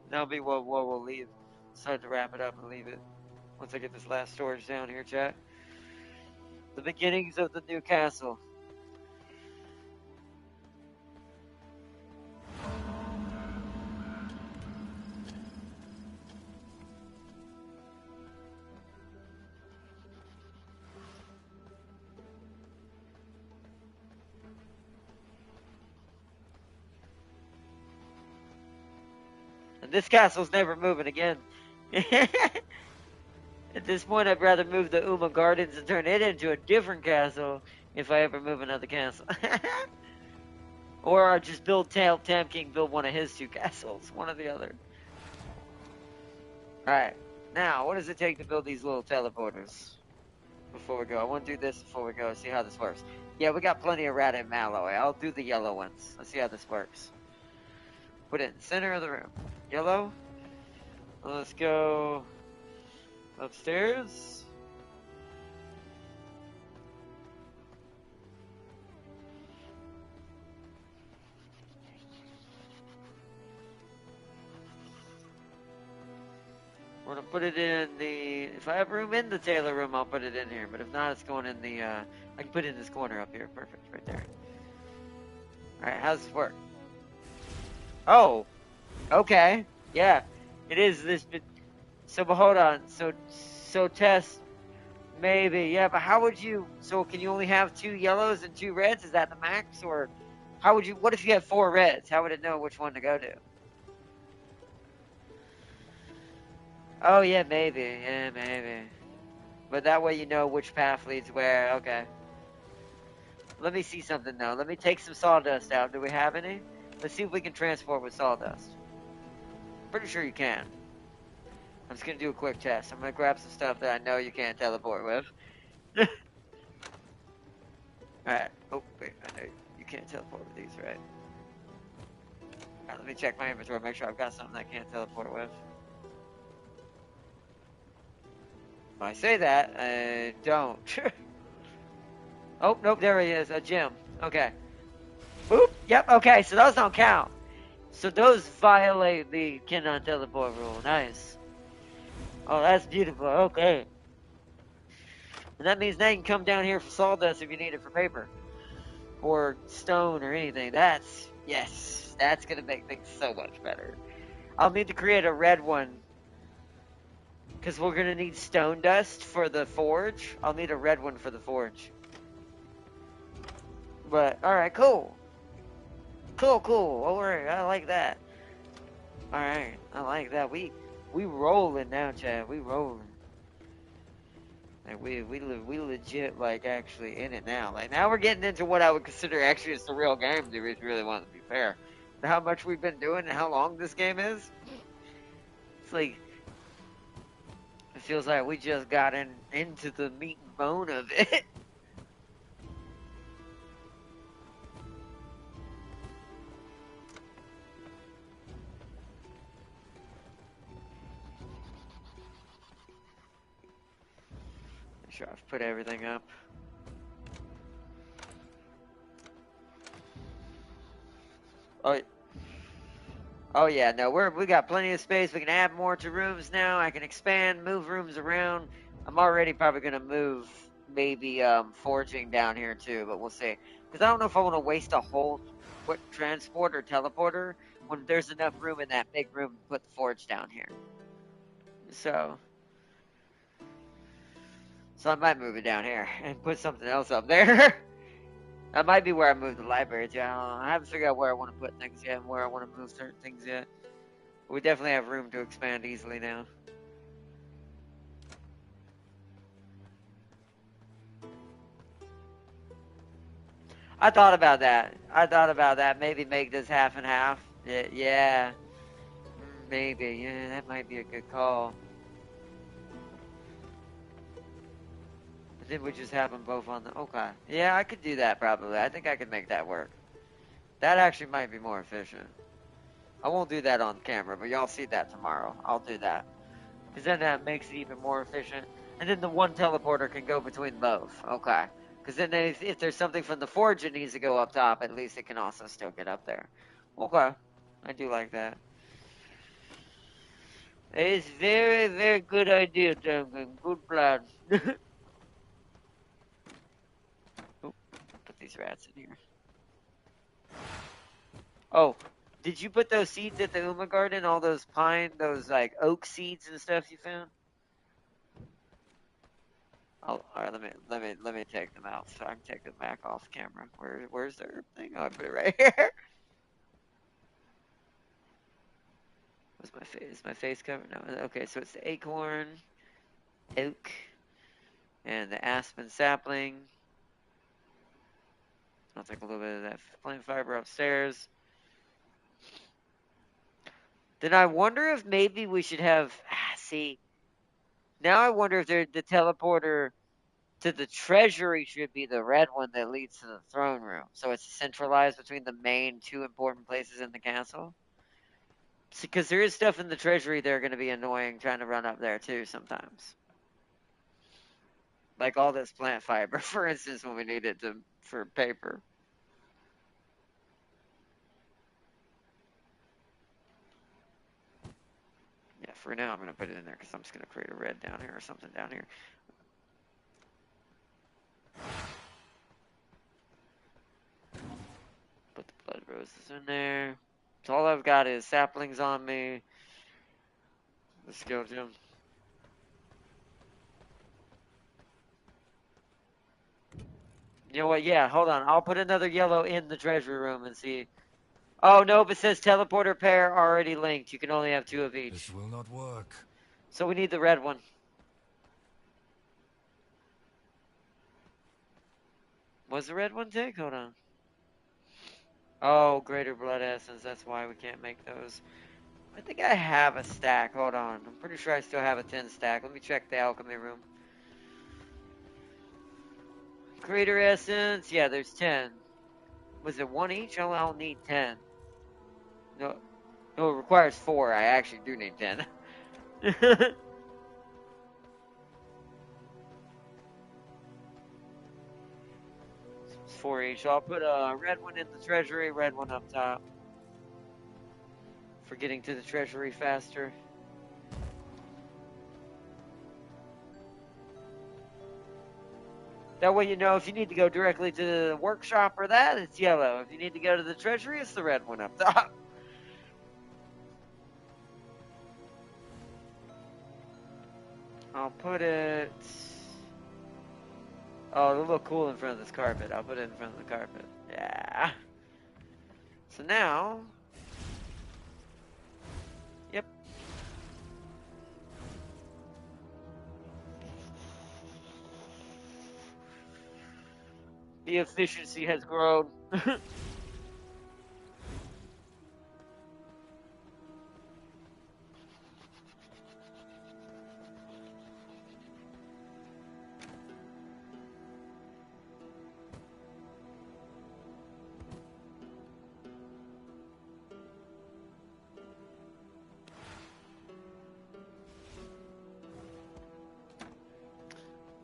That'll be what we'll leave. Start to wrap it up and leave it. Once I get this last storage down here, chat. The beginnings of the new castle. And this castle's never moving again. At this point, I'd rather move the Uma Gardens and turn it into a different castle if I ever move another castle. Or I just build Tam King, build one of his 2 castles, one or the other. Alright, now, what does it take to build these little teleporters? Before we go, I want to do this before we go, see how this works. Yeah, we got plenty of rat and mallow. I'll do the yellow ones. Let's see how this works. Put it in the center of the room. Yellow. Let's go upstairs. We're gonna put it in the, if I have room in the tailor room, I'll put it in here. But if not, it's going in the, I can put it in this corner up here. Perfect, right there. Alright, how's this work? Oh, okay. Yeah, it is this, so, but hold on. So test, maybe. Yeah, but how would you, so can you only have 2 yellows and 2 reds? Is that the max? Or how would you, what if you have 4 reds? How would it know which one to go to? Oh, yeah, maybe. Yeah, maybe. But that way you know which path leads where. Okay. Let me see something, though. Let me take some sawdust out. Do we have any? Let's see if we can transport with sawdust. Pretty sure you can. I'm just going to do a quick test. I'm going to grab some stuff that I know you can't teleport with. Alright. Oh, wait. I know you can't teleport with these, right? Alright, let me check my inventory. Make sure I've got something I can't teleport with. If I say that, I don't. Oh, nope, there he is, a gem. Okay. Oop, yep, okay, so those don't count. So those violate the cannot teleport rule. Nice. Oh, that's beautiful, okay. And that means now you can come down here for sawdust if you need it for paper. Or stone or anything. That's, yes, that's gonna make things so much better. I'll need to create a red one. Because we're going to need stone dust for the forge. I'll need a red one for the forge. But, alright, cool. Cool. Alright, I like that. Alright, I like that. We rolling now, Chad. We rolling. Like, we legit, like, actually in it now. Like, now we're getting into what I would consider actually a surreal game, if you really want to be fair. How much we've been doing and how long this game is. It's like... It feels like we just got into the meat and bone of it. Make sure I've put everything up. Oh yeah, no, we got plenty of space. We can add more to rooms now. I can expand, move rooms around. I'm already probably gonna move maybe forging down here too, but we'll see. Because I don't know if I want to waste a whole quick transport or teleporter when there's enough room in that big room to put the forge down here. So I might move it down here and put something else up there. That might be where I move the library to. I haven't figured out where I want to put things yet and where I want to move certain things yet. But we definitely have room to expand easily now. I thought about that. Maybe make this half and half. Yeah. Maybe. Yeah, that might be a good call. But then we just have them both on the... Okay. Yeah, I could do that probably. I think I could make that work. That actually might be more efficient. I won't do that on camera, but y'all see that tomorrow. I'll do that. Because then that makes it even more efficient. And then the one teleporter can go between both. Okay. Because then if there's something from the forge that needs to go up top, at least it can also still get up there. Okay. I do like that. It's very, very good idea, Duncan. Good plan. Oh, put these rats in here. Oh, did you put those seeds at the Uma Garden? All those those like oak seeds and stuff you found? Oh, all right. Let me take them out so I can take them back off camera. Where's the herb thing? Oh, I put it right here. What's my face? Is my face covered? No. Okay, so it's the acorn, oak, and the aspen sapling. I'll take a little bit of that plant fiber upstairs. Then I wonder if maybe we should have. See, now I wonder if the teleporter to the treasury should be the red one that leads to the throne room. So it's centralized between the main two important places in the castle. Because there is stuff in the treasury that are going to be annoying trying to run up there too sometimes. Like all this plant fiber, for instance, when we need it for paper. Yeah, for now I'm going to put it in there because I'm just going to create a red down here or something down here. Put the blood roses in there. So all I've got is saplings on me. The skeleton. You know what? Yeah, hold on. I'll put another yellow in the treasury room and see. Oh, nope, it says teleporter pair already linked. You can only have 2 of each. This will not work. So we need the red one. What's the red one take? Hold on. Oh, greater blood essence. That's why we can't make those. I think I have a stack. Hold on. I'm pretty sure I still have a 10 stack. Let me check the alchemy room. Greater essence. Yeah, there's 10. Was it 1 each? I'll need 10. No, it requires 4. I actually do need 10. It's 4 each. So I'll put a red one in the treasury, red one up top. For getting to the treasury faster. That way you know if you need to go directly to the workshop or that, it's yellow. If you need to go to the treasury, it's the red one up top. I'll put it... Oh, it'll look cool in front of this carpet. I'll put it in front of the carpet. Yeah. So now... Yep. The efficiency has grown.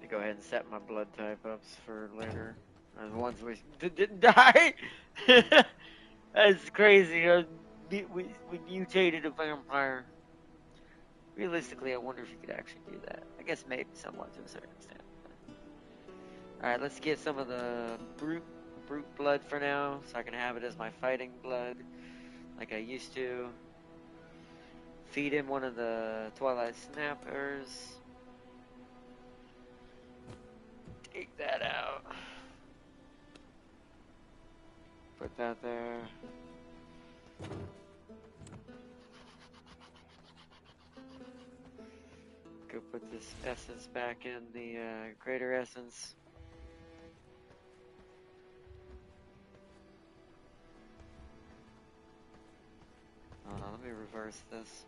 Go ahead and set my blood type ups for later. The ones we didn't die. That's crazy. We mutated a vampire. Realistically, I wonder if you could actually do that. I guess maybe somewhat to a certain extent. Alright, let's get some of the brute blood for now, so I can have it as my fighting blood. like I used to. Feed him one of the Twilight Snappers. Take that out. Put that there. Go put this essence back in the greater essence. Let me reverse this.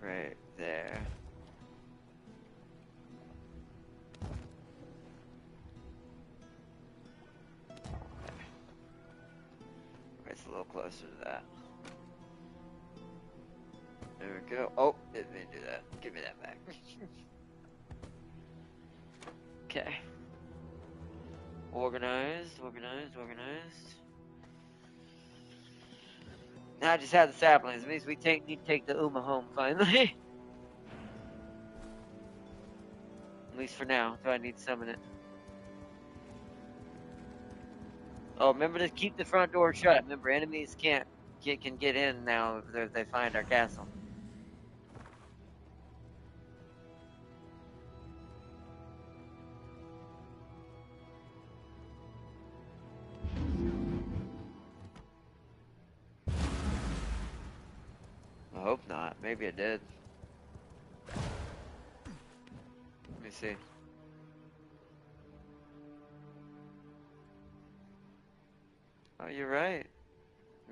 Right there. It's a little closer to that. There we go. Oh, didn't mean to do that. Give me that back. Okay. Organized. Now I just have the saplings. It means we need to take the Uma home finally. At least for now. Do I need to summon it? Oh, remember to keep the front door shut. Remember, enemies can get in now if they find our castle. I hope not. Maybe it did. Let me see. Oh, you're right.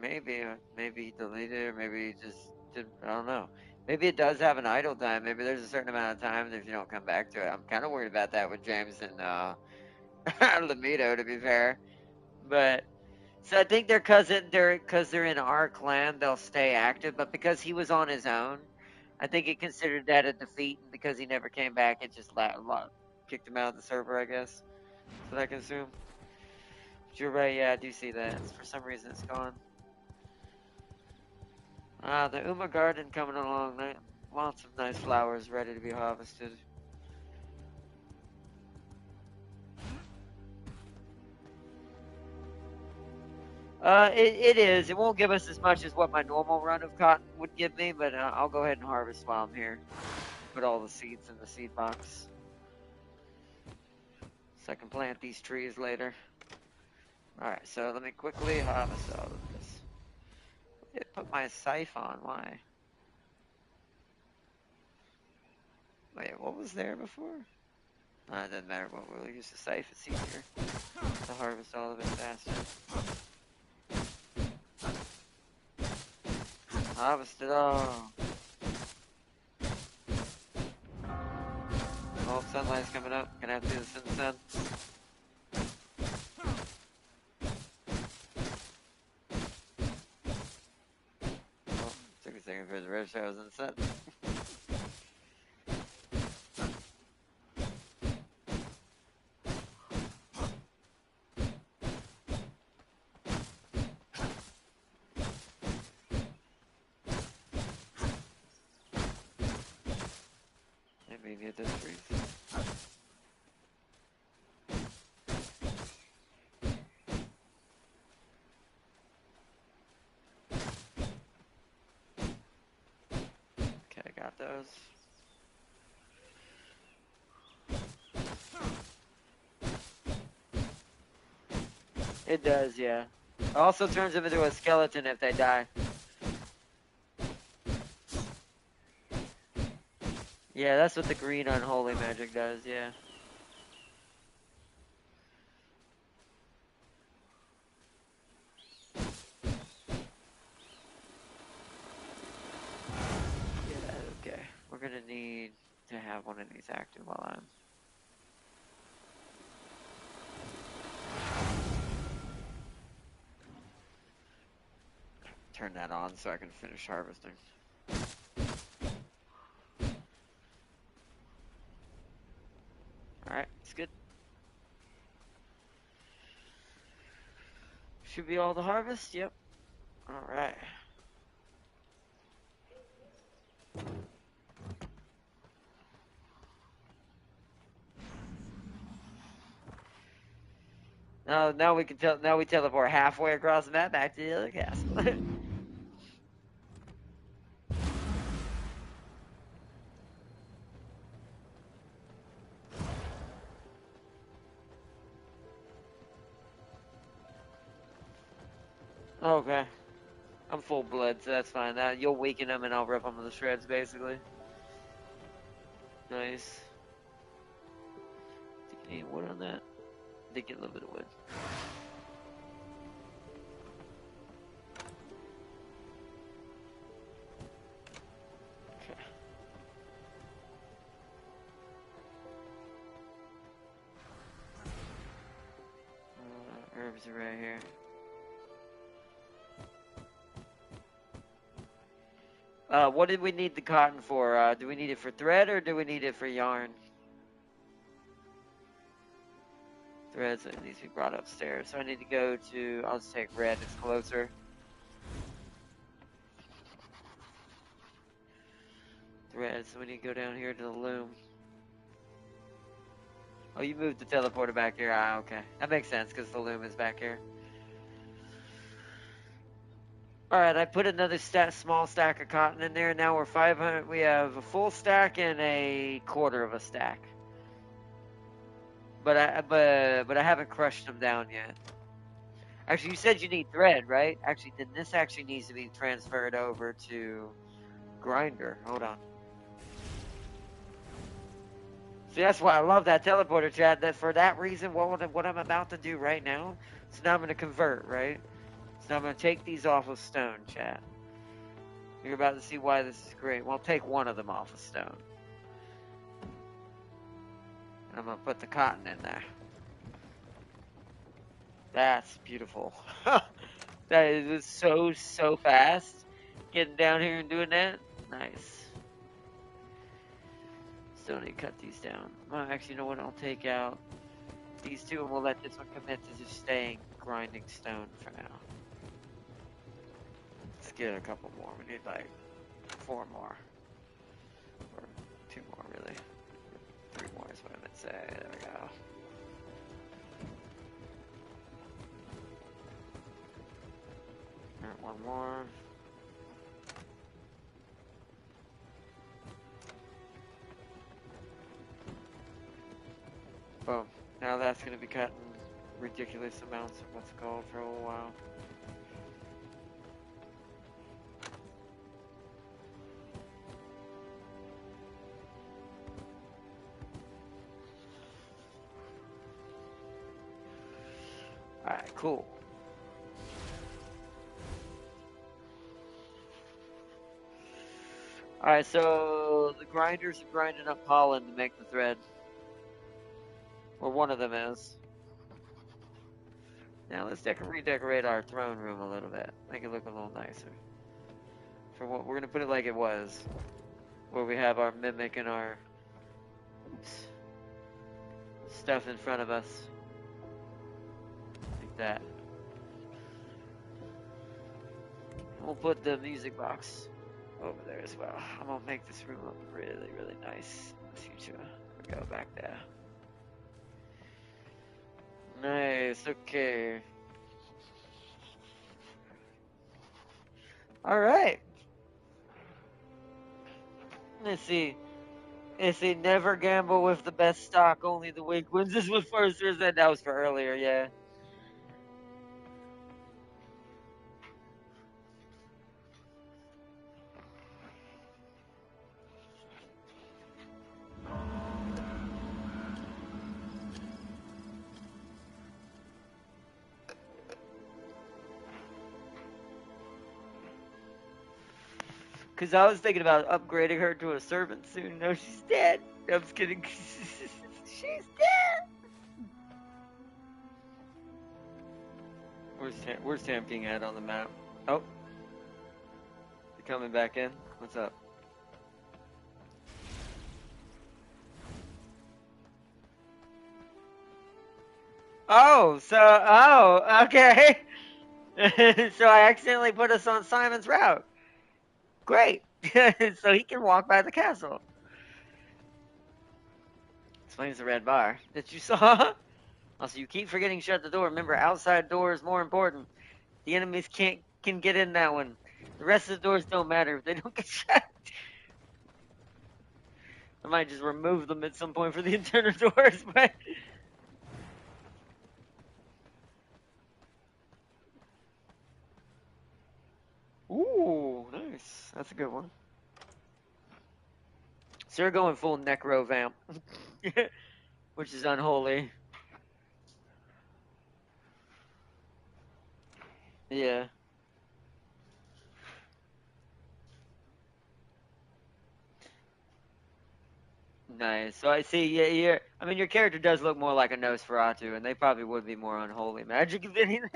Maybe he deleted it, or maybe he just didn't. I don't know. Maybe it does have an idle time. Maybe there's a certain amount of time if you don't come back to it. I'm kind of worried about that with James and Lamito, to be fair. But so I think because they're in our clan, they'll stay active. But because he was on his own, I think it considered that a defeat, and because he never came back, it just kicked him out of the server. I guess. That's what I can assume. But you're right. Yeah, I do see that. For some reason, it's gone. The Uma garden coming along. Lots of nice flowers ready to be harvested. It is. It won't give us as much as what my normal run of cotton would give me, but I'll go ahead and harvest while I'm here. Put all the seeds in the seed box. So I can plant these trees later. Alright, so let me quickly harvest all of this. I put my scythe on, why? Wait, what was there before? It doesn't matter what we'll use the scythe, it's easier to harvest all of it faster. Harvest it all. Oh, sunlight's coming up. Gonna have to do this in the sun. Oh, took a second for the red shadows in the sun. Maybe get this trees. Okay, I got those. It does, yeah. It also turns them into a skeleton if they die. Yeah, that's what the green unholy magic does, yeah. Yeah, okay. We're gonna need to have one of these active while I'm... Turn that on so I can finish harvesting. Alright, it's good. Should be all the harvest, yep. Alright. Now we can tell. Now we teleport halfway across the map back to the other castle. Okay. I'm full blood, so that's fine. You'll weaken them and I'll rip them to the shreds, basically. Nice. Did you need wood on that? Did get a little bit of wood. Okay. Herbs are right here. What did we need the cotton for? Do we need it for thread or do we need it for yarn? Thread, so it needs to be brought upstairs. So I need to go to, I'll just take red, it's closer. Thread, so we need to go down here to the loom. Oh, you moved the teleporter back here. Ah, okay. That makes sense because the loom is back here. Alright, I put another small stack of cotton in there. Now we're 500. We have a full stack and a quarter of a stack. But I haven't crushed them down yet. Actually, you said you need thread, right? Actually, then this actually needs to be transferred over to grinder. Hold on. See, that's why I love that teleporter, Chad. That for that reason, what I'm about to do right now. So now I'm going to convert, right? So I'm going to take these off of stone, Chad. You're about to see why this is great. Well, I'll take one of them off of stone. And I'm going to put the cotton in there. That's beautiful. That is so fast. Getting down here and doing that. Nice. Still need to cut these down. Well, actually, you know what? I'll take out these two and we'll let this one commit to just staying grinding stone for now. Let's get a couple more. We need like 4 more. Or 2 more, really. 3 more is what I meant to say. There we go. Alright, 1 more. Boom. Now that's going to be cutting ridiculous amounts of what's called for a while. Alright, cool. Alright, so the grinders are grinding up pollen to make the thread. Or one of them is. Now let's redecorate our throne room a little bit. Make it look a little nicer. For what we're gonna put it like it was. Where we have our mimic and our stuff in front of us. Like that. And we'll put the music box over there as well. I'm gonna make this room look really, really nice in the future. We go back there. Nice, okay. Alright. Let's see. Never gamble with the best stock, only the weak wins. This was first, or that was for earlier, yeah. Because I was thinking about upgrading her to a servant soon. No, she's dead. I'm just kidding. She's dead. Where's Tamping at on the map? Oh. You coming back in? What's up? Oh, okay. So I accidentally put us on Simon's route. Great. So he can walk by the castle. Explains the red bar that you saw. Also, you keep forgetting to shut the door. Remember, outside door is more important. The enemies can get in that one. The rest of the doors don't matter if they don't get shut. I might just remove them at some point for the internal doors, but ooh, nice. That's a good one. So you're going full necro vamp, which is unholy. Yeah. Nice. So I see. Yeah, I mean, your character does look more like a Nosferatu, and they probably would be more unholy magic if anything.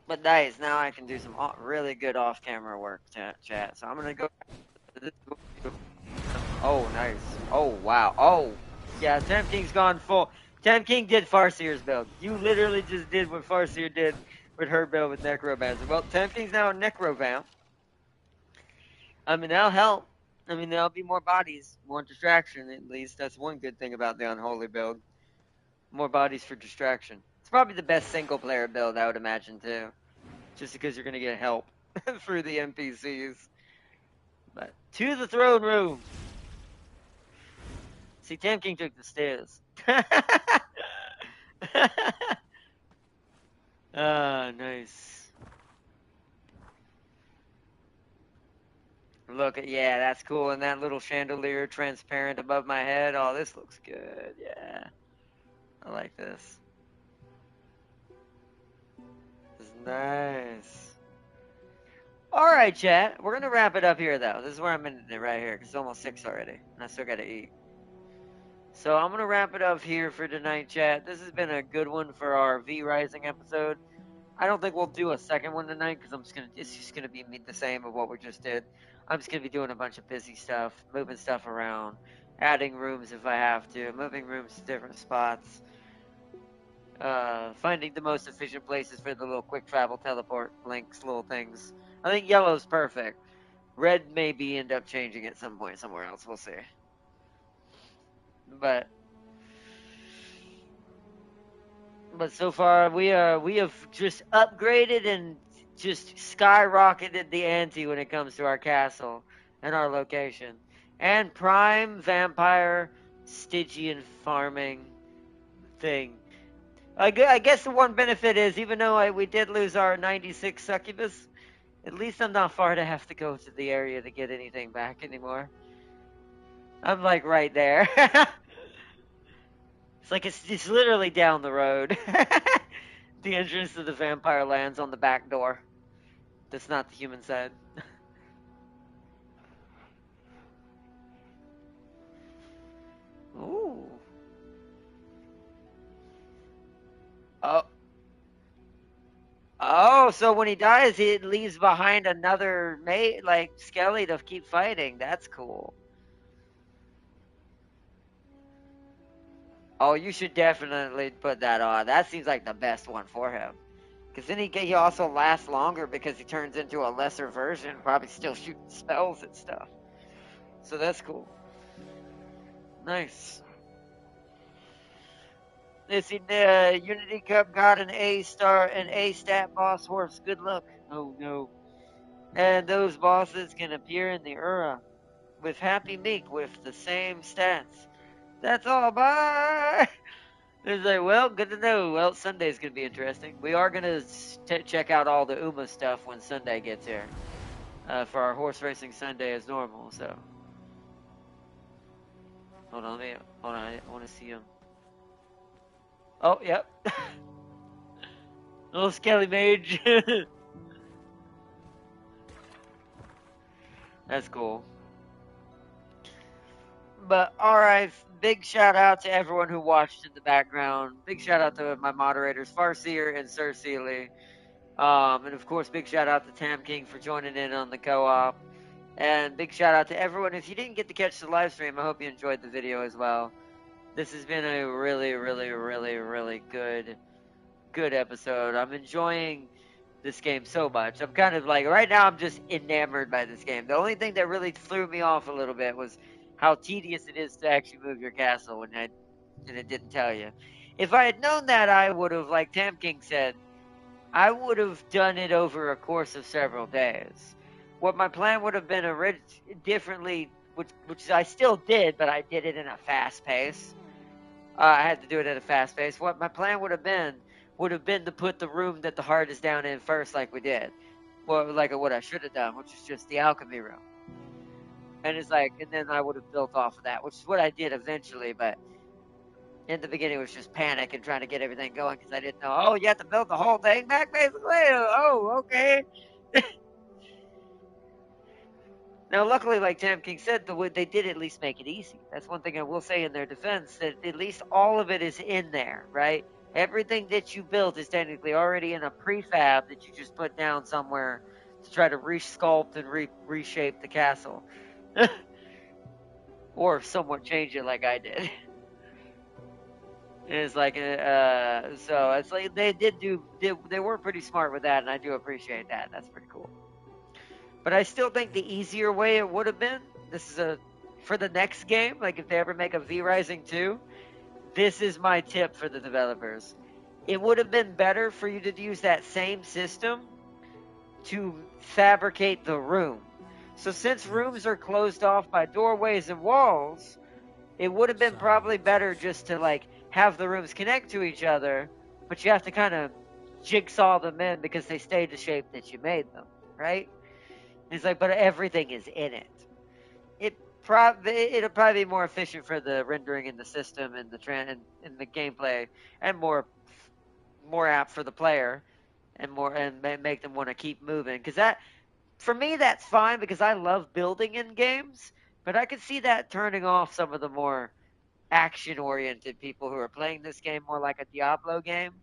But nice. Now I can do some really good off-camera work, chat. So I'm gonna go. Oh, nice. Oh, wow. Oh, yeah. Tam King's gone full. Tam King did Farseer's build. You literally just did what Farseer did with her build with Necromancer. Well, Tam King's now a Necrovamp. I mean, that'll help. I mean, there'll be more bodies, more distraction at least. That's one good thing about the Unholy build. More bodies for distraction. It's probably the best single player build, I would imagine, too. Just because you're going to get help through the NPCs. But to the throne room. See, Tam King took the stairs. Ah, nice. Look at, yeah, that's cool. And that little chandelier transparent above my head. Oh, this looks good. Yeah. I like this. This is nice. All right, chat. We're going to wrap it up here, though. This is where I'm ending it right here because it's almost 6 already. And I still got to eat. So I'm going to wrap it up here for tonight, chat. This has been a good one for our V Rising episode. I don't think we'll do a second one tonight because it's just gonna be the same of what we just did. I'm just gonna be doing a bunch of busy stuff, moving stuff around, adding rooms if I have to, moving rooms to different spots, finding the most efficient places for the little quick travel teleport links, little things. I think yellow's perfect. Red maybe end up changing at some point somewhere else. We'll see. But so far we have just upgraded and just skyrocketed the ante when it comes to our castle and our location. And prime vampire Stygian farming thing. I guess the one benefit is, even though we did lose our 96 succubus, at least I'm not far to have to go to the area to get anything back anymore. I'm like right there. It's like it's literally down the road. The entrance to the vampire lands on the back door. That's not the human side. Ooh. Oh. Oh, so when he dies, he leaves behind another mate, like Skelly, to keep fighting. That's cool. Oh, you should definitely put that on. That seems like the best one for him. Because then he also lasts longer because he turns into a lesser version, probably still shooting spells and stuff. So that's cool. Nice. Let's see, Unity Cup got an A star, an A stat boss horse. Good luck. Oh no. And those bosses can appear in the Ura with Happy Meek with the same stats. That's all. Bye. It's like, well, good to know. Well, Sunday's gonna be interesting. We are gonna check out all the Uma stuff when Sunday gets here, for our horse racing Sunday as normal. So, hold on, I want to see him. Oh, yep. Little Skelly Mage. That's cool. But alright, big shout out to everyone who watched in the background. Big shout out to my moderators, Farseer and Sir Seeley. And of course, big shout out to Tam King for joining in on the co-op. And big shout out to everyone. If you didn't get to catch the live stream, I hope you enjoyed the video as well. This has been a really, really, really, really good good episode. I'm enjoying this game so much. I'm kind of like right now I'm just enamored by this game. The only thing that really threw me off a little bit was how tedious it is to actually move your castle and it didn't tell you. If I had known that, I would have, like Tam King said, I would have done it over a course of several days. What my plan would have been differently, which I still did, but I did it in a fast pace. I had to do it at a fast pace. What my plan would have been to put the room that the heart is down in first, like we did. Well, like what I should have done, which is just the alchemy room. And it's like, and then I would have built off of that, which is what I did eventually. But in the beginning, it was just panic and trying to get everything going because I didn't know. Oh, you have to build the whole thing back, basically. Oh, okay. Now, luckily, like Tam King said, they did at least make it easy. That's one thing I will say in their defense, that at least all of it is in there, right? Everything that you built is technically already in a prefab that you just put down somewhere to try to resculpt and reshape the castle. Or somewhat change it like I did. It's like, so it's like they were pretty smart with that, and I do appreciate that. That's pretty cool. But I still think the easier way it would have been, for the next game, like if they ever make a V Rising 2, this is my tip for the developers. It would have been better for you to use that same system to fabricate the room. So since rooms are closed off by doorways and walls, it would have been probably better just to like have the rooms connect to each other, but you have to kind of jigsaw them in because they stay the shape that you made them, right? It's like, but everything is in it. It'll probably be more efficient for the rendering in the system and in the gameplay, and more apt for the player, and make them want to keep moving. Because that, for me, that's fine because I love building in games. But I could see that turning off some of the more action-oriented people who are playing this game more like a Diablo game.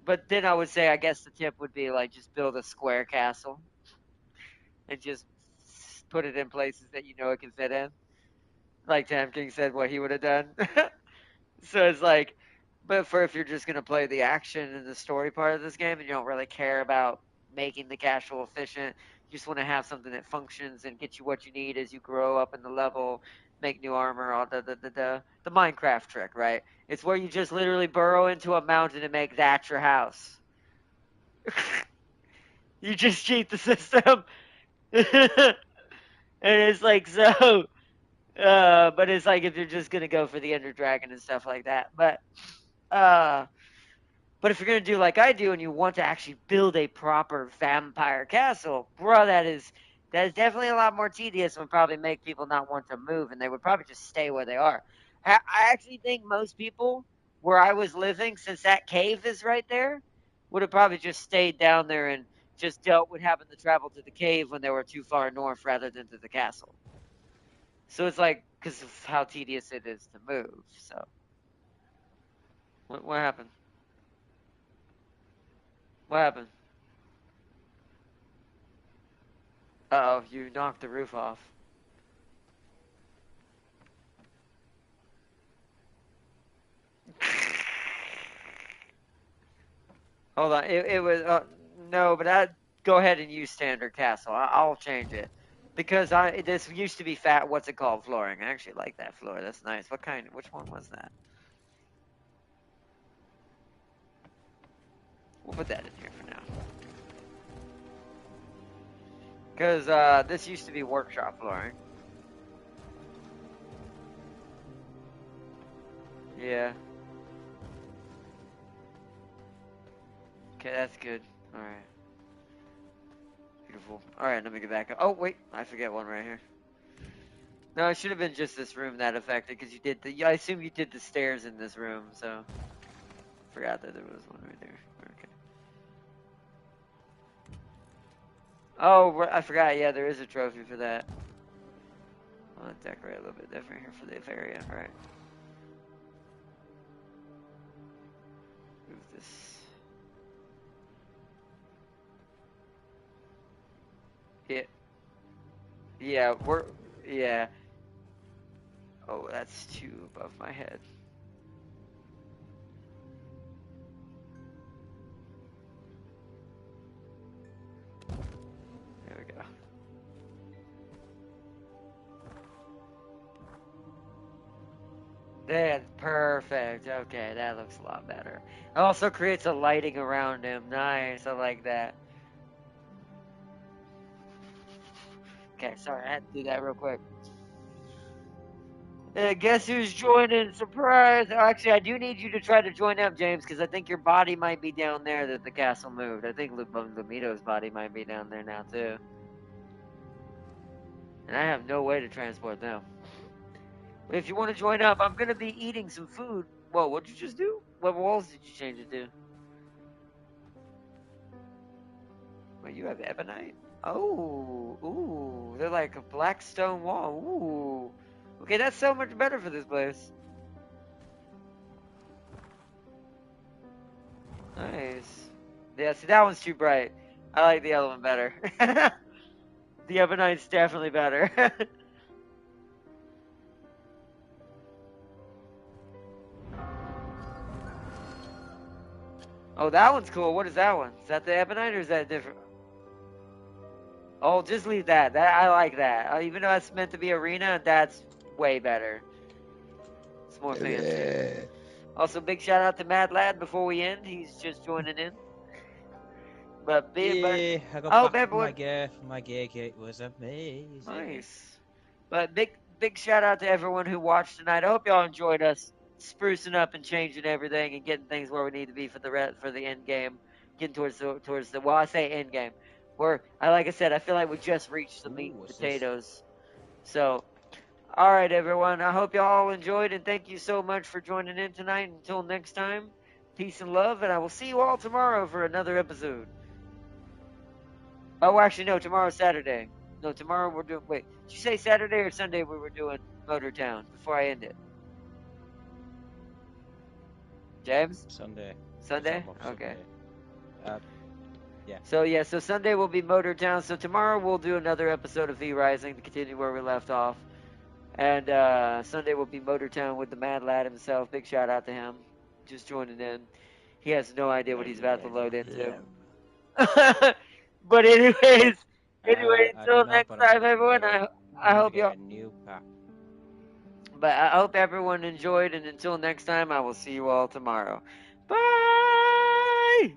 But then I would say, I guess the tip would be like just build a square castle and just put it in places that you know it can fit in. Like Tam King said, what he would have done. So it's like, but for if you're just gonna play the action and the story part of this game, and you don't really care about making the casual efficient, you just want to have something that functions and get you what you need as you grow up in the level, make new armor, all the Minecraft trick, right? It's where you just literally burrow into a mountain and make that your house. You just cheat the system. And it's like, so but it's like if you're just gonna go for the Ender Dragon and stuff like that. Uh but if you're gonna do like I do and you want to actually build a proper vampire castle, bro, that is definitely a lot more tedious and would probably make people not want to move, and they would probably just stay where they are. I actually think most people where I was living, since that cave is right there, would have probably just stayed down there and just dealt with having to travel to the cave when they were too far north rather than to the castle. So it's like, because of how tedious it is to move. So, what happened? What happened? Uh oh, you knocked the roof off. Hold on, it was no, but I go ahead and use standard castle. I'll change it because this used to be fat. What's it called? Flooring. I actually like that floor. That's nice. What kind? Which one was that? We'll put that in here for now. Because this used to be workshop flooring. Yeah. Okay, that's good. All right. Beautiful. All right, let me get back up. Oh wait, I forget one right here. No, it should have been just this room that affected because you did I assume you did the stairs in this room, so forgot that there was one right there. Okay. Oh, I forgot. Yeah, there is a trophy for that. I'll decorate a little bit different here for this area. All right. Move this. Yeah. Yeah. Yeah. Oh, that's too above my head. That's perfect. Okay, that looks a lot better. It also creates a lighting around him. Nice, I like that. Okay, sorry, I had to do that real quick. Guess who's joining? Surprise! Actually, I do need you to try to join up, James, because I think your body might be down there that the castle moved. I think Lumito's body might be down there now, too. And I have no way to transport them. But if you want to join up, I'm going to be eating some food. Whoa, what'd you just do? What walls did you change it to? Well, you have ebonite? Oh, ooh, they're like a black stone wall. Ooh. Okay, that's so much better for this place. Nice. Yeah, see, that one's too bright. I like the other one better. The ebonite's definitely better. Oh, that one's cool. What is that one? Is that the ebonite or is that different? Oh, just leave that. That I like that. Even though it's meant to be arena, that's way better. It's more fancy. Also, big shout out to Mad Lad before we end. He's just joining in. But Yeah, I got oh, back from everyone, my gig. It was amazing. nice. But big shout out to everyone who watched tonight. I hope y'all enjoyed us sprucing up and changing everything and getting things where we need to be for the end game, getting towards the well, I say end game. Where like I said, I feel like we just reached the meat Ooh, and what's this? potatoes. So, all right, everyone. I hope y'all enjoyed and thank you so much for joining in tonight. Until next time, peace and love, and I will see you all tomorrow for another episode. Oh, actually, no, tomorrow's Saturday. No, tomorrow we're doing. Wait, did you say Saturday or Sunday we were doing Motor Town before I end it? James? Sunday. Sunday? I'm off Okay. Sunday. Yeah. So Sunday will be Motor Town. So tomorrow we'll do another episode of V Rising to continue where we left off. And Sunday will be Motor Town with the Mad Lad himself. Big shout out to him. Just joining in. He has no idea what he's about to load into. But anyways, I until don't know, next but time, everyone. I I'm gonna hope y'all. get a new pack. But I hope everyone enjoyed, and until next time, I will see you all tomorrow. Bye!